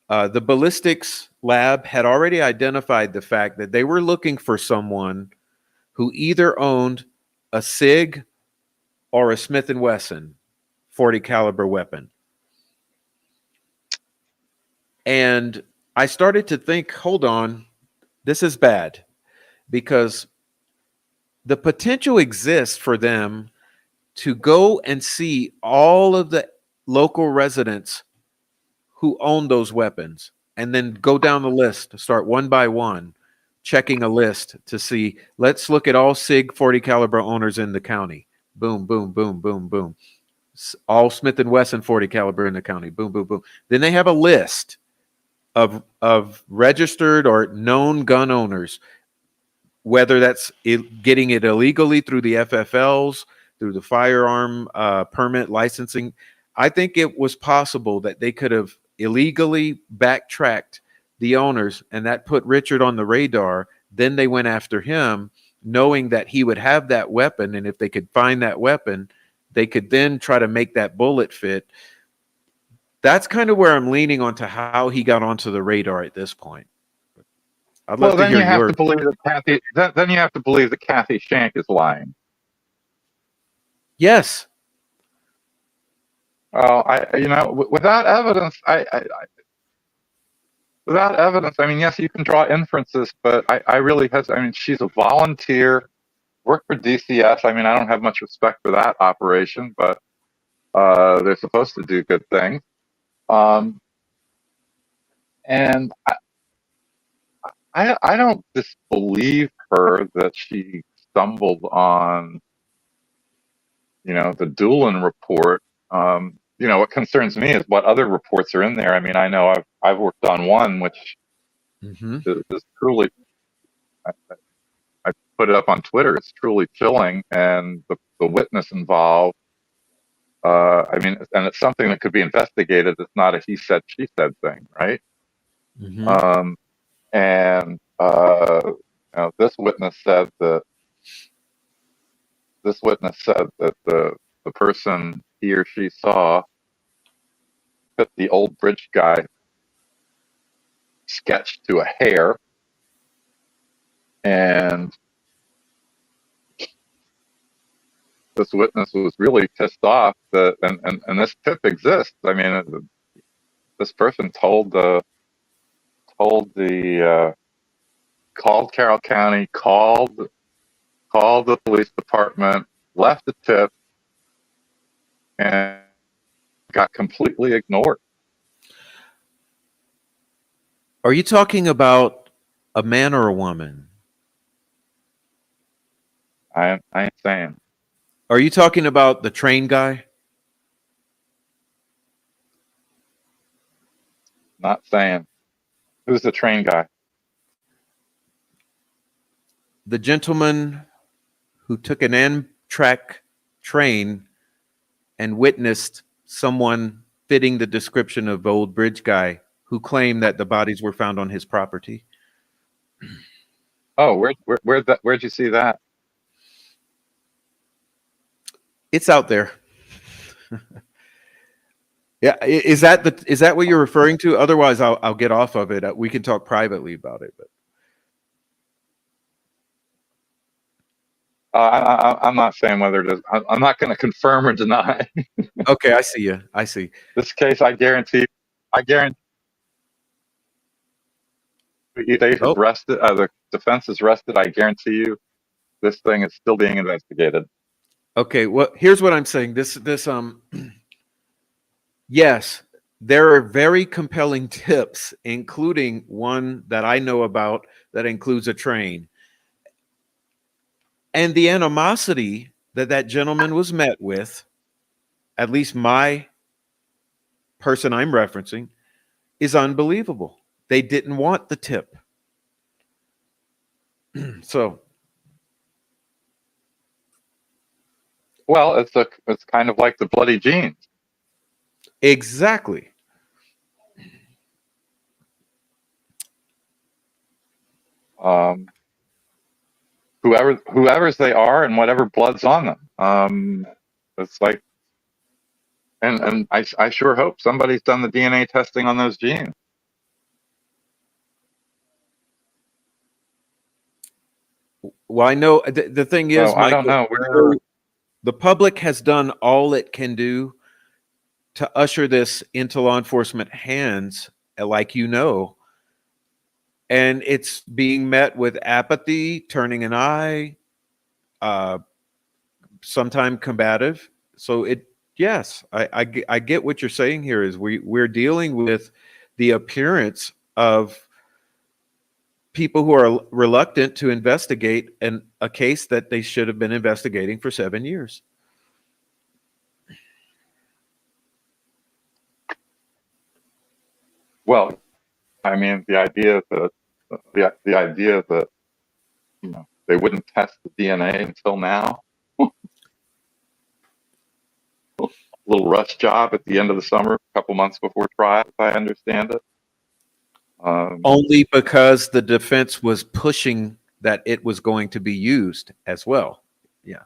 the ballistics lab had already identified the fact that they were looking for someone who either owned a SIG or a Smith & Wesson 40 caliber weapon. And I started to think, hold on, this is bad, because the potential exists for them to go and see all of the local residents who own those weapons and then go down the list, start one by one, checking a list to see, let's look at all SIG 40 caliber owners in the county. Boom, boom, boom, boom, boom. All Smith & Wesson 40 caliber in the county. Boom, boom, boom. Then they have a list of registered or known gun owners, whether that's getting it illegally through the FFLs, through the firearm permit licensing. I think it was possible that they could have illegally backtracked the owners, and that put Richard on the radar. Then they went after him, knowing that he would have that weapon, and if they could find that weapon, they could then try to make that bullet fit. That's kind of where I'm leaning onto how he got onto the radar at this point. I'd love Well, to then hear you have yours. to believe that Then you have to believe that Kathy Shank is lying. Yes. Well, without evidence, without evidence, I mean, yes, you can draw inferences, but I really has. I mean, she's a volunteer, worked for DCS. I mean, I don't have much respect for that operation, but they're supposed to do good things. Um, and I don't disbelieve her that she stumbled on the Doolin report. What concerns me is what other reports are in there. I mean, I know I've worked on one which Mm-hmm. is truly. I put it up on Twitter. It's truly chilling, and the witness involved. I mean, and it's something that could be investigated. It's not a he said she said thing, right? Mm-hmm. And this witness said that the person he or she saw fit the old bridge guy sketch to a hair, and this witness was really pissed off that, and this tip exists. I mean, this person told the called Carroll County, called the police department, left a tip, and got completely ignored. Are you talking about a man or a woman? I ain't saying. Are you talking about the train guy? Not saying. Who's the train guy? The gentleman who took an Amtrak train and witnessed someone fitting the description of old bridge guy who claimed that the bodies were found on his property. Oh, where'd you see that? It's out there. Yeah, is that what you're referring to? Otherwise, I'll get off of it. We can talk privately about it. But I'm not saying whether it is. I'm not going to confirm or deny. okay, I see you. I see. This case, I guarantee they have rested. The defense has rested. I guarantee you, this thing is still being investigated. Okay, well, here's what I'm saying. Yes, there are very compelling tips, including one that I know about that includes a train. And the animosity that gentleman was met with, at least my person I'm referencing, is unbelievable. They didn't want the tip. So, well, it's kind of like the bloody jeans. Exactly. Whoever's they are and whatever blood's on them. It's like, and I sure hope somebody's done the DNA testing on those genes. Well, I know the thing is, so I don't know. The public has done all it can do to usher this into law enforcement hands, like and it's being met with apathy, turning an eye, sometimes combative. So yes, I get what you're saying here. Is we're dealing with the appearance of people who are reluctant to investigate a case that they should have been investigating for 7 years. Well, I mean, the idea that they wouldn't test the DNA until now. Little rush job at the end of the summer, a couple months before trial, if I understand it. Only because the defense was pushing that it was going to be used as well. Yeah.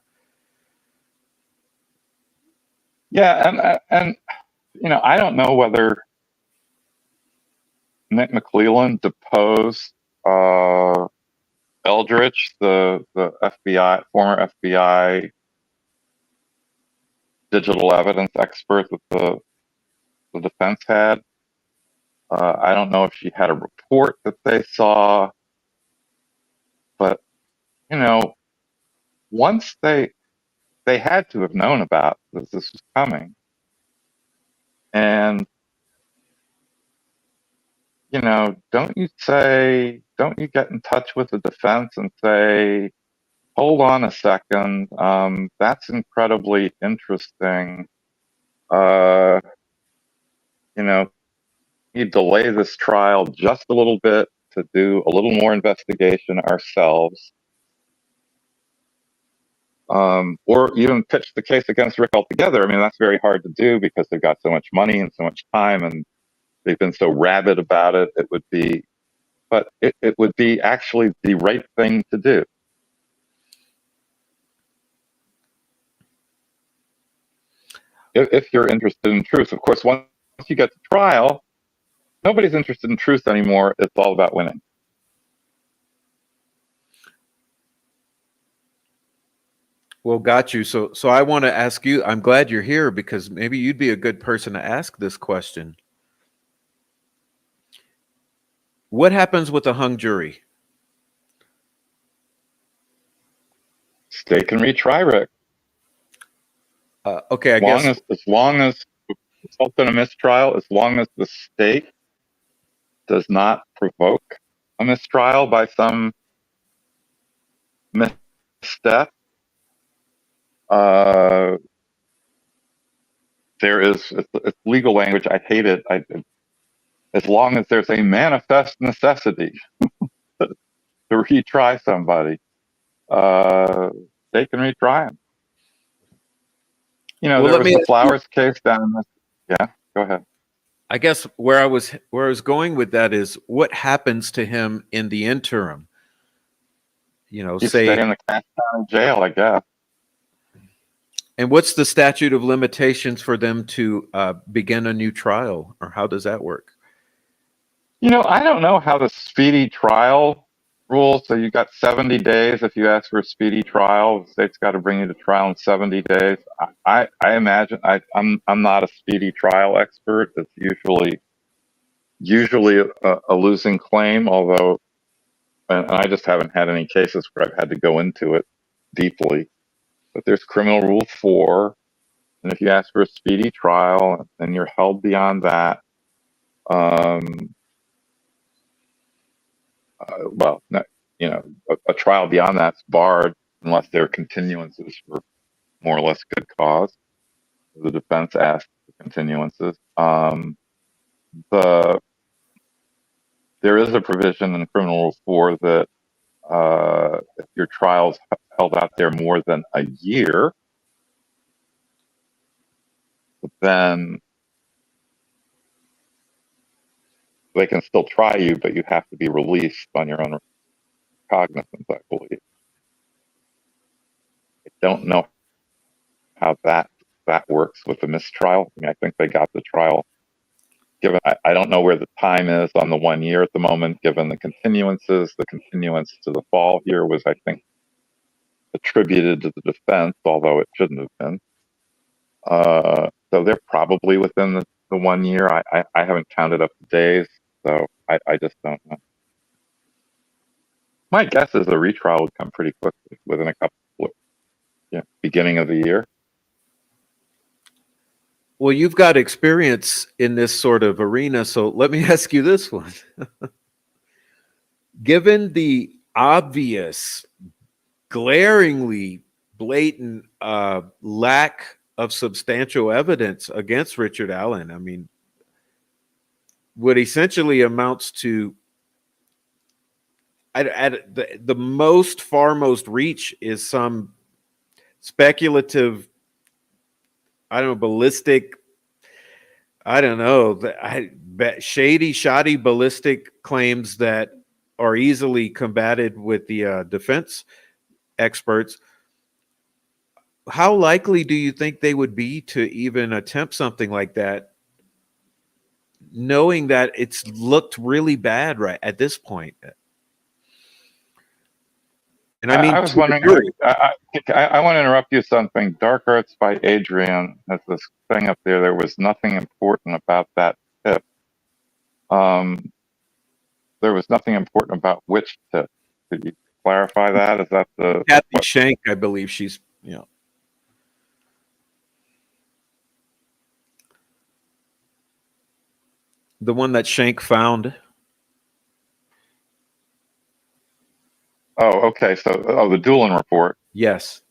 Yeah, and I don't know whether Nick McClelland deposed Eldridge, the FBI former FBI digital evidence expert that the defense had. I don't know if she had a report that they saw, but once they had to have known about this was coming, and don't you get in touch with the defense and say, hold on a second. That's incredibly interesting. You know, we delay this trial just a little bit to do a little more investigation ourselves. Or even pitch the case against Rick altogether. I mean, that's very hard to do because they've got so much money and so much time, and they've been so rabid about it. It would be, but it would be actually the right thing to do. If you're interested in truth. Of course, once you get to trial, nobody's interested in truth anymore. It's all about winning. Well, got you. So I want to ask you, I'm glad you're here because maybe you'd be a good person to ask this question. What happens with a hung jury? They can retry, Rick. Okay, As long as result in a mistrial, as long as the state does not provoke a mistrial by some misstep, there is, it's legal language. I hate it. As long as there's a manifest necessity to retry somebody, they can retry him. You know, well, there was the Flowers case down in this. Yeah, go ahead. I guess where I was going with that is what happens to him in the interim. You know, You stay in the Cass County jail, I guess. And what's the statute of limitations for them to begin a new trial, or how does that work? You know, I don't know how the speedy trial rules. So you got 70 days if you ask for a speedy trial. The state's got to bring you to trial in 70 days. I imagine I'm not a speedy trial expert. It's usually a losing claim, although, and I just haven't had any cases where I've had to go into it deeply. But there's criminal rule 4, and if you ask for a speedy trial and you're held beyond that, well, no, you know, a trial beyond that's barred unless there are continuances for more or less good cause. The defense asks for continuances. There is a provision in criminal rule 4 that if your trial's held out there more than a year, then they can still try you, but you have to be released on your own cognizance, I believe. I don't know how that works with the mistrial. I mean, I think they got the trial given. I don't know where the time is on the 1 year at the moment, given the continuances. The continuance to the fall here was, I think, attributed to the defense, although it shouldn't have been. So they're probably within the 1 year. I haven't counted up the days, so I just don't know. My guess is the retrial would come pretty quickly, within a couple of, beginning of the year. Well, you've got experience in this sort of arena, so let me ask you this one. Given the obvious, glaringly blatant lack of substantial evidence against Richard Allen, I mean, what essentially amounts to at the farmost reach is some speculative, I don't know, ballistic, I don't know, shady, shoddy ballistic claims that are easily combated with the defense experts. How likely do you think they would be to even attempt something like that, knowing that it's looked really bad right at this point? And I mean, I was wondering, I want to interrupt you something. Dark Arts by Adrian has this thing up there. There was nothing important about that tip. There was nothing important about which tip. Could you clarify that? Is that the Kathy Shank? I believe she's, the one that Shank found. Oh, okay. So, the Doolin report. Yes.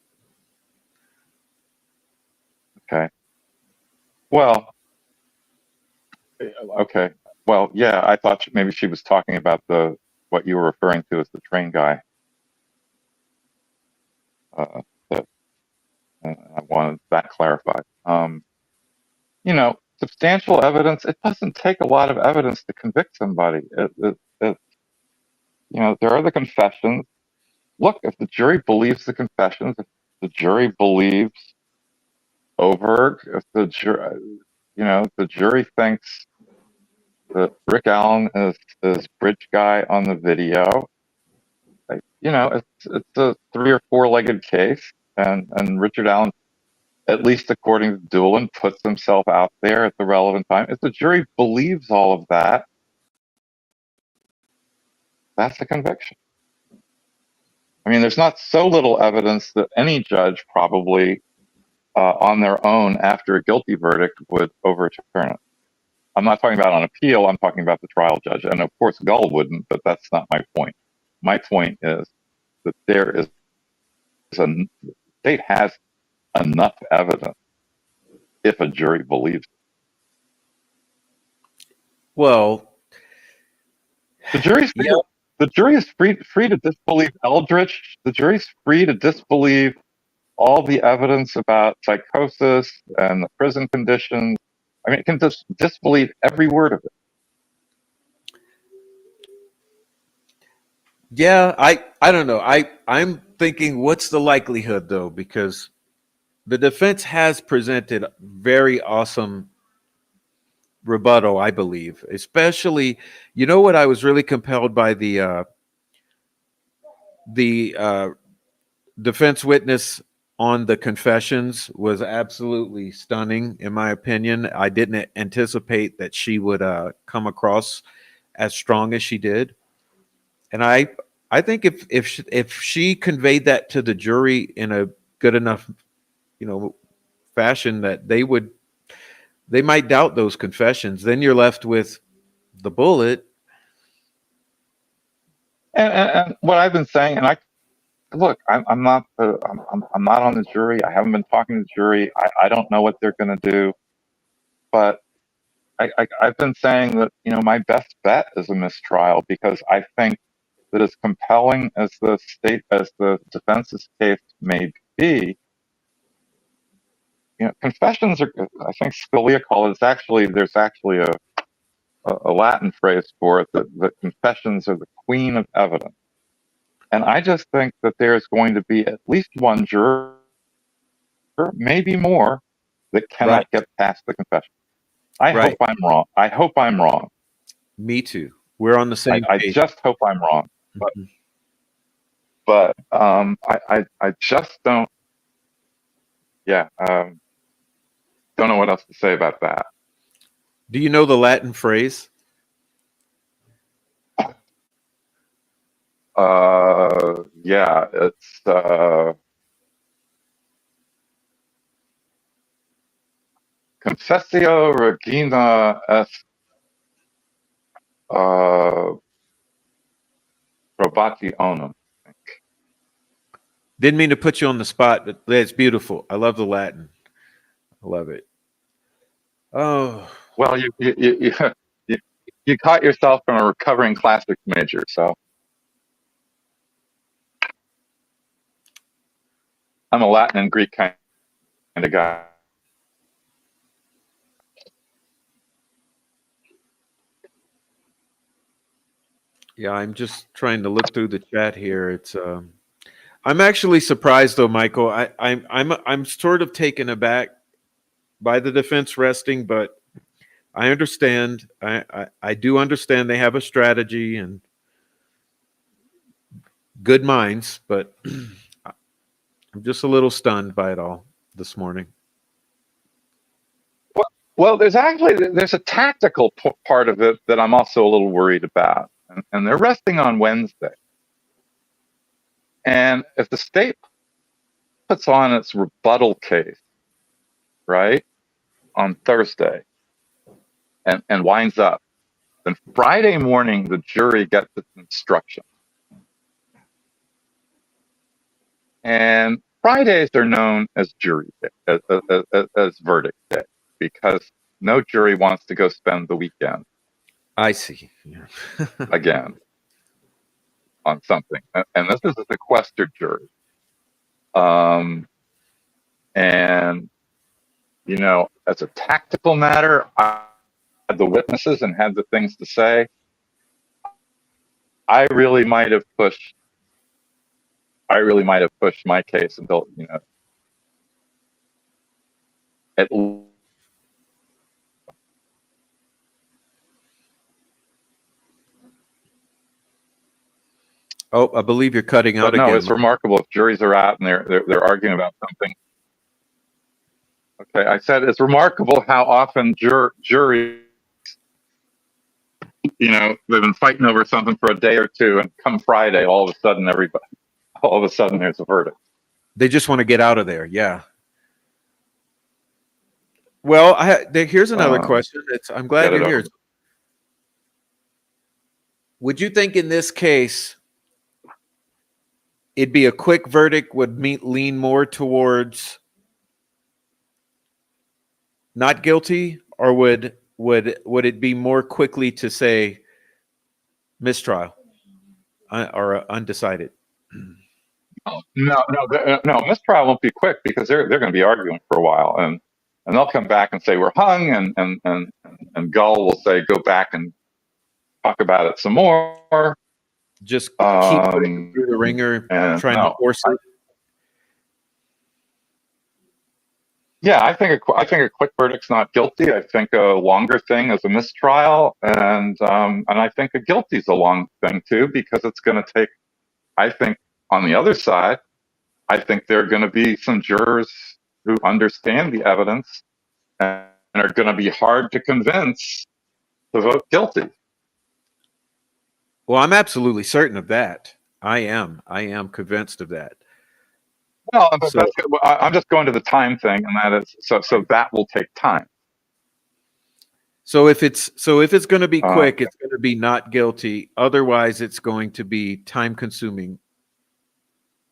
Okay. Well, okay. Well, yeah, I thought maybe she was talking about what you were referring to as the train guy. That I wanted that clarified. Substantial evidence. It doesn't take a lot of evidence to convict somebody. There are the confessions. Look, if the jury believes the confessions, if the jury believes Oberg, if the jury thinks that Rick Allen is bridge guy on the video, it's a 3 or 4-legged case, and Richard Allen, at least according to Doolin, puts himself out there at the relevant time. If the jury believes all of that, that's a conviction. I mean, there's not so little evidence that any judge probably, on their own, after a guilty verdict, would overturn it. I'm not talking about on appeal. I'm talking about the trial judge. And of course, Gull wouldn't, but that's not my point. My point is that the state has enough evidence if a jury believes it. Well, The jury's free, yeah. the jury is free to disbelieve Eldritch. The jury's free to disbelieve all the evidence about psychosis and the prison conditions. I mean, it can just disbelieve every word of it. Yeah, I don't know. I'm thinking, what's the likelihood though? Because the defense has presented very awesome rebuttal, I believe. Especially, you know what I was really compelled by the defense witness on the confessions was absolutely stunning, in my opinion. I didn't anticipate that she would come across as strong as she did, and I think if she conveyed that to the jury in a good enough, fashion, that they might doubt those confessions. Then you're left with the bullet. And what I've been saying, and look, I'm not I'm not on the jury. I haven't been talking to the jury. I don't know what they're going to do, but I've been saying that my best bet is a mistrial, because I think that as compelling as the defense's case may be, confessions are. I think Scalia called it. There's actually a Latin phrase for it, that confessions are the queen of evidence. And I just think that there's going to be at least one juror, maybe more, that Right. cannot get past the confession. I hope Right. I'm wrong. I hope I'm wrong. Me too. We're on the same I page. just hope I'm wrong. But Mhm. I just don't. Yeah. Don't know what else to say about that. Do you know the Latin phrase? Yeah. It's Confessio Regina est probationem. Didn't mean to put you on the spot, but that's beautiful. I love the Latin. I love it. Oh, Well, you you caught yourself from a recovering classics major, so I'm a Latin and Greek kind of guy. yeah. I'm just trying to look through the chat here. I'm actually surprised though, Michael. I'm sort of taken aback by the defense resting, but I understand. I do understand they have a strategy and good minds, but I'm just a little stunned by it all this morning. Well, there's a tactical part of it that I'm also a little worried about, and they're resting on Wednesday. And if the state puts on its rebuttal case, right, on Thursday, and winds up, then Friday morning the jury gets its instruction. And Fridays are known as jury day, as verdict day, because no jury wants to go spend the weekend I see. Yeah. again on something. And this is a sequestered jury. And, you know, as a tactical matter, I had the witnesses and had the things to say. I really might have pushed my case until, you know, at Oh, I believe you're cutting out but no, again. it's remarkable if juries are out and they're arguing about something. Okay, I said it's remarkable how often juries, you know, they've been fighting over something for a day or two, and come Friday, all of a sudden, there's a verdict. They just want to get out of there. Yeah. Well, here's another question. I'm glad Get it you're here. over. Would you think in this case it'd be a quick verdict? Would lean more towards not guilty, or would it be more quickly to say mistrial or undecided? No, mistrial won't be quick because they're going to be arguing for a while, and they'll come back and say we're hung, and Gull will say go back and talk about it some more. Just keep putting through the ringer, trying to force it. Yeah, I think a quick verdict's not guilty. I think a longer thing is a mistrial, and I think a guilty is a long thing too, because it's going to take. I think on the other side, I think there are going to be some jurors who understand the evidence and are going to be hard to convince to vote guilty. Well, I'm absolutely certain of that. I am convinced of that. Well, but I'm just going to the time thing, and that is so that will take time. So if it's going to be quick, it's going to be not guilty. Otherwise, it's going to be time consuming.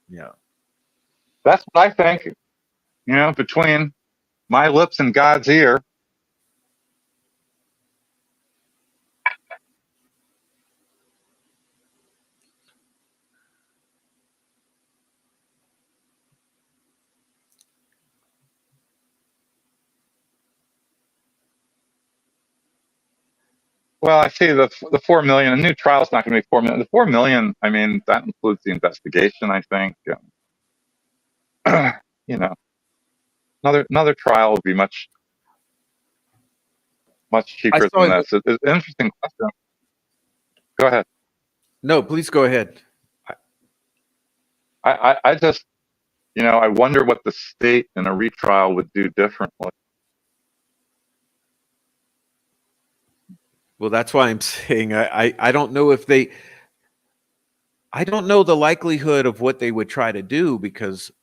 Yeah, that's what I think. You know, between my lips and God's ear. Well, I see the 4 million. A new trial is not going to be 4 million. The 4 million, I mean, that includes the investigation. I think, you know, another trial would be much cheaper than this. It's an interesting question. Go ahead. No, please go ahead. I just, you know, I wonder what the state in a retrial would do differently. Well, that's why I'm saying I don't know if I don't know the likelihood of what they would try to do, because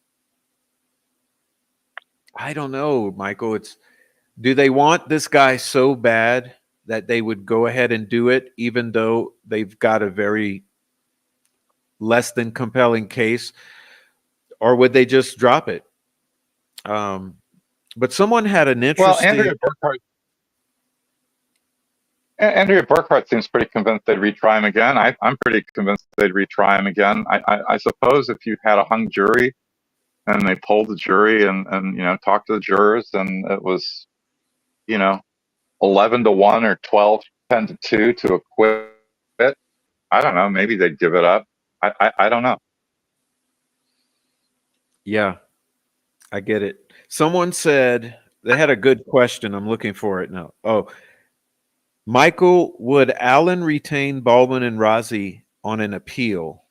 I don't know, Michael. Do they want this guy so bad that they would go ahead and do it, even though they've got a very less than compelling case, or would they just drop it? But someone had an interesting. Well, Andrea Burkhart seems pretty convinced they'd retry him again. I'm pretty convinced they'd retry him again. I suppose if you had a hung jury and they polled the jury and you know, talked to the jurors, and it was, you know, 11-1 or 10-2 to acquit, I don't know, maybe they'd give it up. I don't know. Yeah, I get it. Someone said they had a good question. I'm looking for it now. Oh, Michael, would Allen retain Baldwin and Rozzi on an appeal?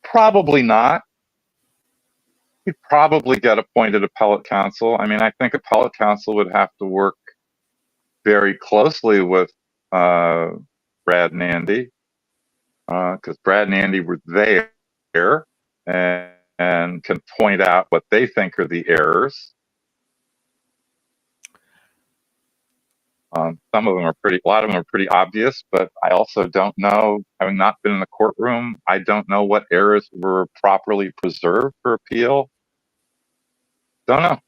Probably not. He'd probably get appointed appellate counsel. I mean, I think appellate counsel would have to work very closely with Brad and Andy, because Brad and Andy were there and can point out what they think are the errors. Some of them are a lot of them are pretty obvious, but I also don't know, having not been in the courtroom, I don't know what errors were properly preserved for appeal. Don't know.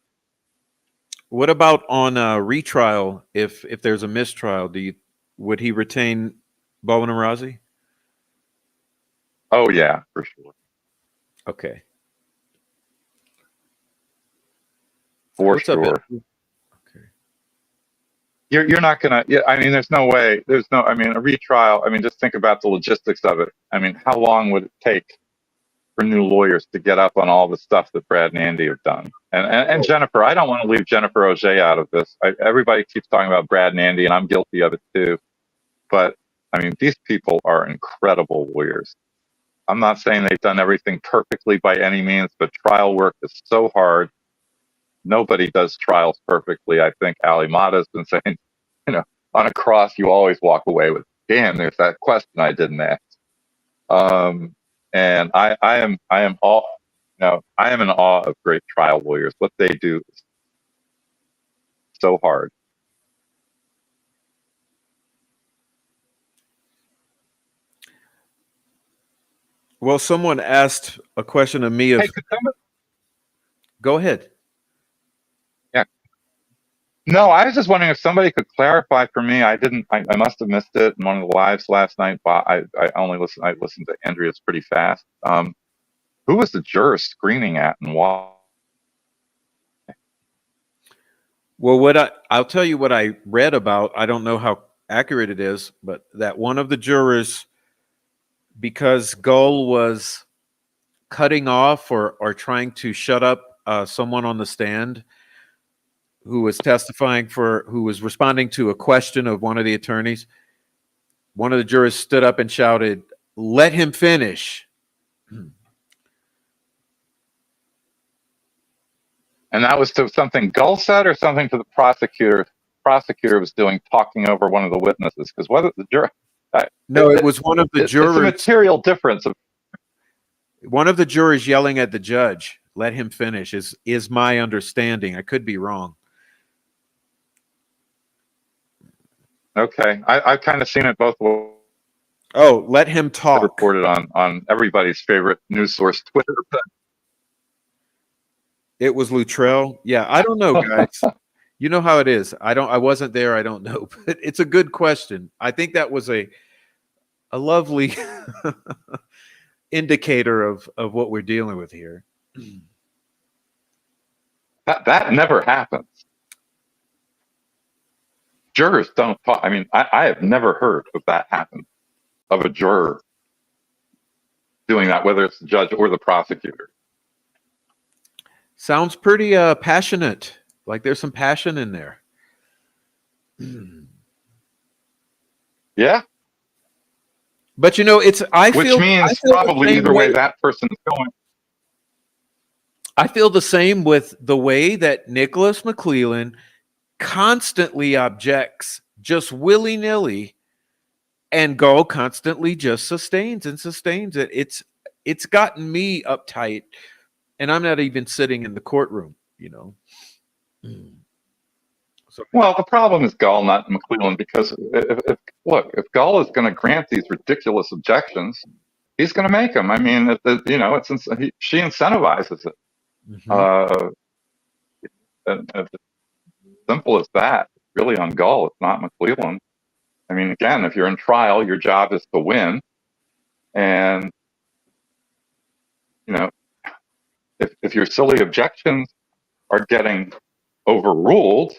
What about on a retrial? If there's a mistrial, would he retain Bowen and Rozzi? Oh yeah, for sure. Okay. For What's up, sure. Bill? Okay. You're not gonna. Yeah, I mean, there's no way. There's no. I mean, a retrial. I mean, just think about the logistics of it. I mean, how long would it take for new lawyers to get up on all the stuff that Brad and Andy have done? And Jennifer, I don't want to leave Jennifer Auger out of this. Everybody keeps talking about Brad and Andy, and I'm guilty of it too. But I mean, these people are incredible lawyers. I'm not saying they've done everything perfectly by any means, but trial work is so hard. Nobody does trials perfectly. I think Ali Mata's been saying, on a cross, you always walk away with, damn, there's that question I didn't ask. And I am in awe of great trial lawyers. What they do is so hard. Well, someone asked a question of me. Hey, could somebody? Go ahead. Yeah. No, I was just wondering if somebody could clarify for me. I must have missed it in one of the lives last night. But I listened to Andrea's pretty fast. Who was the juror screaming at and why? Well, I'll tell you what I read about. I don't know how accurate it is, but that one of the jurors, because Gull was cutting off or trying to shut up someone on the stand who was who was responding to a question of one of the attorneys, one of the jurors stood up and shouted, "Let him finish." And that was to something Gull said or something to the prosecutor. Prosecutor was talking over one of the witnesses, because whether the juror. No, it was one of the jurors. It's a material difference. One of the jurors yelling at the judge, "Let him finish," is my understanding. I could be wrong. Okay, I've kind of seen it both ways. Oh, let him talk. Reported on everybody's favorite news source, Twitter. It was Luttrell. Yeah, I don't know, guys. You know how it is. I wasn't there. I don't know, but it's a good question. I think that was a lovely indicator of what we're dealing with here. That never happens. Jurors don't talk. I mean, I have never heard of that happen, of a juror doing that, whether it's the judge or the prosecutor. Sounds pretty passionate. Like there's some passion in there. Yeah. But which means probably either way that person's going. I feel the same with the way that Nicholas McClellan constantly objects just willy-nilly, and Gull constantly just sustains it. It's gotten me uptight, and I'm not even sitting in the courtroom, So, well, the problem is Gull, not McClellan, because if Gull is going to grant these ridiculous objections, he's going to make them. I mean, she incentivizes it. mm-hmm. And simple as that. Really on Gull, it's not McClellan. I mean, again, if you're in trial, your job is to win, and if your silly objections are getting overruled,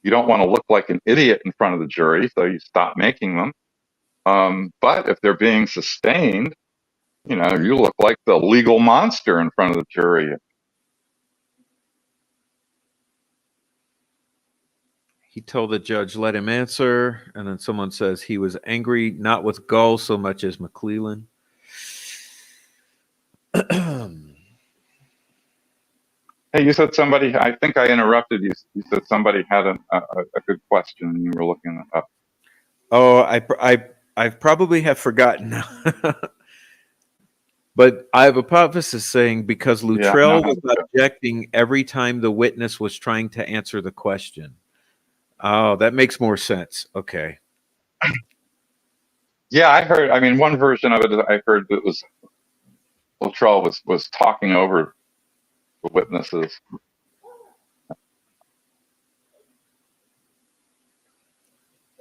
you don't want to look like an idiot in front of the jury, so you stop making them. But if they're being sustained, you look like the legal monster in front of the jury. He told the judge, "Let him answer," and then someone says he was angry not with Gull so much as McClellan. Hey, you said somebody, I think I interrupted you. You said somebody had a good question and you were looking it up. Oh, I probably have forgotten. But I have a hypothesis saying because Luttrell was objecting every time the witness was trying to answer the question. Oh, that makes more sense. Okay. Yeah, I heard. I mean, one version of it I heard that was Luttrell was talking over the witnesses.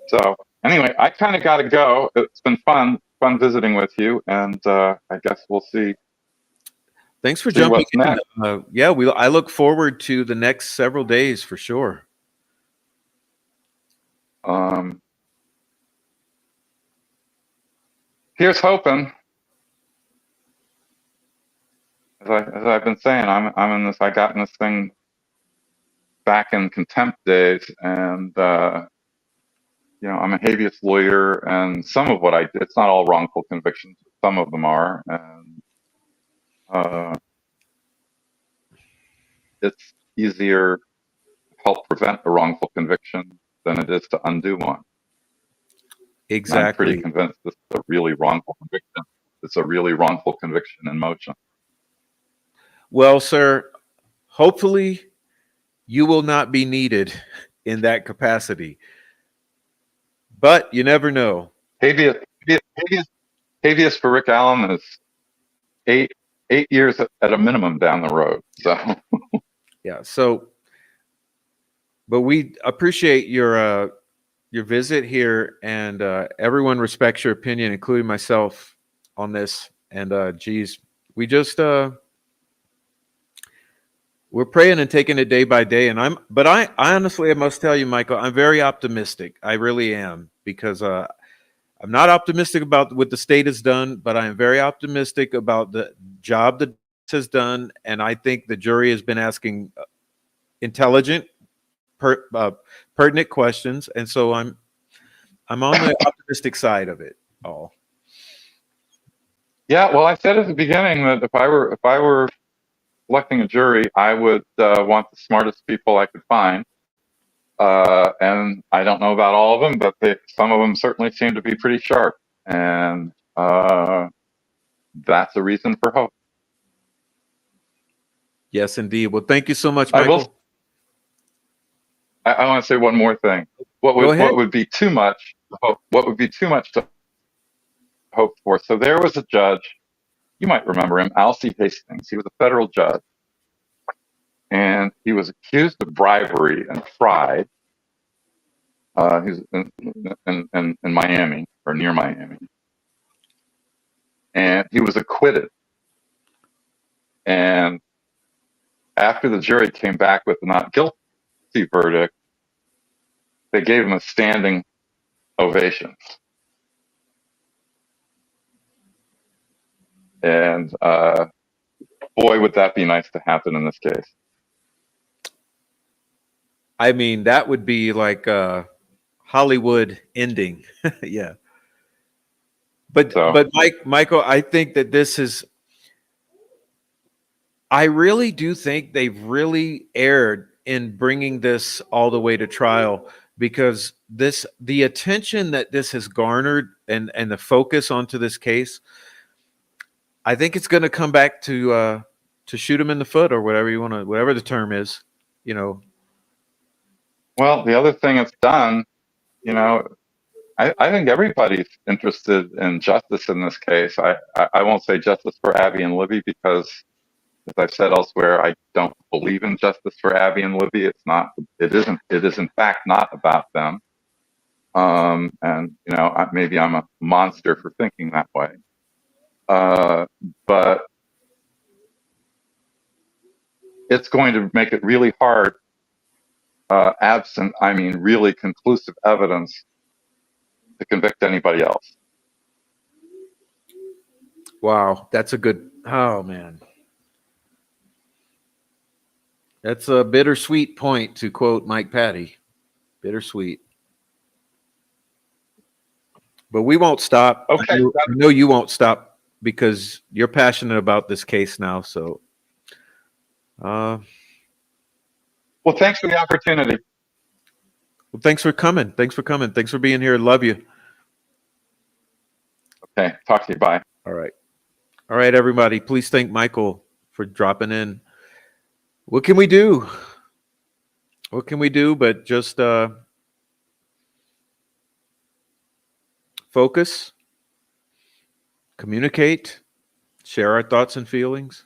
So anyway, I kind of got to go. It's been fun visiting with you, and I guess we'll see. Thanks for See jumping what's in. next. Yeah, I look forward to the next several days for sure. Here's hoping. As I've been saying, I'm in this. I got in this thing back in contempt days, and you know, I'm a habeas lawyer, and some of what I did, it's not all wrongful convictions, but some of them are, and it's easier to help prevent a wrongful conviction than it is to undo one. And I'm pretty Exactly. convinced this is a really wrongful conviction. It's a really wrongful conviction in motion. Well, sir, hopefully you will not be needed in that capacity, but you never know. Habeas, habeas for Rick Allen is eight years at a minimum down the road. So Yeah. So, but we appreciate your visit here, and everyone respects your opinion, including myself, on this. And geez, we just we're praying and taking it day by day. And I honestly, I must tell you, Michael, I'm very optimistic. I really am, because I'm not optimistic about what the state has done, but I am very optimistic about the job that has done. And I think the jury has been asking intelligent, pertinent questions. And so I'm on the optimistic side of it all. yeah, well, I said at the beginning that if I were selecting a jury, I would want the smartest people I could find. And I don't know about all of them, but some of them certainly seem to be pretty sharp. And that's a reason for hope. Yes, indeed. Well, thank you so much, I Michael. want to say one more thing. What would be too much? What would be too much to hope for? So there was a judge. You might remember him, Alcee Hastings. He was a federal judge, and he was accused of bribery and tried. He was in Miami, or near Miami, and he was acquitted. And after the jury came back with the not guilty verdict, they gave him a standing ovation. And boy, would that be nice to happen in this case. I mean, that would be like a Hollywood ending. Yeah. But Michael, I think that this is, I really do think they've really erred in bringing this all the way to trial, because the attention that this has garnered, and the focus onto this case, I think it's going to come back to shoot him in the foot, or whatever the term is, you know. Well, the other thing it's done, you know, I think everybody's interested in justice in this case. I won't say justice for Abby and Libby, because, as I've said elsewhere, I don't believe in justice for Abby and Libby. It is in fact not about them. And you know, maybe I'm a monster for thinking that way. But it's going to make it really hard, absent, I mean, really conclusive evidence, to convict anybody else. Wow, that's a good. Oh man, that's a bittersweet point, to quote Mike Patty. Bittersweet. But we won't stop. Okay. I know you won't stop, because you're passionate about this case now. So, well, thanks for the opportunity. well, thanks for coming. Thanks for being here. Love you. Okay. Talk to you. Bye. All right, everybody. Please thank Michael for dropping in. What can we do? What can we do but just focus, communicate, share our thoughts and feelings.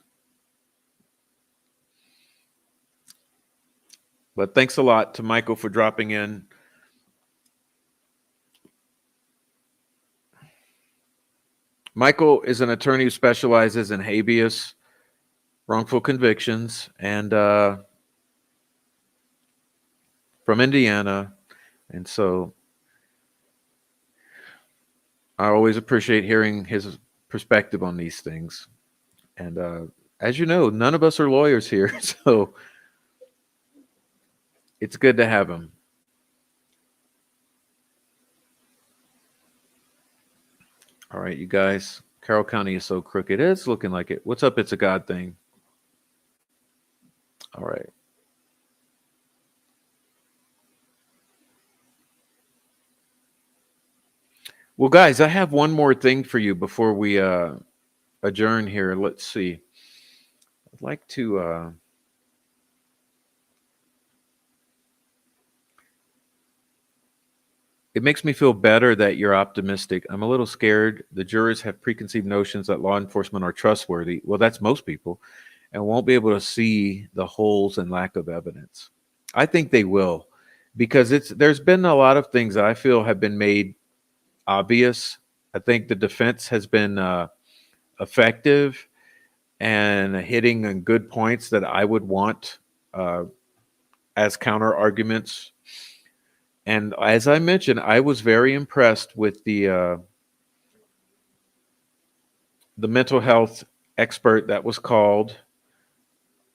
But thanks a lot to Michael for dropping in. Michael is an attorney who specializes in habeas, wrongful convictions, and from Indiana. And so I always appreciate hearing his perspective on these things. And as you know, none of us are lawyers here, so it's good to have him. All right, you guys. Carroll County is so crooked. It's looking like it. What's up? It's a God thing. All right. Well, guys, I have one more thing for you before we adjourn here. Let's see. I'd like to it makes me feel better that you're optimistic. I'm a little scared. The jurors have preconceived notions that law enforcement are trustworthy. Well, that's most people, and won't be able to see the holes and lack of evidence. I think they will, because there's been a lot of things that I feel have been made obvious. I think the defense has been effective and hitting on good points that I would want as counter arguments. And as I mentioned, I was very impressed with the mental health expert that was called.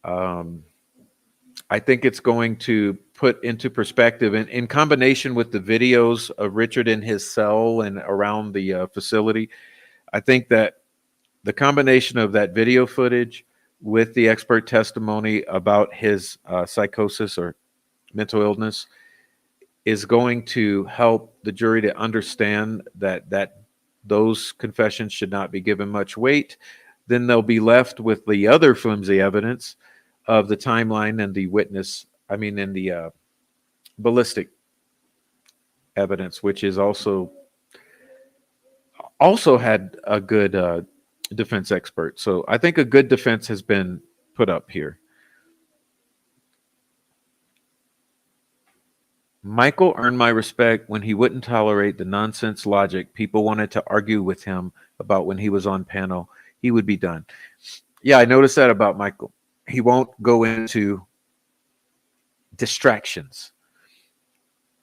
I think it's going to put into perspective, and in combination with the videos of Richard in his cell and around the facility, I think that the combination of that video footage with the expert testimony about his psychosis or mental illness is going to help the jury to understand that those confessions should not be given much weight. Then they'll be left with the other flimsy evidence of the timeline and the and the ballistic evidence, which is also had a good defense expert. So I think a good defense has been put up here. Michael earned my respect when he wouldn't tolerate the nonsense logic people wanted to argue with him about when he was on panel. He would be done. Yeah, I noticed that about Michael. He won't go into distractions.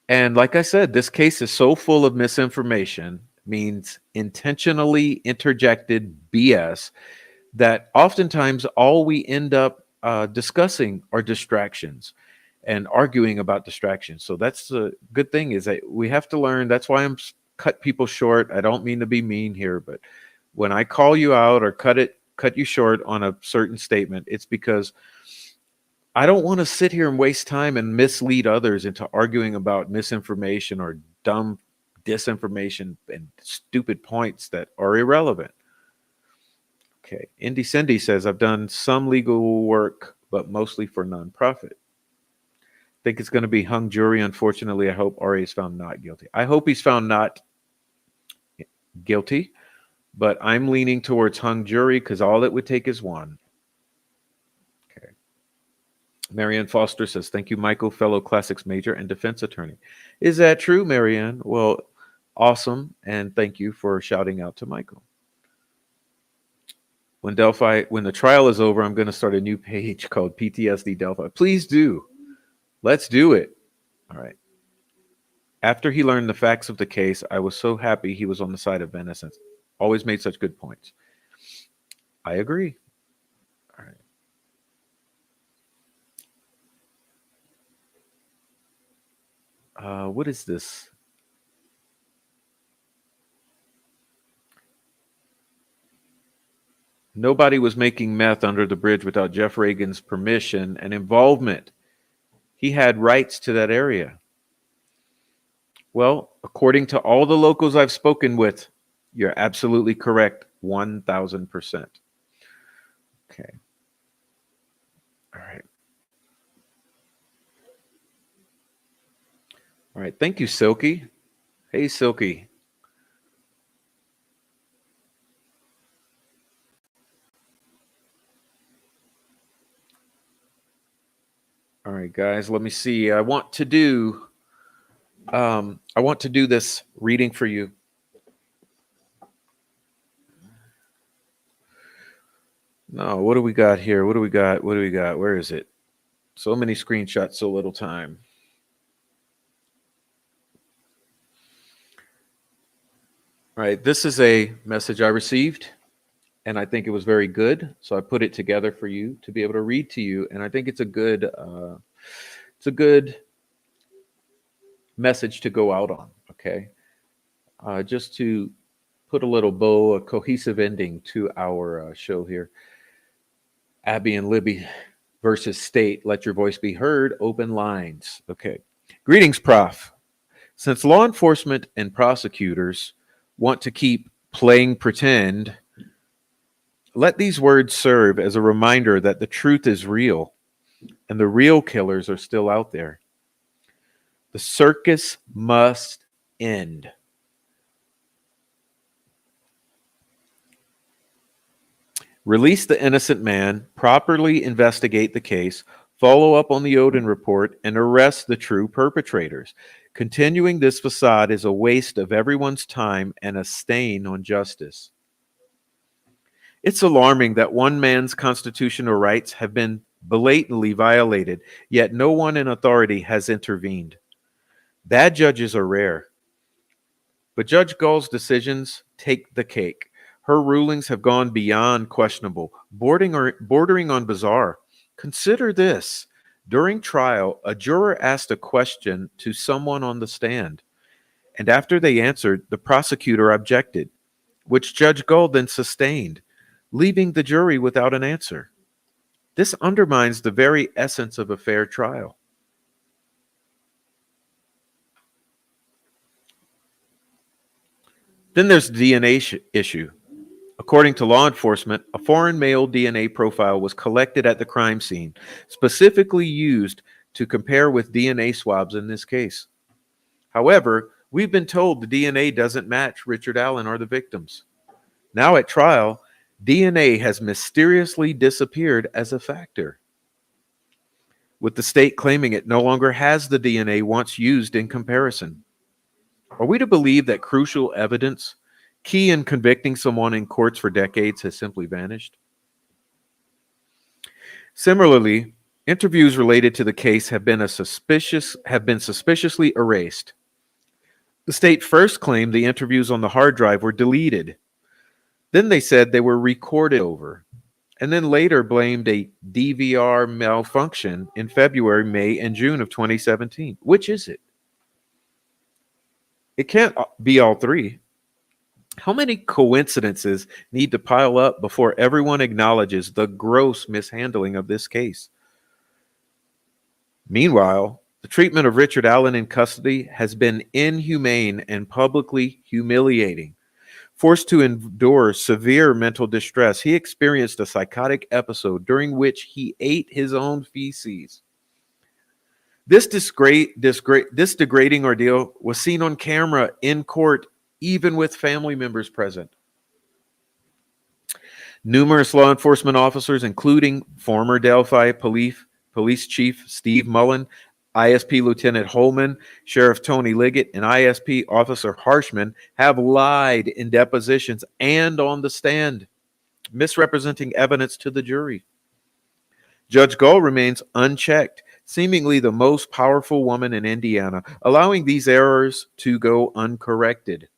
And like I said, this case is so full of misinformation, means intentionally interjected BS, that oftentimes all we end up discussing are distractions and arguing about distractions. So that's the good thing, is that we have to learn. That's why I'm cut people short. I don't mean to be mean here, but when I call you out or cut you short on a certain statement, it's because I don't want to sit here and waste time and mislead others into arguing about misinformation or dumb disinformation and stupid points that are irrelevant. Okay. Indy Cindy says, I've done some legal work, but mostly for nonprofit. Think it's going to be hung jury. Unfortunately, I hope Ari is found not guilty. I hope he's found not guilty, but I'm leaning towards hung jury because all it would take is one. Okay. Marianne Foster says, thank you, Michael, fellow classics major and defense attorney. Is that true, Marianne? Well, awesome. And thank you for shouting out to Michael. When the trial is over, I'm going to start a new page called PTSD Delphi. Please do. Let's do it. All right. After he learned the facts of the case, I was so happy he was on the side of innocence. Always made such good points. I agree. All right. What is this? Nobody was making meth under the bridge without Jeff Reagan's permission and involvement. He had rights to that area. Well, according to all the locals I've spoken with, you're absolutely correct, 1,000%. Okay. All right. All right. Thank you, Silky. Hey, Silky. All right, guys, let me see. I want to do this reading for you. No, what do we got here? What do we got? What do we got? Where is it? So many screenshots, so little time. All right, this is a message I received, and I think it was very good. So I put it together for you to be able to read to you, and I think it's a good message to go out on. Okay, just to put a little bow, a cohesive ending to our show here. Abby and Libby versus State. Let your voice be heard. Open lines. Okay. Greetings, Prof. Since law enforcement and prosecutors want to keep playing pretend, let these words serve as a reminder that the truth is real and the real killers are still out there. The circus must end. Release the innocent man, properly investigate the case, follow up on the Odin report, and arrest the true perpetrators. Continuing this facade is a waste of everyone's time and a stain on justice. It's alarming that one man's constitutional rights have been blatantly violated, yet no one in authority has intervened. Bad judges are rare, but Judge Gull's decisions take the cake. Her rulings have gone beyond questionable, bordering on bizarre. Consider this. During trial, a juror asked a question to someone on the stand, and after they answered, the prosecutor objected, which Judge Gull then sustained, leaving the jury without an answer. This undermines the very essence of a fair trial. Then there's the DNA issue. According to law enforcement, a foreign male DNA profile was collected at the crime scene, specifically used to compare with DNA swabs in this case. However, we've been told the DNA doesn't match Richard Allen or the victims. Now at trial, DNA has mysteriously disappeared as a factor, with the state claiming it no longer has the DNA once used in comparison. Are we to believe that crucial evidence, key in convicting someone in courts for decades, has simply vanished? Similarly, interviews related to the case have been suspiciously erased. The state first claimed the interviews on the hard drive were deleted. Then they said they were recorded over, and then later blamed a DVR malfunction in February, May, and June of 2017. Which is it? It can't be all three. How many coincidences need to pile up before everyone acknowledges the gross mishandling of this case? Meanwhile, the treatment of Richard Allen in custody has been inhumane and publicly humiliating. Forced to endure severe mental distress, he experienced a psychotic episode during which he ate his own feces. This degrading ordeal was seen on camera in court, even with family members present. Numerous law enforcement officers, including former Delphi Police Chief Steve Mullen, ISP Lieutenant Holman, Sheriff Tony Liggett, and ISP Officer Harshman, have lied in depositions and on the stand, misrepresenting evidence to the jury. Judge Gull remains unchecked, seemingly the most powerful woman in Indiana, allowing these errors to go uncorrected.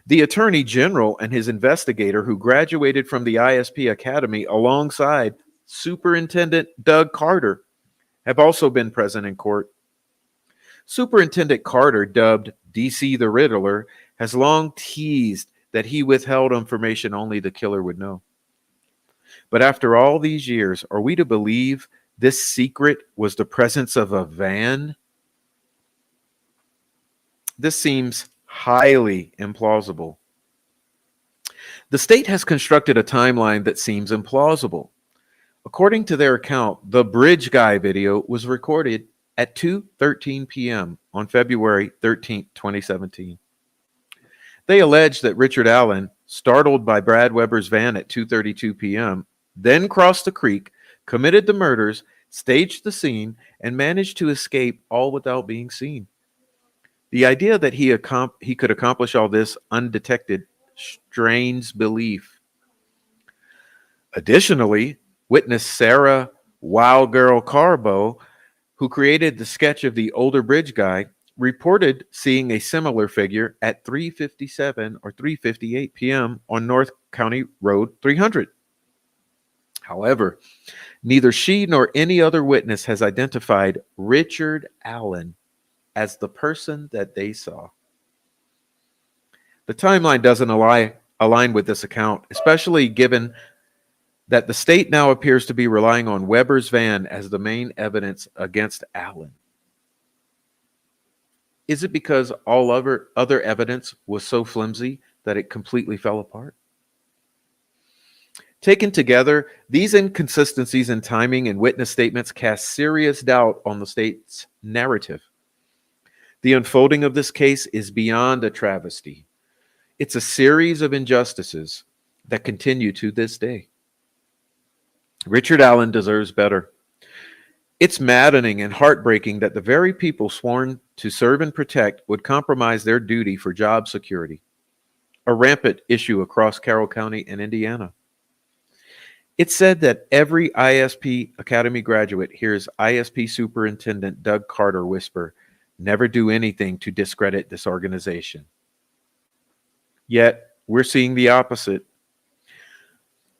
The Attorney General and his investigator, who graduated from the ISP Academy alongside Superintendent Doug Carter, have also been present in court. Superintendent Carter, dubbed DC the Riddler, has long teased that he withheld information only the killer would know. But after all these years, are we to believe this secret was the presence of a van? This seems highly implausible. The state has constructed a timeline that seems implausible. According to their account, the Bridge Guy video was recorded at 2:13 p.m. on February 13, 2017. They allege that Richard Allen, startled by Brad Weber's van at 2:32 p.m., then crossed the creek, committed the murders, staged the scene, and managed to escape all without being seen. The idea that he could accomplish all this undetected strains belief. Additionally, witness Sarah Wild Girl Carbo, who created the sketch of the older bridge guy, reported seeing a similar figure at 3:57 or 3:58 p.m. on North County Road 300. However, neither she nor any other witness has identified Richard Allen as the person that they saw. The timeline doesn't align with this account, especially given that the state now appears to be relying on Weber's van as the main evidence against Allen. Is it because all other evidence was so flimsy that it completely fell apart? Taken together, these inconsistencies in timing and witness statements cast serious doubt on the state's narrative. The unfolding of this case is beyond a travesty. It's a series of injustices that continue to this day. Richard Allen deserves better. It's maddening and heartbreaking that the very people sworn to serve and protect would compromise their duty for job security, a rampant issue across Carroll County and Indiana. It's said that every ISP Academy graduate hears ISP Superintendent Doug Carter whisper, "Never do anything to discredit this organization." Yet, we're seeing the opposite,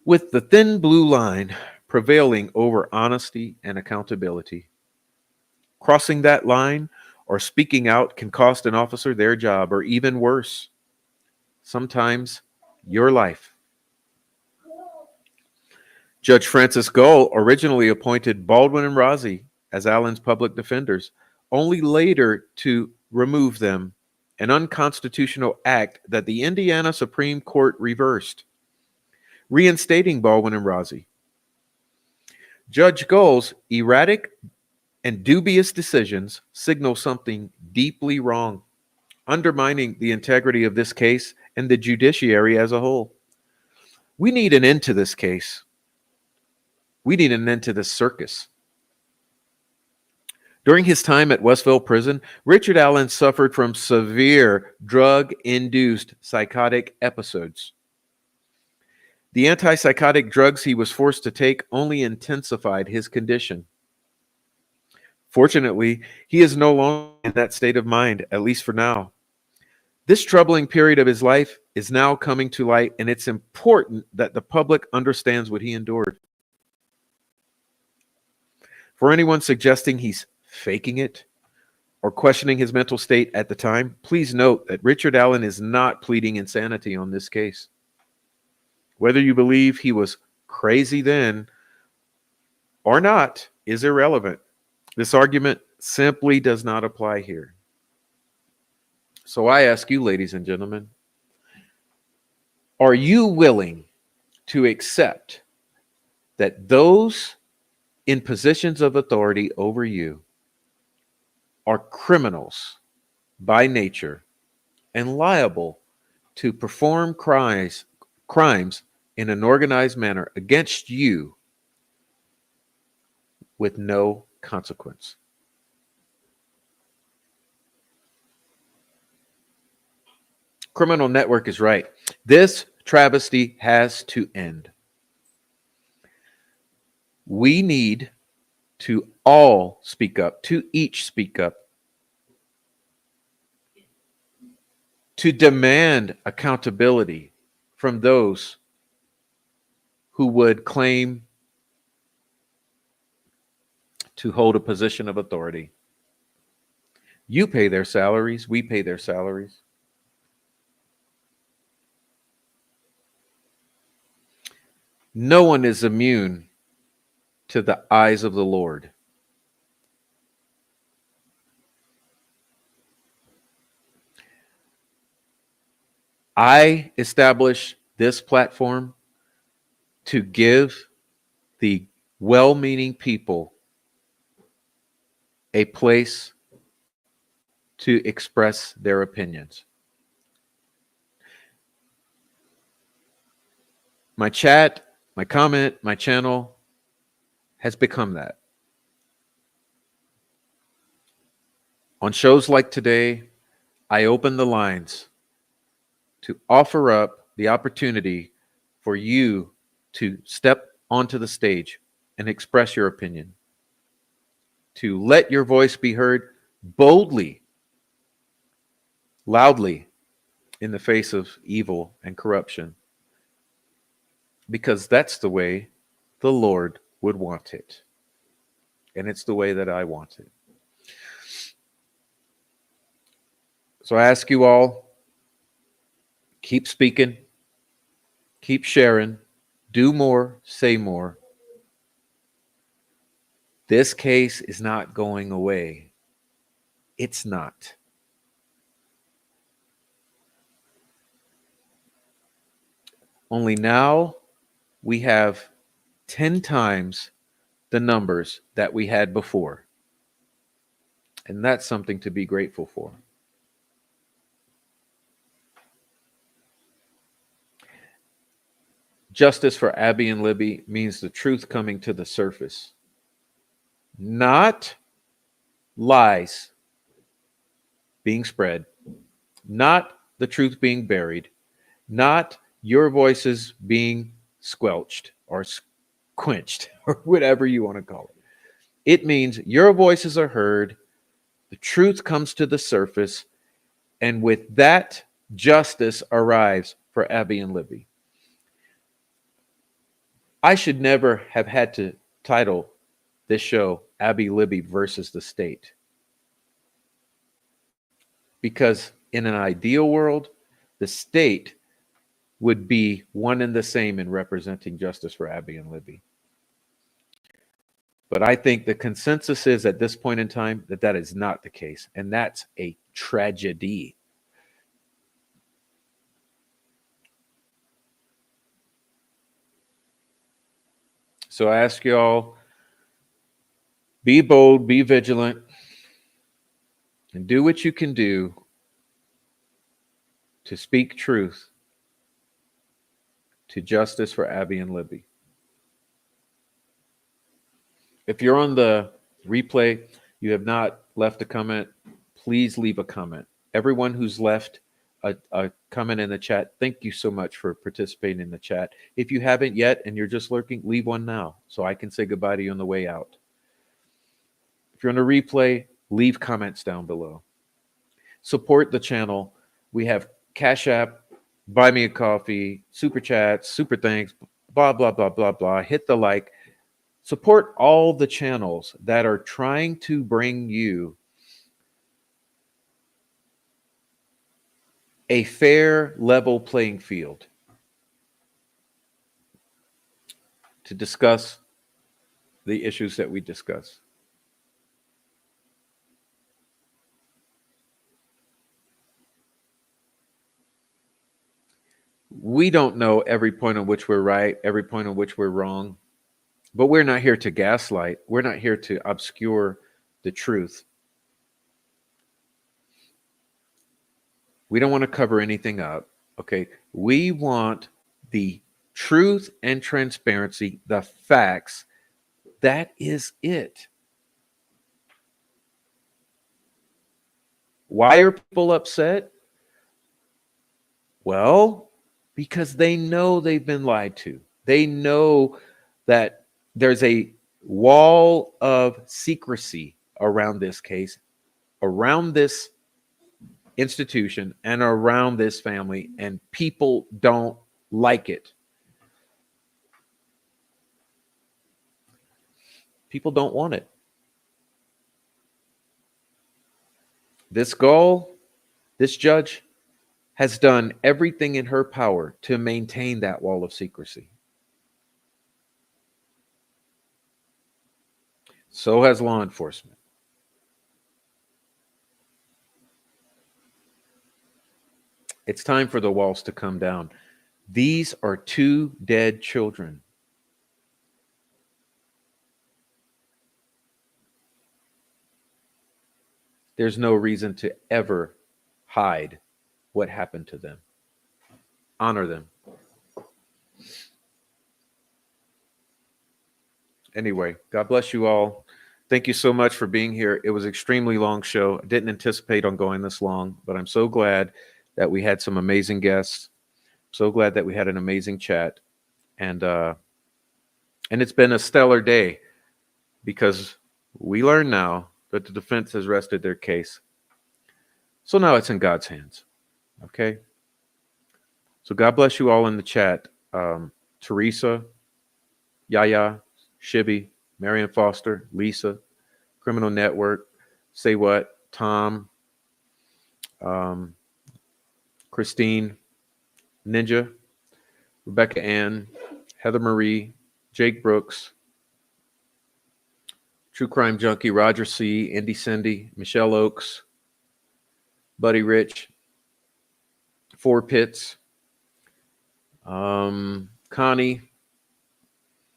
with the thin blue line prevailing over honesty and accountability. Crossing that line or speaking out can cost an officer their job, or even worse, sometimes your life. Judge Francis Gull originally appointed Baldwin and Rozzi as Allen's public defenders, only later to remove them, an unconstitutional act that the Indiana Supreme Court reversed, reinstating Baldwin and Rozzi. Judge Gull's erratic and dubious decisions signal something deeply wrong, undermining the integrity of this case and the judiciary as a whole. We need an end to this case. We need an end to this circus. During his time at Westville Prison, Richard Allen suffered from severe drug-induced psychotic episodes. The antipsychotic drugs he was forced to take only intensified his condition. Fortunately, he is no longer in that state of mind, at least for now. This troubling period of his life is now coming to light, and it's important that the public understands what he endured. For anyone suggesting he's faking it or questioning his mental state at the time, please note that Richard Allen is not pleading insanity on this case. Whether you believe he was crazy then or not is irrelevant. This argument simply does not apply here. So I ask you, ladies and gentlemen, are you willing to accept that those in positions of authority over you are criminals by nature and liable to perform crimes in an organized manner against you with no consequence? Criminal Network is right. This travesty has to end. We need to all speak up, to each speak up, to demand accountability from those who would claim to hold a position of authority. You pay their salaries, we pay their salaries. No one is immune to the eyes of the Lord. I establish this platform to give the well-meaning people a place to express their opinions. My chat, my comment, my channel has become that. On shows like today, I open the lines to offer up the opportunity for you to step onto the stage and express your opinion, to let your voice be heard boldly, loudly, in the face of evil and corruption, because that's the way the Lord would want it. And it's the way that I want it. So I ask you all, keep speaking, keep sharing, do more, say more. This case is not going away. It's not. Only now we have 10 times the numbers that we had before. And that's something to be grateful for. Justice for Abby and Libby means the truth coming to the surface, not lies being spread, not the truth being buried, not your voices being squelched or quenched or whatever you want to call it. It means your voices are heard, the truth comes to the surface, and with that, justice arrives for Abby and Libby. I should never have had to title this show Abby Libby versus the state. Because in an ideal world, the state would be one and the same in representing justice for Abby and Libby. But I think the consensus is at this point in time that that is not the case. And that's a tragedy. So I ask you all, be bold, be vigilant, and do what you can do to speak truth to justice for Abby and Libby. If you're on the replay, you have not left a comment, please leave a comment. Everyone who's left a comment in the chat, thank you so much for participating in the chat. If you haven't yet and you're just lurking, leave one now so I can say goodbye to you on the way out. If you're on a replay, leave comments down below. Support the channel. We have Cash App, Buy Me a Coffee, Super Chats, Super Thanks, blah, blah, blah, blah, blah. Hit the like. Support all the channels that are trying to bring you a fair, level playing field to discuss the issues that we discuss. We don't know every point on which we're right, every point on which we're wrong, but we're not here to gaslight. We're not here to obscure the truth. We don't want to cover anything up, okay? We want the truth and transparency, the facts. That is it. Why are people upset? Well, because they know they've been lied to. They know that there's a wall of secrecy around this case, around this institution, and around this family, and people don't like it. People don't want it. This judge has done everything in her power to maintain that wall of secrecy. So has law enforcement. It's time for the walls to come down. These are two dead children. There's no reason to ever hide what happened to them. Honor them. Anyway, God bless you all. thank you so much for being here. It was an extremely long show. I didn't anticipate on going this long, but I'm so glad that we had some amazing guests. So glad that we had an amazing chat. And it's been a stellar day because we learn now that the defense has rested their case. So now it's in God's hands. Okay? So God bless you all in the chat. Teresa, Yaya, Shibby, Marianne Foster, Lisa, Criminal Network, Say What, Tom, Christine, Ninja, Rebecca Ann, Heather Marie, Jake Brooks, True Crime Junkie, Roger C., Indy Cindy, Michelle Oakes, Buddy Rich, Four Pits, Connie,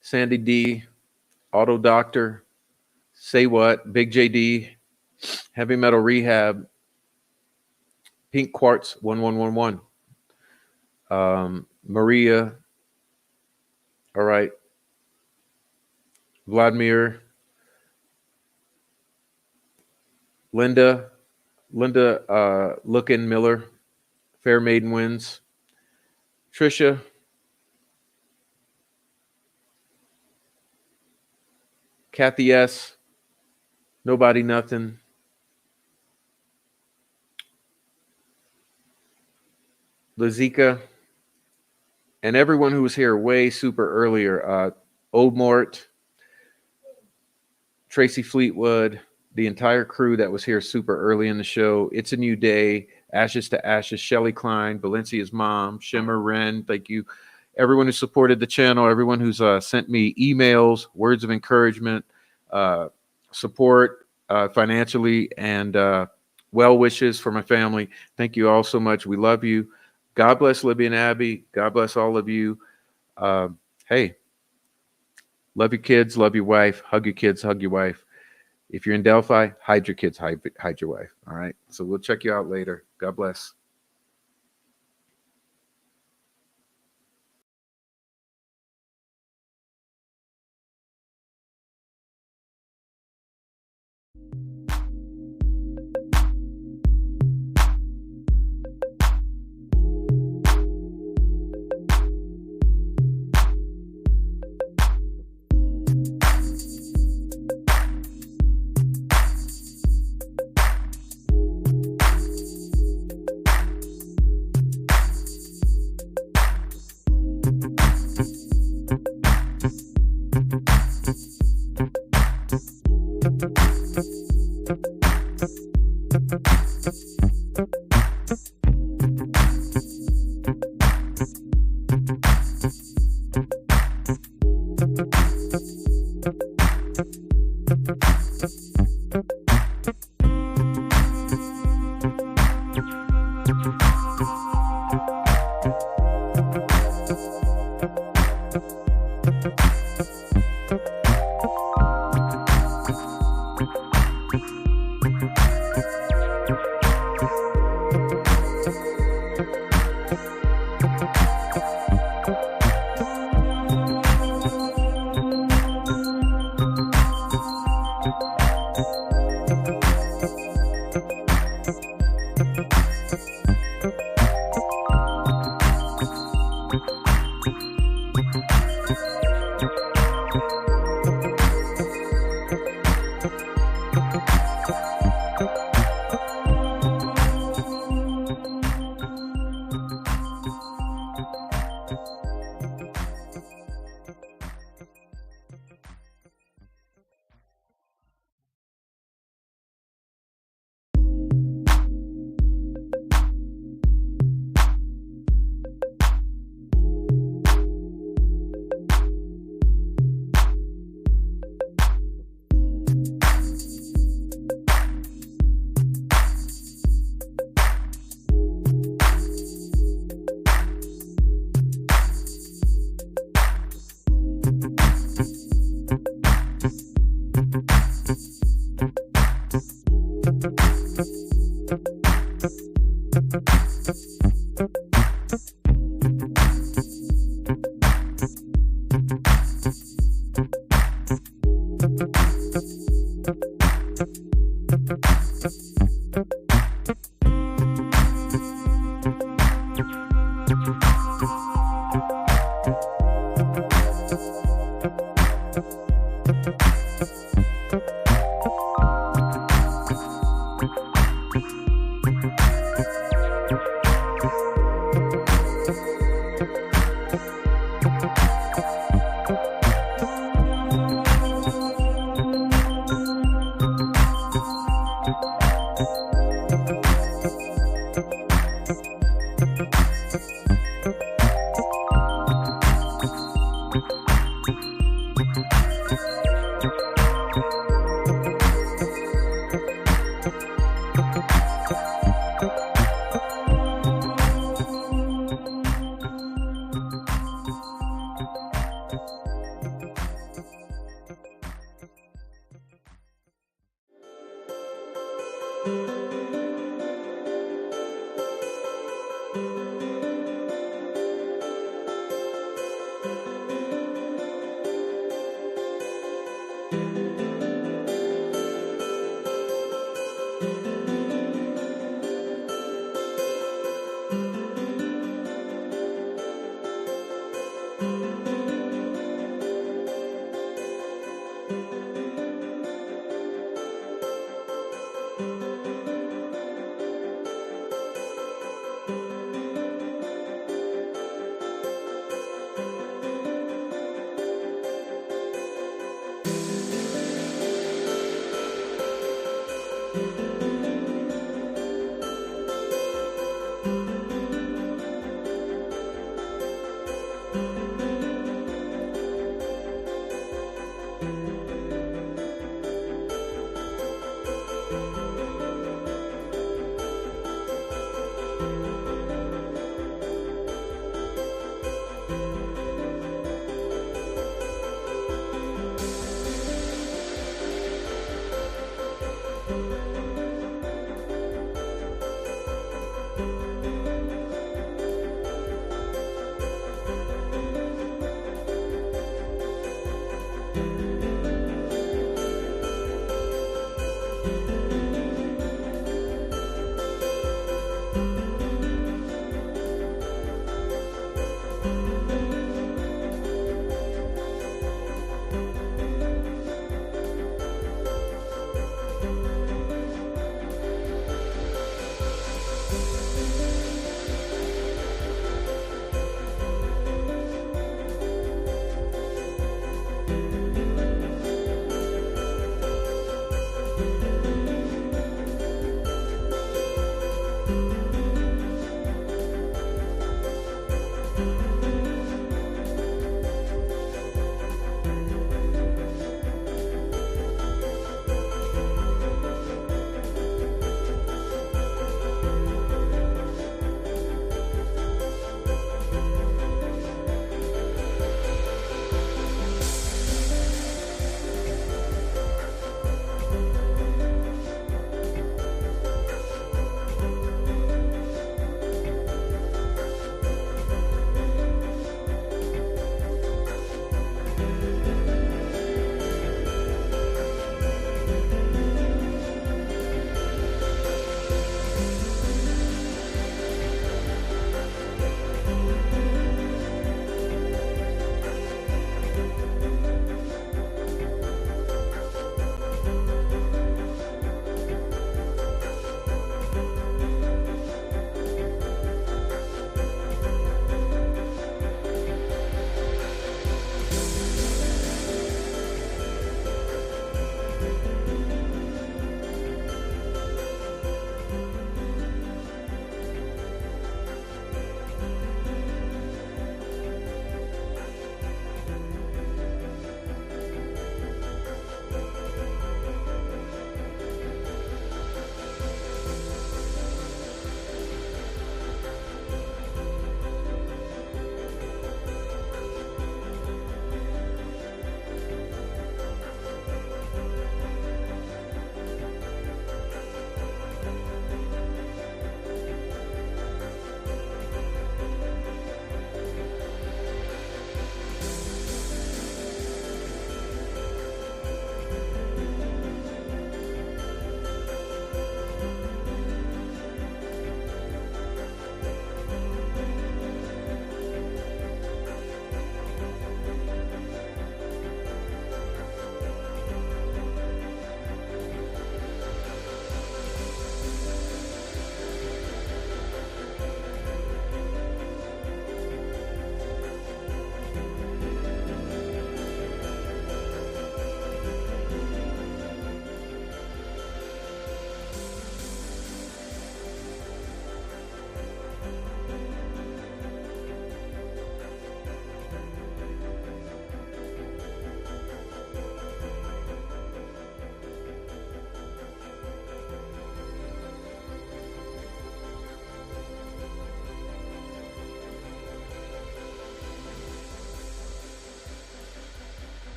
Sandy D, Auto Doctor, Say What, Big JD, Heavy Metal Rehab, Pink Quartz 1111, Maria, all right, Vladimir, Linda, Lookin Miller, Fair Maiden Wins, Trisha, Kathy S, Nobody Nothing, Lazika, and everyone who was here way super earlier. Old Mort, Tracy Fleetwood, the entire crew that was here super early in the show. It's a New Day, Ashes to Ashes, Shelly Klein, Valencia's mom, Shimmer Wren. Thank you. Everyone who supported the channel, everyone who's sent me emails, words of encouragement, support financially, and well wishes for my family. Thank you all so much. We love you. God bless Libby and Abby. God bless all of you. Hey, love your kids, love your wife, hug your kids, hug your wife. If you're in Delphi, hide your kids, hide your wife. All right. So we'll check you out later. God bless.